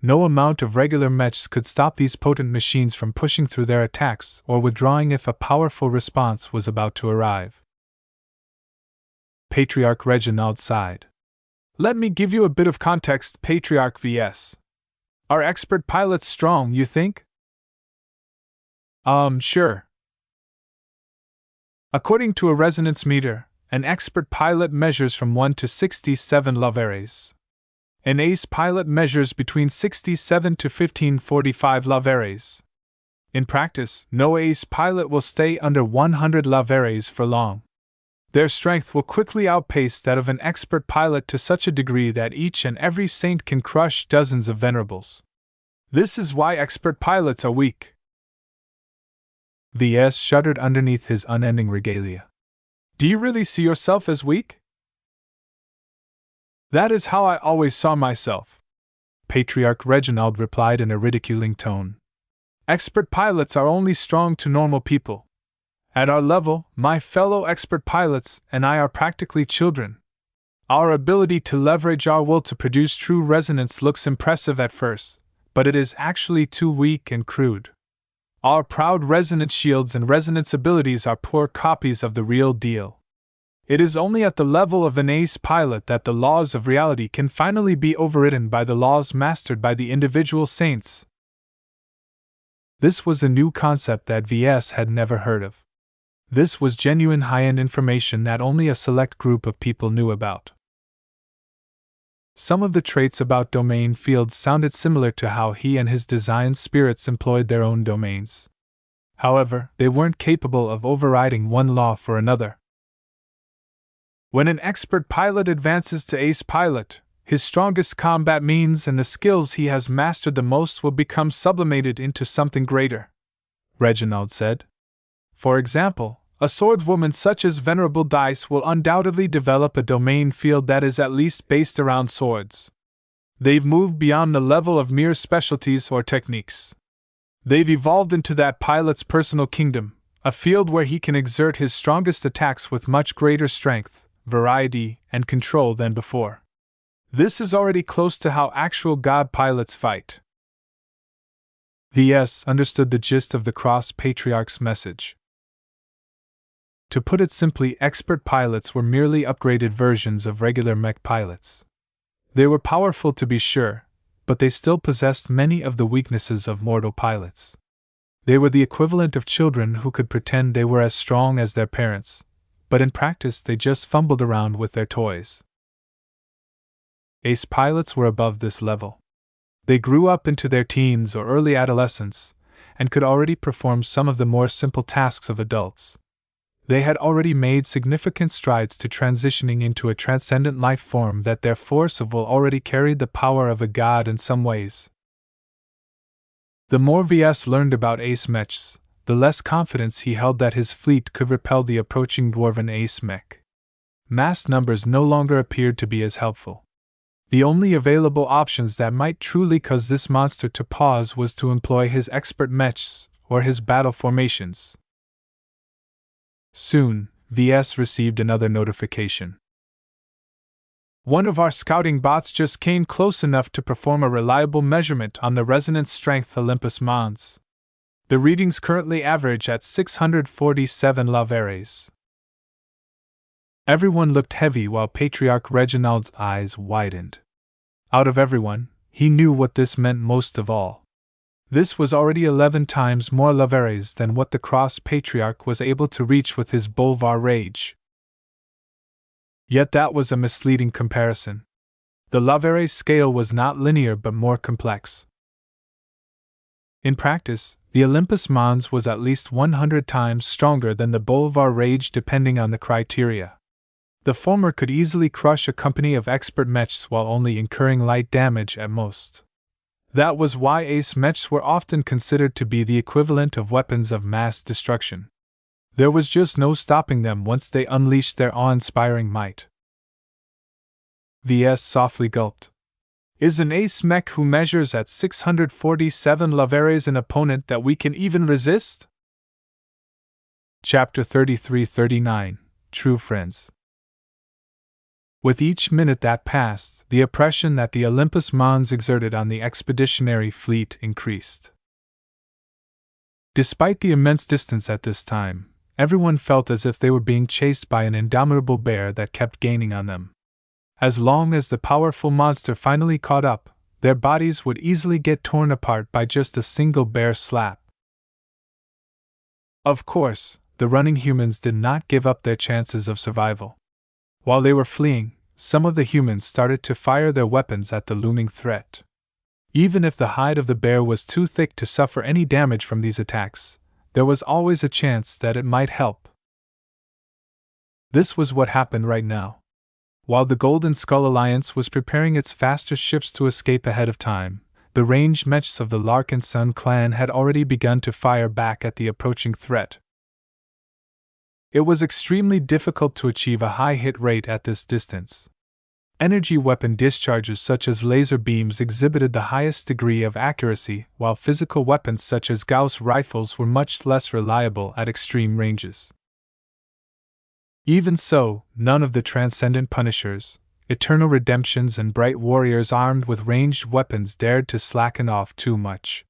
No amount of regular mechs could stop these potent machines from pushing through their attacks or withdrawing if a powerful response was about to arrive. Patriarch Reginald sighed. Let me give you a bit of context, Patriarch VS. Are expert pilots strong, you think? Sure. According to a resonance meter, an expert pilot measures from 1 to 67 lavares. An ace pilot measures between 67 to 1545 lavares. In practice, no ace pilot will stay under 100 lavares for long. Their strength will quickly outpace that of an expert pilot to such a degree that each and every saint can crush dozens of venerables. This is why expert pilots are weak. VS shuddered underneath his unending regalia. Do you really see yourself as weak? That is how I always saw myself, Patriarch Reginald replied in a ridiculing tone. Expert pilots are only strong to normal people. At our level, my fellow expert pilots and I are practically children. Our ability to leverage our will to produce true resonance looks impressive at first, but it is actually too weak and crude. Our proud resonance shields and resonance abilities are poor copies of the real deal. It is only at the level of an ace pilot that the laws of reality can finally be overridden by the laws mastered by the individual saints. This was a new concept that VS had never heard of. This was genuine high-end information that only a select group of people knew about. Some of the traits about domain fields sounded similar to how he and his design spirits employed their own domains. However, they weren't capable of overriding one law for another. When an expert pilot advances to ace pilot, his strongest combat means and the skills he has mastered the most will become sublimated into something greater, Reginald said. For example, a swordswoman such as Venerable Dice will undoubtedly develop a domain field that is at least based around swords. They've moved beyond the level of mere specialties or techniques. They've evolved into that pilot's personal kingdom, a field where he can exert his strongest attacks with much greater strength, variety, and control than before. This is already close to how actual god pilots fight. VS understood the gist of the Cross Patriarch's message. To put it simply, expert pilots were merely upgraded versions of regular mech pilots. They were powerful to be sure, but they still possessed many of the weaknesses of mortal pilots. They were the equivalent of children who could pretend they were as strong as their parents, but in practice they just fumbled around with their toys. Ace pilots were above this level. They grew up into their teens or early adolescence, and could already perform some of the more simple tasks of adults. They had already made significant strides to transitioning into a transcendent life form that their force of will already carried the power of a god in some ways. The more VS learned about Ace Mechs, the less confidence he held that his fleet could repel the approaching dwarven Ace Mech. Mass numbers no longer appeared to be as helpful. The only available options that might truly cause this monster to pause was to employ his expert mechs or his battle formations. Soon, VS received another notification. One of our scouting bots just came close enough to perform a reliable measurement on the resonance strength Olympus Mons. The readings currently average at 647 laveres. Everyone looked heavy while Patriarch Reginald's eyes widened. Out of everyone, he knew what this meant most of all. This was already 11 times more laveres than what the Cross Patriarch was able to reach with his Bolvar Rage. Yet that was a misleading comparison. The lavere scale was not linear but more complex. In practice, the Olympus Mons was at least 100 times stronger than the Bolvar Rage depending on the criteria. The former could easily crush a company of expert mechs while only incurring light damage at most. That was why ace mechs were often considered to be the equivalent of weapons of mass destruction. There was just no stopping them once they unleashed their awe-inspiring might. VS softly gulped. Is an ace mech who measures at 647 laveres an opponent that we can even resist? Chapter 33-39, True Friends. With each minute that passed, the oppression that the Olympus Mons exerted on the expeditionary fleet increased. Despite the immense distance at this time, everyone felt as if they were being chased by an indomitable bear that kept gaining on them. As long as the powerful monster finally caught up, their bodies would easily get torn apart by just a single bear slap. Of course, the running humans did not give up their chances of survival. While they were fleeing, some of the humans started to fire their weapons at the looming threat. Even if the hide of the bear was too thick to suffer any damage from these attacks, there was always a chance that it might help. This was what happened right now. While the Golden Skull Alliance was preparing its fastest ships to escape ahead of time, the ranged mechs of the Larkinson clan had already begun to fire back at the approaching threat. It was extremely difficult to achieve a high hit rate at this distance. Energy weapon discharges such as laser beams exhibited the highest degree of accuracy, while physical weapons such as Gauss rifles were much less reliable at extreme ranges. Even so, none of the transcendent punishers, eternal redemptions, and bright warriors armed with ranged weapons dared to slacken off too much.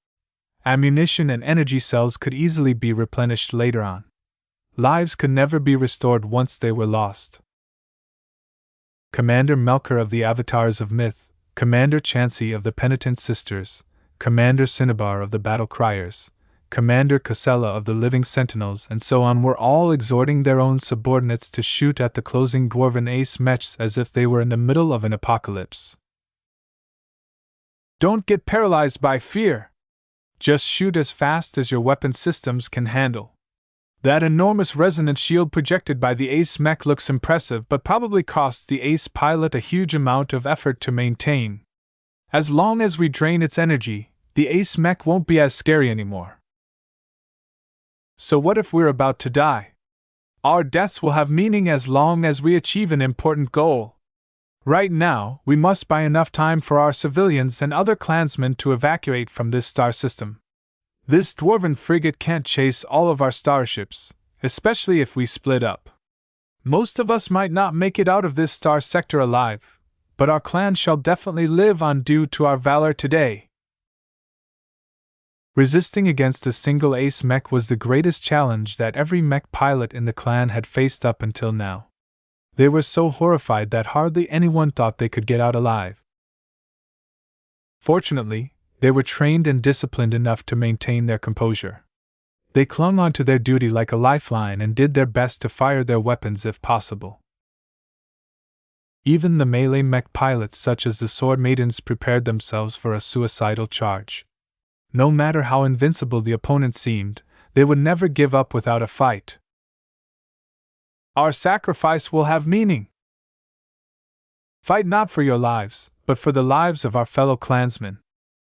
Ammunition and energy cells could easily be replenished later on. Lives could never be restored once they were lost. Commander Melker of the Avatars of Myth, Commander Chansey of the Penitent Sisters, Commander Cinnabar of the Battle Criers, Commander Casella of the Living Sentinels, and so on were all exhorting their own subordinates to shoot at the closing dwarven Age of Mechs as if they were in the middle of an apocalypse. Don't get paralyzed by fear. Just shoot as fast as your weapon systems can handle. That enormous resonance shield projected by the Ace Mech looks impressive but probably costs the Ace pilot a huge amount of effort to maintain. As long as we drain its energy, the Ace Mech won't be as scary anymore. So what if we're about to die? Our deaths will have meaning as long as we achieve an important goal. Right now, we must buy enough time for our civilians and other clansmen to evacuate from this star system. This dwarven frigate can't chase all of our starships, especially if we split up. Most of us might not make it out of this star sector alive, but our clan shall definitely live on due to our valor today. Resisting against a single Ace Mech was the greatest challenge that every mech pilot in the clan had faced up until now. They were so horrified that hardly anyone thought they could get out alive. Fortunately, they were trained and disciplined enough to maintain their composure. They clung onto their duty like a lifeline and did their best to fire their weapons if possible. Even the melee mech pilots such as the Sword Maidens prepared themselves for a suicidal charge. No matter how invincible the opponent seemed, they would never give up without a fight. Our sacrifice will have meaning. Fight not for your lives, but for the lives of our fellow clansmen.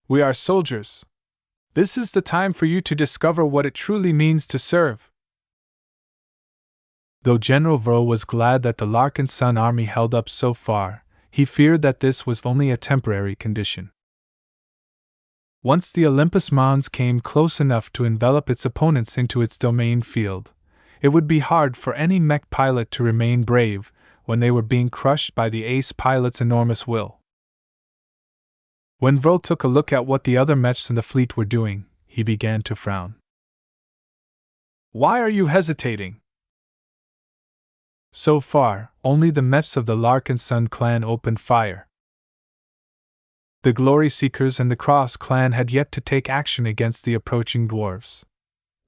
We are soldiers. This is the time for you to discover what it truly means to serve. Though General Vro was glad that the Larkinson army held up so far, he feared that this was only a temporary condition. Once the Olympus Mons came close enough to envelop its opponents into its domain field, it would be hard for any mech pilot to remain brave when they were being crushed by the Ace pilot's enormous will. When Vro took a look at what the other mechs in the fleet were doing, he began to frown. Why are you hesitating? So far, only the mechs of the Larkinson clan opened fire. The Glory Seekers and the Cross clan had yet to take action against the approaching dwarves.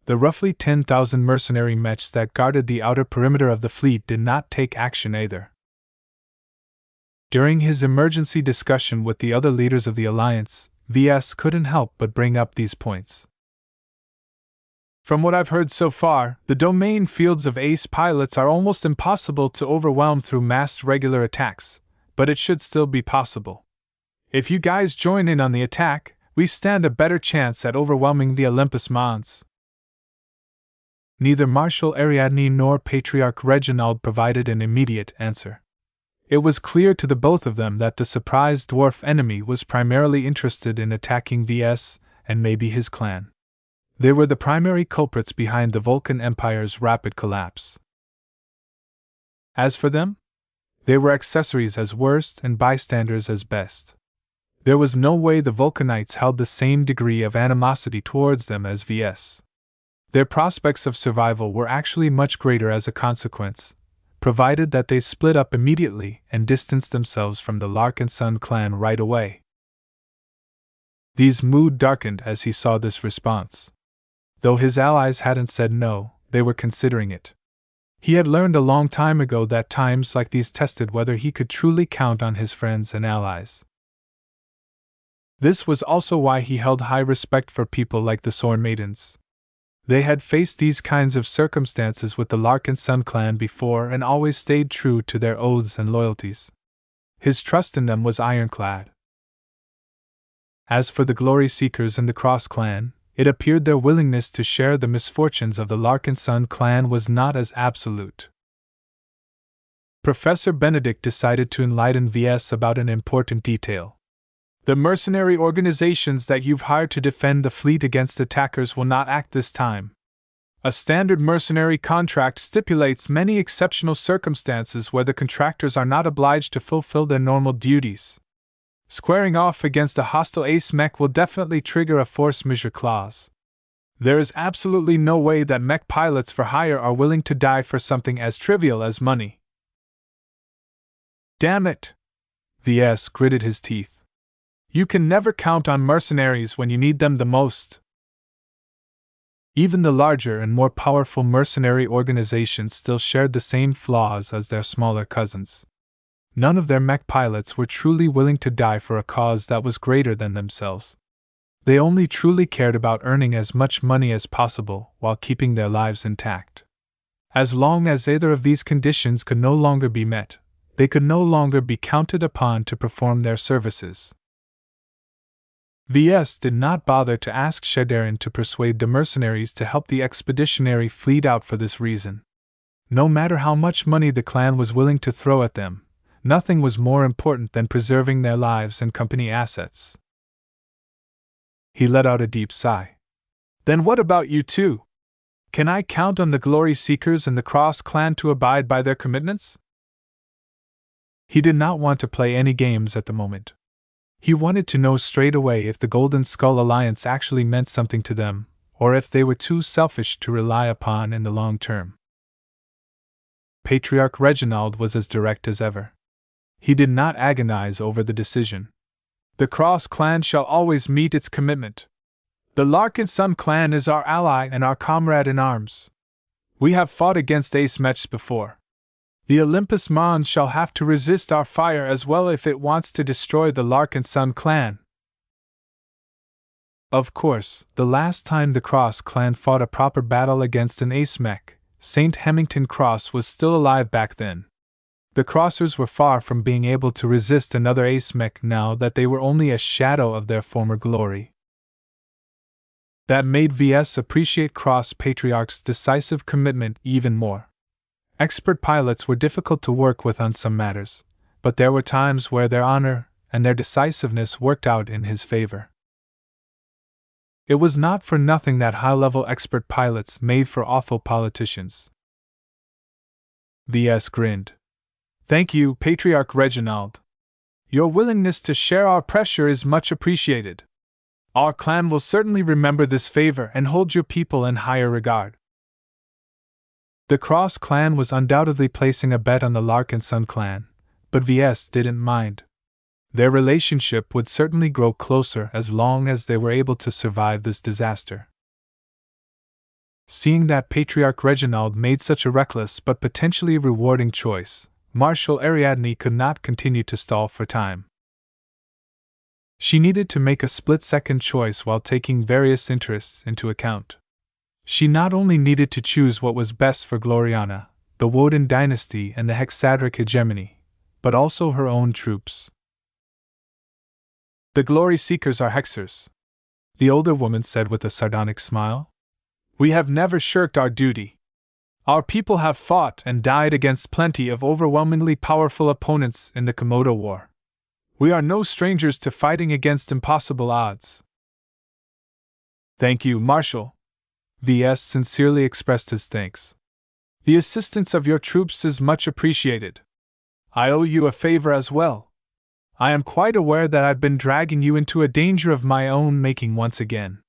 The roughly 10,000 mercenary mechs that guarded the outer perimeter of the fleet did not take action either. During his emergency discussion with the other leaders of the Alliance, Ves couldn't help but bring up these points. From what I've heard so far, the domain fields of Ace pilots are almost impossible to overwhelm through massed regular attacks, but it should still be possible. If you guys join in on the attack, we stand a better chance at overwhelming the Olympus Mons. Neither Marshal Ariadne nor Patriarch Reginald provided an immediate answer. It was clear to the both of them that the surprised dwarf enemy was primarily interested in attacking Ves and maybe his clan. They were the primary culprits behind the Vulcan Empire's rapid collapse. As for them, they were accessories as worst and bystanders as best. There was no way the Vulcanites held the same degree of animosity towards them as Ves. Their prospects of survival were actually much greater as a consequence, provided that they split up immediately and distanced themselves from the Larkinson clan right away. V's mood darkened as he saw this response. Though his allies hadn't said no, they were considering it. He had learned a long time ago that times like these tested whether he could truly count on his friends and allies. This was also why he held high respect for people like the Sword Maidens. They had faced these kinds of circumstances with the Larkinson clan before and always stayed true to their oaths and loyalties. His trust in them was ironclad. As for the Glory Seekers and the Cross clan, it appeared their willingness to share the misfortunes of the Larkinson clan was not as absolute. Professor Benedict decided to enlighten Ves about an important detail. The mercenary organizations that you've hired to defend the fleet against attackers will not act this time. A standard mercenary contract stipulates many exceptional circumstances where the contractors are not obliged to fulfill their normal duties. Squaring off against a hostile ace mech will definitely trigger a force majeure clause. There is absolutely no way that mech pilots for hire are willing to die for something as trivial as money. Damn it! Ves gritted his teeth. You can never count on mercenaries when you need them the most. Even the larger and more powerful mercenary organizations still shared the same flaws as their smaller cousins. None of their mech pilots were truly willing to die for a cause that was greater than themselves. They only truly cared about earning as much money as possible while keeping their lives intact. As long as either of these conditions could no longer be met, they could no longer be counted upon to perform their services. Ves did not bother to ask Shadarin to persuade the mercenaries to help the expeditionary fleet out for this reason. No matter how much money the clan was willing to throw at them, nothing was more important than preserving their lives and company assets. He let out a deep sigh. Then what about you two? Can I count on the Glory Seekers and the Cross clan to abide by their commitments? He did not want to play any games at the moment. He wanted to know straight away if the Golden Skull Alliance actually meant something to them, or if they were too selfish to rely upon in the long term. Patriarch Reginald was as direct as ever. He did not agonize over the decision. The Cross clan shall always meet its commitment. The Larkinson clan is our ally and our comrade in arms. We have fought against Ace Mechs before. The Olympus Mons shall have to resist our fire as well if it wants to destroy the Larkinson clan. Of course, the last time the Cross clan fought a proper battle against an Ace Mech, St. Hemington Cross was still alive back then. The Crossers were far from being able to resist another Ace Mech now that they were only a shadow of their former glory. That made Ves appreciate Cross Patriarch's decisive commitment even more. Expert pilots were difficult to work with on some matters, but there were times where their honor and their decisiveness worked out in his favor. It was not for nothing that high-level expert pilots made for awful politicians. Ves grinned. Thank you, Patriarch Reginald. Your willingness to share our pressure is much appreciated. Our clan will certainly remember this favor and hold your people in higher regard. The Cross clan was undoubtedly placing a bet on the Larkinson clan, but Ves didn't mind. Their relationship would certainly grow closer as long as they were able to survive this disaster. Seeing that Patriarch Reginald made such a reckless but potentially rewarding choice, Marshal Ariadne could not continue to stall for time. She needed to make a split-second choice while taking various interests into account. She not only needed to choose what was best for Gloriana, the Woden dynasty and the Hexadric hegemony, but also her own troops. The Glory Seekers are Hexers, the older woman said with a sardonic smile. We have never shirked our duty. Our people have fought and died against plenty of overwhelmingly powerful opponents in the Komodo War. We are no strangers to fighting against impossible odds. Thank you, Marshal. Ves sincerely expressed his thanks. The assistance of your troops is much appreciated. I owe you a favor as well. I am quite aware that I've been dragging you into a danger of my own making once again.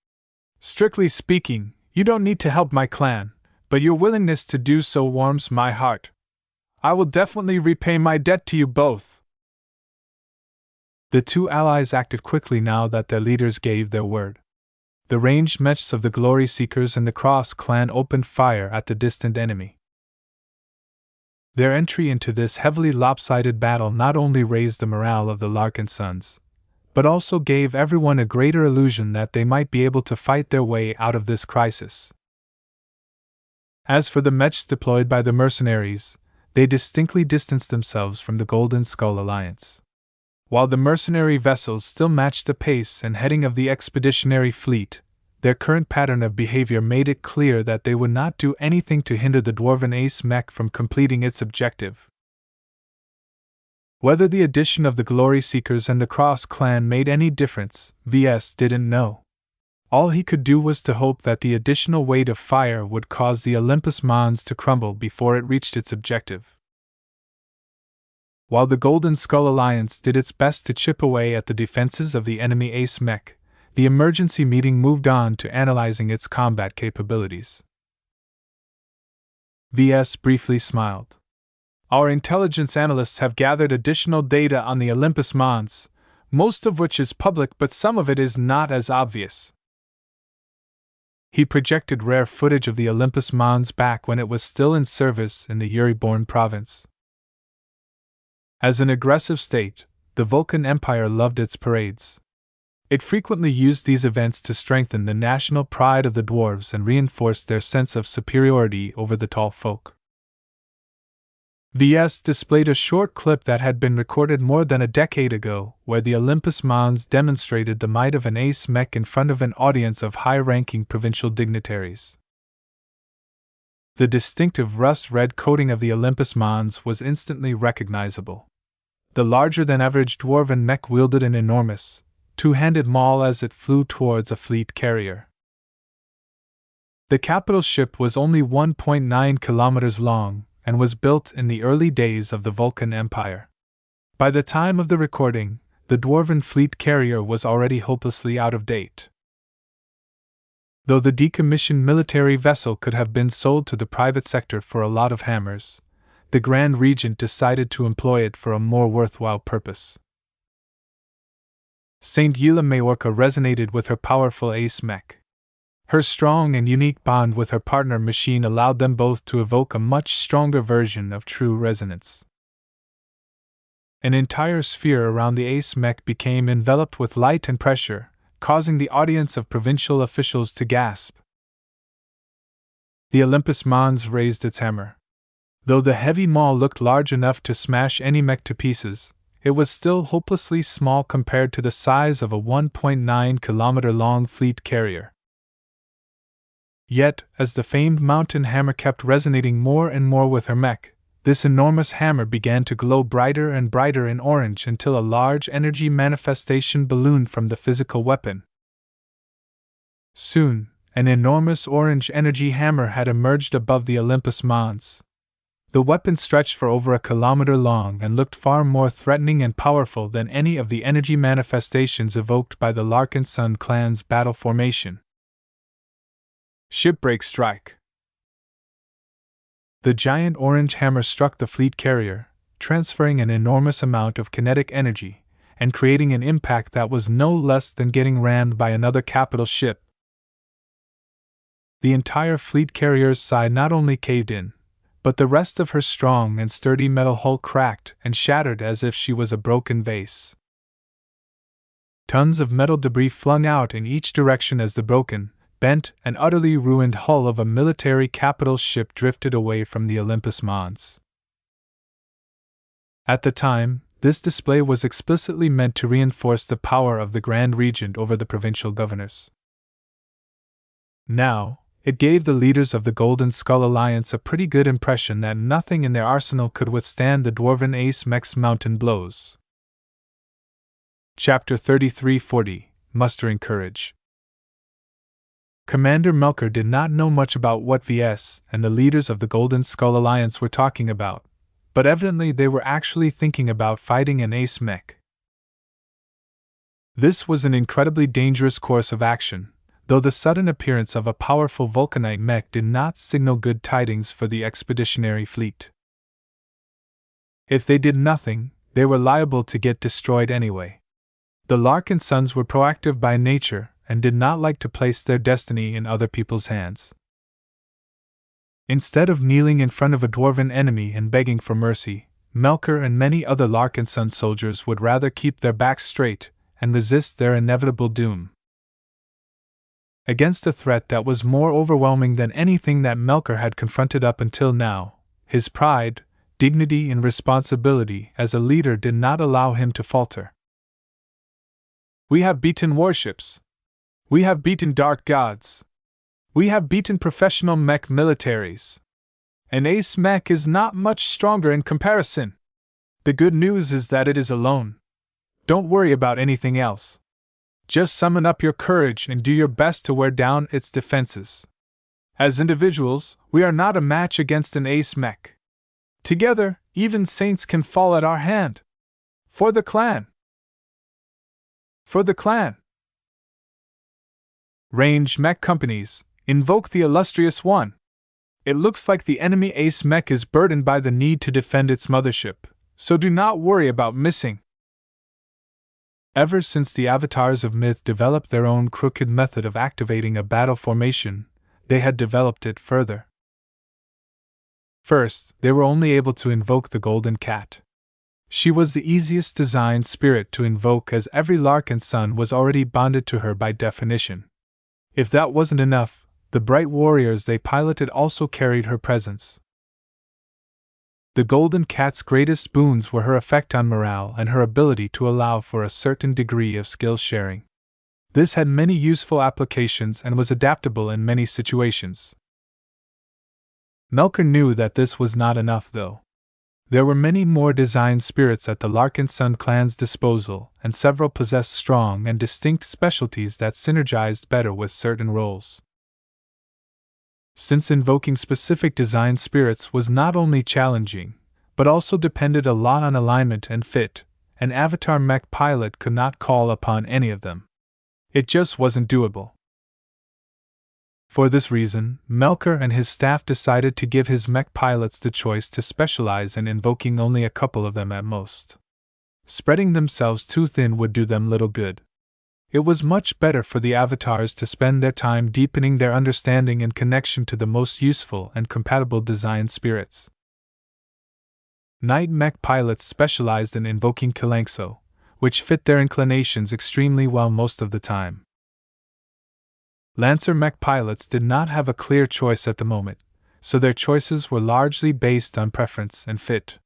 Strictly speaking, you don't need to help my clan, but your willingness to do so warms my heart. I will definitely repay my debt to you both. The two allies acted quickly now that their leaders gave their word. The ranged mechs of the Glory Seekers and the Cross clan opened fire at the distant enemy. Their entry into this heavily lopsided battle not only raised the morale of the Larkinsons, but also gave everyone a greater illusion that they might be able to fight their way out of this crisis. As for the mechs deployed by the mercenaries, they distinctly distanced themselves from the Golden Skull Alliance. While the mercenary vessels still matched the pace and heading of the expeditionary fleet, their current pattern of behavior made it clear that they would not do anything to hinder the Dwarven Ace Mech from completing its objective. Whether the addition of the Glory Seekers and the Cross clan made any difference, Ves didn't know. All he could do was to hope that the additional weight of fire would cause the Olympus Mons to crumble before it reached its objective. While the Golden Skull Alliance did its best to chip away at the defenses of the enemy Ace Mech, the emergency meeting moved on to analyzing its combat capabilities. Ves briefly smiled. Our intelligence analysts have gathered additional data on the Olympus Mons, most of which is public, but some of it is not as obvious. He projected rare footage of the Olympus Mons back when it was still in service in the Uriborn province. As an aggressive state, the Vulcan Empire loved its parades. It frequently used these events to strengthen the national pride of the dwarves and reinforce their sense of superiority over the tall folk. Ves displayed a short clip that had been recorded more than a decade ago, where the Olympus Mons demonstrated the might of an Ace Mech in front of an audience of high-ranking provincial dignitaries. The distinctive rust-red coating of the Olympus Mons was instantly recognizable. The larger-than-average dwarven mech wielded an enormous, two-handed maul as it flew towards a fleet carrier. The capital ship was only 1.9 kilometers long, and was built in the early days of the Vulcan Empire. By the time of the recording, the dwarven fleet carrier was already hopelessly out of date. Though the decommissioned military vessel could have been sold to the private sector for a lot of hammers, the Grand Regent decided to employ it for a more worthwhile purpose. Saint Yila Mayorka resonated with her powerful Ace Mech. Her strong and unique bond with her partner machine allowed them both to evoke a much stronger version of true resonance. An entire sphere around the Ace Mech became enveloped with light and pressure, causing the audience of provincial officials to gasp. The Olympus Mons raised its hammer. Though the heavy maul looked large enough to smash any mech to pieces, it was still hopelessly small compared to the size of a 1.9 kilometer long fleet carrier. Yet, as the famed mountain hammer kept resonating more and more with her mech, this enormous hammer began to glow brighter and brighter in orange until a large energy manifestation ballooned from the physical weapon. Soon, an enormous orange energy hammer had emerged above the Olympus Mons. The weapon stretched for over a kilometer long and looked far more threatening and powerful than any of the energy manifestations evoked by the Larkinson clan's battle formation. Shipbreak strike. The giant orange hammer struck the fleet carrier, transferring an enormous amount of kinetic energy, and creating an impact that was no less than getting rammed by another capital ship. The entire fleet carrier's side not only caved in, but the rest of her strong and sturdy metal hull cracked and shattered as if she was a broken vase. Tons of metal debris flung out in each direction as the broken, bent, and utterly ruined hull of a military capital ship drifted away from the Olympus Mons. At the time, this display was explicitly meant to reinforce the power of the Grand Regent over the provincial governors. Now, it gave the leaders of the Golden Skull Alliance a pretty good impression that nothing in their arsenal could withstand the dwarven Ace Mech's mountain blows. Chapter 3340 Mustering Courage. Commander Melker did not know much about what Ves and the leaders of the Golden Skull Alliance were talking about, but evidently they were actually thinking about fighting an Ace Mech. This was an incredibly dangerous course of action, though the sudden appearance of a powerful Vulcanite mech did not signal good tidings for the expeditionary fleet. If they did nothing, they were liable to get destroyed anyway. The Larkinsons were proactive by nature and did not like to place their destiny in other people's hands. Instead of kneeling in front of a dwarven enemy and begging for mercy, Melker and many other Larkinson soldiers would rather keep their backs straight and resist their inevitable doom. Against a threat that was more overwhelming than anything that Melker had confronted up until now, his pride, dignity, and responsibility as a leader did not allow him to falter. We have beaten warships. We have beaten dark gods. We have beaten professional mech militaries. An Ace Mech is not much stronger in comparison. The good news is that it is alone. Don't worry about anything else. Just summon up your courage and do your best to wear down its defenses. As individuals, we are not a match against an ace mech. Together, even saints can fall at our hand. For the clan! For the clan! Ranged mech companies, invoke the illustrious one. It looks like the enemy ace mech is burdened by the need to defend its mothership, so do not worry about missing. Ever since the avatars of myth developed their own crooked method of activating a battle formation, they had developed it further. First, they were only able to invoke the golden cat. She was the easiest designed spirit to invoke as every Larkinson was already bonded to her by definition. If that wasn't enough, the bright warriors they piloted also carried her presence. The golden cat's greatest boons were her effect on morale and her ability to allow for a certain degree of skill sharing. This had many useful applications and was adaptable in many situations. Melker knew that this was not enough, though. There were many more designed spirits at the Larkinson clan's disposal, and several possessed strong and distinct specialties that synergized better with certain roles. Since invoking specific design spirits was not only challenging, but also depended a lot on alignment and fit, an avatar mech pilot could not call upon any of them. It just wasn't doable. For this reason, Melker and his staff decided to give his mech pilots the choice to specialize in invoking only a couple of them at most. Spreading themselves too thin would do them little good. It was much better for the avatars to spend their time deepening their understanding and connection to the most useful and compatible design spirits. Night mech pilots specialized in invoking Kilangso, which fit their inclinations extremely well most of the time. Lancer mech pilots did not have a clear choice at the moment, so their choices were largely based on preference and fit.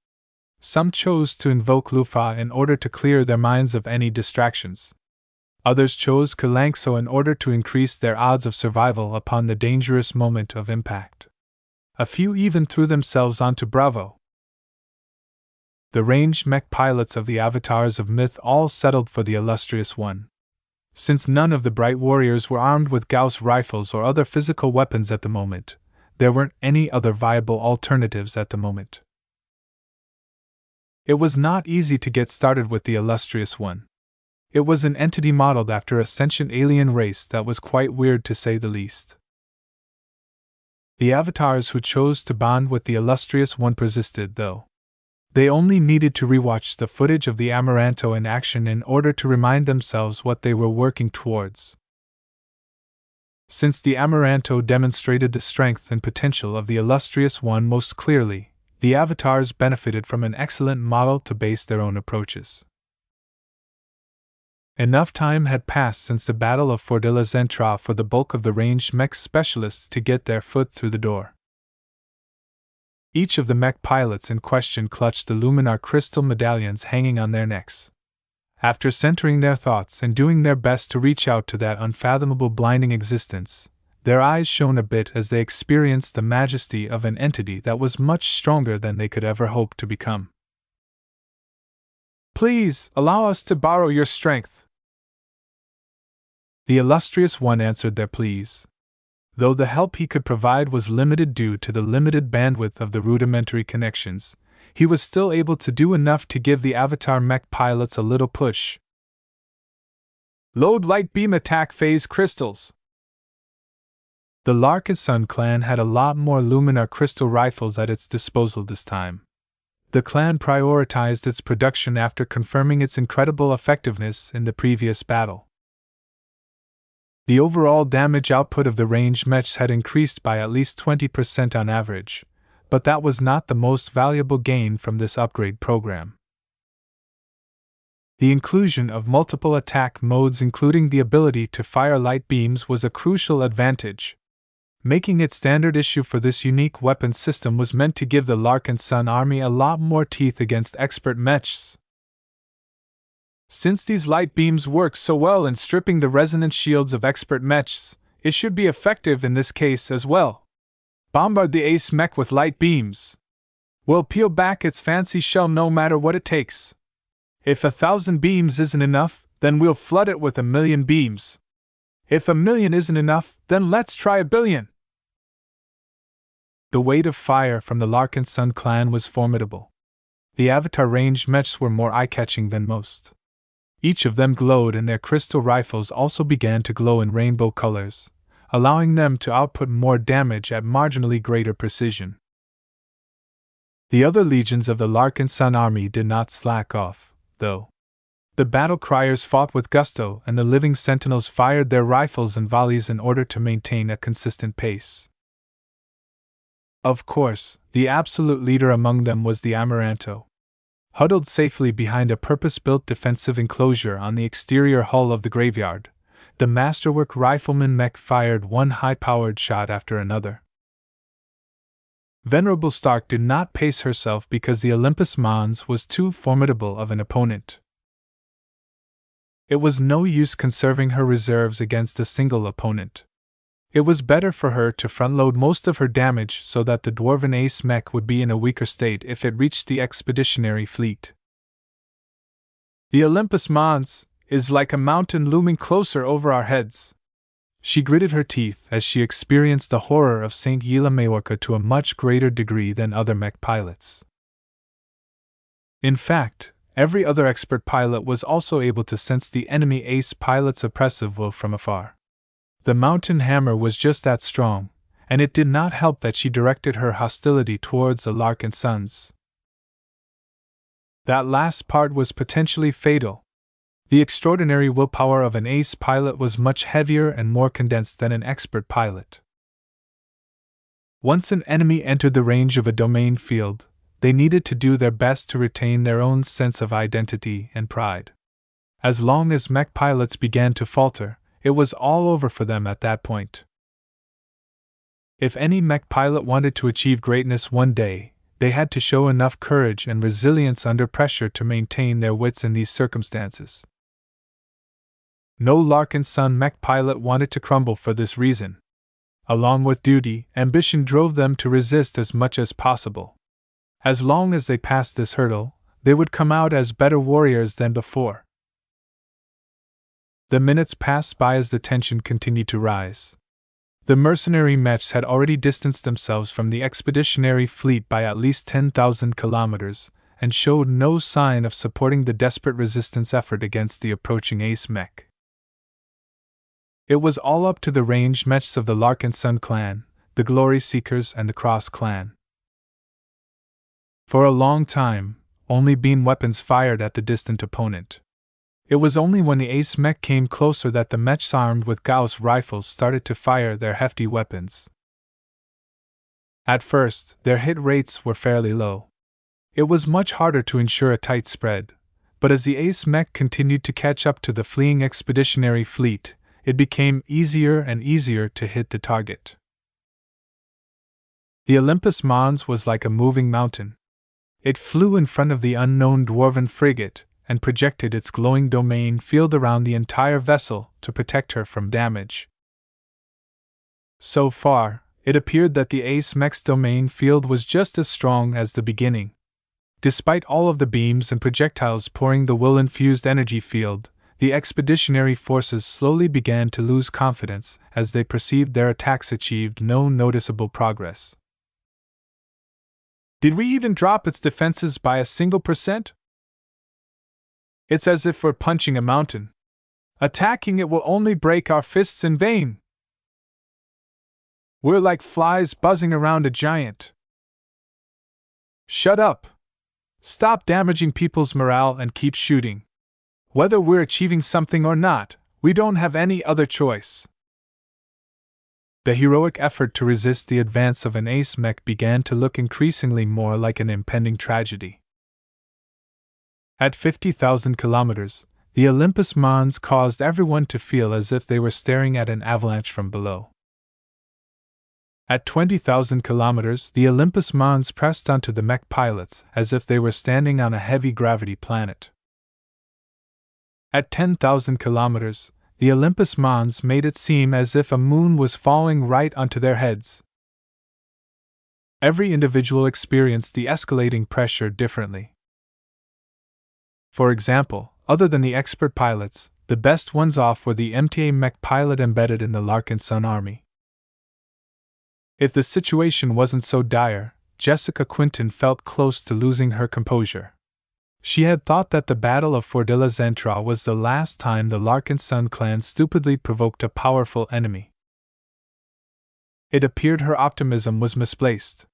Some chose to invoke Lufa in order to clear their minds of any distractions. Others chose Kilangso in order to increase their odds of survival upon the dangerous moment of impact. A few even threw themselves onto Bravo. The ranged mech pilots of the avatars of myth all settled for the illustrious one. Since none of the bright warriors were armed with Gauss rifles or other physical weapons at the moment, there weren't any other viable alternatives at the moment. It was not easy to get started with the illustrious one. It was an entity modeled after a sentient alien race that was quite weird to say the least. The avatars who chose to bond with the illustrious one persisted, though. They only needed to rewatch the footage of the Amaranto in action in order to remind themselves what they were working towards. Since the Amaranto demonstrated the strength and potential of the illustrious one most clearly, the avatars benefited from an excellent model to base their own approaches. Enough time had passed since the Battle of Fort de la Zentra for the bulk of the ranged mech specialists to get their foot through the door. Each of the mech pilots in question clutched the luminar crystal medallions hanging on their necks. After centering their thoughts and doing their best to reach out to that unfathomable blinding existence, their eyes shone a bit as they experienced the majesty of an entity that was much stronger than they could ever hope to become. "Please, allow us to borrow your strength." The illustrious one answered their pleas. Though the help he could provide was limited due to the limited bandwidth of the rudimentary connections, he was still able to do enough to give the avatar mech pilots a little push. "Load light beam attack phase crystals." The Larkinson clan had a lot more luminar crystal rifles at its disposal this time. The clan prioritized its production after confirming its incredible effectiveness in the previous battle. The overall damage output of the ranged mechs had increased by at least 20% on average, but that was not the most valuable gain from this upgrade program. The inclusion of multiple attack modes, including the ability to fire light beams, was a crucial advantage. Making it standard issue for this unique weapon system was meant to give the Larkinson army a lot more teeth against expert mechs. Since these light beams work so well in stripping the resonance shields of expert mechs, it should be effective in this case as well. Bombard the ace mech with light beams. We'll peel back its fancy shell no matter what it takes. If 1,000 beams isn't enough, then we'll flood it with 1,000,000 beams. If 1,000,000 isn't enough, then let's try 1,000,000,000. The weight of fire from the Larkinson clan was formidable. The Avatar ranged mechs were more eye-catching than most. Each of them glowed, and their crystal rifles also began to glow in rainbow colors, allowing them to output more damage at marginally greater precision. The other legions of the Larkinson army did not slack off, though. The battle criers fought with gusto, and the living sentinels fired their rifles in volleys in order to maintain a consistent pace. Of course, the absolute leader among them was the Amaranto. Huddled safely behind a purpose-built defensive enclosure on the exterior hull of the graveyard, the masterwork rifleman mech fired one high-powered shot after another. Venerable Stark did not pace herself because the Olympus Mons was too formidable of an opponent. It was no use conserving her reserves against a single opponent. It was better for her to front-load most of her damage so that the dwarven ace mech would be in a weaker state if it reached the expeditionary fleet. The Olympus Mons is like a mountain looming closer over our heads. She gritted her teeth as she experienced the horror of St. Yelameorca to a much greater degree than other mech pilots. In fact, every other expert pilot was also able to sense the enemy ace pilot's oppressive will from afar. The mountain hammer was just that strong, and it did not help that she directed her hostility towards the Larkinsons. That last part was potentially fatal. The extraordinary willpower of an ace pilot was much heavier and more condensed than an expert pilot. Once an enemy entered the range of a domain field, they needed to do their best to retain their own sense of identity and pride. As long as mech pilots began to falter, it was all over for them at that point. If any mech pilot wanted to achieve greatness one day, they had to show enough courage and resilience under pressure to maintain their wits in these circumstances. No Larkinson mech pilot wanted to crumble for this reason. Along with duty, ambition drove them to resist as much as possible. As long as they passed this hurdle, they would come out as better warriors than before. The minutes passed by as the tension continued to rise. The mercenary mechs had already distanced themselves from the expeditionary fleet by at least 10,000 kilometers, and showed no sign of supporting the desperate resistance effort against the approaching ace mech. It was all up to the ranged mechs of the Larkinson clan, the Glory Seekers, and the Cross clan. For a long time, only beam weapons fired at the distant opponent. It was only when the ace mech came closer that the mechs armed with Gauss rifles started to fire their hefty weapons. At first, their hit rates were fairly low. It was much harder to ensure a tight spread, but as the ace mech continued to catch up to the fleeing expeditionary fleet, it became easier and easier to hit the target. The Olympus Mons was like a moving mountain. It flew in front of the unknown dwarven frigate, and projected its glowing domain field around the entire vessel to protect her from damage. So far, it appeared that the ace mech's domain field was just as strong as the beginning. Despite all of the beams and projectiles pouring the will-infused energy field, the expeditionary forces slowly began to lose confidence as they perceived their attacks achieved no noticeable progress. Did we even drop its defenses by a single %? It's as if we're punching a mountain. Attacking it will only break our fists in vain. We're like flies buzzing around a giant. Shut up. Stop damaging people's morale and keep shooting. Whether we're achieving something or not, we don't have any other choice. The heroic effort to resist the advance of an ace mech began to look increasingly more like an impending tragedy. At 50,000 kilometers, the Olympus Mons caused everyone to feel as if they were staring at an avalanche from below. At 20,000 kilometers, the Olympus Mons pressed onto the mech pilots as if they were standing on a heavy gravity planet. At 10,000 kilometers, the Olympus Mons made it seem as if a moon was falling right onto their heads. Every individual experienced the escalating pressure differently. For example, other than the expert pilots, the best ones off were the mech pilot embedded in the Larkinson army. If the situation wasn't so dire, Jessica Quinton felt close to losing her composure. She had thought that the Battle of Fort de la Zentra was the last time the Larkinson clan stupidly provoked a powerful enemy. It appeared her optimism was misplaced.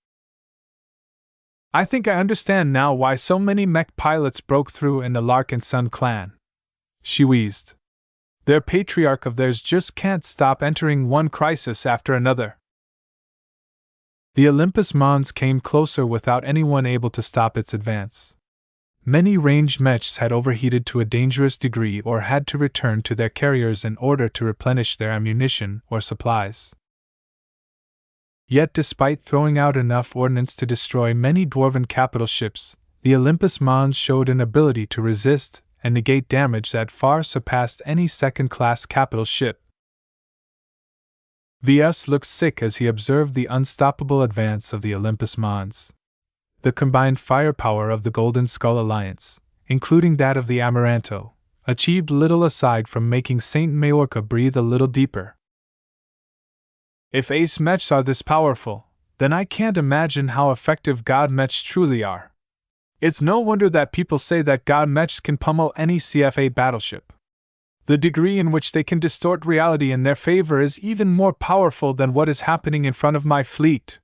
I think I understand now why so many mech pilots broke through in the Larkinson clan, she wheezed. Their patriarch of theirs just can't stop entering one crisis after another. The Olympus Mons came closer without anyone able to stop its advance. Many ranged mechs had overheated to a dangerous degree or had to return to their carriers in order to replenish their ammunition or supplies. Yet despite throwing out enough ordnance to destroy many dwarven capital ships, the Olympus Mons showed an ability to resist and negate damage that far surpassed any second-class capital ship. Ves looked sick as he observed the unstoppable advance of the Olympus Mons. The combined firepower of the Golden Skull Alliance, including that of the Amaranto, achieved little aside from making Saint Majorca breathe a little deeper. If ace mechs are this powerful, then I can't imagine how effective god mechs truly are. It's no wonder that people say that god mechs can pummel any CFA battleship. The degree in which they can distort reality in their favor is even more powerful than what is happening in front of my fleet.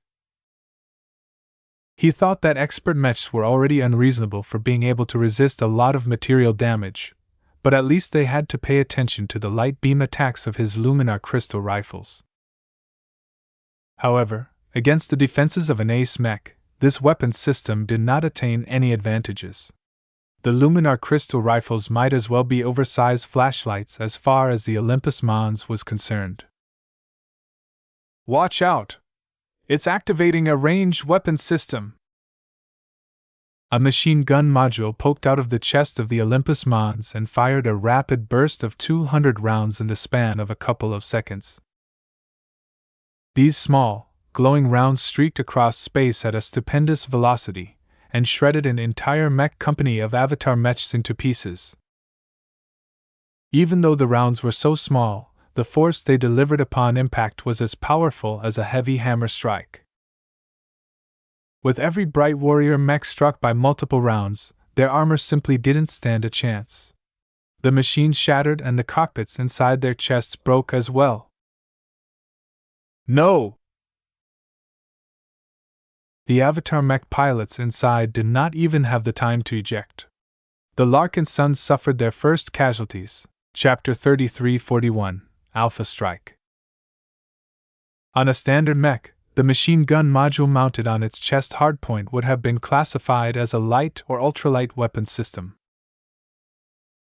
He thought that expert mechs were already unreasonable for being able to resist a lot of material damage, but at least they had to pay attention to the light beam attacks of his Luminar crystal rifles. However, against the defenses of an ace mech, this weapon system did not attain any advantages. The Luminar crystal rifles might as well be oversized flashlights as far as the Olympus Mons was concerned. Watch out! It's activating a ranged weapon system! A machine gun module poked out of the chest of the Olympus Mons and fired a rapid burst of 200 rounds in the span of a couple of seconds. These small, glowing rounds streaked across space at a stupendous velocity, and shredded an entire mech company of avatar mechs into pieces. Even though the rounds were so small, the force they delivered upon impact was as powerful as a heavy hammer strike. With every bright warrior mech struck by multiple rounds, their armor simply didn't stand a chance. The machines shattered and the cockpits inside their chests broke as well. No! The Avatar mech pilots inside did not even have the time to eject. The Larkinsons suffered their first casualties. Chapter 3341, Alpha Strike. On a standard mech, the machine gun module mounted on its chest hardpoint would have been classified as a light or ultralight weapon system.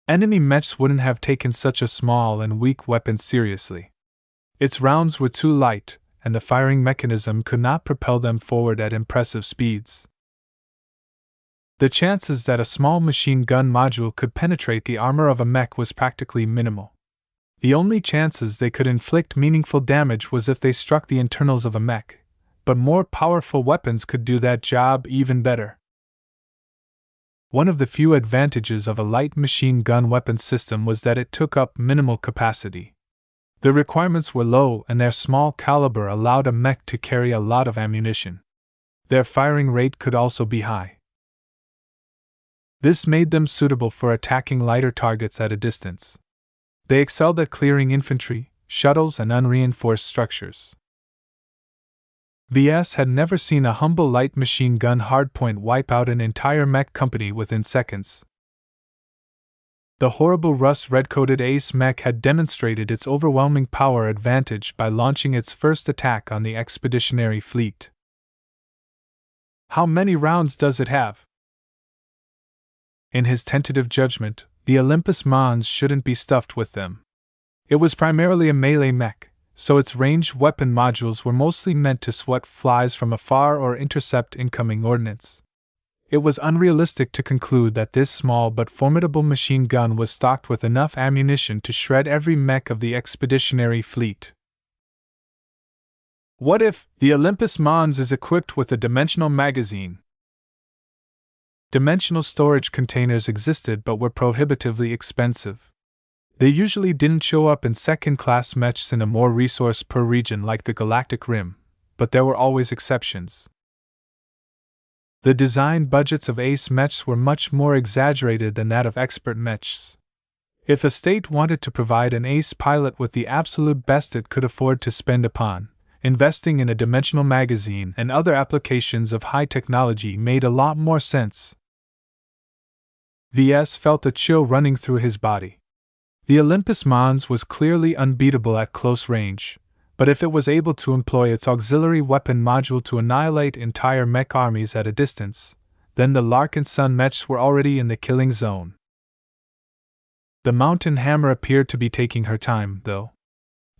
Enemy mechs wouldn't have taken such a small and weak weapon seriously. Its rounds were too light, and the firing mechanism could not propel them forward at impressive speeds. The chances that a small machine gun module could penetrate the armor of a mech was practically minimal. The only chances they could inflict meaningful damage was if they struck the internals of a mech, but more powerful weapons could do that job even better. One of the few advantages of a light machine gun weapon system was that it took up minimal capacity. The requirements were low and their small caliber allowed a mech to carry a lot of ammunition. Their firing rate could also be high. This made them suitable for attacking lighter targets at a distance. They excelled at clearing infantry, shuttles, and unreinforced structures. VS had never seen a humble light machine gun hardpoint wipe out an entire mech company within seconds. The horrible rust-red-coated ace mech had demonstrated its overwhelming power advantage by launching its first attack on the expeditionary fleet. How many rounds does it have? In his tentative judgment, the Olympus Mons shouldn't be stuffed with them. It was primarily a melee mech, so its ranged weapon modules were mostly meant to swat flies from afar or intercept incoming ordnance. It was unrealistic to conclude that this small but formidable machine gun was stocked with enough ammunition to shred every mech of the expeditionary fleet. What if the Olympus Mons is equipped with a dimensional magazine? Dimensional storage containers existed but were prohibitively expensive. They usually didn't show up in second-class mechs in a more resource-poor region like the Galactic Rim, but there were always exceptions. The design budgets of ace mechs were much more exaggerated than that of expert mechs. If a state wanted to provide an ace pilot with the absolute best it could afford to spend upon, investing in a dimensional magazine and other applications of high technology made a lot more sense. Ves felt a chill running through his body. The Olympus Mons was clearly unbeatable at close range, but if it was able to employ its auxiliary weapon module to annihilate entire mech armies at a distance, then the Larkinson mechs were already in the killing zone. The mountain hammer appeared to be taking her time, though.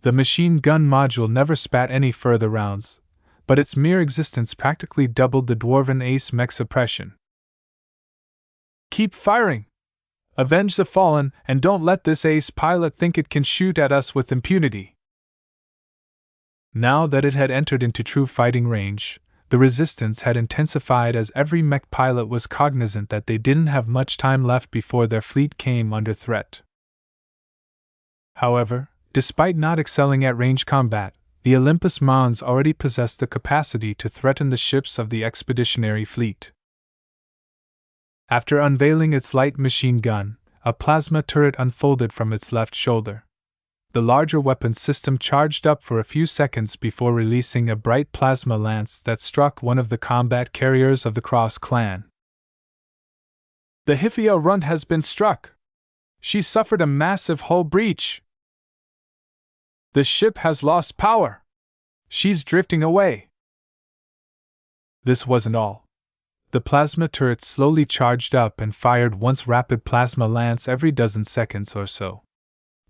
The machine gun module never spat any further rounds, but its mere existence practically doubled the dwarven ace mech suppression. Keep firing! Avenge the fallen, and don't let this ace pilot think it can shoot at us with impunity. Now that it had entered into true fighting range, the resistance had intensified as every mech pilot was cognizant that they didn't have much time left before their fleet came under threat. However, despite not excelling at range combat, the Olympus Mons already possessed the capacity to threaten the ships of the expeditionary fleet. After unveiling its light machine gun, a plasma turret unfolded from its left shoulder. The larger weapon system charged up for a few seconds before releasing a bright plasma lance that struck one of the combat carriers of the Cross clan. The Hifia runt has been struck. She suffered a massive hull breach. The ship has lost power. She's drifting away. This wasn't all. The plasma turret slowly charged up and fired once rapid plasma lance every dozen seconds or so.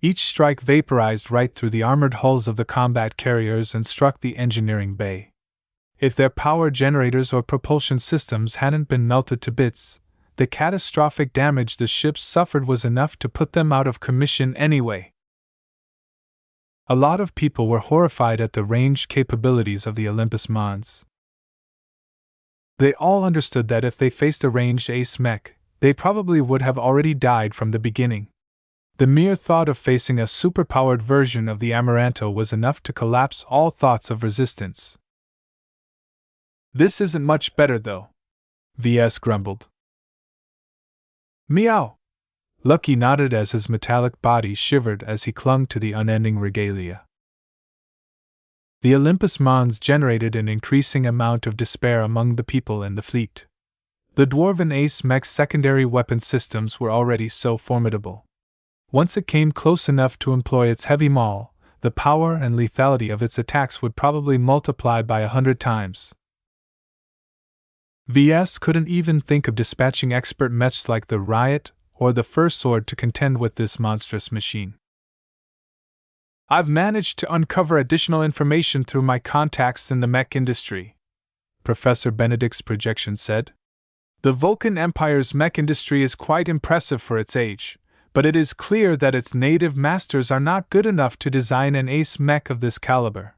Each strike vaporized right through the armored hulls of the combat carriers and struck the engineering bay. If their power generators or propulsion systems hadn't been melted to bits, the catastrophic damage the ships suffered was enough to put them out of commission anyway. A lot of people were horrified at the ranged capabilities of the Olympus Mons. They all understood that if they faced a ranged ace mech, they probably would have already died from the beginning. The mere thought of facing a superpowered version of the Amaranto was enough to collapse all thoughts of resistance. This isn't much better, though, Ves grumbled. Meow! Lucky nodded as his metallic body shivered as he clung to the unending regalia. The Olympus Mons generated an increasing amount of despair among the people in the fleet. The dwarven ace mech's secondary weapon systems were already so formidable. Once it came close enough to employ its heavy maul, the power and lethality of its attacks would probably multiply by 100 times. Ves couldn't even think of dispatching expert mechs like the Riot or the First Sword to contend with this monstrous machine. I've managed to uncover additional information through my contacts in the mech industry, Professor Benedict's projection said. The Vulcan Empire's mech industry is quite impressive for its age, but it is clear that its native masters are not good enough to design an ace mech of this caliber.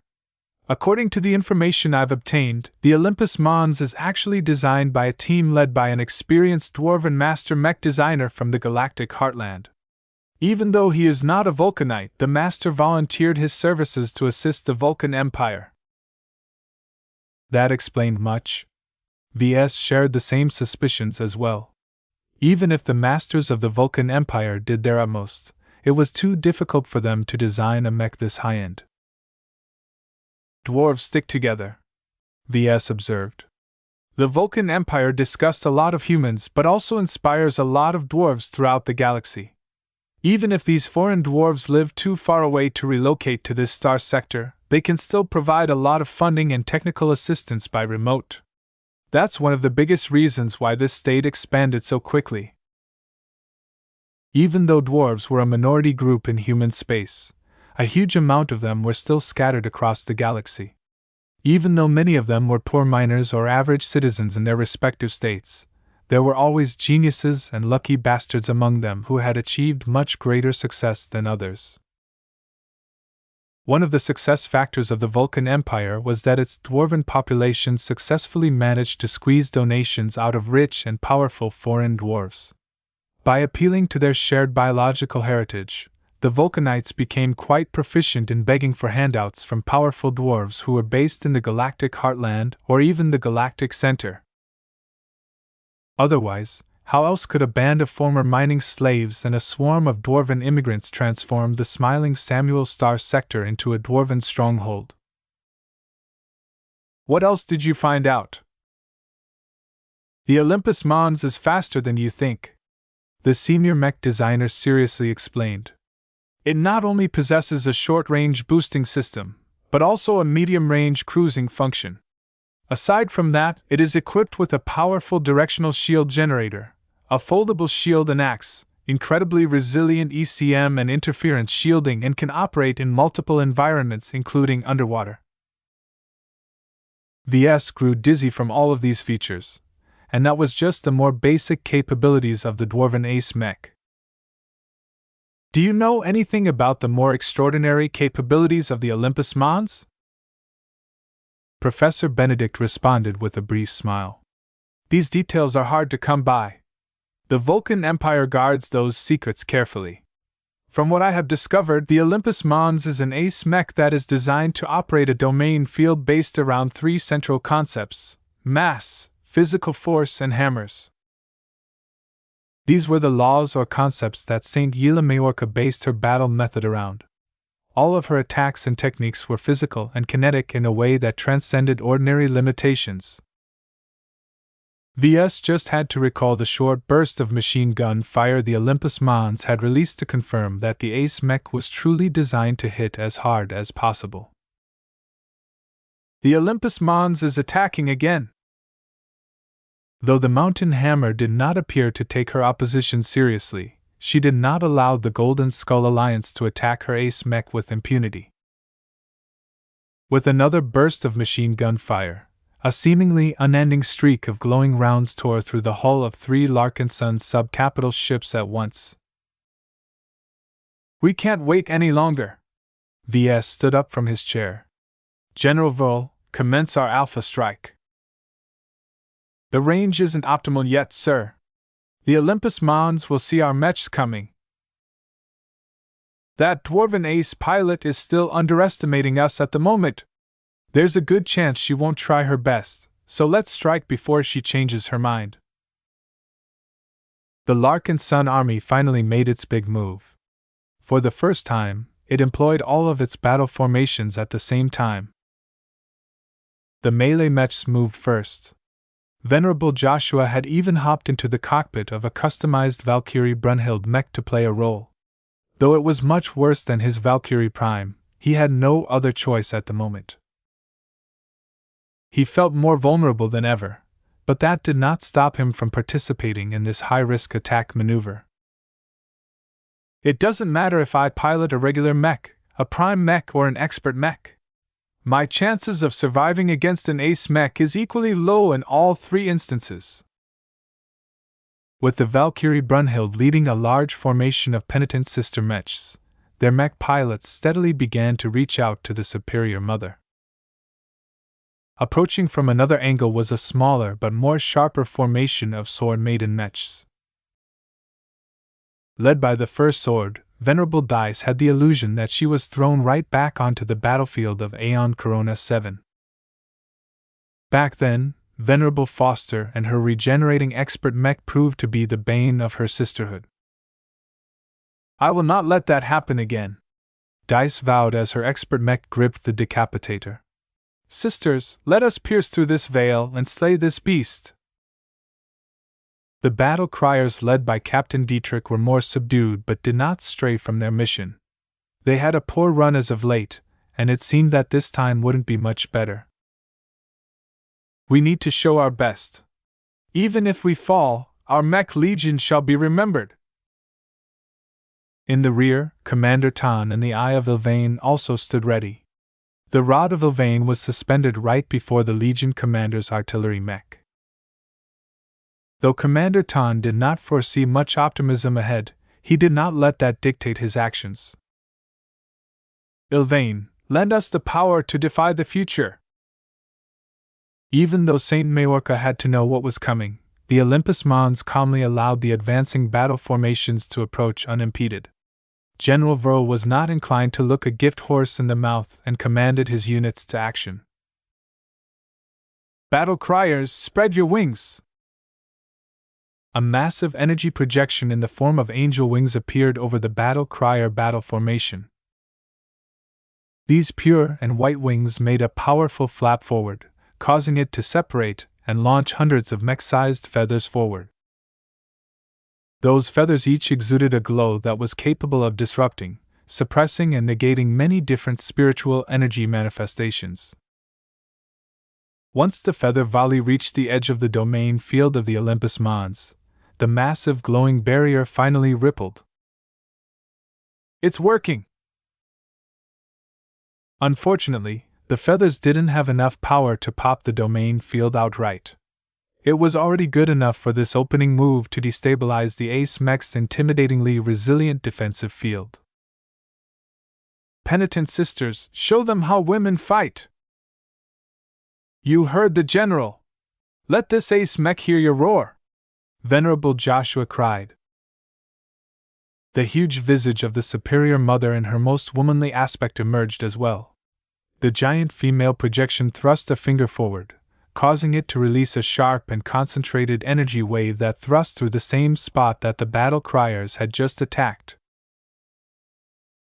According to the information I've obtained, the Olympus Mons is actually designed by a team led by an experienced dwarven master mech designer from the galactic heartland. Even though he is not a Vulcanite, the master volunteered his services to assist the Vulcan Empire. That explained much. Ves shared the same suspicions as well. Even if the masters of the Vulcan Empire did their utmost, it was too difficult for them to design a mech this high-end. Dwarves stick together, Ves observed. The Vulcan Empire disgusts a lot of humans but also inspires a lot of dwarves throughout the galaxy. Even if these foreign dwarves live too far away to relocate to this star sector, they can still provide a lot of funding and technical assistance by remote. That's one of the biggest reasons why this state expanded so quickly. Even though dwarves were a minority group in human space, a huge amount of them were still scattered across the galaxy. Even though many of them were poor miners or average citizens in their respective states, there were always geniuses and lucky bastards among them who had achieved much greater success than others. One of the success factors of the Vulcan Empire was that its dwarven population successfully managed to squeeze donations out of rich and powerful foreign dwarves. By appealing to their shared biological heritage, the Vulcanites became quite proficient in begging for handouts from powerful dwarves who were based in the galactic heartland or even the galactic center. Otherwise, how else could a band of former mining slaves and a swarm of dwarven immigrants transform the smiling Samuel Star sector into a dwarven stronghold? What else did you find out? The Olympus Mons is faster than you think, the senior mech designer seriously explained. It not only possesses a short-range boosting system, but also a medium-range cruising function. Aside from that, it is equipped with a powerful directional shield generator, a foldable shield and axe, incredibly resilient ECM and interference shielding, and can operate in multiple environments including underwater. Ves grew dizzy from all of these features, and that was just the more basic capabilities of the dwarven ace mech. Do you know anything about the more extraordinary capabilities of the Olympus Mons? Professor Benedict responded with a brief smile. These details are hard to come by. The Vulcan Empire guards those secrets carefully. From what I have discovered, the Olympus Mons is an ace mech that is designed to operate a domain field based around three central concepts: mass, physical force, and hammers. These were the laws or concepts that St. Yela Majorca based her battle method around. All of her attacks and techniques were physical and kinetic in a way that transcended ordinary limitations. VS just had to recall the short burst of machine gun fire the Olympus Mons had released to confirm that the ace mech was truly designed to hit as hard as possible. The Olympus Mons is attacking again. Though the Mountain Hammer did not appear to take her opposition seriously, she did not allow the Golden Skull Alliance to attack her ace mech with impunity. With another burst of machine gun fire, a seemingly unending streak of glowing rounds tore through the hull of 3 Larkinson subcapital ships at once. We can't wait any longer. VS stood up from his chair. General Vol, commence our Alpha strike. The range isn't optimal yet, sir. The Olympus Mons will see our mechs coming. That dwarven ace pilot is still underestimating us at the moment. There's a good chance she won't try her best, so let's strike before she changes her mind. The Larkinson army finally made its big move. For the first time, it employed all of its battle formations at the same time. The melee mechs moved first. Venerable Joshua had even hopped into the cockpit of a customized Valkyrie Brunhild mech to play a role. Though it was much worse than his Valkyrie Prime, he had no other choice at the moment. He felt more vulnerable than ever, but that did not stop him from participating in this high-risk attack maneuver. It doesn't matter if I pilot a regular mech, a prime mech, or an expert mech. My chances of surviving against an ace mech is equally low in all 3 instances. With the Valkyrie Brunhild leading a large formation of penitent sister mechs, their mech pilots steadily began to reach out to the superior mother. Approaching from another angle was a smaller but more sharper formation of sword maiden mechs. Led by the first sword, Venerable Dice had the illusion that she was thrown right back onto the battlefield of Aeon Corona 7. Back then, Venerable Foster and her regenerating expert mech proved to be the bane of her sisterhood. I will not let that happen again, Dice vowed as her expert mech gripped the decapitator. Sisters, let us pierce through this veil and slay this beast. The battle criers led by Captain Dietrich were more subdued but did not stray from their mission. They had a poor run as of late, and it seemed that this time wouldn't be much better. We need to show our best. Even if we fall, our mech legion shall be remembered. In the rear, Commander Tan and the Eye of Ilvain also stood ready. The Rod of Ilvain was suspended right before the Legion commander's artillery mech. Though Commander Tan did not foresee much optimism ahead, he did not let that dictate his actions. Ilvain, Lend us the power to defy the future. Even though Saint Majorca had to know what was coming, the Olympus Mons calmly allowed the advancing battle formations to approach unimpeded. General Verl was not inclined to look a gift horse in the mouth and commanded his units to action. Battle criers, spread your wings! A massive energy projection in the form of angel wings appeared over the battle crier battle formation. These pure and white wings made a powerful flap forward, causing it to separate and launch hundreds of mech-sized feathers forward. Those feathers each exuded a glow that was capable of disrupting, suppressing, and negating many different spiritual energy manifestations. Once the feather volley reached the edge of the domain field of the Olympus Mons, the massive glowing barrier finally rippled. It's working! Unfortunately, the feathers didn't have enough power to pop the domain field outright. It was already good enough for this opening move to destabilize the Age of Mechs' intimidatingly resilient defensive field. Penitent sisters, show them how women fight! You heard the general! Let this Age of Mech hear your roar! Venerable Joshua cried. The huge visage of the superior mother in her most womanly aspect emerged as well. The giant female projection thrust a finger forward, causing it to release a sharp and concentrated energy wave that thrust through the same spot that the battle criers had just attacked.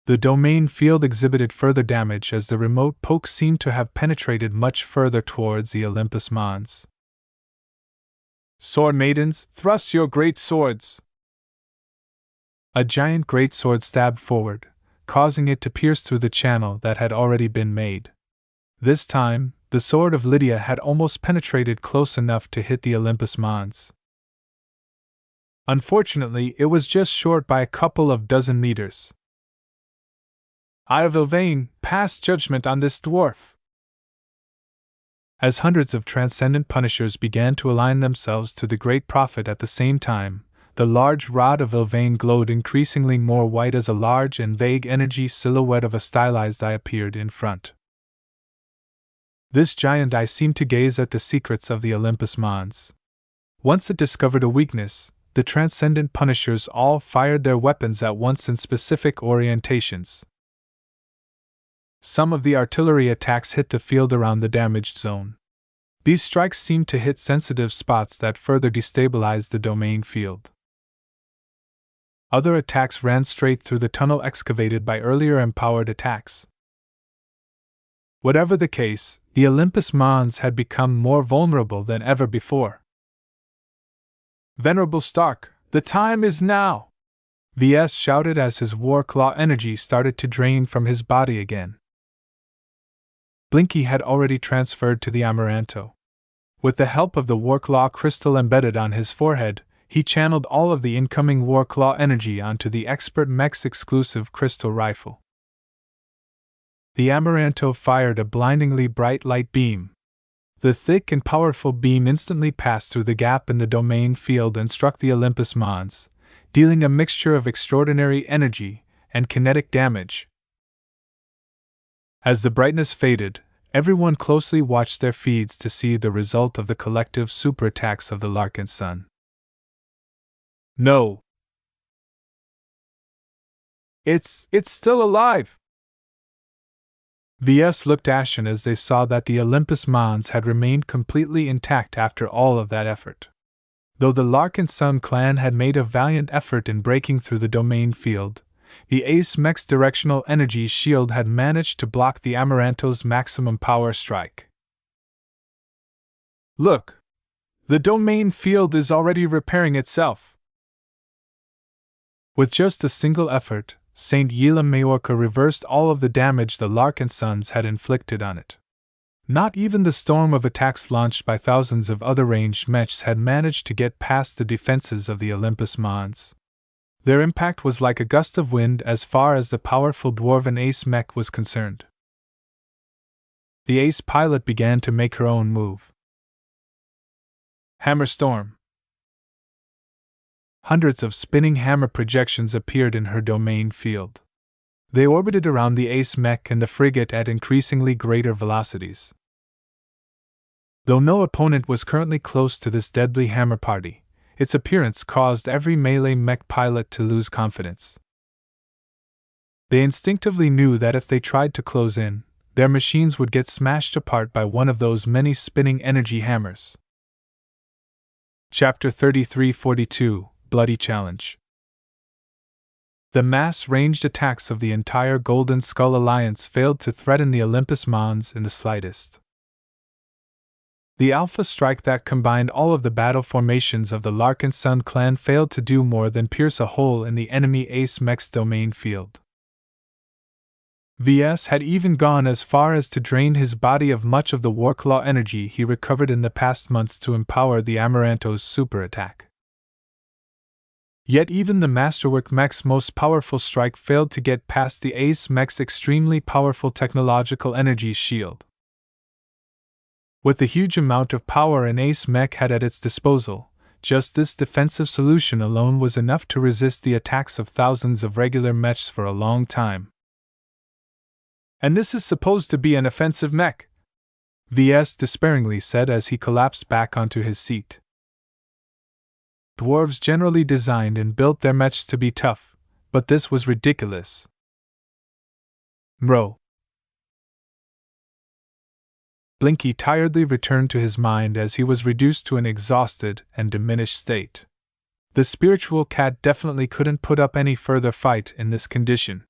The domain field exhibited further damage as the remote poke seemed to have penetrated much further towards the Olympus Mons. Sword maidens, thrust your great swords! A giant greatsword stabbed forward, causing it to pierce through the channel that had already been made. This time, the sword of Lydia had almost penetrated close enough to hit the Olympus Mons. Unfortunately, it was just short by a couple of dozen meters. Eye of Ylvain, pass judgment on this dwarf! As hundreds of transcendent punishers began to align themselves to the great prophet at the same time, the large rod of Ylvain glowed increasingly more white as a large and vague energy silhouette of a stylized eye appeared in front. This giant eye seemed to gaze at the secrets of the Olympus Mons. Once it discovered a weakness, the transcendent punishers all fired their weapons at once in specific orientations. Some of the artillery attacks hit the field around the damaged zone. These strikes seemed to hit sensitive spots that further destabilized the domain field. Other attacks ran straight through the tunnel excavated by earlier empowered attacks. Whatever the case, the Olympus Mons had become more vulnerable than ever before. Venerable Stark, the time is now! Ves shouted as his war claw energy started to drain from his body again. Blinky had already transferred to the Amaranto. With the help of the Warclaw crystal embedded on his forehead, he channeled all of the incoming Warclaw energy onto the Expert Mech's exclusive crystal rifle. The Amaranto fired a blindingly bright light beam. The thick and powerful beam instantly passed through the gap in the domain field and struck the Olympus Mons, dealing a mixture of extraordinary energy and kinetic damage. As the brightness faded, everyone closely watched their feeds to see the result of the collective superattacks of the Larkinson. No! It's still alive! Ves looked ashen as they saw that the Olympus Mons had remained completely intact after all of that effort. Though the Larkinson clan had made a valiant effort in breaking through the domain field, the Age of Mechs' directional energy shield had managed to block the Amaranto's maximum power strike. Look! The domain field is already repairing itself! With just a single effort, Saint Majorca reversed all of the damage the Larkinsons had inflicted on it. Not even the storm of attacks launched by thousands of other ranged mechs had managed to get past the defenses of the Olympus Mons. Their impact was like a gust of wind as far as the powerful dwarven Ace Mech was concerned. The Ace pilot began to make her own move. Hammer Storm. Hundreds of spinning hammer projections appeared in her domain field. They orbited around the Ace Mech and the frigate at increasingly greater velocities. Though no opponent was currently close to this deadly hammer party, its appearance caused every melee mech pilot to lose confidence. They instinctively knew that if they tried to close in, their machines would get smashed apart by one of those many spinning energy hammers. Chapter 3342 Bloody Challenge. The mass-ranged attacks of the entire Golden Skull Alliance failed to threaten the Olympus Mons in the slightest. The Alpha Strike that combined all of the battle formations of the Larkinson clan failed to do more than pierce a hole in the enemy Ace Mech's domain field. Ves had even gone as far as to drain his body of much of the Warclaw energy he recovered in the past months to empower the Amaranto's super attack. Yet even the Masterwork Mech's most powerful strike failed to get past the Ace Mech's extremely powerful technological energy shield. With the huge amount of power an Ace Mech had at its disposal, just this defensive solution alone was enough to resist the attacks of thousands of regular mechs for a long time. And this is supposed to be an offensive mech? Ves despairingly said as he collapsed back onto his seat. Dwarves generally designed and built their mechs to be tough, but this was ridiculous. Mro. Blinky tiredly returned to his mind as he was reduced to an exhausted and diminished state. The spiritual cat definitely couldn't put up any further fight in this condition.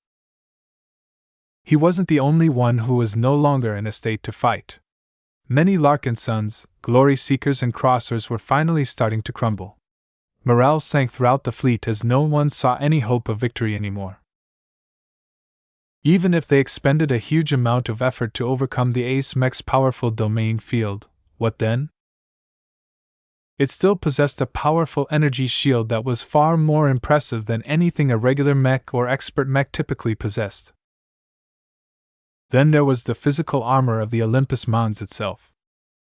He wasn't the only one who was no longer in a state to fight. Many Larkinsons, glory seekers and crossers were finally starting to crumble. Morale sank throughout the fleet as no one saw any hope of victory anymore. Even if they expended a huge amount of effort to overcome the Ace Mech's powerful domain field, what then? It still possessed a powerful energy shield that was far more impressive than anything a regular mech or expert mech typically possessed. Then there was the physical armor of the Olympus Mons itself.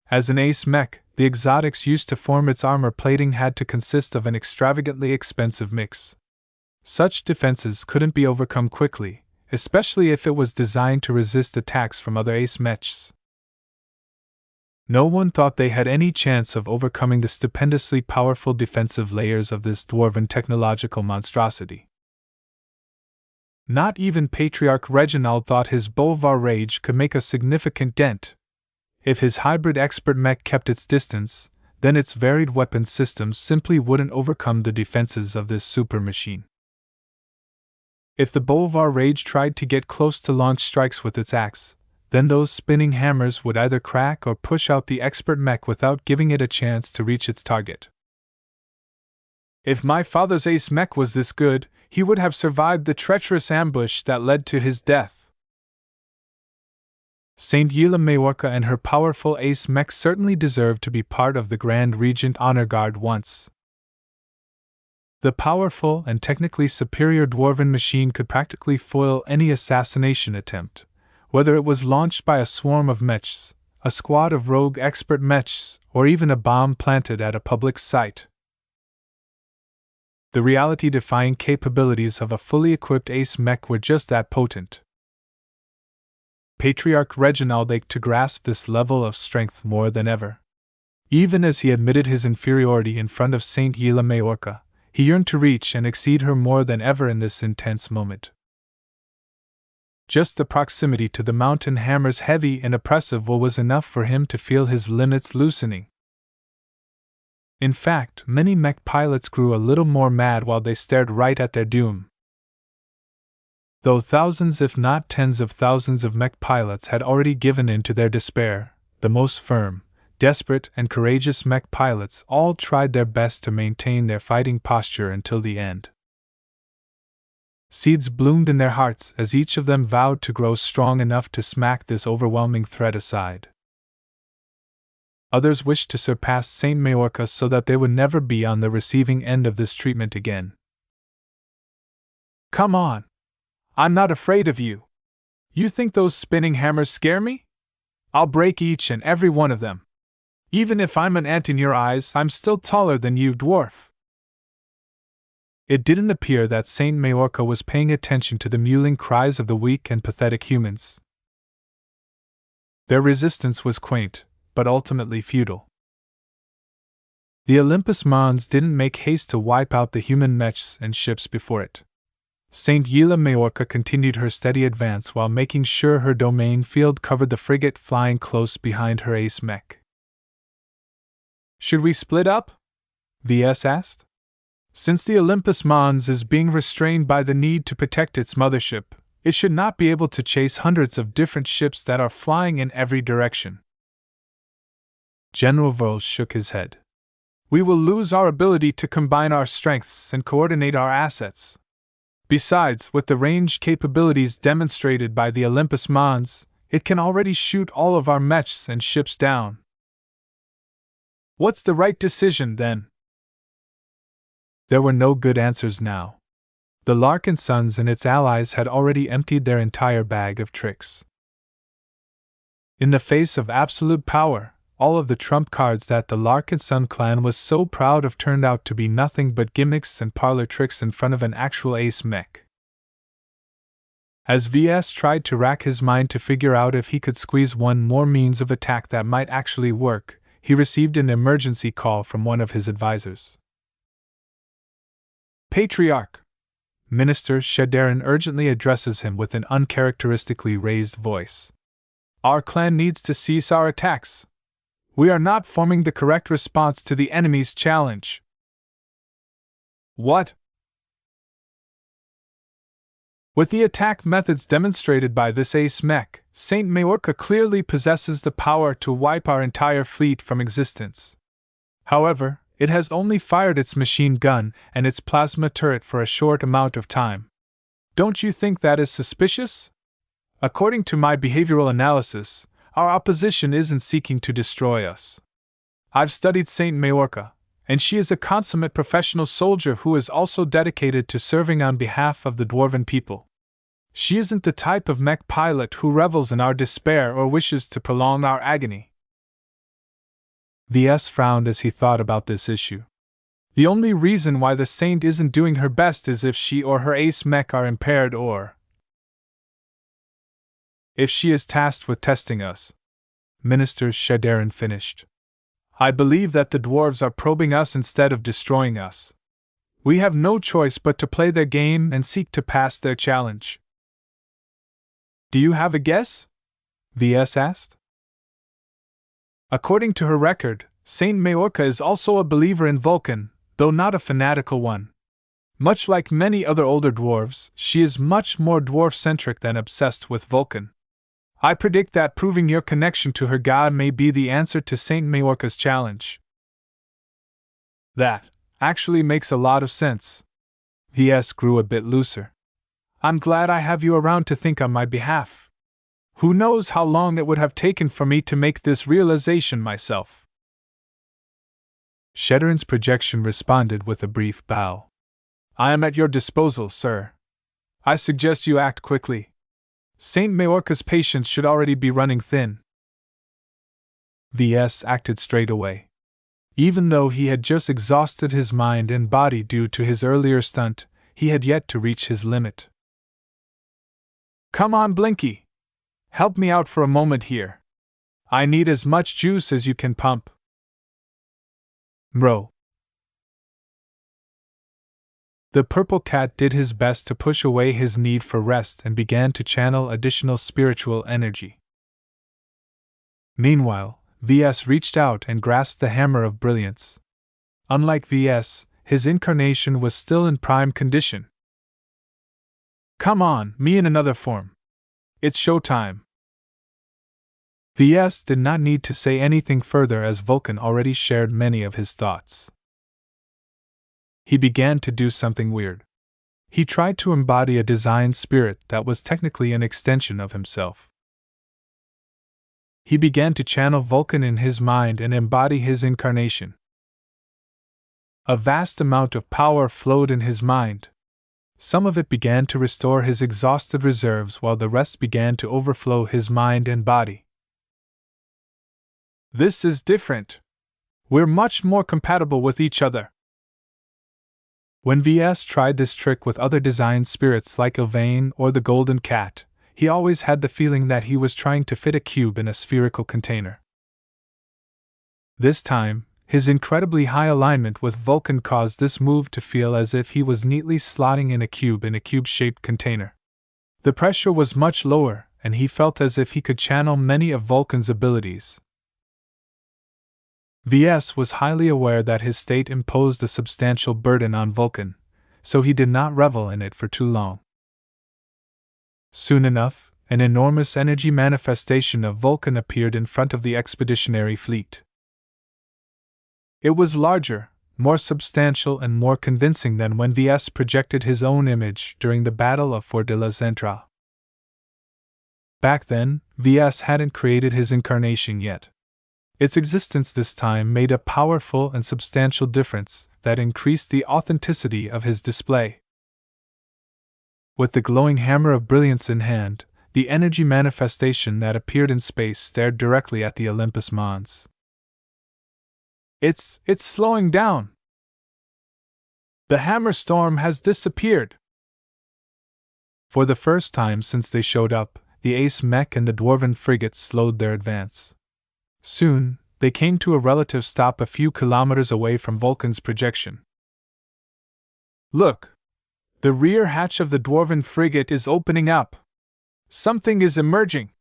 As an Ace Mech, the exotics used to form its armor plating had to consist of an extravagantly expensive mix. Such defenses couldn't be overcome quickly, especially if it was designed to resist attacks from other Ace Mechs. No one thought they had any chance of overcoming the stupendously powerful defensive layers of this dwarven technological monstrosity. Not even Patriarch Reginald thought his Bolvar Rage could make a significant dent. If his hybrid expert mech kept its distance, then its varied weapon systems simply wouldn't overcome the defenses of this super machine. If the Bolvar Rage tried to get close to launch strikes with its axe, then those spinning hammers would either crack or push out the expert mech without giving it a chance to reach its target. If my father's Ace Mech was this good, he would have survived the treacherous ambush that led to his death. Saint Yela Mayorka and her powerful Ace Mech certainly deserved to be part of the Grand Regent Honor Guard once. The powerful and technically superior dwarven machine could practically foil any assassination attempt, whether it was launched by a swarm of mechs, a squad of rogue expert mechs, or even a bomb planted at a public site. The reality-defying capabilities of a fully equipped Ace Mech were just that potent. Patriarch Reginald ached to grasp this level of strength more than ever. Even as he admitted his inferiority in front of Saint Yela Mayorka, he yearned to reach and exceed her more than ever in this intense moment. Just the proximity to the mountain hammer's heavy and oppressive will was enough for him to feel his limits loosening. In fact, many mech pilots grew a little more mad while they stared right at their doom. Though thousands if not tens of thousands of mech pilots had already given in to their despair, the most firm, desperate and courageous mech pilots all tried their best to maintain their fighting posture until the end. Seeds bloomed in their hearts as each of them vowed to grow strong enough to smack this overwhelming threat aside. Others wished to surpass Saint Mayorka so that they would never be on the receiving end of this treatment again. Come on! I'm not afraid of you! You think those spinning hammers scare me? I'll break each and every one of them. Even if I'm an ant in your eyes, I'm still taller than you, dwarf. It didn't appear that Saint Majorca was paying attention to the mewling cries of the weak and pathetic humans. Their resistance was quaint, but ultimately futile. The Olympus Mons didn't make haste to wipe out the human mechs and ships before it. Saint Yela Majorca continued her steady advance while making sure her domain field covered the frigate flying close behind her ace mech. Should we split up? Ves asked. Since the Olympus Mons is being restrained by the need to protect its mothership, it should not be able to chase hundreds of different ships that are flying in every direction. General Verl shook his head. We will lose our ability to combine our strengths and coordinate our assets. Besides, with the range capabilities demonstrated by the Olympus Mons, it can already shoot all of our mechs and ships down. What's the right decision, then? There were no good answers now. The Larkinsons and its allies had already emptied their entire bag of tricks. In the face of absolute power, all of the trump cards that the Larkinson clan was so proud of turned out to be nothing but gimmicks and parlor tricks in front of an actual ace mech. As Ves tried to rack his mind to figure out if he could squeeze one more means of attack that might actually work, he received an emergency call from one of his advisors. Patriarch! Minister Shadarin urgently addresses him with an uncharacteristically raised voice. Our clan needs to cease our attacks. We are not forming the correct response to the enemy's challenge. What? With the attack methods demonstrated by this ace mech, Saint Majorca clearly possesses the power to wipe our entire fleet from existence. However, it has only fired its machine gun and its plasma turret for a short amount of time. Don't you think that is suspicious? According to my behavioral analysis, our opposition isn't seeking to destroy us. I've studied Saint Majorca, and she is a consummate professional soldier who is also dedicated to serving on behalf of the dwarven people. She isn't the type of mech pilot who revels in our despair or wishes to prolong our agony. Ves frowned as he thought about this issue. The only reason why the Saint isn't doing her best is if she or her ace mech are impaired or if she is tasked with testing us. Minister Shadarin finished. I believe that the dwarves are probing us instead of destroying us. We have no choice but to play their game and seek to pass their challenge. Do you have a guess? Ves asked. According to her record, Saint Majorca is also a believer in Vulcan, though not a fanatical one. Much like many other older dwarves, she is much more dwarf-centric than obsessed with Vulcan. I predict that proving your connection to her god may be the answer to Saint Majorca's challenge. That actually makes a lot of sense. Ves grew a bit looser. I'm glad I have you around to think on my behalf. Who knows how long it would have taken for me to make this realization myself. Shadarin's projection responded with a brief bow. I am at your disposal, sir. I suggest you act quickly. Saint Majorca's patience should already be running thin. Ves acted straight away. Even though he had just exhausted his mind and body due to his earlier stunt, he had yet to reach his limit. Come on, Blinky! Help me out for a moment here. I need as much juice as you can pump. Mro. The purple cat did his best to push away his need for rest and began to channel additional spiritual energy. Meanwhile, Ves reached out and grasped the hammer of brilliance. Unlike Ves, his incarnation was still in prime condition. Come on, me in another form. It's showtime. Ves did not need to say anything further as Vulcan already shared many of his thoughts. He began to do something weird. He tried to embody a design spirit that was technically an extension of himself. He began to channel Vulcan in his mind and embody his incarnation. A vast amount of power flowed in his mind. Some of it began to restore his exhausted reserves while the rest began to overflow his mind and body. This is different. We're much more compatible with each other. When Ves tried this trick with other design spirits like Ylvain or the Golden Cat, he always had the feeling that he was trying to fit a cube in a spherical container. This time, his incredibly high alignment with Vulcan caused this move to feel as if he was neatly slotting in a cube-shaped container. The pressure was much lower, and he felt as if he could channel many of Vulcan's abilities. Ves was highly aware that his state imposed a substantial burden on Vulcan, so he did not revel in it for too long. Soon enough, an enormous energy manifestation of Vulcan appeared in front of the expeditionary fleet. It was larger, more substantial, and more convincing than when Ves projected his own image during the Battle of Fort de la Centrale. Back then, Ves hadn't created his incarnation yet. Its existence this time made a powerful and substantial difference that increased the authenticity of his display. With the glowing hammer of brilliance in hand, the energy manifestation that appeared in space stared directly at the Olympus Mons. It's slowing down. The hammer storm has disappeared. For the first time since they showed up, the Ace Mech and the Dwarven frigates slowed their advance. Soon, they came to a relative stop a few kilometers away from Vulcan's projection. Look! The rear hatch of the Dwarven frigate is opening up. Something is emerging.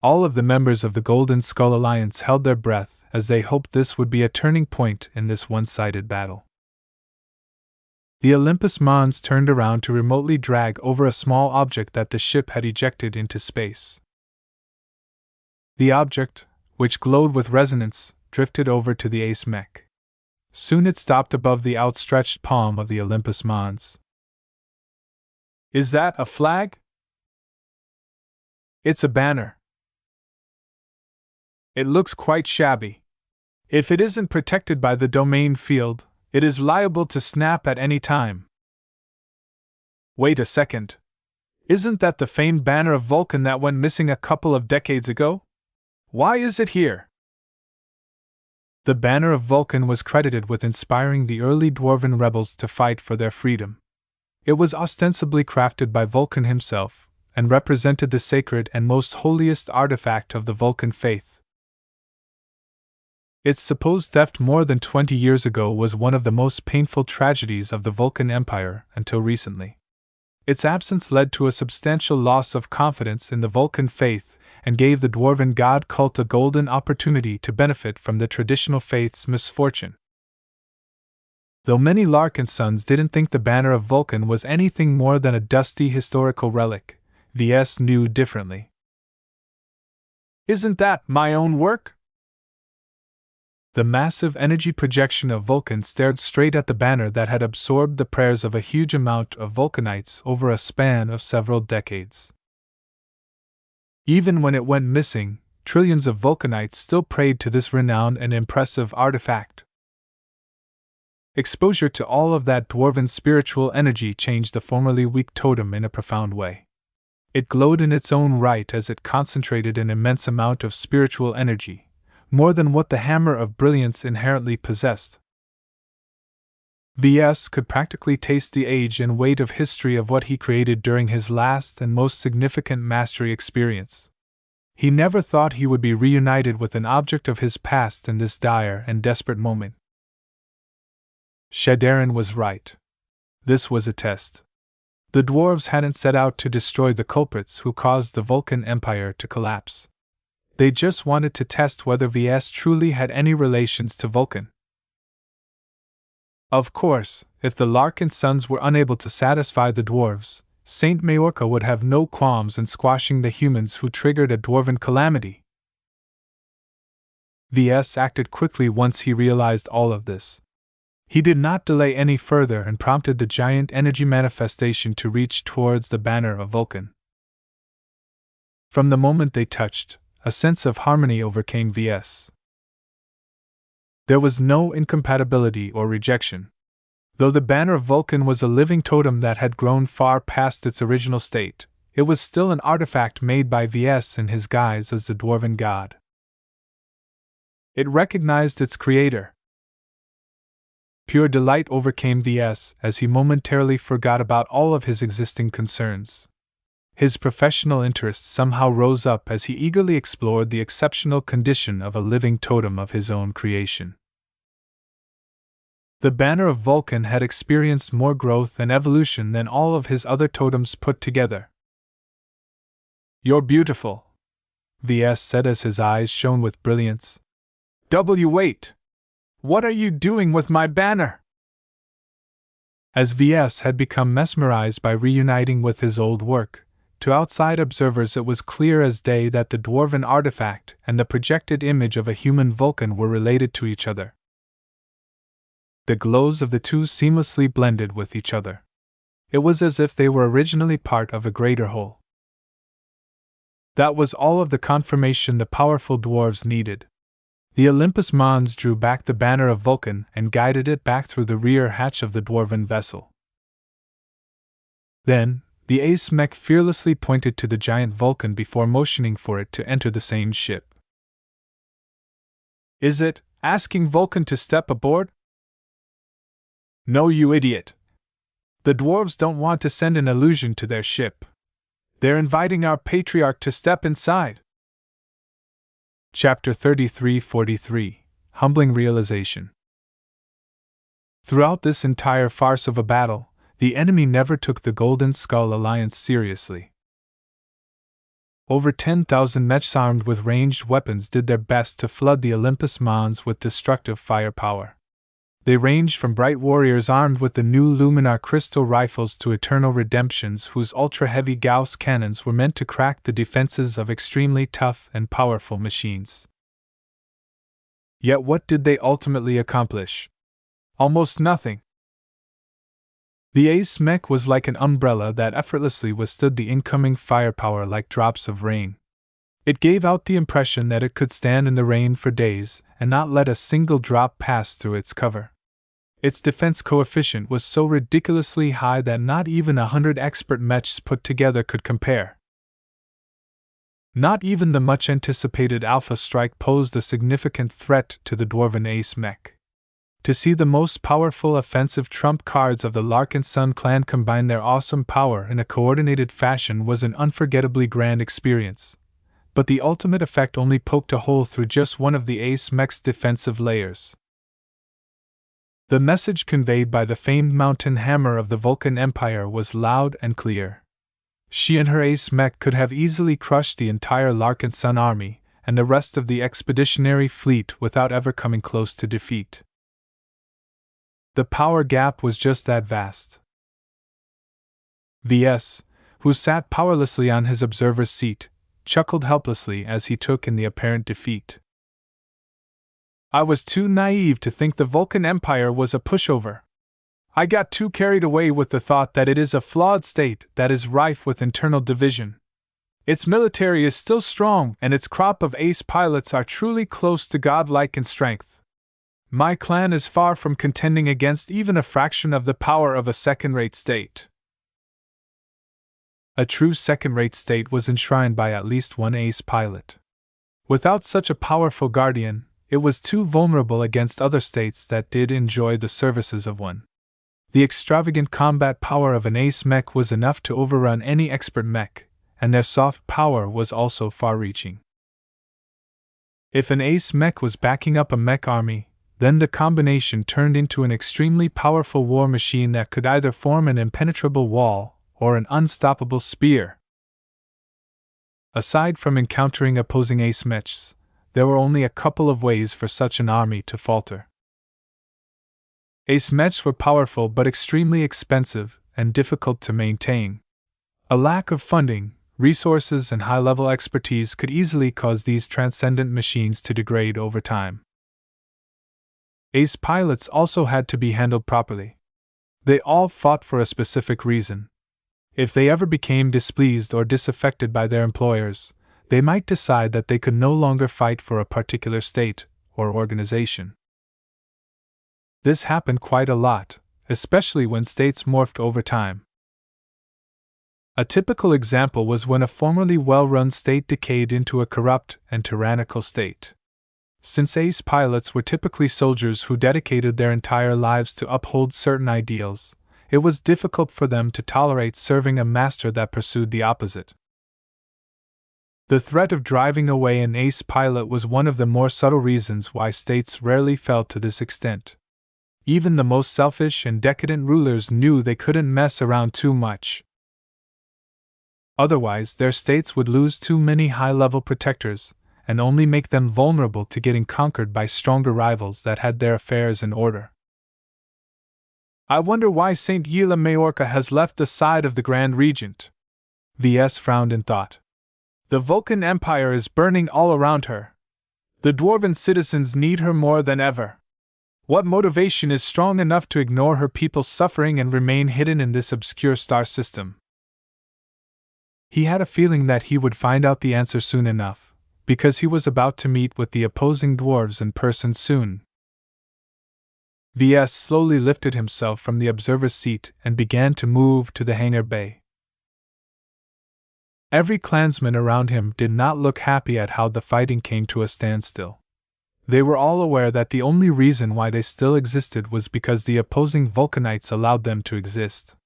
All of the members of the Golden Skull Alliance held their breath as they hoped this would be a turning point in this one-sided battle. The Olympus Mons turned around to remotely drag over a small object that the ship had ejected into space. The object, which glowed with resonance, drifted over to the Ace Mech. Soon it stopped above the outstretched palm of the Olympus Mons. Is that a flag? It's a banner. It looks quite shabby. If it isn't protected by the domain field, it is liable to snap at any time. Wait a second. Isn't that the famed banner of Vulcan that went missing a couple of decades ago? Why is it here? The banner of Vulcan was credited with inspiring the early Dwarven rebels to fight for their freedom. It was ostensibly crafted by Vulcan himself, and represented the sacred and most holiest artifact of the Vulcan faith. Its supposed theft more than 20 years ago was one of the most painful tragedies of the Vulcan Empire until recently. Its absence led to a substantial loss of confidence in the Vulcan faith and gave the Dwarven god cult a golden opportunity to benefit from the traditional faith's misfortune. Though many Larkinsons didn't think the banner of Vulcan was anything more than a dusty historical relic, Ves knew differently. Isn't that my own work? The massive energy projection of Vulcan stared straight at the banner that had absorbed the prayers of a huge amount of Vulcanites over a span of several decades. Even when it went missing, trillions of Vulcanites still prayed to this renowned and impressive artifact. Exposure to all of that Dwarven spiritual energy changed the formerly weak totem in a profound way. It glowed in its own right as it concentrated an immense amount of spiritual energy, more than what the hammer of brilliance inherently possessed. Ves could practically taste the age and weight of history of what he created during his last and most significant mastery experience. He never thought he would be reunited with an object of his past in this dire and desperate moment. Shadarin was right. This was a test. The dwarves hadn't set out to destroy the culprits who caused the Vulcan Empire to collapse. They just wanted to test whether Ves truly had any relations to Vulcan. Of course, if the Larkinsons were unable to satisfy the dwarves, Saint Majorca would have no qualms in squashing the humans who triggered a dwarven calamity. Ves acted quickly once he realized all of this. He did not delay any further and prompted the giant energy manifestation to reach towards the banner of Vulcan. From the moment they touched, a sense of harmony overcame Ves. There was no incompatibility or rejection. Though the banner of Vulcan was a living totem that had grown far past its original state, it was still an artifact made by Ves in his guise as the Dwarven god. It recognized its creator. Pure delight overcame Ves as he momentarily forgot about all of his existing concerns. His professional interest somehow rose up as he eagerly explored the exceptional condition of a living totem of his own creation. The banner of Vulcan had experienced more growth and evolution than all of his other totems put together. "You're beautiful," Ves said as his eyes shone with brilliance. "Wait! What are you doing with my banner?" As Ves had become mesmerized by reuniting with his old work, to outside observers it was clear as day that the dwarven artifact and the projected image of a human Vulcan were related to each other. The glows of the two seamlessly blended with each other. It was as if they were originally part of a greater whole. That was all of the confirmation the powerful dwarves needed. The Olympus Mons drew back the banner of Vulcan and guided it back through the rear hatch of the dwarven vessel. Then, the Ace Mech fearlessly pointed to the giant Vulcan before motioning for it to enter the same ship. "Is it asking Vulcan to step aboard?" "No, you idiot. The dwarves don't want to send an illusion to their ship. They're inviting our patriarch to step inside." Chapter 33-43 Humbling Realization. Throughout this entire farce of a battle, the enemy never took the Golden Skull Alliance seriously. Over 10,000 mechs armed with ranged weapons did their best to flood the Olympus Mons with destructive firepower. They ranged from bright warriors armed with the new Luminar crystal rifles to Eternal Redemptions whose ultra-heavy Gauss cannons were meant to crack the defenses of extremely tough and powerful machines. Yet what did they ultimately accomplish? Almost nothing. The Ace Mech was like an umbrella that effortlessly withstood the incoming firepower like drops of rain. It gave out the impression that it could stand in the rain for days and not let a single drop pass through its cover. Its defense coefficient was so ridiculously high that not even 100 expert mechs put together could compare. Not even the much-anticipated Alpha Strike posed a significant threat to the dwarven Ace Mech. To see the most powerful offensive trump cards of the Larkinson clan combine their awesome power in a coordinated fashion was an unforgettably grand experience. But the ultimate effect only poked a hole through just one of the Ace Mech's defensive layers. The message conveyed by the famed mountain hammer of the Vulcan Empire was loud and clear. She and her Ace Mech could have easily crushed the entire Larkinson army and the rest of the expeditionary fleet without ever coming close to defeat. The power gap was just that vast. Ves, who sat powerlessly on his observer's seat, chuckled helplessly as he took in the apparent defeat. "I was too naive to think the Vulcan Empire was a pushover. I got too carried away with the thought that it is a flawed state that is rife with internal division. Its military is still strong and its crop of ace pilots are truly close to godlike in strength. My clan is far from contending against even a fraction of the power of a second-rate state." A true second-rate state was enshrined by at least one ace pilot. Without such a powerful guardian, it was too vulnerable against other states that did enjoy the services of one. The extravagant combat power of an Ace Mech was enough to overrun any expert mech, and their soft power was also far-reaching. If an Ace Mech was backing up a mech army, then the combination turned into an extremely powerful war machine that could either form an impenetrable wall or an unstoppable spear. Aside from encountering opposing Ace Mechs, there were only a couple of ways for such an army to falter. Ace Mechs were powerful but extremely expensive and difficult to maintain. A lack of funding, resources, and high-level expertise could easily cause these transcendent machines to degrade over time. Ace pilots also had to be handled properly. They all fought for a specific reason. If they ever became displeased or disaffected by their employers, they might decide that they could no longer fight for a particular state or organization. This happened quite a lot, especially when states morphed over time. A typical example was when a formerly well-run state decayed into a corrupt and tyrannical state. Since ace pilots were typically soldiers who dedicated their entire lives to uphold certain ideals, it was difficult for them to tolerate serving a master that pursued the opposite. The threat of driving away an ace pilot was one of the more subtle reasons why states rarely fell to this extent. Even the most selfish and decadent rulers knew they couldn't mess around too much. Otherwise, their states would lose too many high-level protectors, and only make them vulnerable to getting conquered by stronger rivals that had their affairs in order. I wonder why St. Gila Majorca has left the side of the Grand Regent. Ves frowned in thought. The Vulcan Empire is burning all around her. The dwarven citizens need her more than ever. What motivation is strong enough to ignore her people's suffering and remain hidden in this obscure star system? He had a feeling that he would find out the answer soon enough, because he was about to meet with the opposing dwarves in person soon. Ves slowly lifted himself from the observer's seat and began to move to the hangar bay. Every clansman around him did not look happy at how the fighting came to a standstill. They were all aware that the only reason why they still existed was because the opposing Vulcanites allowed them to exist.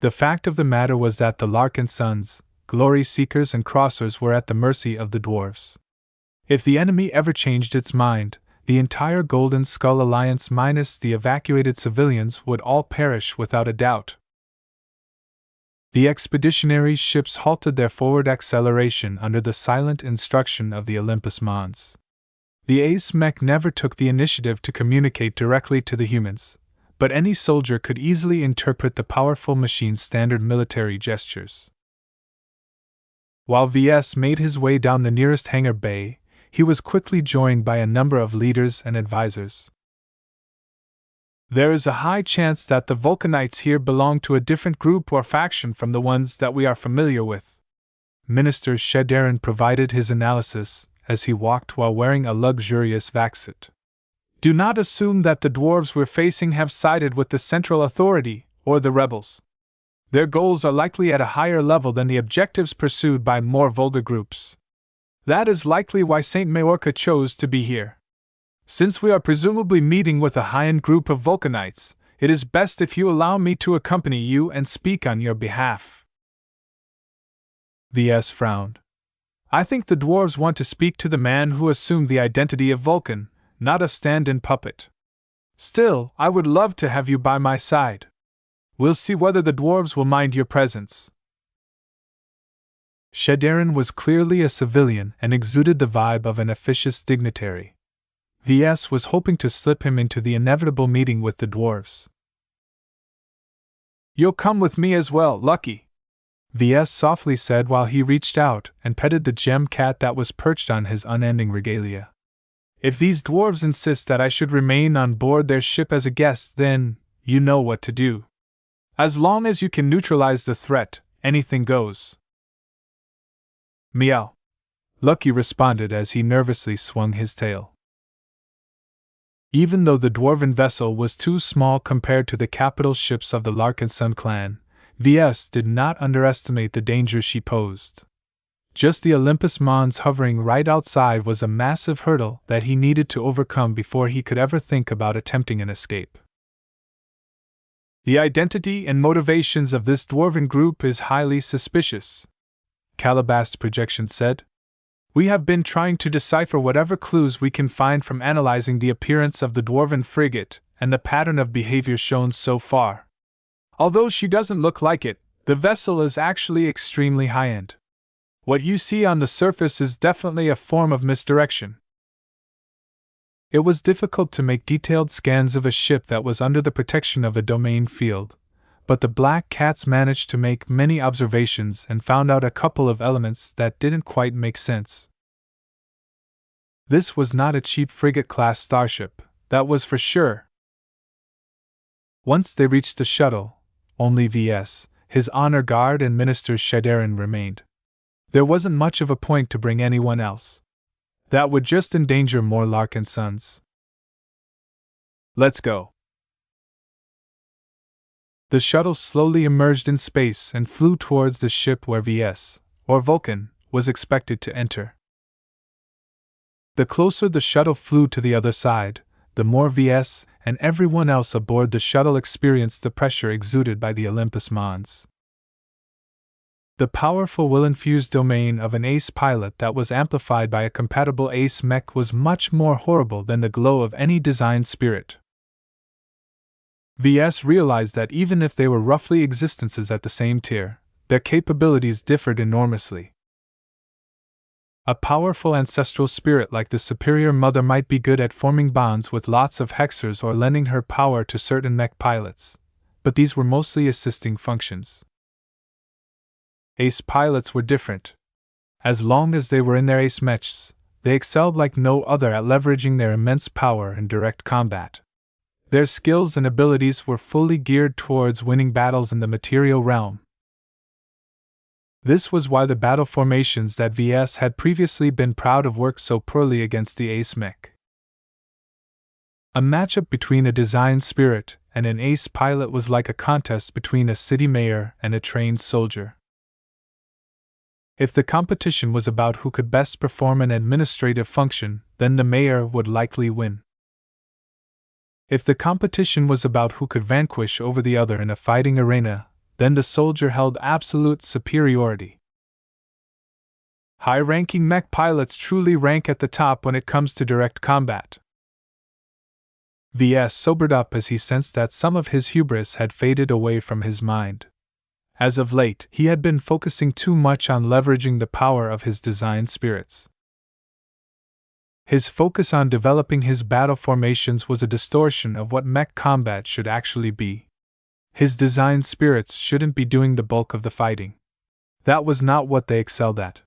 The fact of the matter was that the Larkinsons, glory seekers and crossers were at the mercy of the dwarves. If the enemy ever changed its mind, the entire Golden Skull Alliance minus the evacuated civilians would all perish without a doubt. The expeditionary ships halted their forward acceleration under the silent instruction of the Olympus Mons. The Ace Mech never took the initiative to communicate directly to the humans, but any soldier could easily interpret the powerful machine's standard military gestures. While Ves made his way down the nearest hangar bay, he was quickly joined by a number of leaders and advisors. There is a high chance that the Vulcanites here belong to a different group or faction from the ones that we are familiar with. Minister Shedaren provided his analysis as he walked while wearing a luxurious vaxit. Do not assume that the dwarves we're facing have sided with the Central Authority or the rebels. Their goals are likely at a higher level than the objectives pursued by more vulgar groups. That is likely why St. Majorca chose to be here. Since we are presumably meeting with a high-end group of Vulcanites, it is best if you allow me to accompany you and speak on your behalf. Ves frowned. I think the dwarves want to speak to the man who assumed the identity of Vulcan, not a stand-in puppet. Still, I would love to have you by my side. We'll see whether the dwarves will mind your presence. Shedaren was clearly a civilian and exuded the vibe of an officious dignitary. Ves was hoping to slip him into the inevitable meeting with the dwarves. You'll come with me as well, Lucky, Ves softly said while he reached out and petted the gem cat that was perched on his unending regalia. If these dwarves insist that I should remain on board their ship as a guest, then you know what to do. As long as you can neutralize the threat, anything goes. Meow, Lucky responded as he nervously swung his tail. Even though the dwarven vessel was too small compared to the capital ships of the Larkinson clan, Ves did not underestimate the danger she posed. Just the Olympus Mons hovering right outside was a massive hurdle that he needed to overcome before he could ever think about attempting an escape. The identity and motivations of this dwarven group is highly suspicious, Calabast's projection said. We have been trying to decipher whatever clues we can find from analyzing the appearance of the dwarven frigate and the pattern of behavior shown so far. Although she doesn't look like it, the vessel is actually extremely high-end. What you see on the surface is definitely a form of misdirection. It was difficult to make detailed scans of a ship that was under the protection of a domain field, but the Black Cats managed to make many observations and found out a couple of elements that didn't quite make sense. This was not a cheap frigate-class starship, that was for sure. Once they reached the shuttle, only Ves, his honor guard and Minister Shedaren remained. There wasn't much of a point to bring anyone else. That would just endanger more Larkinsons. Let's go. The shuttle slowly emerged in space and flew towards the ship where Ves, or Vulcan, was expected to enter. The closer the shuttle flew to the other side, the more Ves and everyone else aboard the shuttle experienced the pressure exuded by the Olympus Mons. The powerful will-infused domain of an ace pilot that was amplified by a compatible ace mech was much more horrible than the glow of any design spirit. Ves realized that even if they were roughly existences at the same tier, their capabilities differed enormously. A powerful ancestral spirit like the superior mother might be good at forming bonds with lots of hexers or lending her power to certain mech pilots, but these were mostly assisting functions. Ace pilots were different. As long as they were in their ace mechs, they excelled like no other at leveraging their immense power in direct combat. Their skills and abilities were fully geared towards winning battles in the material realm. This was why the battle formations that Ves had previously been proud of worked so poorly against the ace mech. A matchup between a design spirit and an ace pilot was like a contest between a city mayor and a trained soldier. If the competition was about who could best perform an administrative function, then the mayor would likely win. If the competition was about who could vanquish over the other in a fighting arena, then the soldier held absolute superiority. High-ranking mech pilots truly rank at the top when it comes to direct combat. Ves sobered up as he sensed that some of his hubris had faded away from his mind. As of late, he had been focusing too much on leveraging the power of his design spirits. His focus on developing his battle formations was a distortion of what mech combat should actually be. His design spirits shouldn't be doing the bulk of the fighting. That was not what they excelled at.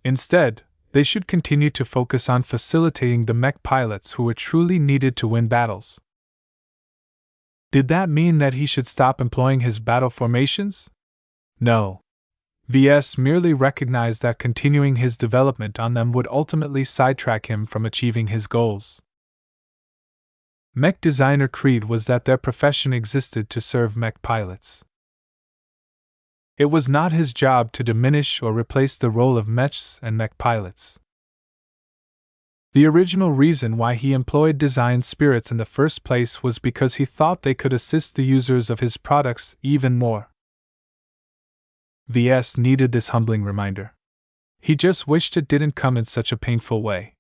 Instead, they should continue to focus on facilitating the mech pilots who were truly needed to win battles. Did that mean that he should stop employing his battle formations? No. Ves merely recognized that continuing his development on them would ultimately sidetrack him from achieving his goals. Mech designer creed was that their profession existed to serve mech pilots. It was not his job to diminish or replace the role of mechs and mech pilots. The original reason why he employed design spirits in the first place was because he thought they could assist the users of his products even more. Ves needed this humbling reminder. He just wished it didn't come in such a painful way.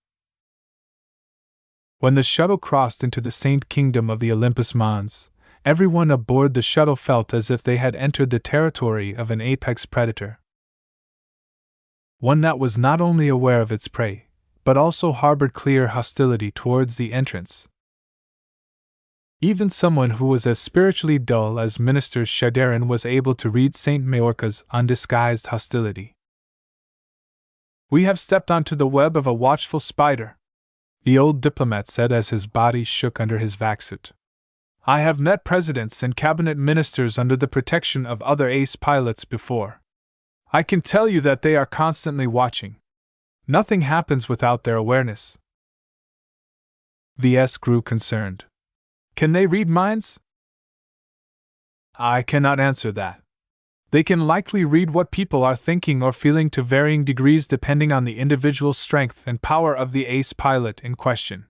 When the shuttle crossed into the Saint Kingdom of the Olympus Mons, everyone aboard the shuttle felt as if they had entered the territory of an apex predator. One that was not only aware of its prey, but also harbored clear hostility towards the entrants. Even someone who was as spiritually dull as Minister Shadarin was able to read Saint Majorca's undisguised hostility. "We have stepped onto the web of a watchful spider," the old diplomat said as his body shook under his vac-suit. "I have met presidents and cabinet ministers under the protection of other ace pilots before. I can tell you that they are constantly watching. Nothing happens without their awareness." Ves grew concerned. "Can they read minds?" "I cannot answer that. They can likely read what people are thinking or feeling to varying degrees depending on the individual strength and power of the ace pilot in question.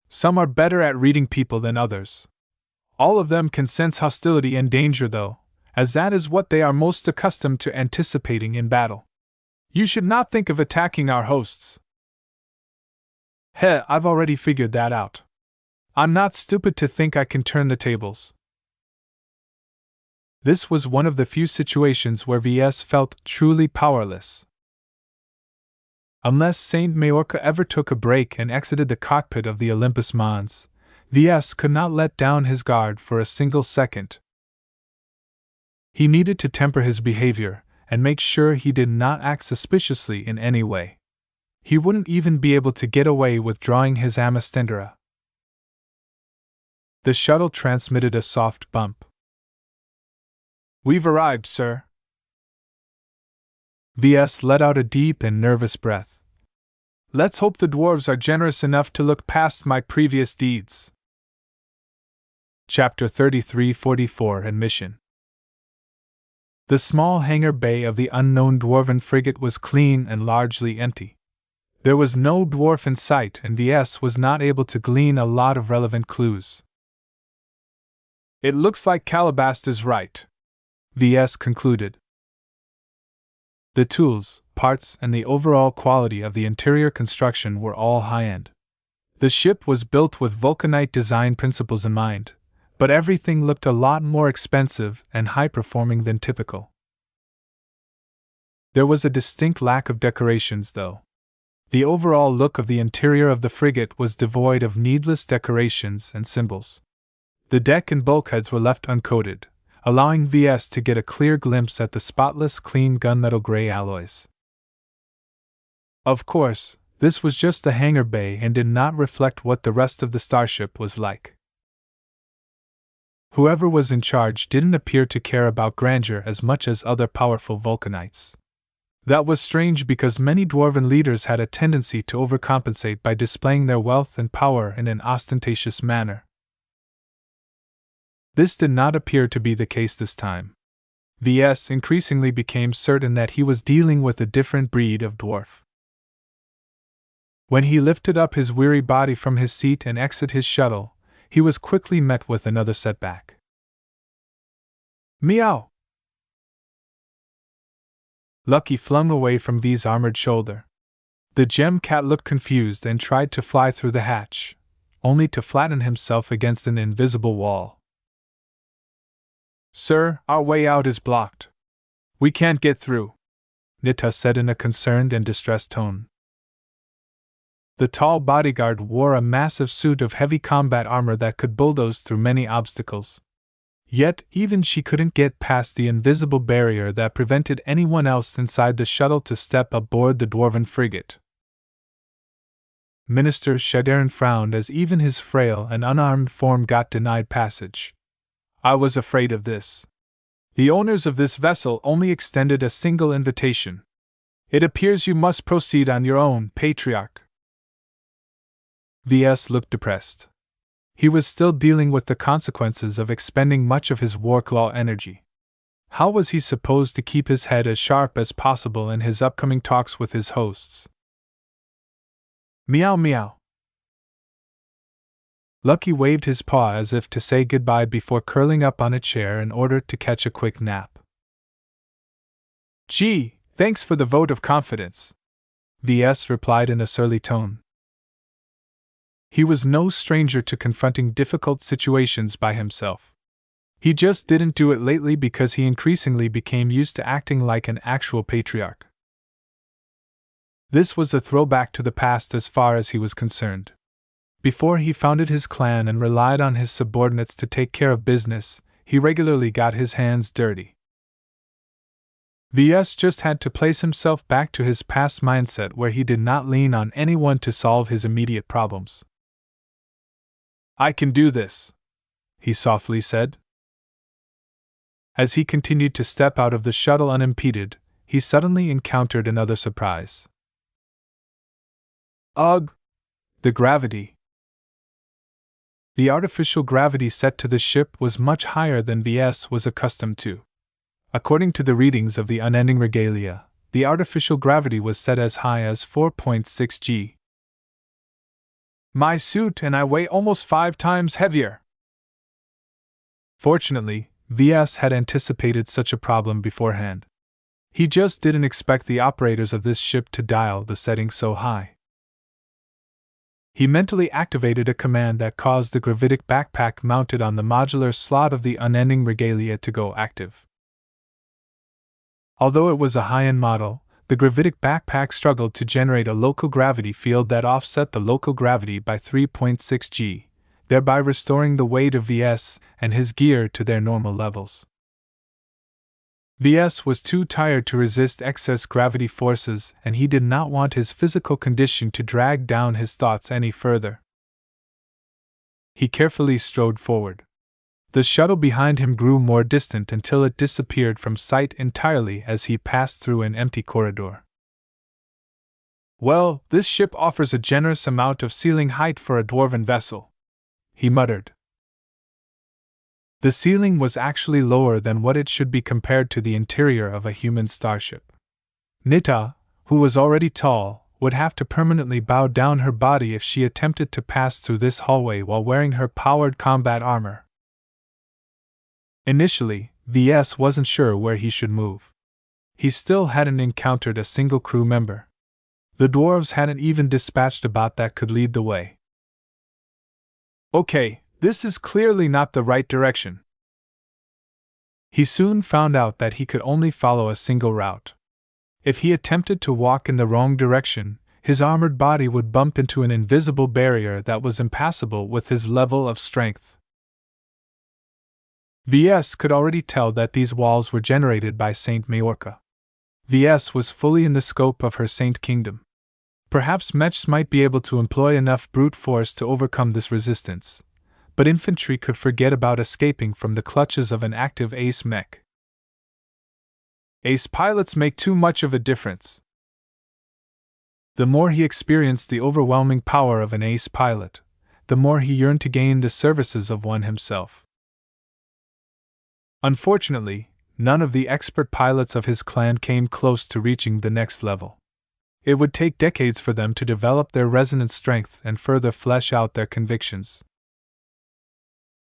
Some are better at reading people than others. All of them can sense hostility and danger though, as that is what they are most accustomed to anticipating in battle. You should not think of attacking our hosts." I've already figured that out. I'm not stupid to think I can turn the tables." This was one of the few situations where Ves felt truly powerless. Unless Saint Majorca ever took a break and exited the cockpit of the Olympus Mons, Ves could not let down his guard for a single second. He needed to temper his behavior and make sure he did not act suspiciously in any way. He wouldn't even be able to get away with drawing his amastendera. The shuttle transmitted a soft bump. "We've arrived, sir." Ves let out a deep and nervous breath. "Let's hope the dwarves are generous enough to look past my previous deeds." Chapter 3344 Admission. The small hangar bay of the unknown dwarven frigate was clean and largely empty. There was no dwarf in sight, and Ves was not able to glean a lot of relevant clues. It looks like Calabast is right, Ves concluded. The tools, parts, and the overall quality of the interior construction were all high-end. The ship was built with Vulcanite design principles in mind, but everything looked a lot more expensive and high-performing than typical. There was a distinct lack of decorations, though. The overall look of the interior of the frigate was devoid of needless decorations and symbols. The deck and bulkheads were left uncoated, allowing Ves to get a clear glimpse at the spotless, clean gunmetal gray alloys. Of course, this was just the hangar bay and did not reflect what the rest of the starship was like. Whoever was in charge didn't appear to care about grandeur as much as other powerful Vulcanites. That was strange because many dwarven leaders had a tendency to overcompensate by displaying their wealth and power in an ostentatious manner. This did not appear to be the case this time. Ves increasingly became certain that he was dealing with a different breed of dwarf. When he lifted up his weary body from his seat and exited his shuttle, he was quickly met with another setback. Meow! Lucky flung away from V's armored shoulder. The gem cat looked confused and tried to fly through the hatch, only to flatten himself against an invisible wall. Sir, our way out is blocked. We can't get through, Nita said in a concerned and distressed tone. The tall bodyguard wore a massive suit of heavy combat armor that could bulldoze through many obstacles. Yet, even she couldn't get past the invisible barrier that prevented anyone else inside the shuttle to step aboard the dwarven frigate. Minister Shadarin frowned as even his frail and unarmed form got denied passage. I was afraid of this. The owners of this vessel only extended a single invitation. It appears you must proceed on your own, Patriarch. Ves looked depressed. He was still dealing with the consequences of expending much of his warclaw energy. How was he supposed to keep his head as sharp as possible in his upcoming talks with his hosts? Meow meow. Lucky waved his paw as if to say goodbye before curling up on a chair in order to catch a quick nap. Gee, thanks for the vote of confidence, Ves replied in a surly tone. He was no stranger to confronting difficult situations by himself. He just didn't do it lately because he increasingly became used to acting like an actual patriarch. This was a throwback to the past as far as he was concerned. Before he founded his clan and relied on his subordinates to take care of business, he regularly got his hands dirty. Ves just had to place himself back to his past mindset where he did not lean on anyone to solve his immediate problems. I can do this, he softly said. As he continued to step out of the shuttle unimpeded, he suddenly encountered another surprise. Ugh! The gravity. The artificial gravity set to the ship was much higher than Ves was accustomed to. According to the readings of the unending regalia, the artificial gravity was set as high as 4.6 g. My suit and I weigh almost 5 times heavier. Fortunately, Ves had anticipated such a problem beforehand. He just didn't expect the operators of this ship to dial the setting so high. He mentally activated a command that caused the gravitic backpack mounted on the modular slot of the unending regalia to go active. Although it was a high-end model, the gravitic backpack struggled to generate a local gravity field that offset the local gravity by 3.6 g, thereby restoring the weight of Ves and his gear to their normal levels. Ves was too tired to resist excess gravity forces, and he did not want his physical condition to drag down his thoughts any further. He carefully strode forward. The shuttle behind him grew more distant until it disappeared from sight entirely as he passed through an empty corridor. Well, this ship offers a generous amount of ceiling height for a dwarven vessel, he muttered. The ceiling was actually lower than what it should be compared to the interior of a human starship. Nita, who was already tall, would have to permanently bow down her body if she attempted to pass through this hallway while wearing her powered combat armor. Initially, Ves wasn't sure where he should move. He still hadn't encountered a single crew member. The dwarves hadn't even dispatched a bot that could lead the way. Okay, this is clearly not the right direction. He soon found out that he could only follow a single route. If he attempted to walk in the wrong direction, his armored body would bump into an invisible barrier that was impassable with his level of strength. Ves could already tell that these walls were generated by Saint Majorca. Ves was fully in the scope of her Saint Kingdom. Perhaps mechs might be able to employ enough brute force to overcome this resistance, but infantry could forget about escaping from the clutches of an active ace mech. Ace pilots make too much of a difference. The more he experienced the overwhelming power of an ace pilot, the more he yearned to gain the services of one himself. Unfortunately, none of the expert pilots of his clan came close to reaching the next level. It would take decades for them to develop their resonance strength and further flesh out their convictions.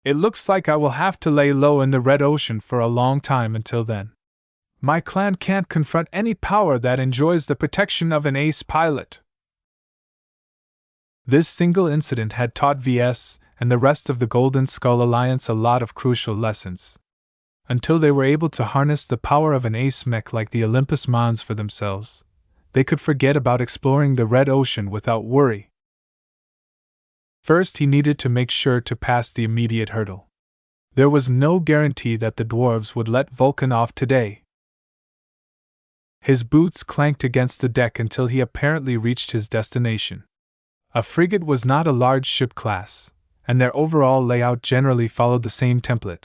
It looks like I will have to lay low in the Red Ocean for a long time until then. My clan can't confront any power that enjoys the protection of an ace pilot. This single incident had taught Ves and the rest of the Golden Skull Alliance a lot of crucial lessons. Until they were able to harness the power of an ace mech like the Olympus Mons for themselves, they could forget about exploring the Red Ocean without worry. First, he needed to make sure to pass the immediate hurdle. There was no guarantee that the dwarves would let Vulcan off today. His boots clanked against the deck until he apparently reached his destination. A frigate was not a large ship class, and their overall layout generally followed the same template,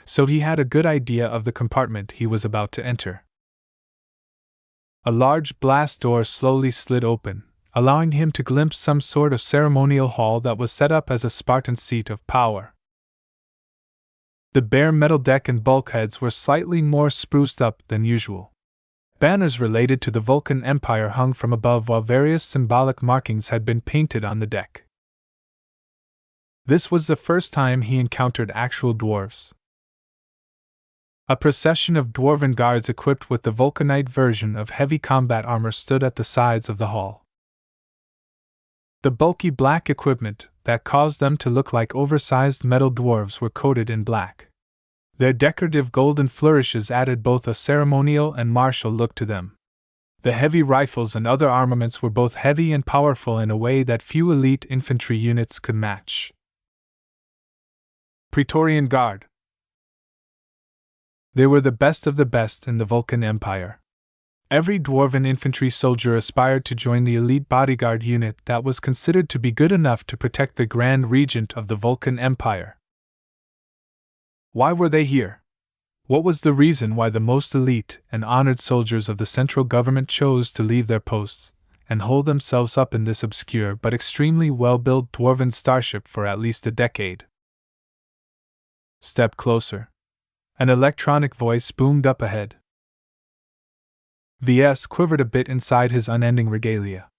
so he had a good idea of the compartment he was about to enter. A large blast door slowly slid open, allowing him to glimpse some sort of ceremonial hall that was set up as a Spartan seat of power. The bare metal deck and bulkheads were slightly more spruced up than usual. Banners related to the Vulcan Empire hung from above while various symbolic markings had been painted on the deck. This was the first time he encountered actual dwarves. A procession of dwarven guards equipped with the Vulcanite version of heavy combat armor stood at the sides of the hall. The bulky black equipment that caused them to look like oversized metal dwarves were coated in black. Their decorative golden flourishes added both a ceremonial and martial look to them. The heavy rifles and other armaments were both heavy and powerful in a way that few elite infantry units could match. Praetorian Guard. They were the best of the best in the Vulcan Empire. Every dwarven infantry soldier aspired to join the elite bodyguard unit that was considered to be good enough to protect the Grand Regent of the Vulcan Empire. Why were they here? What was the reason why the most elite and honored soldiers of the central government chose to leave their posts and hold themselves up in this obscure but extremely well-built dwarven starship for at least a decade? Step closer. An electronic voice boomed up ahead. Ves quivered a bit inside his unending regalia.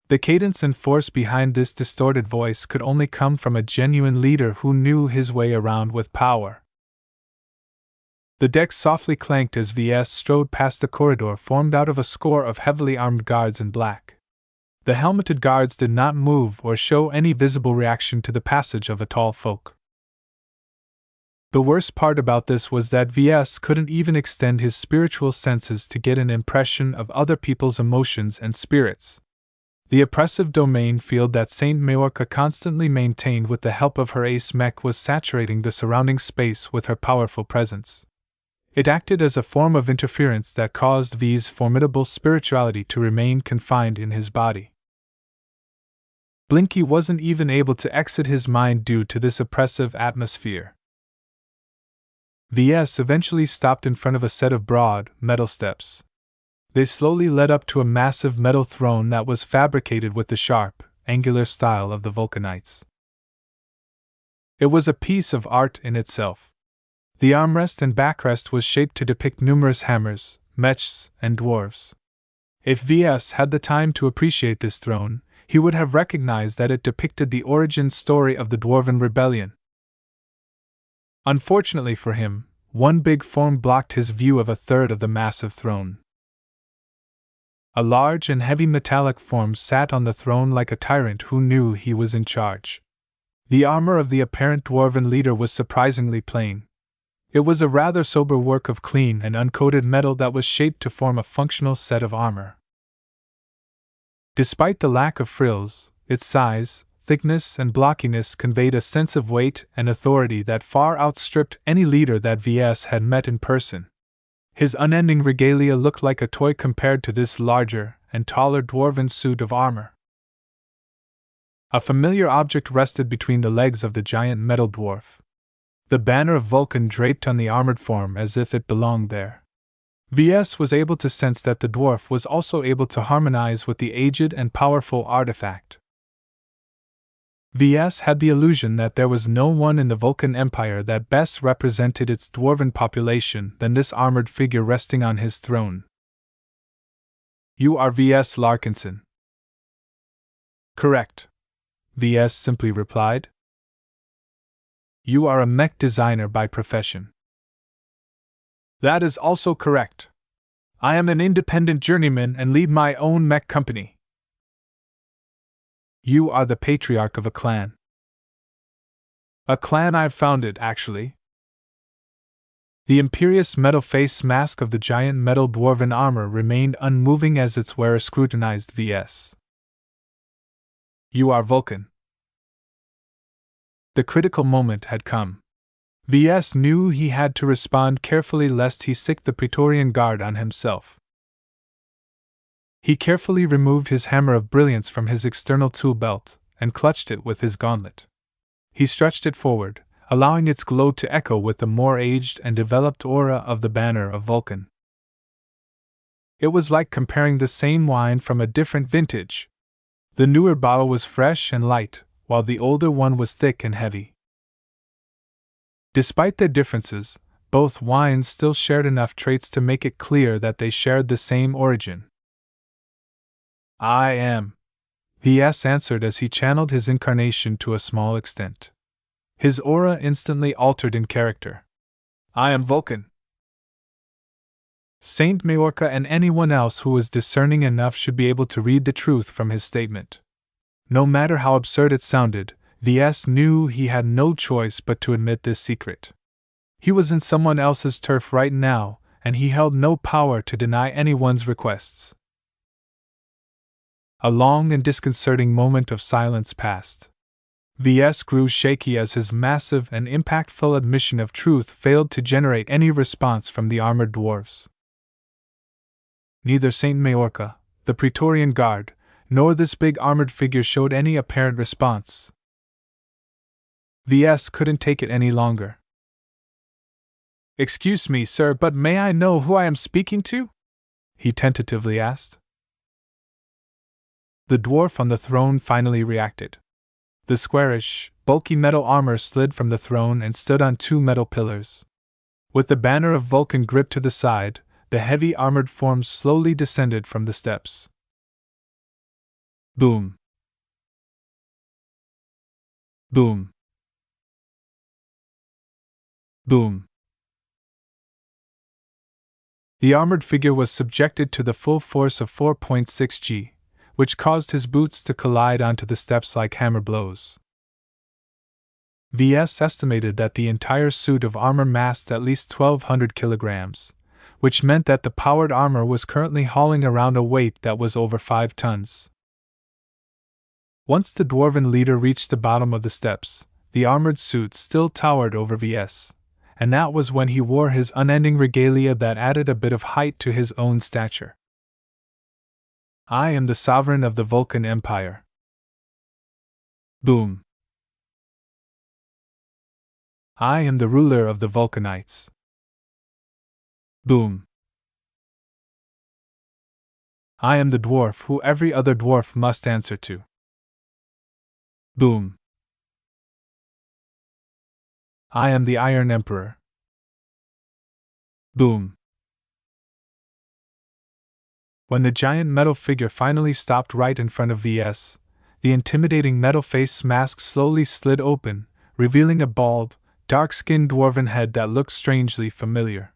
The cadence and force behind this distorted voice could only come from a genuine leader who knew his way around with power. The deck softly clanked as Ves strode past the corridor formed out of a score of heavily armed guards in black. The helmeted guards did not move or show any visible reaction to the passage of a tall folk. The worst part about this was that Ves couldn't even extend his spiritual senses to get an impression of other people's emotions and spirits. The oppressive domain field that Saint Majorca constantly maintained with the help of her ace mech was saturating the surrounding space with her powerful presence. It acted as a form of interference that caused V's formidable spirituality to remain confined in his body. Blinky wasn't even able to exit his mind due to this oppressive atmosphere. Ves eventually stopped in front of a set of broad, metal steps. They slowly led up to a massive metal throne that was fabricated with the sharp, angular style of the Vulcanites. It was a piece of art in itself. The armrest and backrest was shaped to depict numerous hammers, mechs, and dwarves. If VS had the time to appreciate this throne, he would have recognized that it depicted the origin story of the Dwarven Rebellion. Unfortunately for him, one big form blocked his view of a third of the massive throne. A large and heavy metallic form sat on the throne like a tyrant who knew he was in charge. The armor of the apparent dwarven leader was surprisingly plain. It was a rather sober work of clean and uncoated metal that was shaped to form a functional set of armor. Despite the lack of frills, its size, thickness, and blockiness conveyed a sense of weight and authority that far outstripped any leader that VS had met in person. His unending regalia looked like a toy compared to this larger and taller dwarven suit of armor. A familiar object rested between the legs of the giant metal dwarf. The banner of Vulcan draped on the armored form as if it belonged there. VS was able to sense that the dwarf was also able to harmonize with the aged and powerful artifact. VS had the illusion that there was no one in the Vulcan Empire that best represented its dwarven population than this armored figure resting on his throne. "You are Ves Larkinson." "Correct," VS simply replied. "You are a mech designer by profession." "That is also correct. I am an independent journeyman and lead my own mech company." "You are the patriarch of a clan." "A clan I've founded, actually." The imperious metal face mask of the giant metal dwarven armor remained unmoving as its wearer scrutinized VS. "You are Vulcan." The critical moment had come. VS knew he had to respond carefully lest he sick the Praetorian Guard on himself. He carefully removed his hammer of brilliance from his external tool belt and clutched it with his gauntlet. He stretched it forward, allowing its glow to echo with the more aged and developed aura of the banner of Vulcan. It was like comparing the same wine from a different vintage. The newer bottle was fresh and light, while the older one was thick and heavy. Despite their differences, both wines still shared enough traits to make it clear that they shared the same origin. "I am," VS answered as he channeled his incarnation to a small extent. His aura instantly altered in character. "I am Vulcan." Saint Majorca and anyone else who was discerning enough should be able to read the truth from his statement. No matter how absurd it sounded, VS knew he had no choice but to admit this secret. He was in someone else's turf right now, and he held no power to deny anyone's requests. A long and disconcerting moment of silence passed. VS grew shaky as his massive and impactful admission of truth failed to generate any response from the armored dwarves. Neither Saint Majorca, the Praetorian Guard, nor this big armored figure showed any apparent response. VS couldn't take it any longer. "Excuse me, sir, but may I know who I am speaking to?" he tentatively asked. The dwarf on the throne finally reacted. The squarish, bulky metal armor slid from the throne and stood on two metal pillars. With the banner of Vulcan gripped to the side, the heavy armored form slowly descended from the steps. Boom. Boom. Boom. The armored figure was subjected to the full force of 4.6 G, which caused his boots to collide onto the steps like hammer blows. VS estimated that the entire suit of armor massed at least 1,200 kilograms, which meant that the powered armor was currently hauling around a weight that was over 5 tons. Once the dwarven leader reached the bottom of the steps, the armored suit still towered over VS, and that was when he wore his unending regalia that added a bit of height to his own stature. "I am the sovereign of the Vulcan Empire." Boom. "I am the ruler of the Vulcanites." Boom. "I am the dwarf who every other dwarf must answer to." Boom. "I am the Iron Emperor." Boom. When the giant metal figure finally stopped right in front of VS, the intimidating metal face mask slowly slid open, revealing a bald, dark-skinned dwarven head that looked strangely familiar.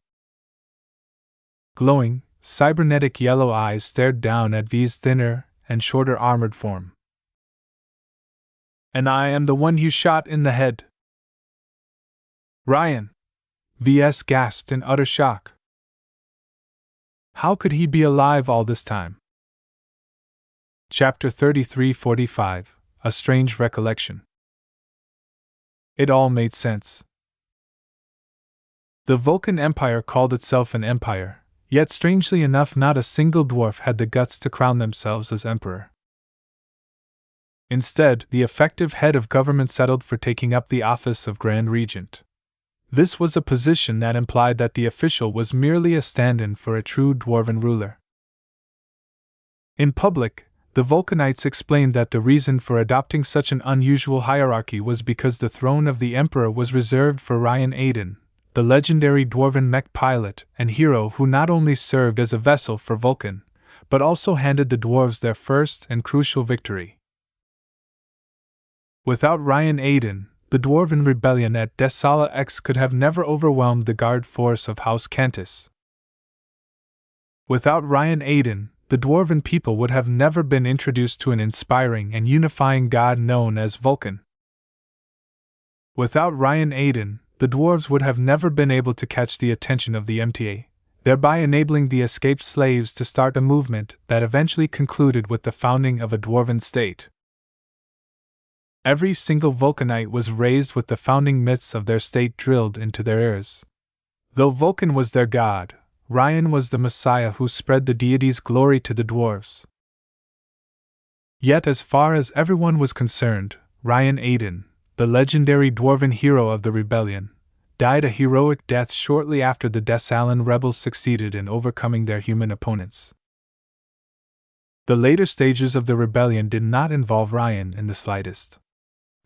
Glowing, cybernetic yellow eyes stared down at V's thinner and shorter armored form. "And I am the one you shot in the head." "Ryan!" VS gasped in utter shock. How could he be alive all this time? Chapter 3345 A Strange Recollection. It all made sense. The Vulcan Empire called itself an empire, yet strangely enough not a single dwarf had the guts to crown themselves as emperor. Instead, the effective head of government settled for taking up the office of Grand Regent. This was a position that implied that the official was merely a stand-in for a true dwarven ruler. In public, the Vulcanites explained that the reason for adopting such an unusual hierarchy was because the throne of the emperor was reserved for Ryan Aiden, the legendary dwarven mech pilot and hero who not only served as a vessel for Vulcan, but also handed the dwarves their first and crucial victory. Without Ryan Aiden, the Dwarven rebellion at Desala X could have never overwhelmed the guard force of House Cantus. Without Ryan Aiden, the Dwarven people would have never been introduced to an inspiring and unifying god known as Vulcan. Without Ryan Aiden, the dwarves would have never been able to catch the attention of the MTA, thereby enabling the escaped slaves to start a movement that eventually concluded with the founding of a dwarven state. Every single Vulcanite was raised with the founding myths of their state drilled into their ears. Though Vulcan was their god, Ryan was the Messiah who spread the deity's glory to the dwarves. Yet as far as everyone was concerned, Ryan Aiden, the legendary dwarven hero of the rebellion, died a heroic death shortly after the Desalan rebels succeeded in overcoming their human opponents. The later stages of the rebellion did not involve Ryan in the slightest.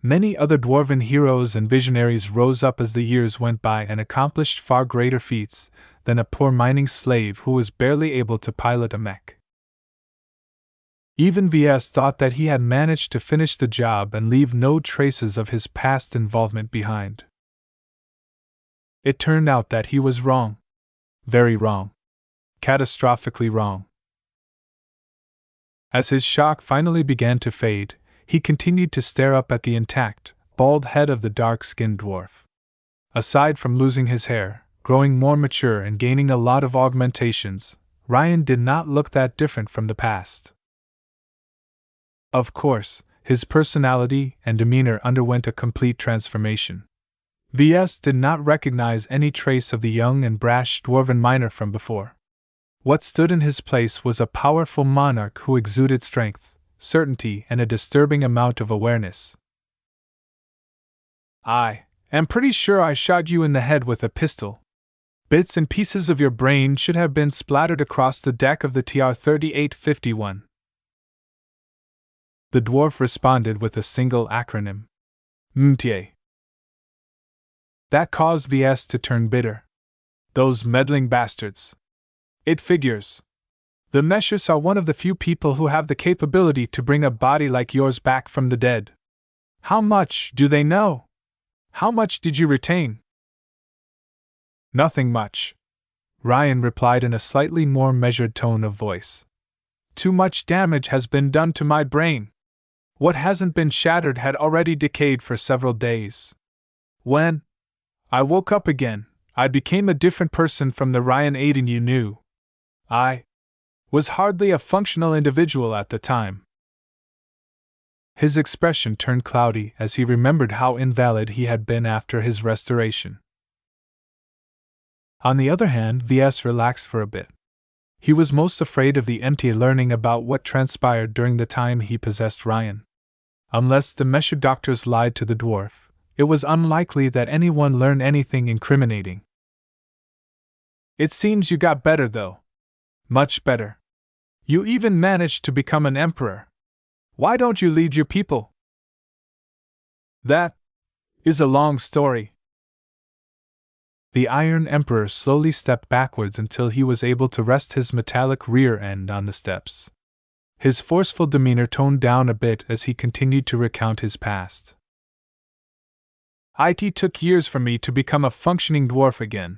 Many other dwarven heroes and visionaries rose up as the years went by and accomplished far greater feats than a poor mining slave who was barely able to pilot a mech. Even VS thought that he had managed to finish the job and leave no traces of his past involvement behind. It turned out that he was wrong. Very wrong. Catastrophically wrong. As his shock finally began to fade, he continued to stare up at the intact, bald head of the dark-skinned dwarf. Aside from losing his hair, growing more mature and gaining a lot of augmentations, Ryan did not look that different from the past. Of course, his personality and demeanor underwent a complete transformation. VS did not recognize any trace of the young and brash dwarven miner from before. What stood in his place was a powerful monarch who exuded strength, certainty, and a disturbing amount of awareness. "I am pretty sure I shot you in the head with a pistol. Bits and pieces of your brain should have been splattered across the deck of the TR-3851. The dwarf responded with a single acronym. MTA. That caused VS to turn bitter. Those meddling bastards. It figures. The Meshers are one of the few people who have the capability to bring a body like yours back from the dead. How much do they know? How much did you retain?" "Nothing much," Ryan replied in a slightly more measured tone of voice. "Too much damage has been done to my brain. What hasn't been shattered had already decayed for several days. When I woke up again, I became a different person from the Ryan Aiden you knew. I was hardly a functional individual at the time." His expression turned cloudy as he remembered how invalid he had been after his restoration. On the other hand, VS relaxed for a bit. He was most afraid of the MT learning about what transpired during the time he possessed Ryan. Unless the Mesher doctors lied to the dwarf, it was unlikely that anyone learned anything incriminating. "It seems you got better, though. Much better. You even managed to become an emperor. Why don't you lead your people?" "That is a long story." The Iron Emperor slowly stepped backwards until he was able to rest his metallic rear end on the steps. His forceful demeanor toned down a bit as he continued to recount his past. It took years for me to become a functioning dwarf again.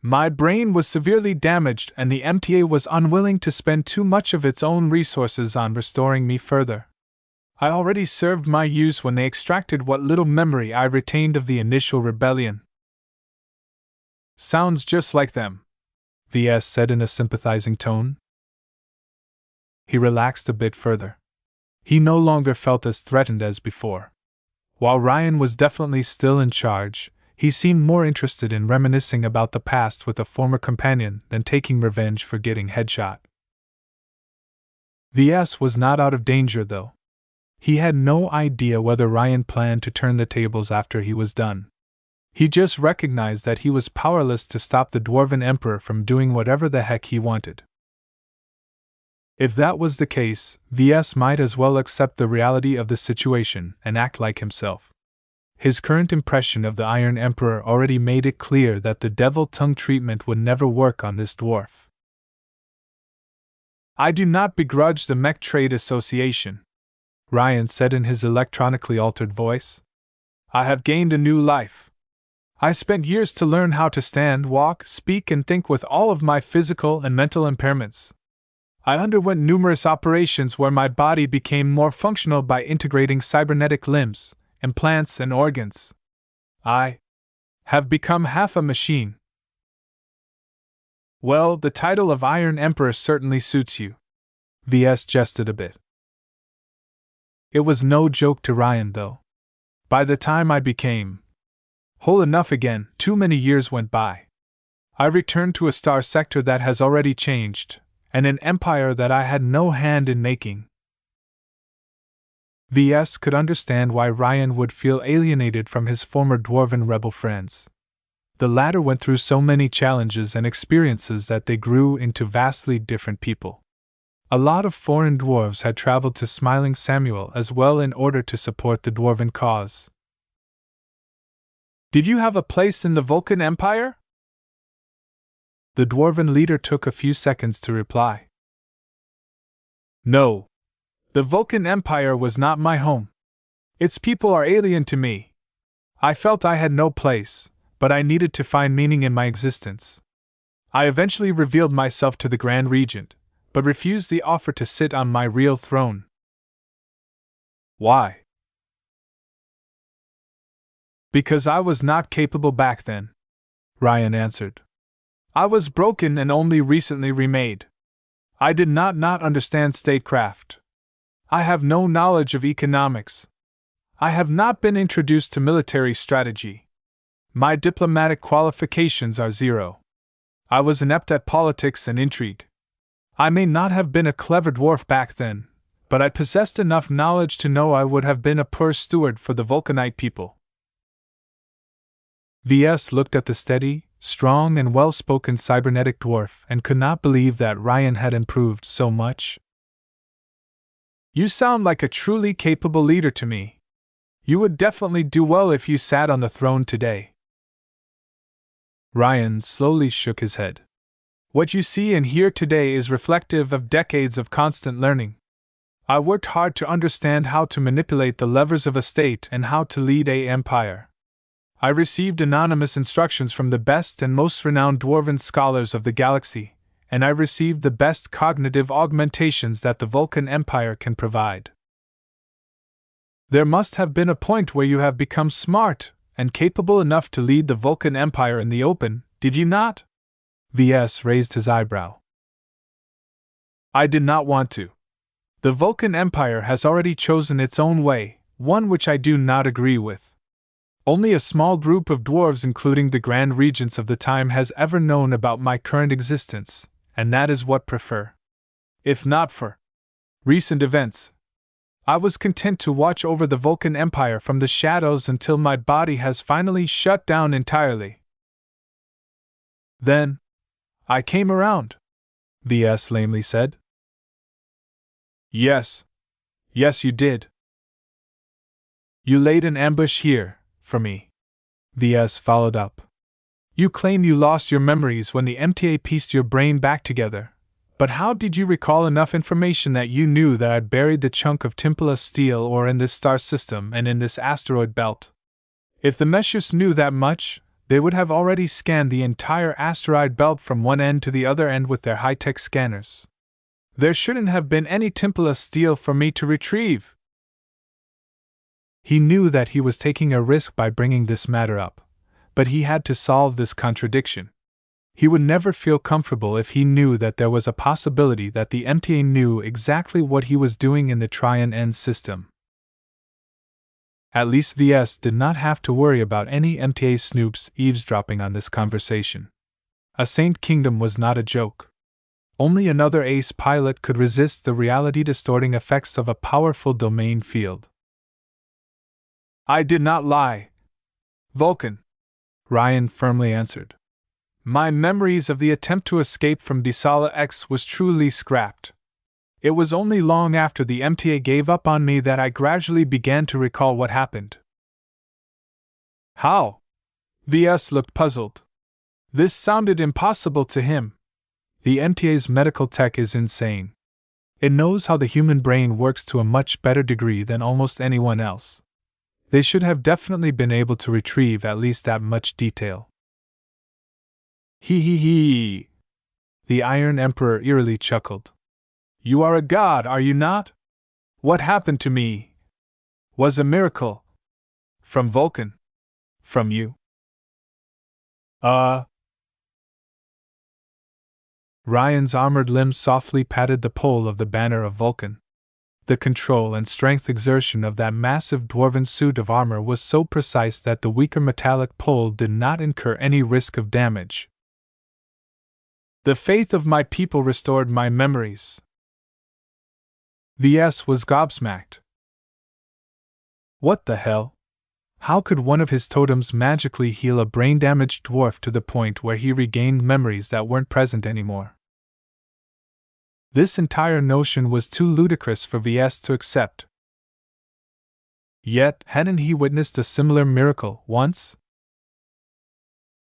My brain was severely damaged and the MTA was unwilling to spend too much of its own resources on restoring me further. I already served my use when they extracted what little memory I retained of the initial rebellion. Sounds just like them, Ves said in a sympathizing tone. He relaxed a bit further. He no longer felt as threatened as before. While Ryan was definitely still in charge, he seemed more interested in reminiscing about the past with a former companion than taking revenge for getting headshot. Ves was not out of danger, though. He had no idea whether Ryan planned to turn the tables after he was done. He just recognized that he was powerless to stop the Dwarven Emperor from doing whatever the heck he wanted. If that was the case, Ves might as well accept the reality of the situation and act like himself. His current impression of the Iron Emperor already made it clear that the devil tongue treatment would never work on this dwarf. I do not begrudge the Mech Trade Association, Ryan said in his electronically altered voice. I have gained a new life. I spent years to learn how to stand, walk, speak, and think with all of my physical and mental impairments. I underwent numerous operations where my body became more functional by integrating cybernetic limbs, implants, and organs. I have become half a machine. Well, the title of Iron Emperor certainly suits you. Ves jested a bit. It was no joke to Ryan, though. By the time I became whole enough again, too many years went by. I returned to a star sector that has already changed, and an empire that I had no hand in making. Ves could understand why Ryan would feel alienated from his former dwarven rebel friends. The latter went through so many challenges and experiences that they grew into vastly different people. A lot of foreign dwarves had traveled to Smiling Samuel as well in order to support the dwarven cause. Did you have a place in the Vulcan Empire? The dwarven leader took a few seconds to reply. No. The Vulcan Empire was not my home. Its people are alien to me. I felt I had no place, but I needed to find meaning in my existence. I eventually revealed myself to the Grand Regent, but refused the offer to sit on my real throne. Why? Because I was not capable back then, Ryan answered. I was broken and only recently remade. I did not understand statecraft. I have no knowledge of economics. I have not been introduced to military strategy. My diplomatic qualifications are zero. I was inept at politics and intrigue. I may not have been a clever dwarf back then, but I possessed enough knowledge to know I would have been a poor steward for the Vulcanite people. Ves looked at the steady, strong, and well-spoken cybernetic dwarf and could not believe that Ryan had improved so much. You sound like a truly capable leader to me. You would definitely do well if you sat on the throne today. Ryan slowly shook his head. What you see and hear today is reflective of decades of constant learning. I worked hard to understand how to manipulate the levers of a state and how to lead an empire. I received anonymous instructions from the best and most renowned dwarven scholars of the galaxy, and I received the best cognitive augmentations that the Vulcan Empire can provide. There must have been a point where you have become smart and capable enough to lead the Vulcan Empire in the open, did you not? Ves raised his eyebrow. I did not want to. The Vulcan Empire has already chosen its own way, one which I do not agree with. Only a small group of dwarves, including the Grand Regents of the time, has ever known about my current existence, and that is what prefer. If not for recent events, I was content to watch over the Vulcan Empire from the shadows until my body has finally shut down entirely. Then, I came around, Ves lamely said. Yes, you did. You laid an ambush here, for me, Ves followed up. You claim you lost your memories when the MTA pieced your brain back together, but how did you recall enough information that you knew that I'd buried the chunk of Timpala steel ore in this star system and in this asteroid belt? If the Meshers knew that much, they would have already scanned the entire asteroid belt from one end to the other end with their high-tech scanners. There shouldn't have been any Timpala steel for me to retrieve. He knew that he was taking a risk by bringing this matter up, but he had to solve this contradiction. He would never feel comfortable if he knew that there was a possibility that the MTA knew exactly what he was doing in the Tryon N system. At least VS did not have to worry about any MTA snoops eavesdropping on this conversation. A Saint Kingdom was not a joke. Only another ace pilot could resist the reality-distorting effects of a powerful domain field. I did not lie, Vulcan, Ryan firmly answered. My memories of the attempt to escape from Desala X was truly scrapped. It was only long after the MTA gave up on me that I gradually began to recall what happened. How? VS looked puzzled. This sounded impossible to him. The MTA's medical tech is insane. It knows how the human brain works to a much better degree than almost anyone else. They should have definitely been able to retrieve at least that much detail. He. The Iron Emperor eerily chuckled. You are a god, are you not? What happened to me was a miracle. From Vulcan. From you. Ryan's armored limbs softly patted the pole of the banner of Vulcan. The control and strength exertion of that massive dwarven suit of armor was so precise that the weaker metallic pole did not incur any risk of damage. The faith of my people restored my memories. VS was gobsmacked. What the hell? How could one of his totems magically heal a brain-damaged dwarf to the point where he regained memories that weren't present anymore? This entire notion was too ludicrous for VS to accept. Yet, hadn't he witnessed a similar miracle once?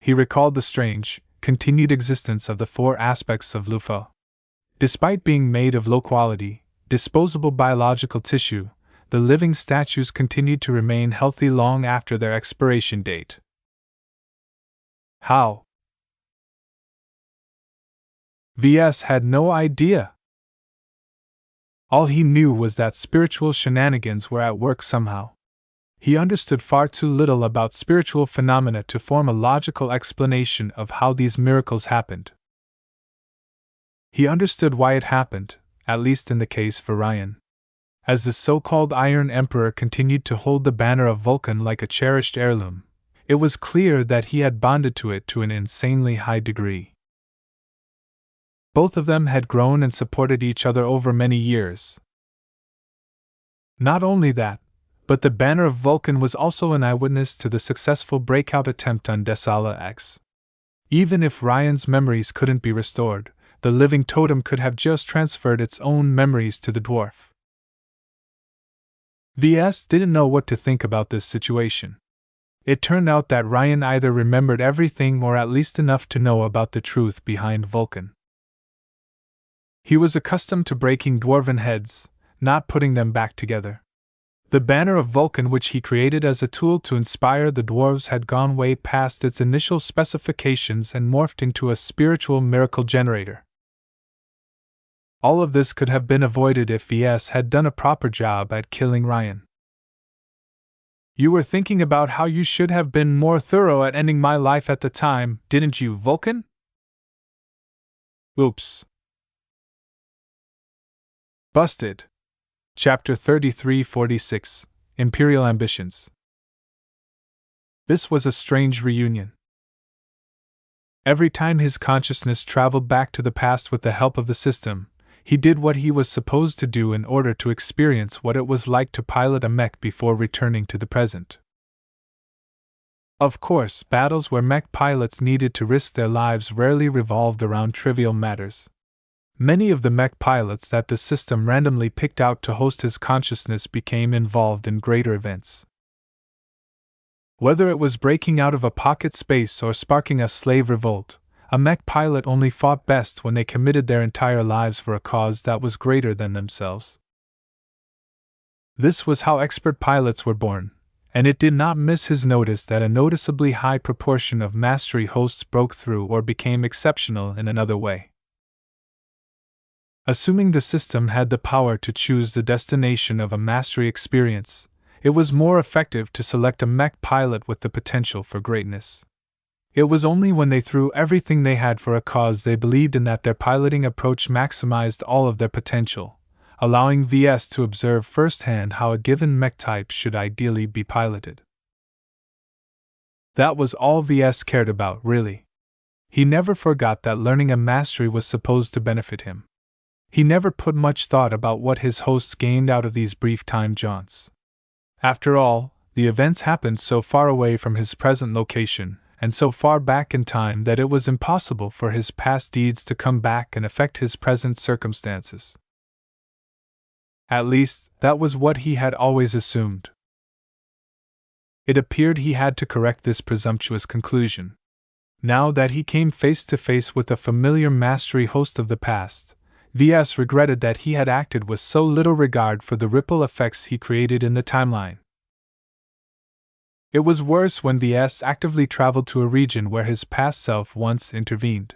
He recalled the strange, continued existence of the four aspects of Lufa. Despite being made of low-quality, disposable biological tissue, the living statues continued to remain healthy long after their expiration date. How? VS had no idea. All he knew was that spiritual shenanigans were at work somehow. He understood far too little about spiritual phenomena to form a logical explanation of how these miracles happened. He understood why it happened, at least in the case for Ryan. As the so-called Iron Emperor continued to hold the banner of Vulcan like a cherished heirloom, it was clear that he had bonded to it to an insanely high degree. Both of them had grown and supported each other over many years. Not only that, but the banner of Vulcan was also an eyewitness to the successful breakout attempt on Desala X. Even if Ryan's memories couldn't be restored, the living totem could have just transferred its own memories to the dwarf. VS didn't know what to think about this situation. It turned out that Ryan either remembered everything or at least enough to know about the truth behind Vulcan. He was accustomed to breaking dwarven heads, not putting them back together. The banner of Vulcan, which he created as a tool to inspire the dwarves, had gone way past its initial specifications and morphed into a spiritual miracle generator. All of this could have been avoided if VS had done a proper job at killing Ryan. You were thinking about how you should have been more thorough at ending my life at the time, didn't you, Vulcan? Oops. Busted. Chapter 3346, Imperial Ambitions. This was a strange reunion. Every time his consciousness traveled back to the past with the help of the system, he did what he was supposed to do in order to experience what it was like to pilot a mech before returning to the present. Of course, battles where mech pilots needed to risk their lives rarely revolved around trivial matters. Many of the mech pilots that the system randomly picked out to host his consciousness became involved in greater events. Whether it was breaking out of a pocket space or sparking a slave revolt, a mech pilot only fought best when they committed their entire lives for a cause that was greater than themselves. This was how expert pilots were born, and it did not miss his notice that a noticeably high proportion of mastery hosts broke through or became exceptional in another way. Assuming the system had the power to choose the destination of a mastery experience, it was more effective to select a mech pilot with the potential for greatness. It was only when they threw everything they had for a cause they believed in that their piloting approach maximized all of their potential, allowing VS to observe firsthand how a given mech type should ideally be piloted. That was all VS cared about, really. He never forgot that learning a mastery was supposed to benefit him. He never put much thought about what his hosts gained out of these brief time jaunts. After all, the events happened so far away from his present location, and so far back in time that it was impossible for his past deeds to come back and affect his present circumstances. At least, that was what he had always assumed. It appeared he had to correct this presumptuous conclusion. Now that he came face to face with a familiar mastery host of the past, VS regretted that he had acted with so little regard for the ripple effects he created in the timeline. It was worse when VS actively traveled to a region where his past self once intervened.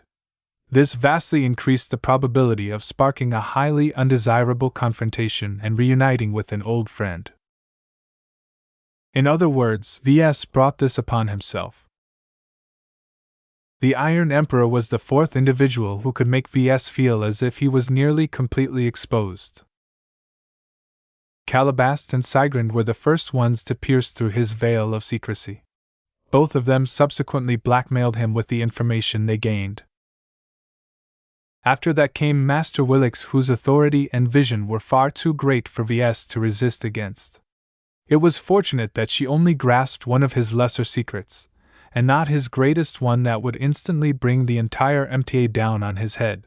This vastly increased the probability of sparking a highly undesirable confrontation and reuniting with an old friend. In other words, VS brought this upon himself. The Iron Emperor was the fourth individual who could make VS feel as if he was nearly completely exposed. Calabast and Sigrand were the first ones to pierce through his veil of secrecy. Both of them subsequently blackmailed him with the information they gained. After that came Master Willix, whose authority and vision were far too great for VS to resist against. It was fortunate that she only grasped one of his lesser secrets, and not his greatest one that would instantly bring the entire MTA down on his head.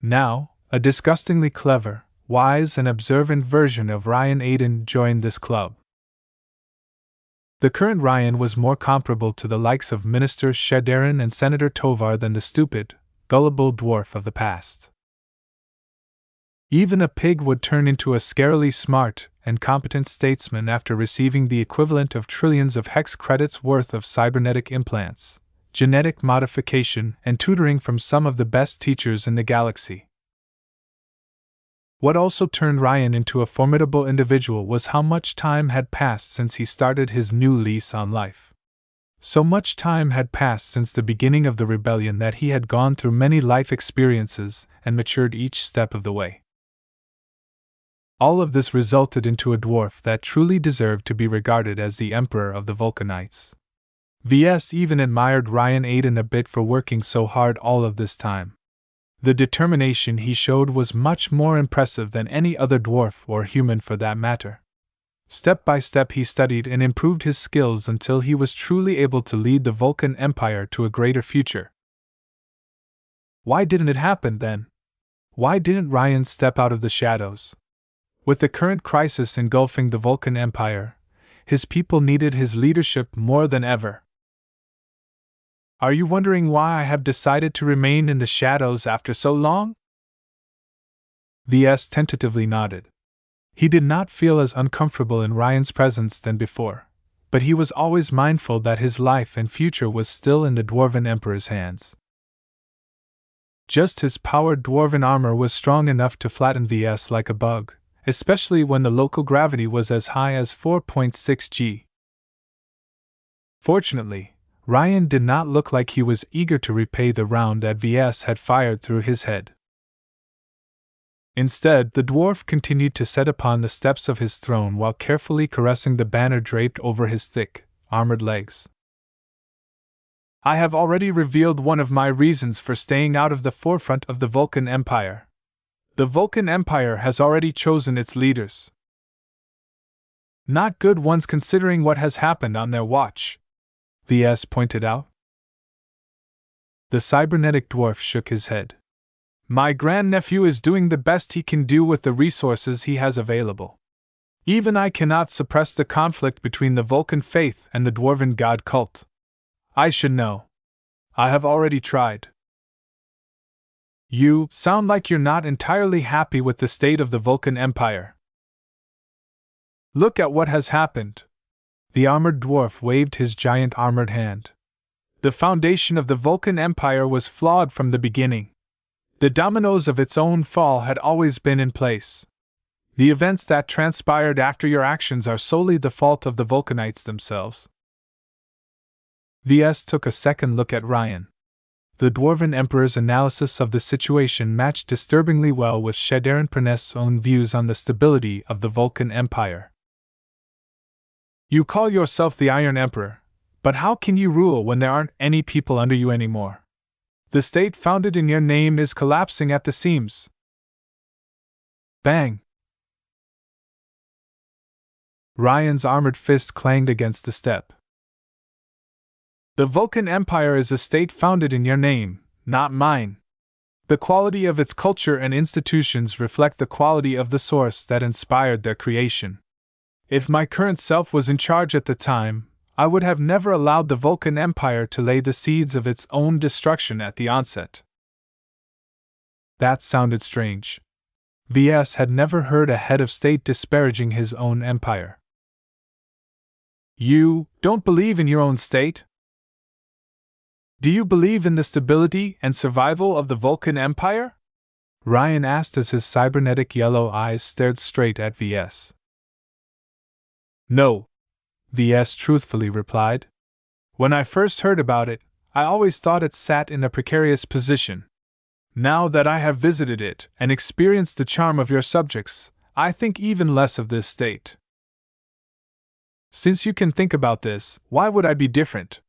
Now, a disgustingly clever, wise and observant version of Ryan Aiden joined this club. The current Ryan was more comparable to the likes of Minister Shadarin and Senator Tovar than the stupid, gullible dwarf of the past. Even a pig would turn into a scarily smart and competent statesman after receiving the equivalent of trillions of hex credits worth of cybernetic implants, genetic modification, and tutoring from some of the best teachers in the galaxy. What also turned Ryan into a formidable individual was how much time had passed since he started his new lease on life. So much time had passed since the beginning of the rebellion that he had gone through many life experiences and matured each step of the way. All of this resulted into a dwarf that truly deserved to be regarded as the Emperor of the Vulcanites. VS even admired Ryan Aiden a bit for working so hard all of this time. The determination he showed was much more impressive than any other dwarf or human for that matter. Step by step he studied and improved his skills until he was truly able to lead the Vulcan Empire to a greater future. Why didn't it happen then? Why didn't Ryan step out of the shadows? With the current crisis engulfing the Vulcan Empire, his people needed his leadership more than ever. Are you wondering why I have decided to remain in the shadows after so long? VS tentatively nodded. He did not feel as uncomfortable in Ryan's presence than before, but he was always mindful that his life and future was still in the Dwarven Emperor's hands. Just his powered Dwarven armor was strong enough to flatten VS like a bug, especially when the local gravity was as high as 4.6 g. Fortunately, Ryan did not look like he was eager to repay the round that VS had fired through his head. Instead, the dwarf continued to sit upon the steps of his throne while carefully caressing the banner draped over his thick, armored legs. I have already revealed one of my reasons for staying out of the forefront of the Vulcan Empire. The Vulcan Empire has already chosen its leaders. Not good ones considering what has happened on their watch, VS pointed out. The cybernetic dwarf shook his head. My grandnephew is doing the best he can do with the resources he has available. Even I cannot suppress the conflict between the Vulcan faith and the dwarven god cult. I should know. I have already tried. You sound like you're not entirely happy with the state of the Vulcan Empire. Look at what has happened. The armored dwarf waved his giant armored hand. The foundation of the Vulcan Empire was flawed from the beginning. The dominoes of its own fall had always been in place. The events that transpired after your actions are solely the fault of the Vulcanites themselves. Ves took a second look at Ryan. The Dwarven Emperor's analysis of the situation matched disturbingly well with Shadarin Prenest's own views on the stability of the Vulcan Empire. You call yourself the Iron Emperor, but how can you rule when there aren't any people under you anymore? The state founded in your name is collapsing at the seams. Bang! Ryan's armored fist clanged against the step. The Vulcan Empire is a state founded in your name, not mine. The quality of its culture and institutions reflect the quality of the source that inspired their creation. If my current self was in charge at the time, I would have never allowed the Vulcan Empire to lay the seeds of its own destruction at the onset. That sounded strange. Ves had never heard a head of state disparaging his own empire. You don't believe in your own state? Do you believe in the stability and survival of the Vulcan Empire? Ryan asked as his cybernetic yellow eyes stared straight at Ves. No, Ves truthfully replied. When I first heard about it, I always thought it sat in a precarious position. Now that I have visited it and experienced the charm of your subjects, I think even less of this state. Since you can think about this, why would I be different?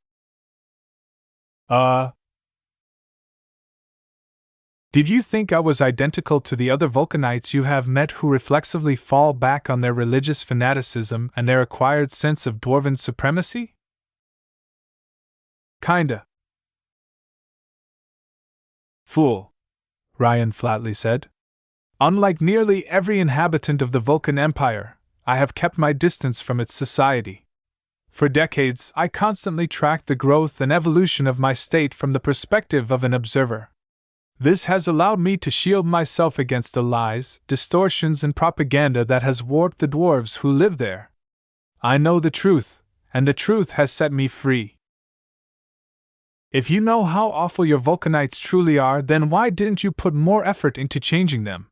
Did you think I was identical to the other Vulcanites you have met who reflexively fall back on their religious fanaticism and their acquired sense of dwarven supremacy? Kinda. Fool, Ryan flatly said. Unlike nearly every inhabitant of the Vulcan Empire, I have kept my distance from its society. For decades, I constantly tracked the growth and evolution of my state from the perspective of an observer. This has allowed me to shield myself against the lies, distortions, and propaganda that has warped the dwarves who live there. I know the truth, and the truth has set me free. If you know how awful your Vulcanites truly are, then why didn't you put more effort into changing them?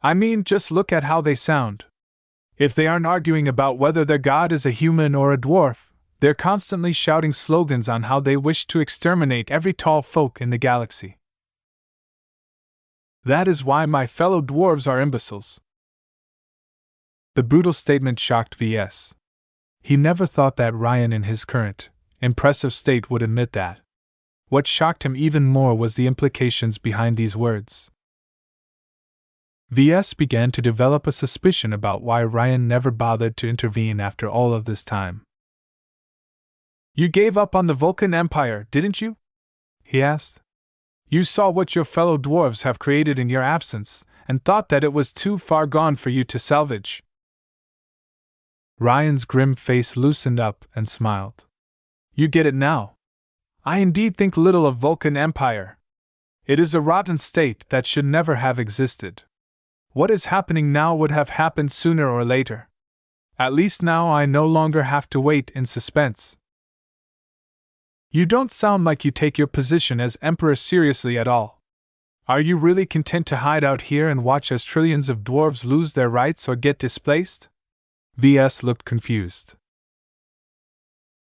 I mean, just look at how they sound. If they aren't arguing about whether their god is a human or a dwarf, they're constantly shouting slogans on how they wish to exterminate every tall folk in the galaxy. That is why my fellow dwarves are imbeciles. The brutal statement shocked Ves. He never thought that Ryan in his current, impressive state would admit that. What shocked him even more was the implications behind these words. Ves began to develop a suspicion about why Ryan never bothered to intervene after all of this time. You gave up on the Vulcan Empire, didn't you? He asked. You saw what your fellow dwarves have created in your absence, and thought that it was too far gone for you to salvage. Ryan's grim face loosened up and smiled. You get it now. I indeed think little of Vulcan Empire. It is a rotten state that should never have existed. What is happening now would have happened sooner or later. At least now I no longer have to wait in suspense. You don't sound like you take your position as Emperor seriously at all. Are you really content to hide out here and watch as trillions of dwarves lose their rights or get displaced? Ves looked confused.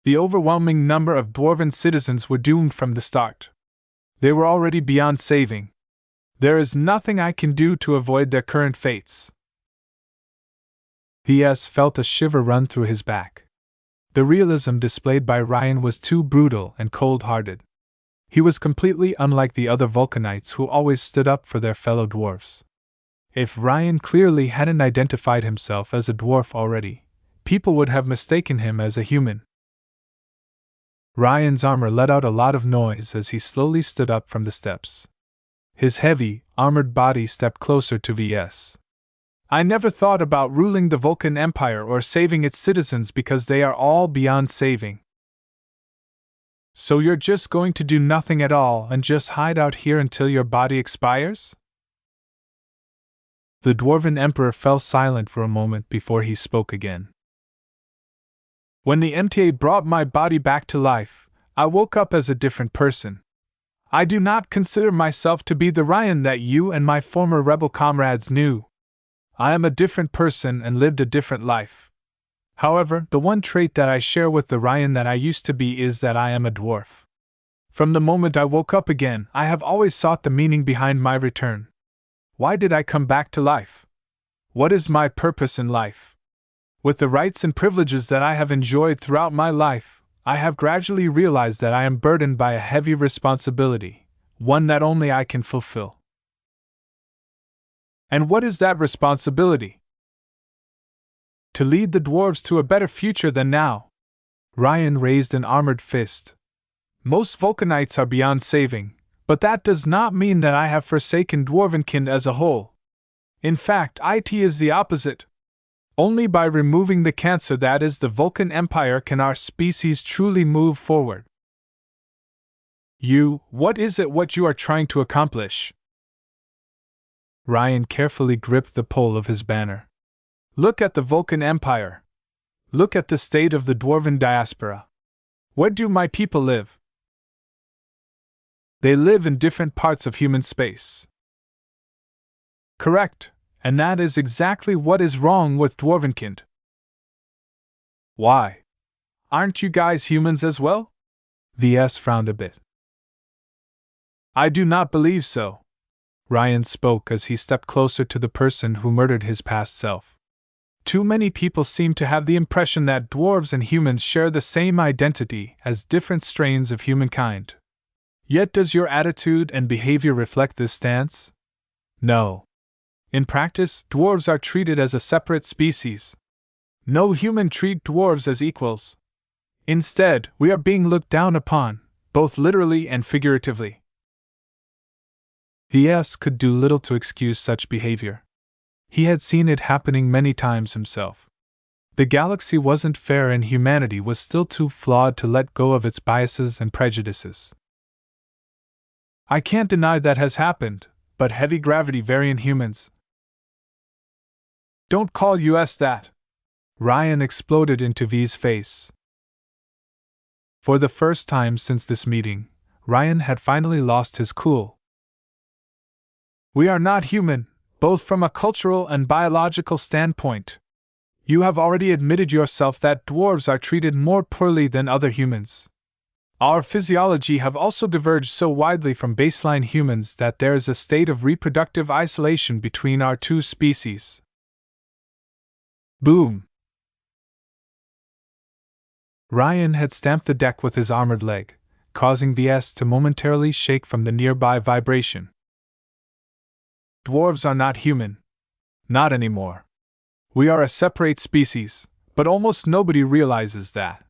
The overwhelming number of dwarven citizens were doomed from the start. They were already beyond saving. There is nothing I can do to avoid their current fates. Ves felt a shiver run through his back. The realism displayed by Ryan was too brutal and cold-hearted. He was completely unlike the other Vulcanites who always stood up for their fellow dwarves. If Ryan clearly hadn't identified himself as a dwarf already, people would have mistaken him as a human. Ryan's armor let out a lot of noise as he slowly stood up from the steps. His heavy, armored body stepped closer to Ves. I never thought about ruling the Vulcan Empire or saving its citizens because they are all beyond saving. So you're just going to do nothing at all and just hide out here until your body expires? The Dwarven Emperor fell silent for a moment before he spoke again. When the MTA brought my body back to life, I woke up as a different person. I do not consider myself to be the Ryan that you and my former rebel comrades knew. I am a different person and lived a different life. However, the one trait that I share with the Ryan that I used to be is that I am a dwarf. From the moment I woke up again, I have always sought the meaning behind my return. Why did I come back to life? What is my purpose in life? With the rights and privileges that I have enjoyed throughout my life, I have gradually realized that I am burdened by a heavy responsibility, one that only I can fulfill. And what is that responsibility? To lead the dwarves to a better future than now. Ryan raised an armored fist. Most Vulcanites are beyond saving, but that does not mean that I have forsaken Dwarvenkind as a whole. In fact, it is the opposite. Only by removing the cancer that is the Vulcan Empire can our species truly move forward. What is it what you are trying to accomplish? Ryan carefully gripped the pole of his banner. Look at the Vulcan Empire. Look at the state of the Dwarven diaspora. Where do my people live? They live in different parts of human space. Correct, and that is exactly what is wrong with Dwarvenkind. Why? Aren't you guys humans as well? Ves frowned a bit. I do not believe so. Ryan spoke as he stepped closer to the person who murdered his past self. Too many people seem to have the impression that dwarves and humans share the same identity as different strains of humankind. Yet does your attitude and behavior reflect this stance? No. In practice, dwarves are treated as a separate species. No human treat dwarves as equals. Instead, we are being looked down upon, both literally and figuratively. Ves could do little to excuse such behavior. He had seen it happening many times himself. The galaxy wasn't fair and humanity was still too flawed to let go of its biases and prejudices. I can't deny that has happened, but heavy gravity variant humans. Don't call us that! Ryan exploded into V's face. For the first time since this meeting, Ryan had finally lost his cool. We are not human, both from a cultural and biological standpoint. You have already admitted yourself that dwarves are treated more poorly than other humans. Our physiology have also diverged so widely from baseline humans that there is a state of reproductive isolation between our two species. Boom! Ryan had stamped the deck with his armored leg, causing Ves to momentarily shake from the nearby vibration. Dwarves are not human. Not anymore. We are a separate species, but almost nobody realizes that.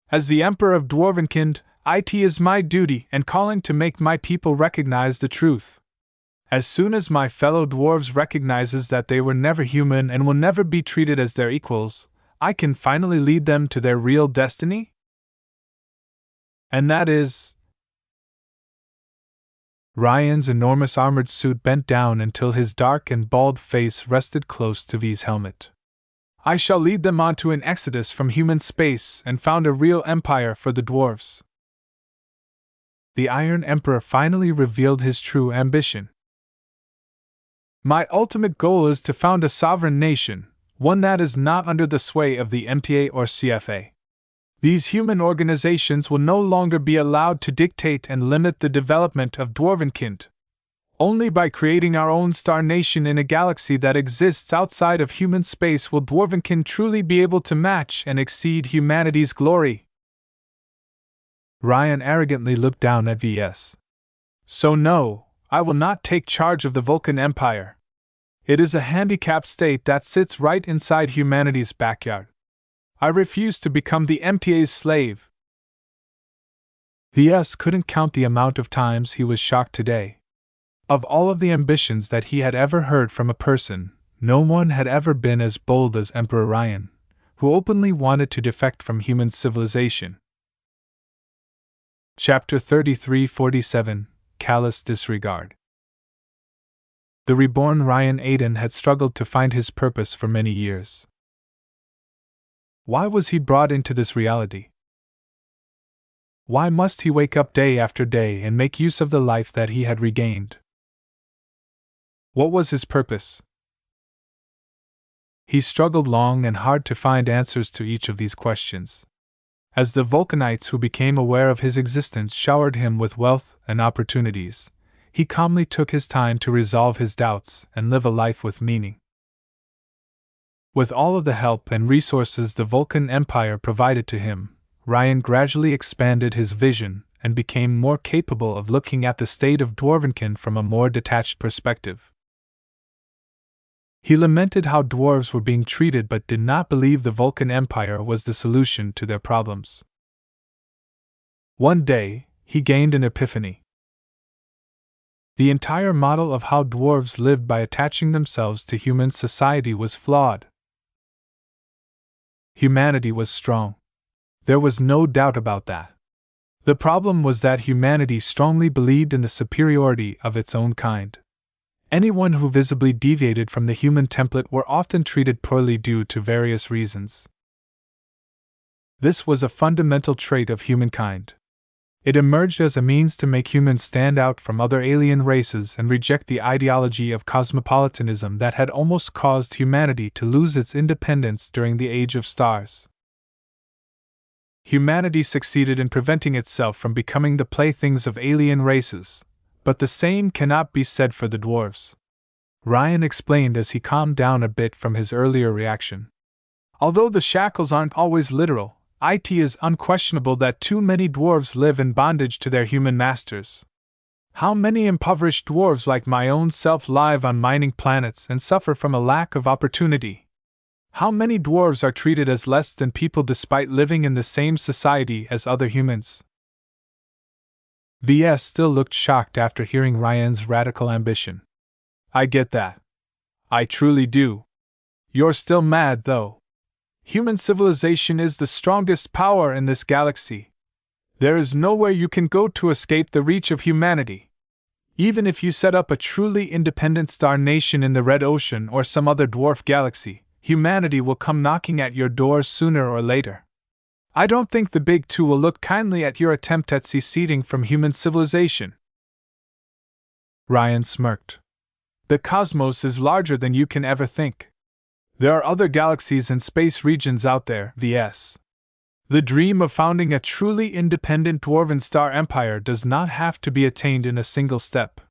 As the Emperor of Dwarvenkind, it is my duty and calling to make my people recognize the truth. As soon as my fellow dwarves recognizes that they were never human and will never be treated as their equals, I can finally lead them to their real destiny? And that is... Ryan's enormous armored suit bent down until his dark and bald face rested close to V's helmet. I shall lead them onto an exodus from human space and found a real empire for the dwarves. The Iron Emperor finally revealed his true ambition. My ultimate goal is to found a sovereign nation, one that is not under the sway of the MTA or CFA. These human organizations will no longer be allowed to dictate and limit the development of Dwarvenkind. Only by creating our own star nation in a galaxy that exists outside of human space will Dwarvenkind truly be able to match and exceed humanity's glory. Ryan arrogantly looked down at Ves. So no, I will not take charge of the Vulcan Empire. It is a handicapped state that sits right inside humanity's backyard. I refuse to become the MTA's slave. Ves couldn't count the amount of times he was shocked today. Of all of the ambitions that he had ever heard from a person, no one had ever been as bold as Emperor Ryan, who openly wanted to defect from human civilization. Chapter 3347 Callous Disregard. The reborn Ryan Aiden had struggled to find his purpose for many years. Why was he brought into this reality? Why must he wake up day after day and make use of the life that he had regained? What was his purpose? He struggled long and hard to find answers to each of these questions. As the Vulcanites who became aware of his existence showered him with wealth and opportunities, he calmly took his time to resolve his doubts and live a life with meaning. With all of the help and resources the Vulcan Empire provided to him, Ryan gradually expanded his vision and became more capable of looking at the state of Dwarvenkin from a more detached perspective. He lamented how dwarves were being treated but did not believe the Vulcan Empire was the solution to their problems. One day, he gained an epiphany. The entire model of how dwarves lived by attaching themselves to human society was flawed. Humanity was strong. There was no doubt about that. The problem was that humanity strongly believed in the superiority of its own kind. Anyone who visibly deviated from the human template were often treated poorly due to various reasons. This was a fundamental trait of humankind. It emerged as a means to make humans stand out from other alien races and reject the ideology of cosmopolitanism that had almost caused humanity to lose its independence during the Age of Stars. Humanity succeeded in preventing itself from becoming the playthings of alien races, but the same cannot be said for the dwarves. Ryan explained as he calmed down a bit from his earlier reaction. Although the shackles aren't always literal, it is unquestionable that too many dwarves live in bondage to their human masters. How many impoverished dwarves like my own self live on mining planets and suffer from a lack of opportunity? How many dwarves are treated as less than people despite living in the same society as other humans? Ves still looked shocked after hearing Ryan's radical ambition. I get that. I truly do. You're still mad, though. Human civilization is the strongest power in this galaxy. There is nowhere you can go to escape the reach of humanity. Even if you set up a truly independent star nation in the Red Ocean or some other dwarf galaxy, humanity will come knocking at your doors sooner or later. I don't think the Big Two will look kindly at your attempt at seceding from human civilization. Ryan smirked. The cosmos is larger than you can ever think. There are other galaxies and space regions out there, Ves. The dream of founding a truly independent dwarven star empire does not have to be attained in a single step.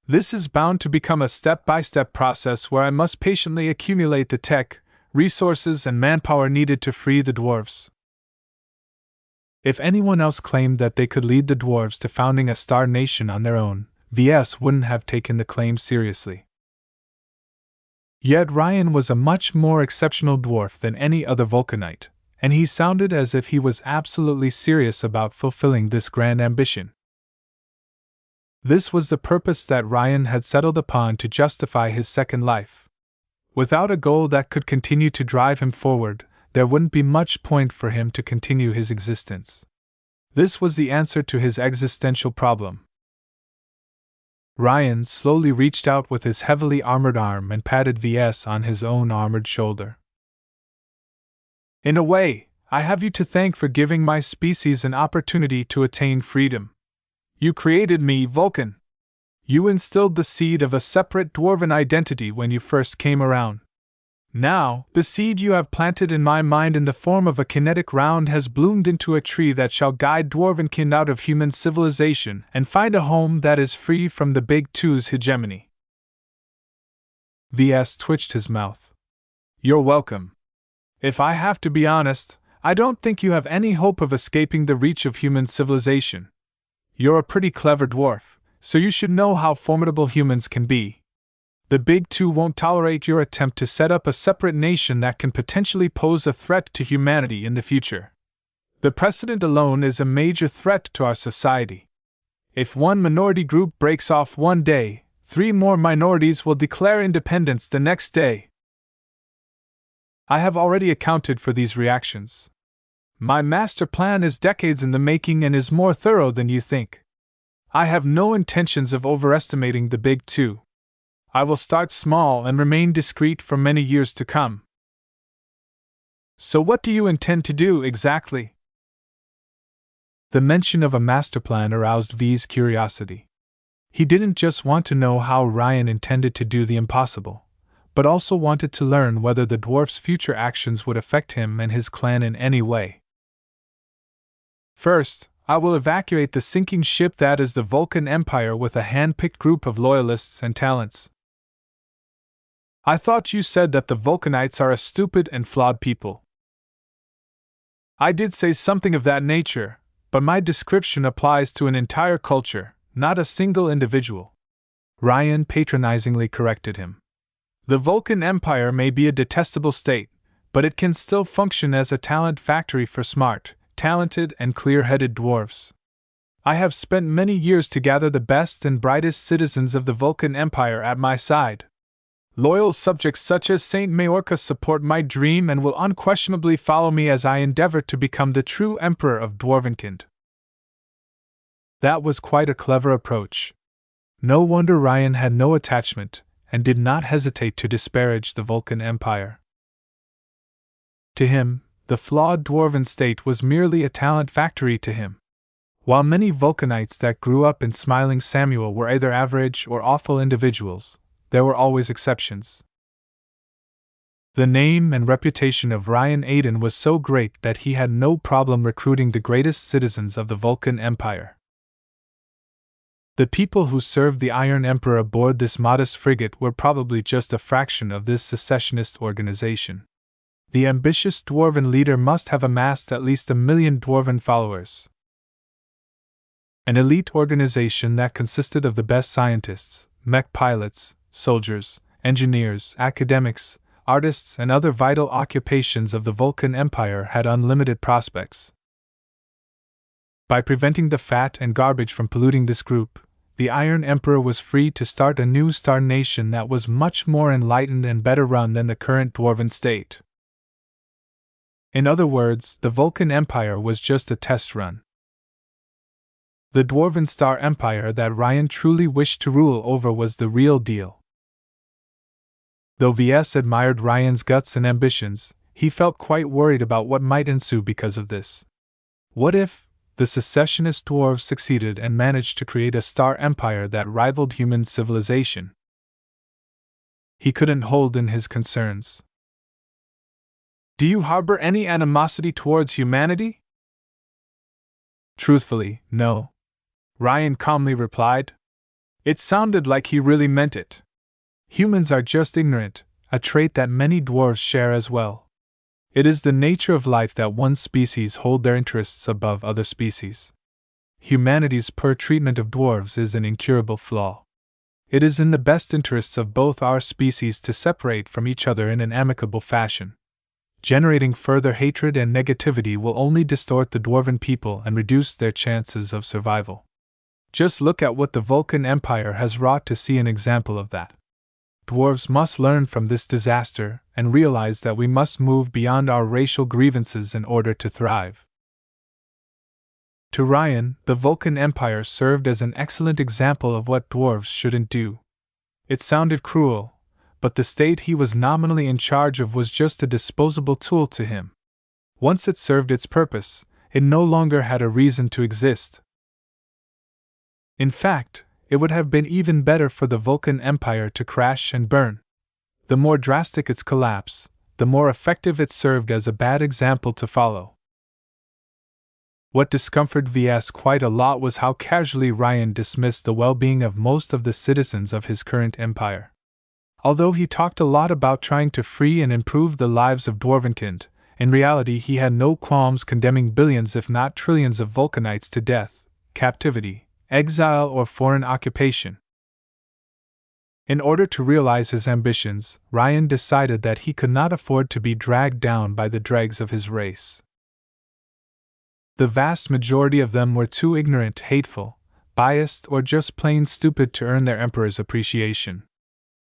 This is bound to become a step-by-step process where I must patiently accumulate the tech, resources, and manpower needed to free the dwarves. If anyone else claimed that they could lead the dwarves to founding a star nation on their own, Ves wouldn't have taken the claim seriously. Yet Ryan was a much more exceptional dwarf than any other Vulcanite, and he sounded as if he was absolutely serious about fulfilling this grand ambition. This was the purpose that Ryan had settled upon to justify his second life. Without a goal that could continue to drive him forward, there wouldn't be much point for him to continue his existence. This was the answer to his existential problem. Ryan slowly reached out with his heavily armored arm and patted Ves on his own armored shoulder. In a way, I have you to thank for giving my species an opportunity to attain freedom. You created me, Vulcan. You instilled the seed of a separate dwarven identity when you first came around. Now, the seed you have planted in my mind in the form of a kinetic round has bloomed into a tree that shall guide Dwarvenkin out of human civilization and find a home that is free from the Big Two's hegemony. Ves twitched his mouth. You're welcome. If I have to be honest, I don't think you have any hope of escaping the reach of human civilization. You're a pretty clever dwarf, so you should know how formidable humans can be. The Big Two won't tolerate your attempt to set up a separate nation that can potentially pose a threat to humanity in the future. The precedent alone is a major threat to our society. If one minority group breaks off one day, 3 more minorities will declare independence the next day. I have already accounted for these reactions. My master plan is decades in the making and is more thorough than you think. I have no intentions of overestimating the big two. I will start small and remain discreet for many years to come. So what do you intend to do exactly? The mention of a master plan aroused V's curiosity. He didn't just want to know how Ryan intended to do the impossible, but also wanted to learn whether the dwarf's future actions would affect him and his clan in any way. First, I will evacuate the sinking ship that is the Vulcan Empire with a hand-picked group of loyalists and talents. I thought you said that the Vulcanites are a stupid and flawed people. I did say something of that nature, but my description applies to an entire culture, not a single individual. Ryan patronizingly corrected him. The Vulcan Empire may be a detestable state, but it can still function as a talent factory for smart, talented, and clear-headed dwarves. I have spent many years to gather the best and brightest citizens of the Vulcan Empire at my side. Loyal subjects such as Saint Majorca support my dream and will unquestionably follow me as I endeavor to become the true Emperor of Dwarvenkind. That was quite a clever approach. No wonder Ryan had no attachment, and did not hesitate to disparage the Vulcan Empire. To him, the flawed dwarven state was merely a talent factory to him. While many Vulcanites that grew up in Smiling Samuel were either average or awful individuals, there were always exceptions. The name and reputation of Ryan Aiden was so great that he had no problem recruiting the greatest citizens of the Vulcan Empire. The people who served the Iron Emperor aboard this modest frigate were probably just a fraction of this secessionist organization. The ambitious dwarven leader must have amassed at least 1 million dwarven followers. An elite organization that consisted of the best scientists, mech pilots, soldiers, engineers, academics, artists, and other vital occupations of the Vulcan Empire had unlimited prospects. By preventing the fat and garbage from polluting this group, the Iron Emperor was free to start a new star nation that was much more enlightened and better run than the current dwarven state. In other words, the Vulcan Empire was just a test run. The Dwarven Star Empire that Ryan truly wished to rule over was the real deal. Though Ves admired Ryan's guts and ambitions, he felt quite worried about what might ensue because of this. What if the secessionist dwarves succeeded and managed to create a star empire that rivaled human civilization? He couldn't hold in his concerns. Do you harbor any animosity towards humanity? Truthfully, no. Ryan calmly replied. It sounded like he really meant it. Humans are just ignorant, a trait that many dwarves share as well. It is the nature of life that one species hold their interests above other species. Humanity's poor treatment of dwarves is an incurable flaw. It is in the best interests of both our species to separate from each other in an amicable fashion. Generating further hatred and negativity will only distort the dwarven people and reduce their chances of survival. Just look at what the Vulcan Empire has wrought to see an example of that. Dwarves must learn from this disaster and realize that we must move beyond our racial grievances in order to thrive. To Ryan, the Vulcan Empire served as an excellent example of what dwarves shouldn't do. It sounded cruel, but the state he was nominally in charge of was just a disposable tool to him. Once it served its purpose, it no longer had a reason to exist. In fact, it would have been even better for the Vulcan Empire to crash and burn. The more drastic its collapse, the more effective it served as a bad example to follow. What discomforted Ves quite a lot was how casually Ryan dismissed the well-being of most of the citizens of his current empire. Although he talked a lot about trying to free and improve the lives of Dwarvenkind, in reality he had no qualms condemning billions if not trillions of Vulcanites to death, captivity, exile, or foreign occupation. In order to realize his ambitions, Ryan decided that he could not afford to be dragged down by the dregs of his race. The vast majority of them were too ignorant, hateful, biased, or just plain stupid to earn their emperor's appreciation.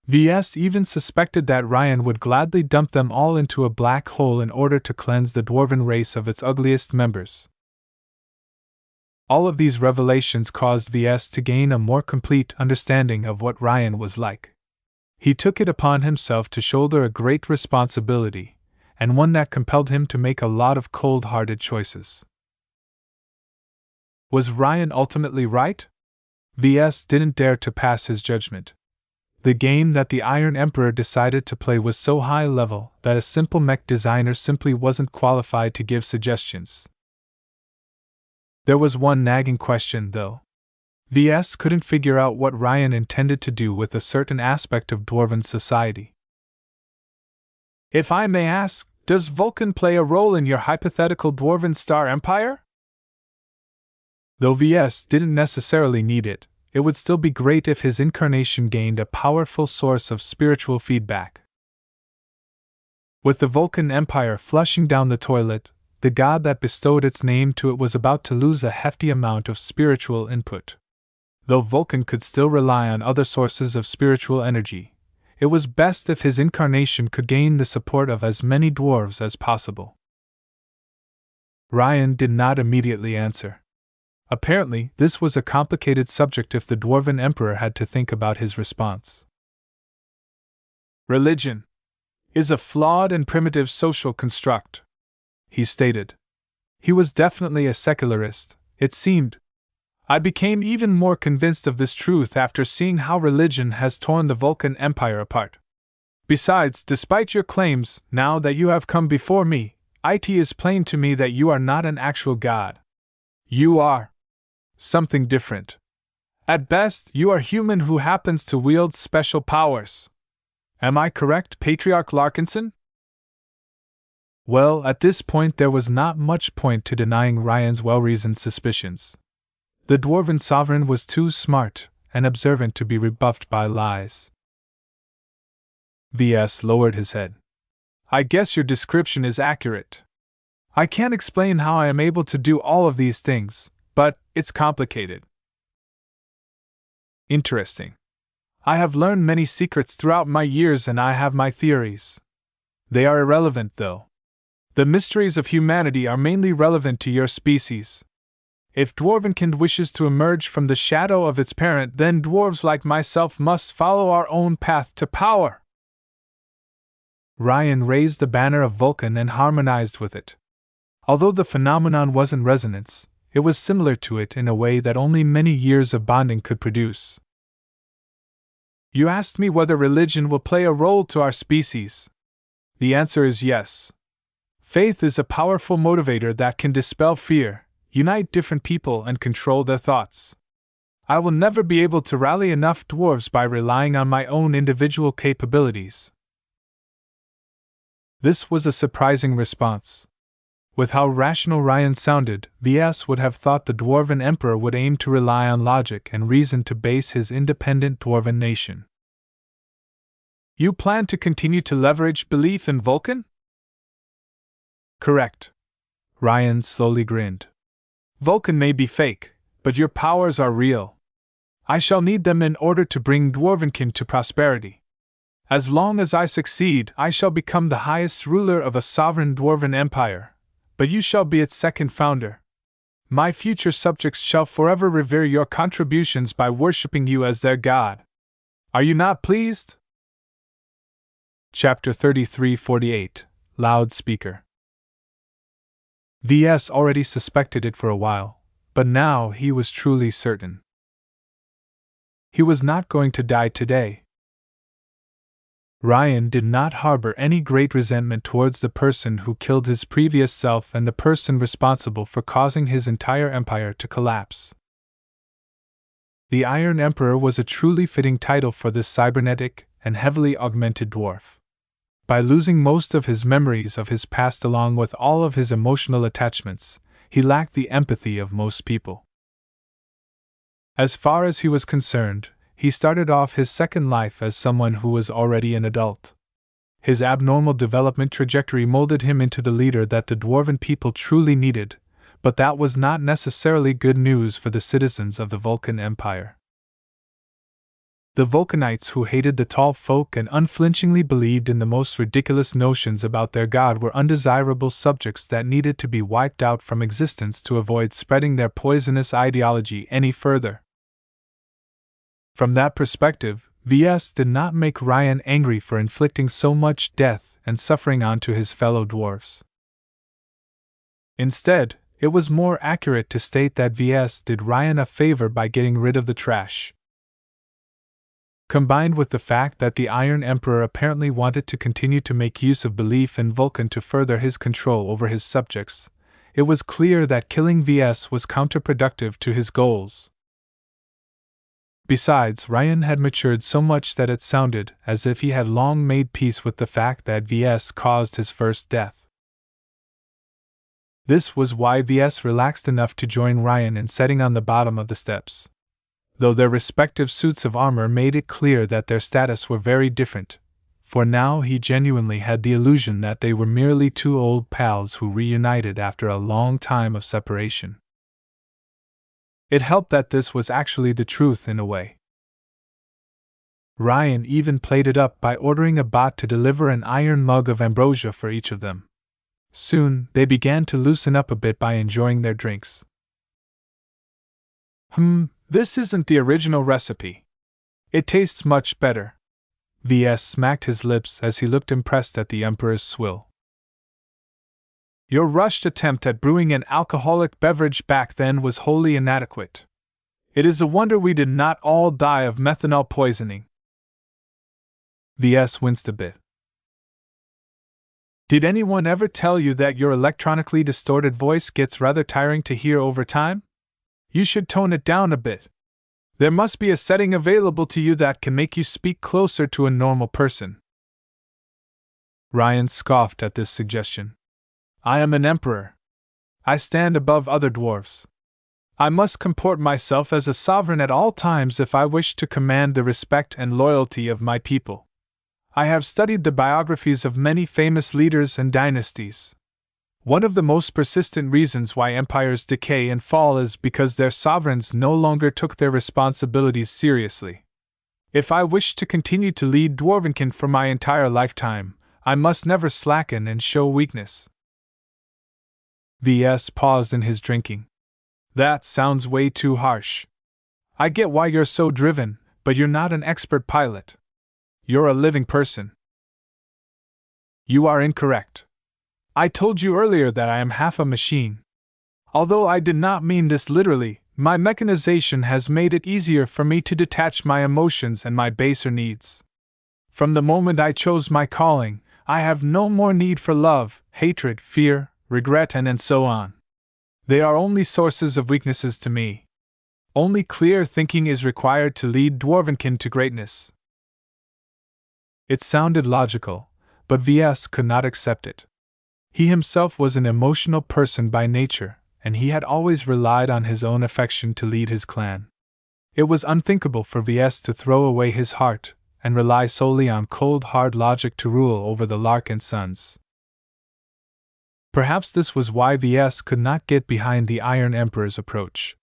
Ves even suspected that Ryan would gladly dump them all into a black hole in order to cleanse the dwarven race of its ugliest members. All of these revelations caused Ves to gain a more complete understanding of what Ryan was like. He took it upon himself to shoulder a great responsibility, and one that compelled him to make a lot of cold-hearted choices. Was Ryan ultimately right? Ves didn't dare to pass his judgment. The game that the Iron Emperor decided to play was so high level that a simple mech designer simply wasn't qualified to give suggestions. There was one nagging question, though. Ves couldn't figure out what Ryan intended to do with a certain aspect of dwarven society. If I may ask, does Vulcan play a role in your hypothetical dwarven star empire? Though Ves didn't necessarily need it, it would still be great if his incarnation gained a powerful source of spiritual feedback. With the Vulcan Empire flushing down the toilet, the god that bestowed its name to it was about to lose a hefty amount of spiritual input. Though Vulcan could still rely on other sources of spiritual energy, it was best if his incarnation could gain the support of as many dwarves as possible. Ryan did not immediately answer. Apparently, this was a complicated subject if the Dwarven Emperor had to think about his response. Religion is a flawed and primitive social construct, he stated. He was definitely a secularist, it seemed. I became even more convinced of this truth after seeing how religion has torn the Vulcan Empire apart. Besides, despite your claims, now that you have come before me, it is plain to me that you are not an actual god. You are something different. At best, you are human who happens to wield special powers. Am I correct, Patriarch Larkinson? Well, at this point there was not much point to denying Ryan's well-reasoned suspicions. The Dwarven Sovereign was too smart and observant to be rebuffed by lies. Ves lowered his head. I guess your description is accurate. I can't explain how I am able to do all of these things, but it's complicated. Interesting. I have learned many secrets throughout my years and I have my theories. They are irrelevant, though. The mysteries of humanity are mainly relevant to your species. If Dwarvenkind wishes to emerge from the shadow of its parent, then dwarves like myself must follow our own path to power. Ryan raised the banner of Vulcan and harmonized with it. Although the phenomenon was in resonance, it was similar to it in a way that only many years of bonding could produce. You asked me whether religion will play a role to our species. The answer is yes. Faith is a powerful motivator that can dispel fear, unite different people, and control their thoughts. I will never be able to rally enough dwarves by relying on my own individual capabilities. This was a surprising response. With how rational Ryan sounded, Ves would have thought the Dwarven Emperor would aim to rely on logic and reason to base his independent Dwarven nation. You plan to continue to leverage belief in Vulcan? Correct. Ryan slowly grinned. Vulcan may be fake, but your powers are real. I shall need them in order to bring Dwarvenkin to prosperity. As long as I succeed, I shall become the highest ruler of a sovereign Dwarven empire, but you shall be its second founder. My future subjects shall forever revere your contributions by worshipping you as their god. Are you not pleased? Chapter 3348, Loudspeaker. Ves already suspected it for a while, but now he was truly certain. He was not going to die today. Ryan did not harbor any great resentment towards the person who killed his previous self and the person responsible for causing his entire empire to collapse. The Iron Emperor was a truly fitting title for this cybernetic and heavily augmented dwarf. By losing most of his memories of his past along with all of his emotional attachments, he lacked the empathy of most people. As far as he was concerned, he started off his second life as someone who was already an adult. His abnormal development trajectory molded him into the leader that the dwarven people truly needed, But that was not necessarily good news for the citizens of the Vulcan Empire. The Vulcanites, who hated the tall folk and unflinchingly believed in the most ridiculous notions about their god, were undesirable subjects that needed to be wiped out from existence to avoid spreading their poisonous ideology any further. From that perspective, Ves did not make Ryan angry for inflicting so much death and suffering onto his fellow dwarves. Instead, it was more accurate to state that Ves did Ryan a favor by getting rid of the trash. Combined with the fact that the Iron Emperor apparently wanted to continue to make use of belief in Vulcan to further his control over his subjects, it was clear that killing Ves was counterproductive to his goals. Besides, Ryan had matured so much that it sounded as if he had long made peace with the fact that Ves caused his first death. This was why Ves relaxed enough to join Ryan in setting on the bottom of the steps. Though their respective suits of armor made it clear that their status were very different, for now he genuinely had the illusion that they were merely two old pals who reunited after a long time of separation. It helped that this was actually the truth in a way. Ryan even played it up by ordering a bot to deliver an iron mug of ambrosia for each of them. Soon, they began to loosen up a bit by enjoying their drinks. This isn't the original recipe. It tastes much better. Ves smacked his lips as he looked impressed at the Emperor's swill. Your rushed attempt at brewing an alcoholic beverage back then was wholly inadequate. It is a wonder we did not all die of methanol poisoning. Ves winced a bit. Did anyone ever tell you that your electronically distorted voice gets rather tiring to hear over time? You should tone it down a bit. There must be a setting available to you that can make you speak closer to a normal person. Ryan scoffed at this suggestion. I am an emperor. I stand above other dwarves. I must comport myself as a sovereign at all times if I wish to command the respect and loyalty of my people. I have studied the biographies of many famous leaders and dynasties. One of the most persistent reasons why empires decay and fall is because their sovereigns no longer took their responsibilities seriously. If I wish to continue to lead Dwarvenkin for my entire lifetime, I must never slacken and show weakness. Ves paused in his drinking. That sounds way too harsh. I get why you're so driven, but you're not an expert pilot. You're a living person. You are incorrect. I told you earlier that I am half a machine. Although I did not mean this literally, my mechanization has made it easier for me to detach my emotions and my baser needs. From the moment I chose my calling, I have no more need for love, hatred, fear, regret, and so on. They are only sources of weaknesses to me. Only clear thinking is required to lead Dwarvenkin to greatness. It sounded logical, but Ves could not accept it. He himself was an emotional person by nature, and he had always relied on his own affection to lead his clan. It was unthinkable for Ves to throw away his heart and rely solely on cold hard logic to rule over the Larkinsons. Perhaps this was why Ves could not get behind the Iron Emperor's approach.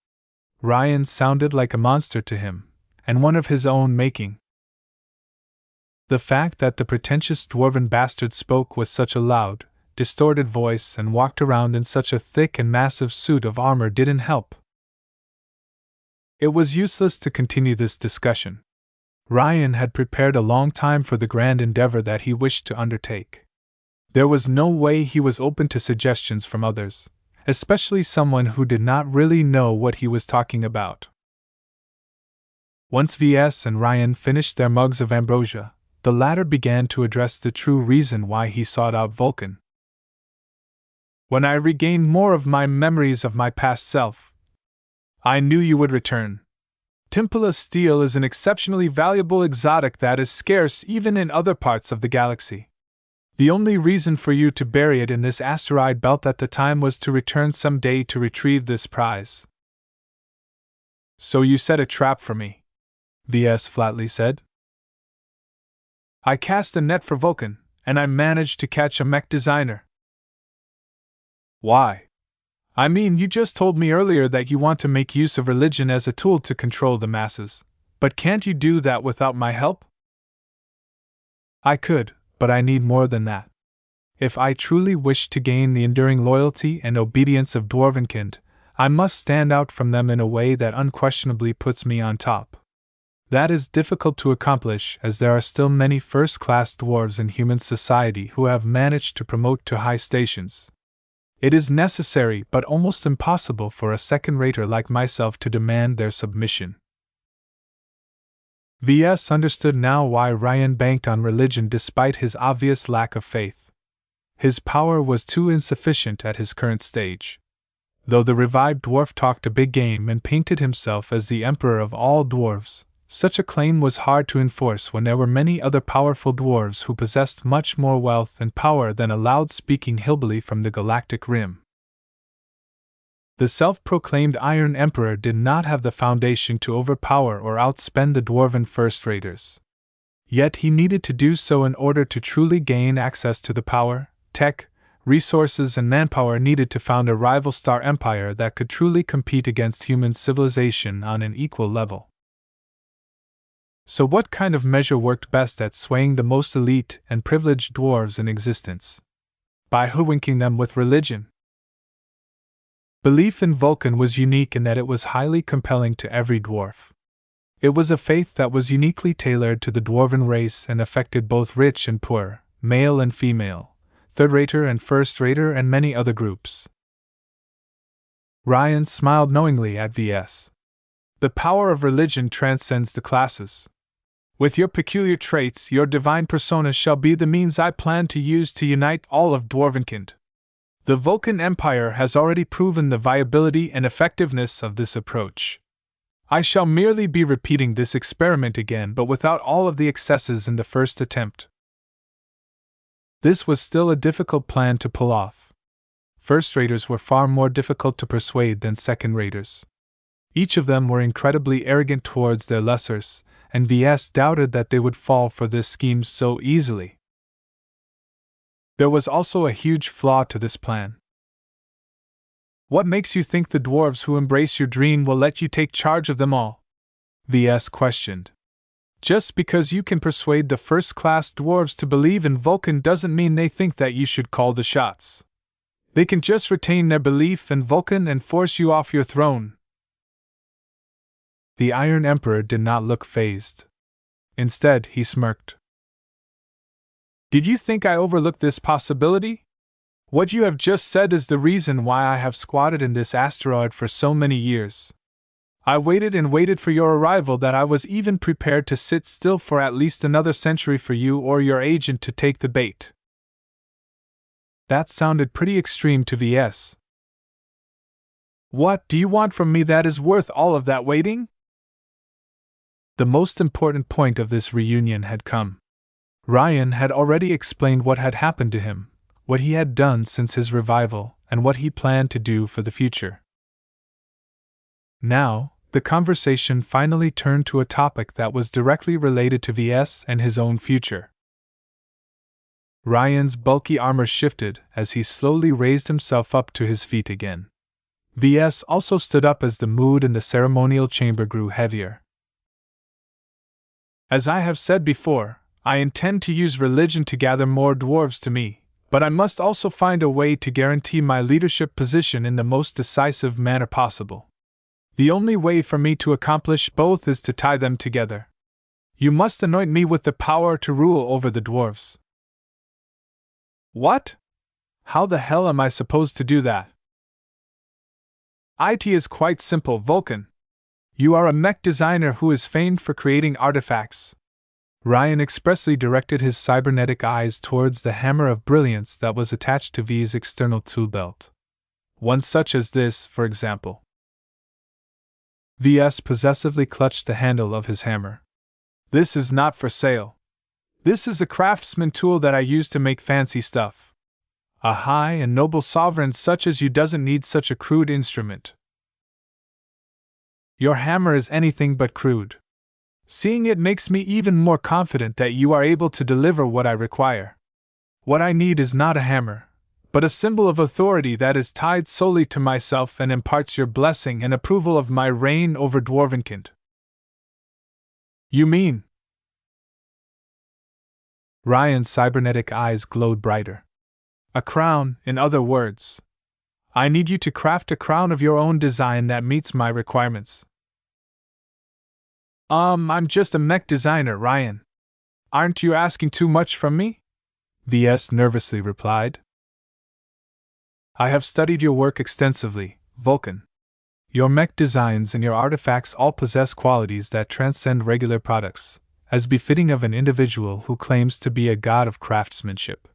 Ryan sounded like a monster to him, and one of his own making. The fact that the pretentious dwarven bastard spoke with such a loud, distorted voice and walked around in such a thick and massive suit of armor didn't help. It was useless to continue this discussion. Ryan had prepared a long time for the grand endeavor that he wished to undertake. There was no way he was open to suggestions from others, especially someone who did not really know what he was talking about. Once Ves and Ryan finished their mugs of ambrosia, the latter began to address the true reason why he sought out Vulcan. When I regained more of my memories of my past self, I knew you would return. Timpala steel is an exceptionally valuable exotic that is scarce even in other parts of the galaxy. The only reason for you to bury it in this asteroid belt at the time was to return someday to retrieve this prize. So you set a trap for me, Ves flatly said. I cast a net for Vulcan, and I managed to catch a mech designer. Why? I mean, you just told me earlier that you want to make use of religion as a tool to control the masses. But can't you do that without my help? I could, but I need more than that. If I truly wish to gain the enduring loyalty and obedience of Dwarvenkind, I must stand out from them in a way that unquestionably puts me on top. That is difficult to accomplish, as there are still many first-class dwarves in human society who have managed to promote to high stations. It is necessary but almost impossible for a second-rater like myself to demand their submission. Ves understood now why Ryan banked on religion despite his obvious lack of faith. His power was too insufficient at his current stage. Though the revived dwarf talked a big game and painted himself as the emperor of all dwarves, such a claim was hard to enforce when there were many other powerful dwarves who possessed much more wealth and power than a loud-speaking hillbilly from the galactic rim. The self-proclaimed Iron Emperor did not have the foundation to overpower or outspend the dwarven first-raters. Yet he needed to do so in order to truly gain access to the power, tech, resources and manpower needed to found a rival star empire that could truly compete against human civilization on an equal level. So what kind of measure worked best at swaying the most elite and privileged dwarves in existence? By hoodwinking them with religion. Belief in Vulcan was unique in that it was highly compelling to every dwarf. It was a faith that was uniquely tailored to the dwarven race and affected both rich and poor, male and female, third-rater and first-rater and many other groups. Ryan smiled knowingly at Ves. The power of religion transcends the classes. With your peculiar traits, your divine persona shall be the means I plan to use to unite all of Dwarvenkind. The Vulcan Empire has already proven the viability and effectiveness of this approach. I shall merely be repeating this experiment again, but without all of the excesses in the first attempt. This was still a difficult plan to pull off. First-raters were far more difficult to persuade than second-raters. Each of them were incredibly arrogant towards their lessers, and Ves doubted that they would fall for this scheme so easily. There was also a huge flaw to this plan. What makes you think the dwarves who embrace your dream will let you take charge of them all? Ves questioned. Just because you can persuade the first-class dwarves to believe in Vulcan doesn't mean they think that you should call the shots. They can just retain their belief in Vulcan and force you off your throne. The Iron Emperor did not look fazed. Instead, he smirked. Did you think I overlooked this possibility? What you have just said is the reason why I have squatted in this asteroid for so many years. I waited and waited for your arrival that I was even prepared to sit still for at least another century for you or your agent to take the bait. That sounded pretty extreme to Ves. What do you want from me that is worth all of that waiting? The most important point of this reunion had come. Ryan had already explained what had happened to him, what he had done since his revival, and what he planned to do for the future. Now, the conversation finally turned to a topic that was directly related to Ves and his own future. Ryan's bulky armor shifted as he slowly raised himself up to his feet again. Ves also stood up as the mood in the ceremonial chamber grew heavier. As I have said before, I intend to use religion to gather more dwarves to me, but I must also find a way to guarantee my leadership position in the most decisive manner possible. The only way for me to accomplish both is to tie them together. You must anoint me with the power to rule over the dwarves. What? How the hell am I supposed to do that? It is quite simple, Vulcan. You are a mech designer who is famed for creating artifacts. Ryan expressly directed his cybernetic eyes towards the hammer of brilliance that was attached to V's external tool belt. One such as this, for example. Ves possessively clutched the handle of his hammer. This is not for sale. This is a craftsman tool that I use to make fancy stuff. A high and noble sovereign such as you doesn't need such a crude instrument. Your hammer is anything but crude. Seeing it makes me even more confident that you are able to deliver what I require. What I need is not a hammer, but a symbol of authority that is tied solely to myself and imparts your blessing and approval of my reign over Dwarvenkind. You mean? Ryan's cybernetic eyes glowed brighter. A crown, in other words. I need you to craft a crown of your own design that meets my requirements. I'm just a mech designer, Ryan. Aren't you asking too much from me? Ves nervously replied. I have studied your work extensively, Vulcan. Your mech designs and your artifacts all possess qualities that transcend regular products, as befitting of an individual who claims to be a god of craftsmanship.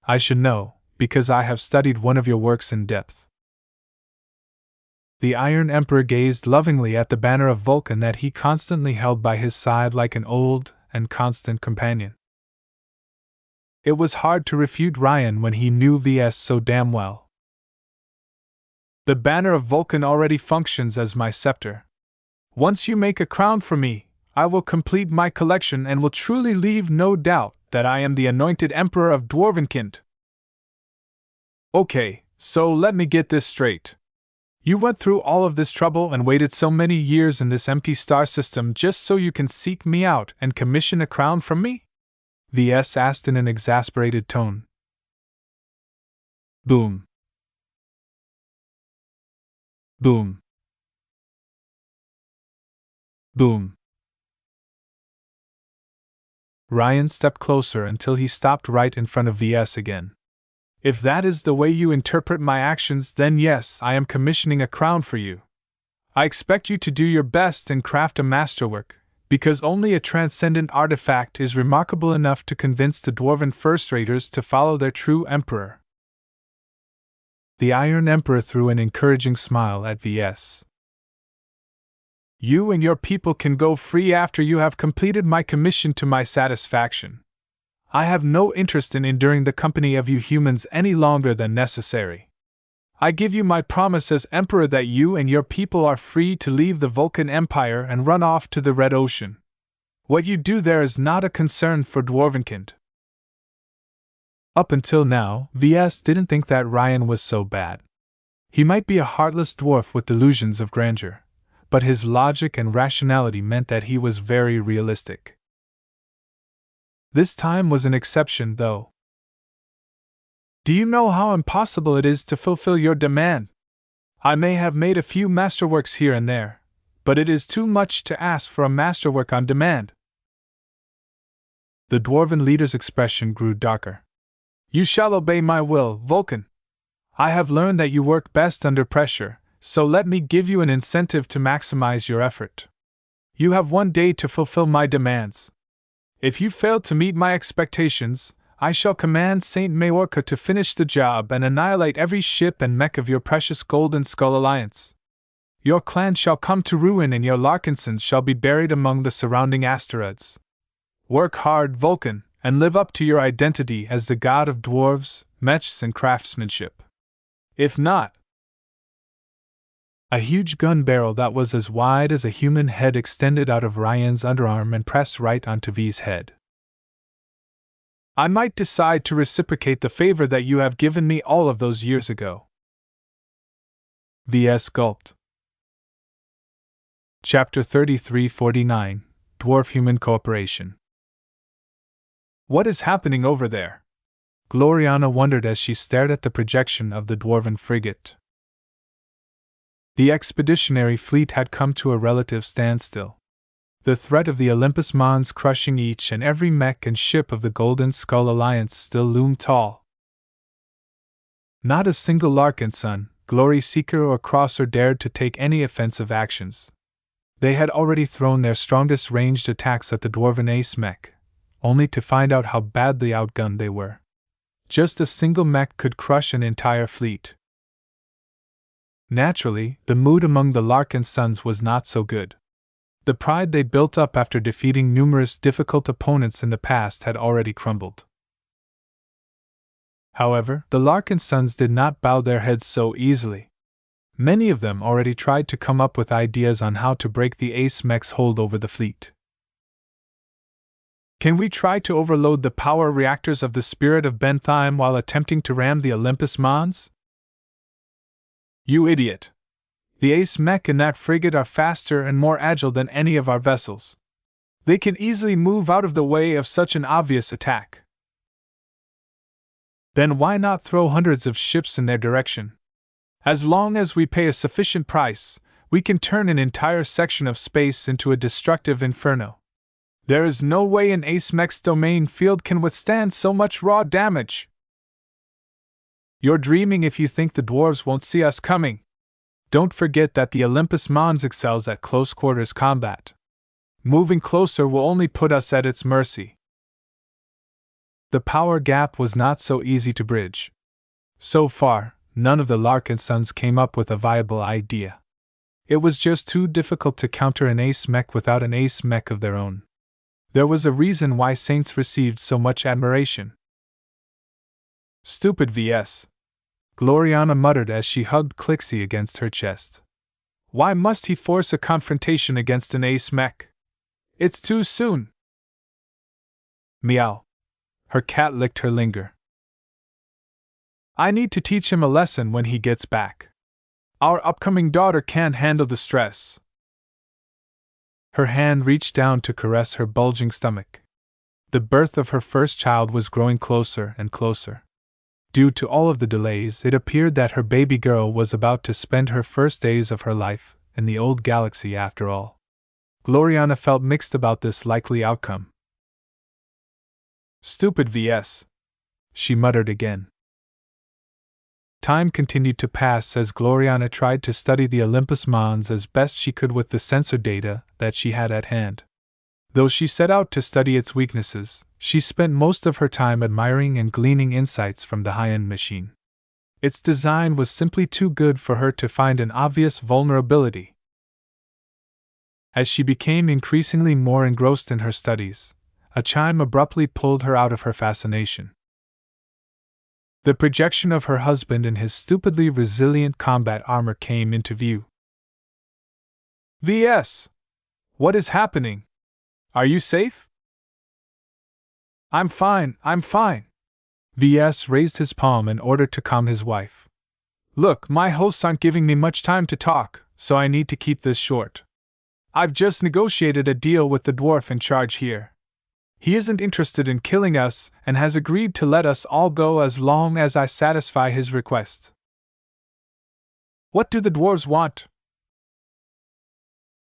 I should know, because I have studied one of your works in depth. The Iron Emperor gazed lovingly at the banner of Vulcan that he constantly held by his side like an old and constant companion. It was hard to refute Ryan when he knew Ves so damn well. The banner of Vulcan already functions as my scepter. Once you make a crown for me, I will complete my collection and will truly leave no doubt that I am the anointed Emperor of Dwarvenkind. Okay, so let me get this straight. You went through all of this trouble and waited so many years in this empty star system just so you can seek me out and commission a crown from me? Ves asked in an exasperated tone. Boom. Boom. Boom. Ryan stepped closer until he stopped right in front of Ves again. If that is the way you interpret my actions, then yes, I am commissioning a crown for you. I expect you to do your best and craft a masterwork, because only a transcendent artifact is remarkable enough to convince the dwarven first-raters to follow their true emperor. The Iron Emperor threw an encouraging smile at Ves. You and your people can go free after you have completed my commission to my satisfaction. I have no interest in enduring the company of you humans any longer than necessary. I give you my promise as Emperor that you and your people are free to leave the Vulcan Empire and run off to the Red Ocean. What you do there is not a concern for Dwarvenkind. Up until now, Ves didn't think that Ryan was so bad. He might be a heartless dwarf with delusions of grandeur, but his logic and rationality meant that he was very realistic. This time was an exception, though. Do you know how impossible it is to fulfill your demand? I may have made a few masterworks here and there, but it is too much to ask for a masterwork on demand. The dwarven leader's expression grew darker. You shall obey my will, Vulcan. I have learned that you work best under pressure, so let me give you an incentive to maximize your effort. You have 1 day to fulfill my demands. If you fail to meet my expectations, I shall command Saint Majorca to finish the job and annihilate every ship and mech of your precious Golden Skull Alliance. Your clan shall come to ruin and your Larkinsons shall be buried among the surrounding asteroids. Work hard, Vulcan, and live up to your identity as the god of dwarves, mechs, and craftsmanship. If not, a huge gun barrel that was as wide as a human head extended out of Ryan's underarm and pressed right onto V's head. I might decide to reciprocate the favor that you have given me all of those years ago. Ves gulped. Chapter 3349, Dwarf-Human Cooperation. What is happening over there? Gloriana wondered as she stared at the projection of the dwarven frigate. The expeditionary fleet had come to a relative standstill. The threat of the Olympus Mons crushing each and every mech and ship of the Golden Skull Alliance still loomed tall. Not a single Larkinson, glory seeker or crosser dared to take any offensive actions. They had already thrown their strongest ranged attacks at the dwarven ace mech, only to find out how badly outgunned they were. Just a single mech could crush an entire fleet. Naturally, the mood among the Larkinsons was not so good. The pride they built up after defeating numerous difficult opponents in the past had already crumbled. However, the Larkinsons did not bow their heads so easily. Many of them already tried to come up with ideas on how to break the ace mech's hold over the fleet. Can we try to overload the power reactors of the Spirit of Bentheim while attempting to ram the Olympus Mons? You idiot! The Ace Mech and that frigate are faster and more agile than any of our vessels. They can easily move out of the way of such an obvious attack. Then why not throw hundreds of ships in their direction? As long as we pay a sufficient price, we can turn an entire section of space into a destructive inferno. There is no way an Ace Mech's domain field can withstand so much raw damage. You're dreaming if you think the dwarves won't see us coming. Don't forget that the Olympus Mons excels at close quarters combat. Moving closer will only put us at its mercy. The power gap was not so easy to bridge. So far, none of the Larkinsons came up with a viable idea. It was just too difficult to counter an Ace Mech without an Ace Mech of their own. There was a reason why Saints received so much admiration. Stupid VS. Gloriana muttered as she hugged Clixie against her chest. Why must he force a confrontation against an Ace Mech? It's too soon. Meow. Her cat licked her linger. I need to teach him a lesson when he gets back. Our upcoming daughter can't handle the stress. Her hand reached down to caress her bulging stomach. The birth of her first child was growing closer and closer. Due to all of the delays, it appeared that her baby girl was about to spend her first days of her life in the old galaxy after all. Gloriana felt mixed about this likely outcome. Stupid VS. She muttered again. Time continued to pass as Gloriana tried to study the Olympus Mons as best she could with the sensor data that she had at hand. Though she set out to study its weaknesses, she spent most of her time admiring and gleaning insights from the high-end machine. Its design was simply too good for her to find an obvious vulnerability. As she became increasingly more engrossed in her studies, a chime abruptly pulled her out of her fascination. The projection of her husband in his stupidly resilient combat armor came into view. VS! What is happening? Are you safe? I'm fine. VS raised his palm in order to calm his wife. Look, my hosts aren't giving me much time to talk, so I need to keep this short. I've just negotiated a deal with the dwarf in charge here. He isn't interested in killing us and has agreed to let us all go as long as I satisfy his request. What do the dwarves want?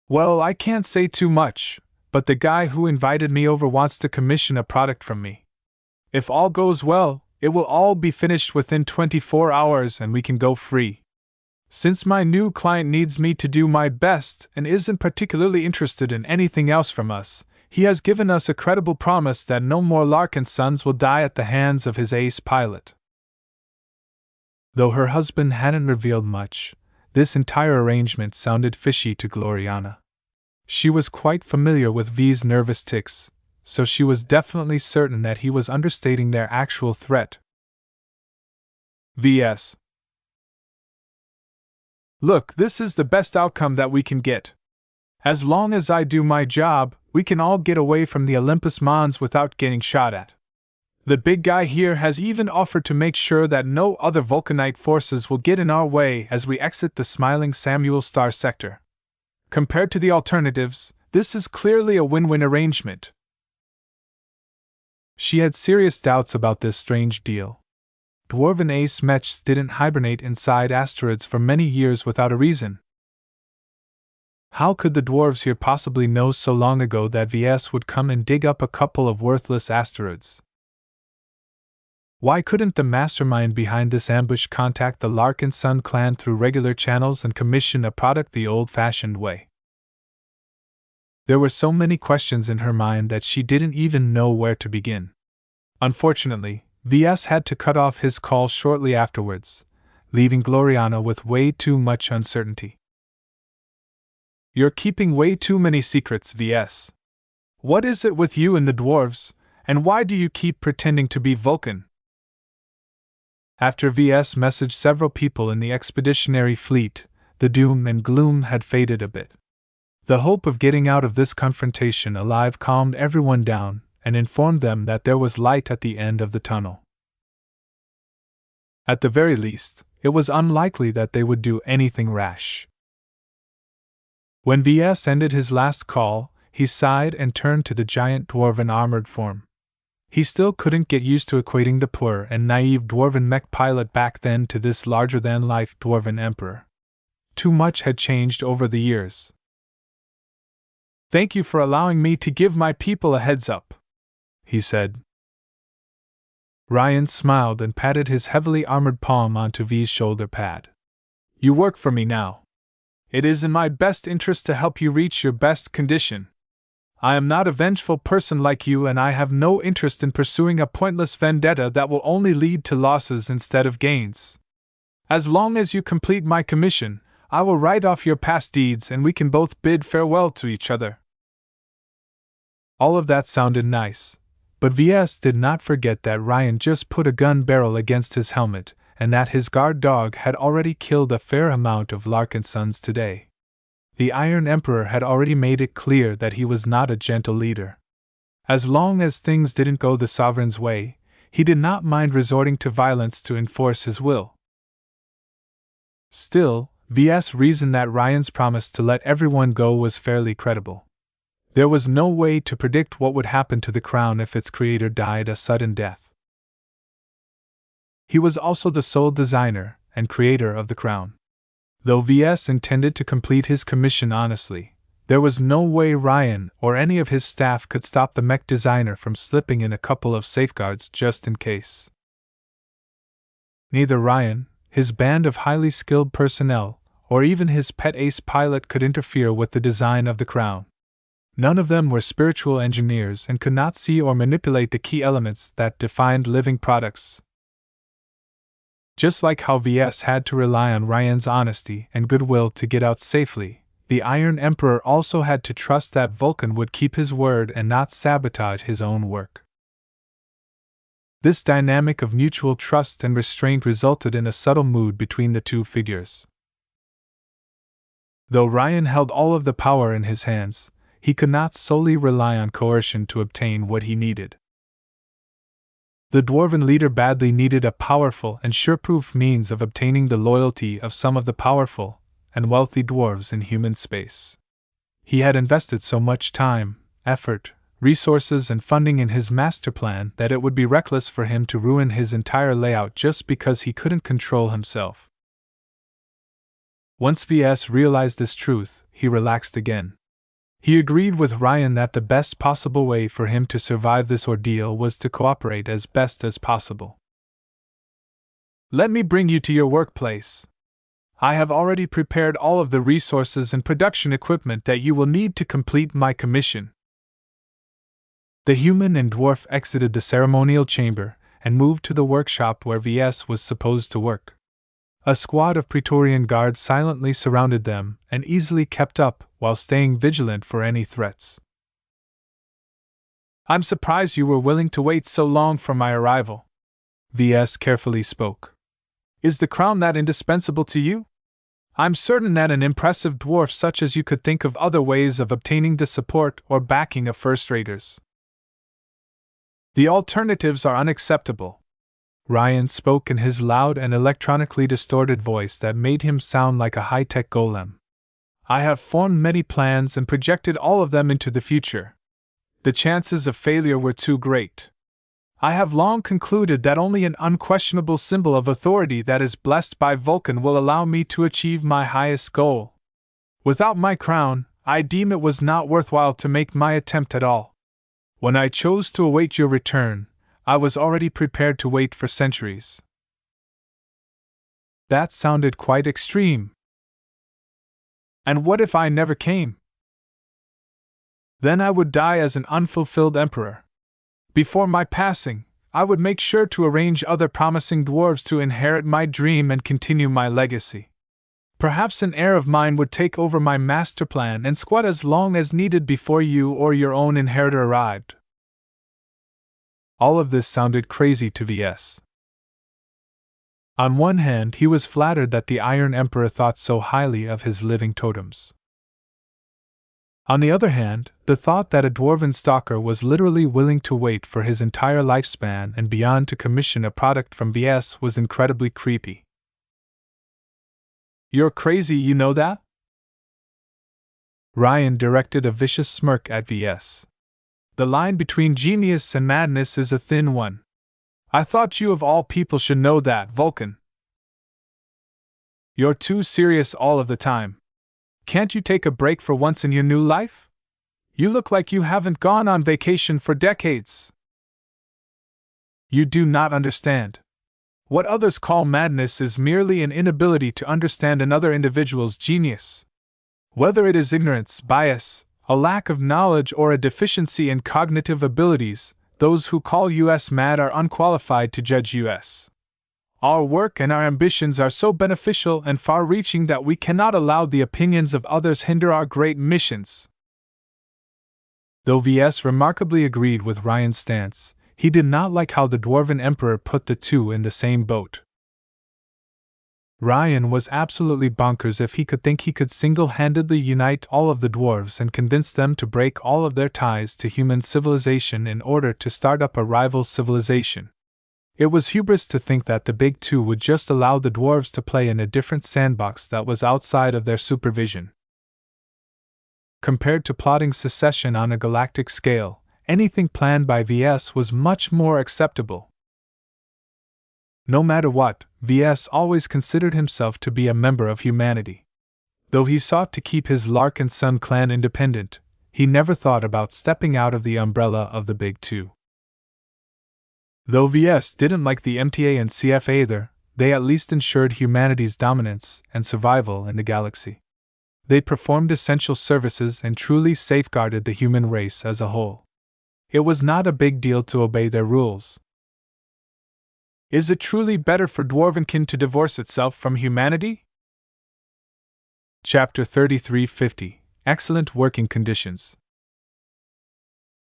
Well, I can't say too much, but the guy who invited me over wants to commission a product from me. If all goes well, it will all be finished within 24 hours and we can go free. Since my new client needs me to do my best and isn't particularly interested in anything else from us, he has given us a credible promise that no more Larkinsons will die at the hands of his ace pilot. Though her husband hadn't revealed much, this entire arrangement sounded fishy to Gloriana. She was quite familiar with V's nervous tics, so she was definitely certain that he was understating their actual threat. VS. Look, this is the best outcome that we can get. As long as I do my job, we can all get away from the Olympus Mons without getting shot at. The big guy here has even offered to make sure that no other Vulcanite forces will get in our way as we exit the smiling Samuel Star sector. Compared to the alternatives, this is clearly a win-win arrangement. She had serious doubts about this strange deal. Dwarven Ace Mechs didn't hibernate inside asteroids for many years without a reason. How could the dwarves here possibly know so long ago that VS would come and dig up a couple of worthless asteroids? Why couldn't the mastermind behind this ambush contact the Larkinson clan through regular channels and commission a product the old-fashioned way? There were so many questions in her mind that she didn't even know where to begin. Unfortunately, VS had to cut off his call shortly afterwards, leaving Gloriana with way too much uncertainty. You're keeping way too many secrets, VS. What is it with you and the dwarves, and why do you keep pretending to be Vulcan? After VS messaged several people in the expeditionary fleet, the doom and gloom had faded a bit. The hope of getting out of this confrontation alive calmed everyone down, and informed them that there was light at the end of the tunnel. At the very least, it was unlikely that they would do anything rash. When Ves ended his last call, he sighed and turned to the giant dwarven armored form. He still couldn't get used to equating the poor and naive dwarven mech pilot back then to this larger-than-life dwarven emperor. Too much had changed over the years. "Thank you for allowing me to give my people a heads-up," he said. Ryan smiled and patted his heavily armored palm onto V's shoulder pad. "You work for me now. It is in my best interest to help you reach your best condition. I am not a vengeful person like you, and I have no interest in pursuing a pointless vendetta that will only lead to losses instead of gains. As long as you complete my commission, I will write off your past deeds and we can both bid farewell to each other." All of that sounded nice, but Ves did not forget that Ryan just put a gun barrel against his helmet, and that his guard dog had already killed a fair amount of Larkinsons today. The Iron Emperor had already made it clear that he was not a gentle leader. As long as things didn't go the sovereign's way, he did not mind resorting to violence to enforce his will. Still, Ves reasoned that Ryan's promise to let everyone go was fairly credible. There was no way to predict what would happen to the crown if its creator died a sudden death. He was also the sole designer and creator of the crown. Though Ves intended to complete his commission honestly, there was no way Ryan or any of his staff could stop the mech designer from slipping in a couple of safeguards just in case. Neither Ryan, his band of highly skilled personnel, or even his pet ace pilot could interfere with the design of the crown. None of them were spiritual engineers and could not see or manipulate the key elements that defined living products. Just like how Ves had to rely on Ryan's honesty and goodwill to get out safely, the Iron Emperor also had to trust that Vulcan would keep his word and not sabotage his own work. This dynamic of mutual trust and restraint resulted in a subtle mood between the two figures. Though Ryan held all of the power in his hands, he could not solely rely on coercion to obtain what he needed. The dwarven leader badly needed a powerful and sure-proof means of obtaining the loyalty of some of the powerful and wealthy dwarves in human space. He had invested so much time, effort, resources, and funding in his master plan that it would be reckless for him to ruin his entire layout just because he couldn't control himself. Once Ves realized this truth, he relaxed again. He agreed with Ryan that the best possible way for him to survive this ordeal was to cooperate as best as possible. "Let me bring you to your workplace. I have already prepared all of the resources and production equipment that you will need to complete my commission." The human and dwarf exited the ceremonial chamber and moved to the workshop where Ves was supposed to work. A squad of Praetorian guards silently surrounded them and easily kept up while staying vigilant for any threats. "I'm surprised you were willing to wait so long for my arrival," Ves carefully spoke. "Is the crown that indispensable to you? I'm certain that an impressive dwarf such as you could think of other ways of obtaining the support or backing of first-raters. The alternatives are unacceptable." Ryan spoke in his loud and electronically distorted voice that made him sound like a high-tech golem. "I have formed many plans and projected all of them into the future. The chances of failure were too great. I have long concluded that only an unquestionable symbol of authority that is blessed by Vulcan will allow me to achieve my highest goal. Without my crown, I deem it was not worthwhile to make my attempt at all. When I chose to await your return, I was already prepared to wait for centuries." That sounded quite extreme. "And what if I never came?" "Then I would die as an unfulfilled emperor. Before my passing, I would make sure to arrange other promising dwarves to inherit my dream and continue my legacy. Perhaps an heir of mine would take over my master plan and squat as long as needed before you or your own inheritor arrived." All of this sounded crazy to Ves. On one hand, he was flattered that the Iron Emperor thought so highly of his living totems. On the other hand, the thought that a dwarven stalker was literally willing to wait for his entire lifespan and beyond to commission a product from Ves was incredibly creepy. "You're crazy, you know that?" Ryan directed a vicious smirk at Ves. "The line between genius and madness is a thin one. I thought you of all people should know that, Vulcan. You're too serious all of the time. Can't you take a break for once in your new life? You look like you haven't gone on vacation for decades." "You do not understand. What others call madness is merely an inability to understand another individual's genius. Whether it is ignorance, bias, a lack of knowledge, or a deficiency in cognitive abilities, those who call us mad are unqualified to judge us. Our work and our ambitions are so beneficial and far-reaching that we cannot allow the opinions of others hinder our great missions." Though Ves remarkably agreed with Ryan's stance, he did not like how the Dwarven Emperor put the two in the same boat. Ryan was absolutely bonkers if he could think he could single-handedly unite all of the dwarves and convince them to break all of their ties to human civilization in order to start up a rival civilization. It was hubris to think that the Big Two would just allow the dwarves to play in a different sandbox that was outside of their supervision. Compared to plotting secession on a galactic scale, anything planned by Ves was much more acceptable. No matter what, Ves always considered himself to be a member of humanity. Though he sought to keep his Larkinson clan independent, he never thought about stepping out of the umbrella of the Big Two. Though Ves didn't like the MTA and CF either, they at least ensured humanity's dominance and survival in the galaxy. They performed essential services and truly safeguarded the human race as a whole. It was not a big deal to obey their rules. Is it truly better for Dwarvenkin to divorce itself from humanity? Chapter 3350 Excellent Working Conditions.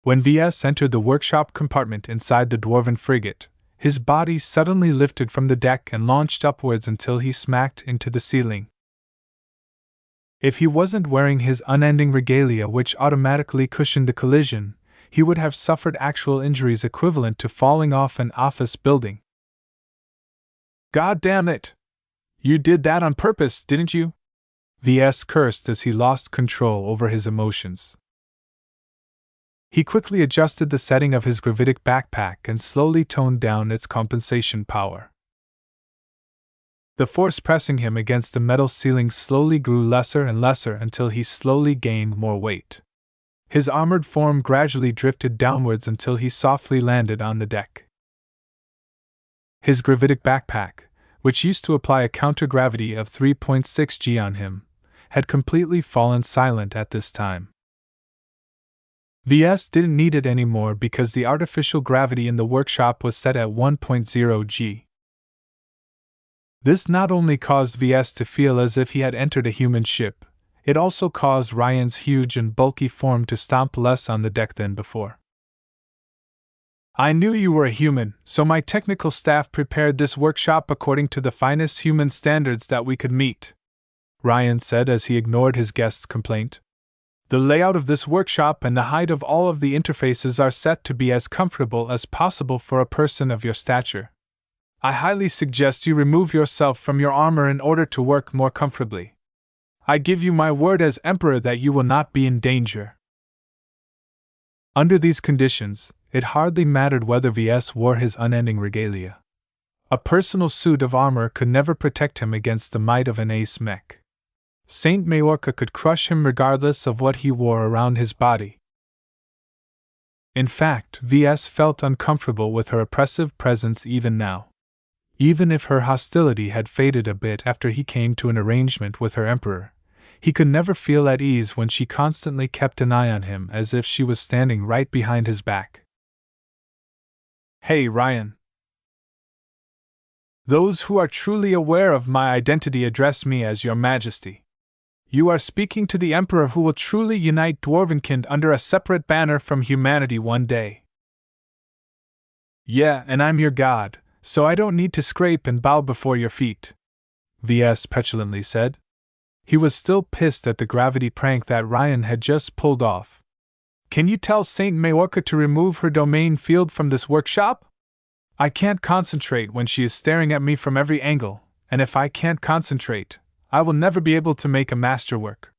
When Ves entered the workshop compartment inside the Dwarven frigate, his body suddenly lifted from the deck and launched upwards until he smacked into the ceiling. If he wasn't wearing his unending regalia, which automatically cushioned the collision, he would have suffered actual injuries equivalent to falling off an office building. "God damn it! You did that on purpose, didn't you?" Ves cursed as he lost control over his emotions. He quickly adjusted the setting of his gravitic backpack and slowly toned down its compensation power. The force pressing him against the metal ceiling slowly grew lesser and lesser until he slowly gained more weight. His armored form gradually drifted downwards until he softly landed on the deck. His gravitic backpack, which used to apply a counter-gravity of 3.6 g on him, had completely fallen silent at this time. Ves didn't need it anymore because the artificial gravity in the workshop was set at 1.0 g. This not only caused Ves to feel as if he had entered a human ship, it also caused Ryan's huge and bulky form to stomp less on the deck than before. "I knew you were a human, so my technical staff prepared this workshop according to the finest human standards that we could meet," Ryan said as he ignored his guest's complaint. "The layout of this workshop and the height of all of the interfaces are set to be as comfortable as possible for a person of your stature. I highly suggest you remove yourself from your armor in order to work more comfortably. I give you my word as Emperor that you will not be in danger." Under these conditions, it hardly mattered whether Ves wore his unending regalia. A personal suit of armor could never protect him against the might of an ace mech. Saint Majorca could crush him regardless of what he wore around his body. In fact, Ves felt uncomfortable with her oppressive presence even now. Even if her hostility had faded a bit after he came to an arrangement with her emperor, he could never feel at ease when she constantly kept an eye on him as if she was standing right behind his back. "Hey, Ryan. Those who are truly aware of my identity address me as Your Majesty. You are speaking to the Emperor who will truly unite Dwarvenkind under a separate banner from humanity one day. Yeah, and I'm your god, so I don't need to scrape and bow before your feet," Ves petulantly said. He was still pissed at the gravity prank that Ryan had just pulled off. "Can you tell Saint Majorca to remove her domain field from this workshop? I can't concentrate when she is staring at me from every angle, and if I can't concentrate, I will never be able to make a masterwork.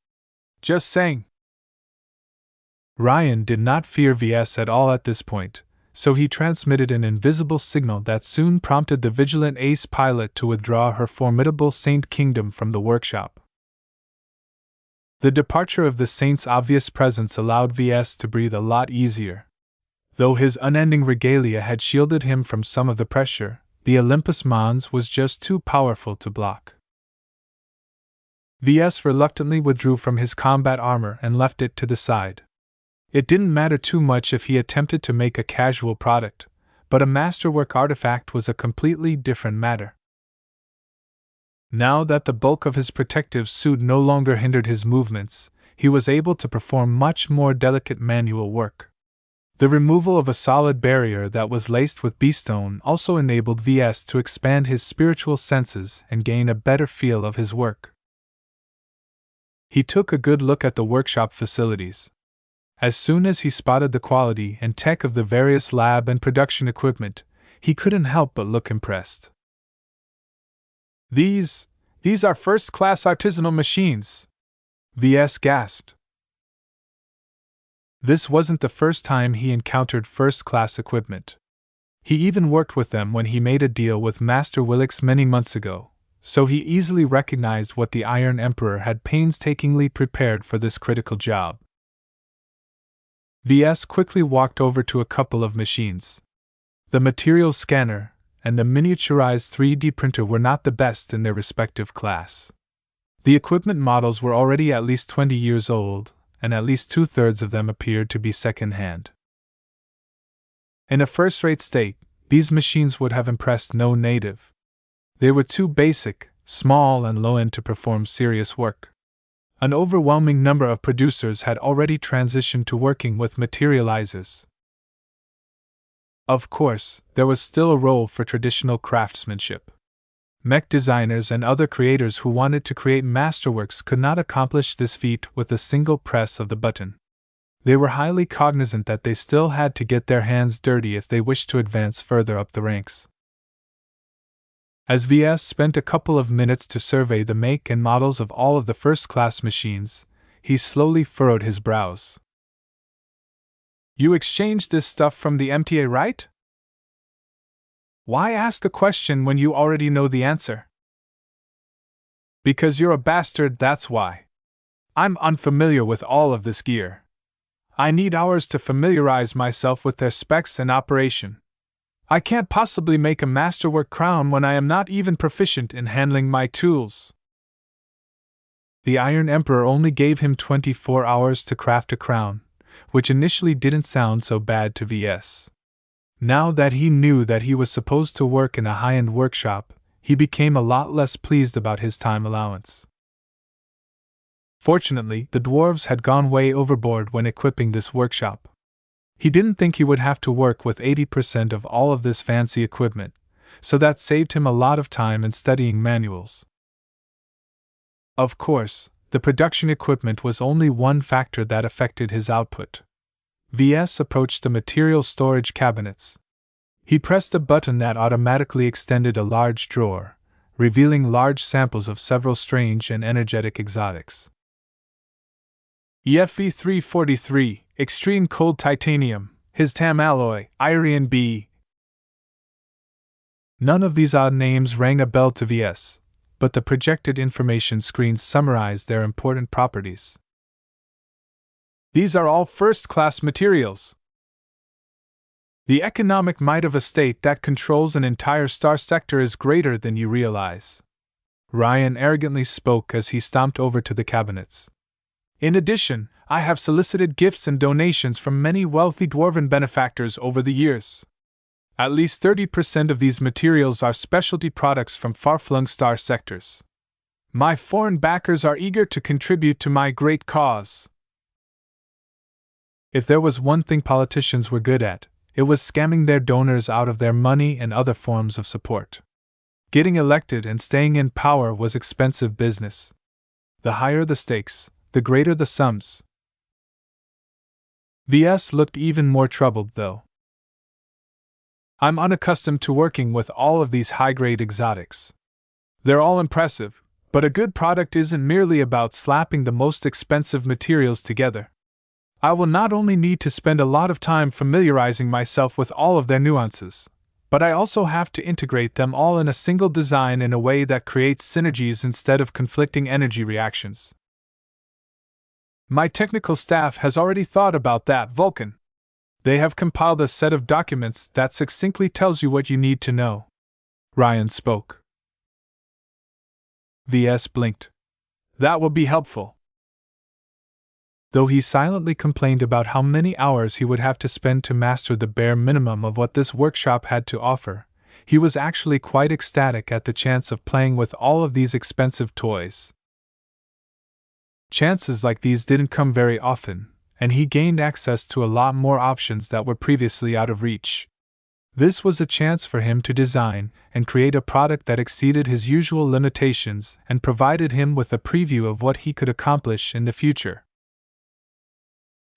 Just saying." Ryan did not fear Ves at all at this point, so he transmitted an invisible signal that soon prompted the vigilant ace pilot to withdraw her formidable Saint Kingdom from the workshop. The departure of the Saint's obvious presence allowed Ves to breathe a lot easier. Though his unending regalia had shielded him from some of the pressure, the Olympus Mons was just too powerful to block. Ves reluctantly withdrew from his combat armor and left it to the side. It didn't matter too much if he attempted to make a casual product, but a masterwork artifact was a completely different matter. Now that the bulk of his protective suit no longer hindered his movements, he was able to perform much more delicate manual work. The removal of a solid barrier that was laced with beastone also enabled Ves to expand his spiritual senses and gain a better feel of his work. He took a good look at the workshop facilities. As soon as he spotted the quality and tech of the various lab and production equipment, he couldn't help but look impressed. These are first-class artisanal machines," Ves gasped. This wasn't the first time he encountered first-class equipment. He even worked with them when he made a deal with Master Willix many months ago, so he easily recognized what the Iron Emperor had painstakingly prepared for this critical job. Ves quickly walked over to a couple of machines. The materials scanner and the miniaturized 3D printer were not the best in their respective class. The equipment models were already at least 20 years old, and at least 2/3 of them appeared to be second-hand. In a first-rate state, these machines would have impressed no native. They were too basic, small, and low-end to perform serious work. An overwhelming number of producers had already transitioned to working with materializers. Of course, there was still a role for traditional craftsmanship. Mech designers and other creators who wanted to create masterworks could not accomplish this feat with a single press of the button. They were highly cognizant that they still had to get their hands dirty if they wished to advance further up the ranks. As Ves spent a couple of minutes to survey the make and models of all of the first-class machines, he slowly furrowed his brows. "You exchanged this stuff from the MTA, right? Why ask a question when you already know the answer?" "Because you're a bastard, that's why. I'm unfamiliar with all of this gear. I need hours to familiarize myself with their specs and operation. I can't possibly make a masterwork crown when I am not even proficient in handling my tools." The Iron Emperor only gave him 24 hours to craft a crown, which initially didn't sound so bad to Ves. Now that he knew that he was supposed to work in a high-end workshop, he became a lot less pleased about his time allowance. Fortunately, the dwarves had gone way overboard when equipping this workshop. He didn't think he would have to work with 80% of all of this fancy equipment, so that saved him a lot of time in studying manuals. Of course, the production equipment was only one factor that affected his output. Ves approached the material storage cabinets. He pressed a button that automatically extended a large drawer, revealing large samples of several strange and energetic exotics. EFE343, Extreme Cold Titanium, Histam Alloy, Irian B. None of these odd names rang a bell to Ves, but the projected information screens summarized their important properties. "These are all first-class materials. The economic might of a state that controls an entire star sector is greater than you realize," Ryan arrogantly spoke as he stomped over to the cabinets. "In addition, I have solicited gifts and donations from many wealthy dwarven benefactors over the years. At least 30% of these materials are specialty products from far-flung star sectors. My foreign backers are eager to contribute to my great cause." If there was one thing politicians were good at, it was scamming their donors out of their money and other forms of support. Getting elected and staying in power was expensive business. The higher the stakes, the greater the sums. VS looked even more troubled, though. I'm unaccustomed to working with all of these high-grade exotics. They're all impressive, but a good product isn't merely about slapping the most expensive materials together. I will not only need to spend a lot of time familiarizing myself with all of their nuances, but I also have to integrate them all in a single design in a way that creates synergies instead of conflicting energy reactions. My technical staff has already thought about that, Vulcan. They have compiled a set of documents that succinctly tells you what you need to know. Ryan spoke. VS blinked. That will be helpful. Though he silently complained about how many hours he would have to spend to master the bare minimum of what this workshop had to offer, he was actually quite ecstatic at the chance of playing with all of these expensive toys. Chances like these didn't come very often, and he gained access to a lot more options that were previously out of reach. This was a chance for him to design and create a product that exceeded his usual limitations and provided him with a preview of what he could accomplish in the future.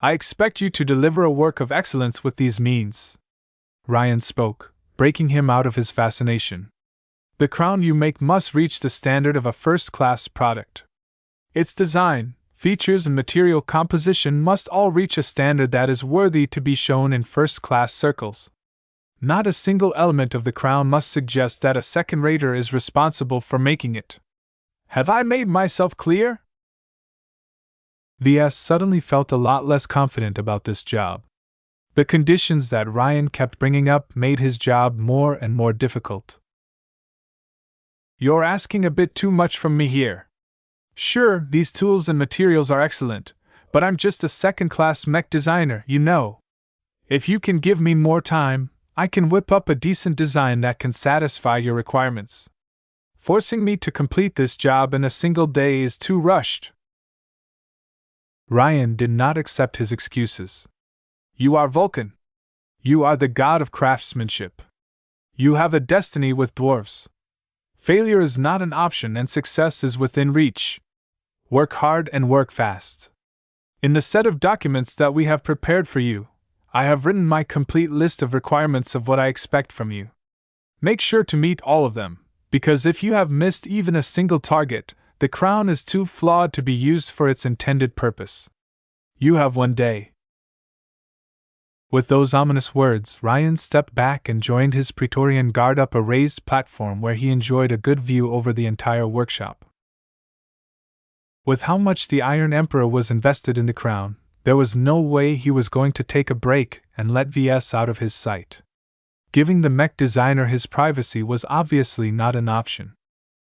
I expect you to deliver a work of excellence with these means. Ryan spoke, breaking him out of his fascination. The crown you make must reach the standard of a first-class product. Its design, features, and material composition must all reach a standard that is worthy to be shown in first-class circles. Not a single element of the crown must suggest that a second-rater is responsible for making it. Have I made myself clear? VS suddenly felt a lot less confident about this job. The conditions that Ryan kept bringing up made his job more and more difficult. You're asking a bit too much from me here. Sure, these tools and materials are excellent, but I'm just a second-class mech designer, you know. If you can give me more time, I can whip up a decent design that can satisfy your requirements. Forcing me to complete this job in a single day is too rushed. Ryan did not accept his excuses. You are Vulcan. You are the god of craftsmanship. You have a destiny with dwarves. Failure is not an option and success is within reach. Work hard and work fast. In the set of documents that we have prepared for you, I have written my complete list of requirements of what I expect from you. Make sure to meet all of them, because if you have missed even a single target, the crown is too flawed to be used for its intended purpose. You have one day. With those ominous words, Ryan stepped back and joined his Praetorian guard up a raised platform where he enjoyed a good view over the entire workshop. With how much the Iron Emperor was invested in the crown, there was no way he was going to take a break and let VS out of his sight. Giving the mech designer his privacy was obviously not an option.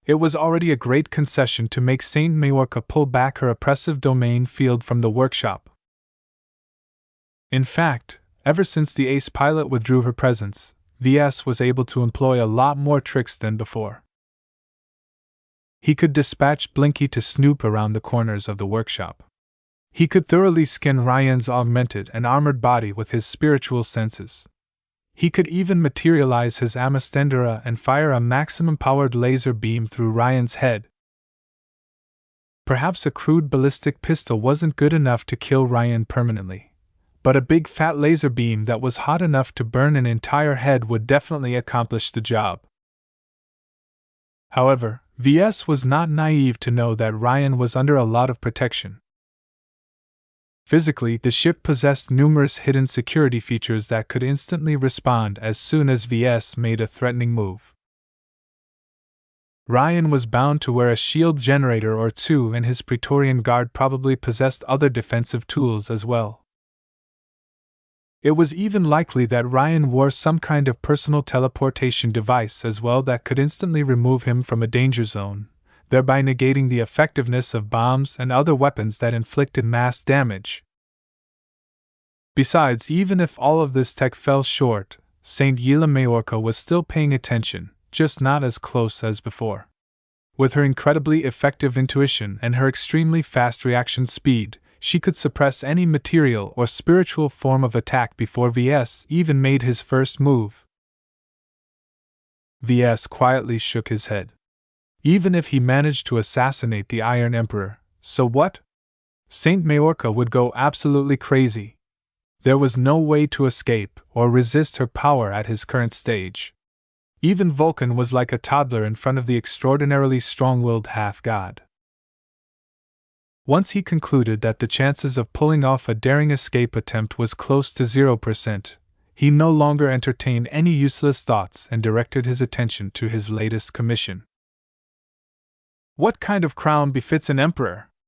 It was already a great concession to make Saint Majorca pull back her oppressive domain field from the workshop. In fact, ever since the ace pilot withdrew her presence, VS was able to employ a lot more tricks than before. He could dispatch Blinky to snoop around the corners of the workshop. He could thoroughly skin Ryan's augmented and armored body with his spiritual senses. He could even materialize his Amastendera and fire a maximum-powered laser beam through Ryan's head. Perhaps a crude ballistic pistol wasn't good enough to kill Ryan permanently, but a big fat laser beam that was hot enough to burn an entire head would definitely accomplish the job. However, VS was not naive to know that Ryan was under a lot of protection. Physically, the ship possessed numerous hidden security features that could instantly respond as soon as VS made a threatening move. Ryan was bound to wear a shield generator or two, and his Praetorian guard probably possessed other defensive tools as well. It was even likely that Ryan wore some kind of personal teleportation device as well that could instantly remove him from a danger zone, thereby negating the effectiveness of bombs and other weapons that inflicted mass damage. Besides, even if all of this tech fell short, St. Yela Majorca was still paying attention, just not as close as before. With her incredibly effective intuition and her extremely fast reaction speed, she could suppress any material or spiritual form of attack before VS even made his first move. VS quietly shook his head. Even if he managed to assassinate the Iron Emperor, so what? Saint Majorca would go absolutely crazy. There was no way to escape or resist her power at his current stage. Even Vulcan was like a toddler in front of the extraordinarily strong-willed half-god. Once he concluded that the chances of pulling off a daring escape attempt was close to 0%, he no longer entertained any useless thoughts and directed his attention to his latest commission. What kind of crown befits an emperor?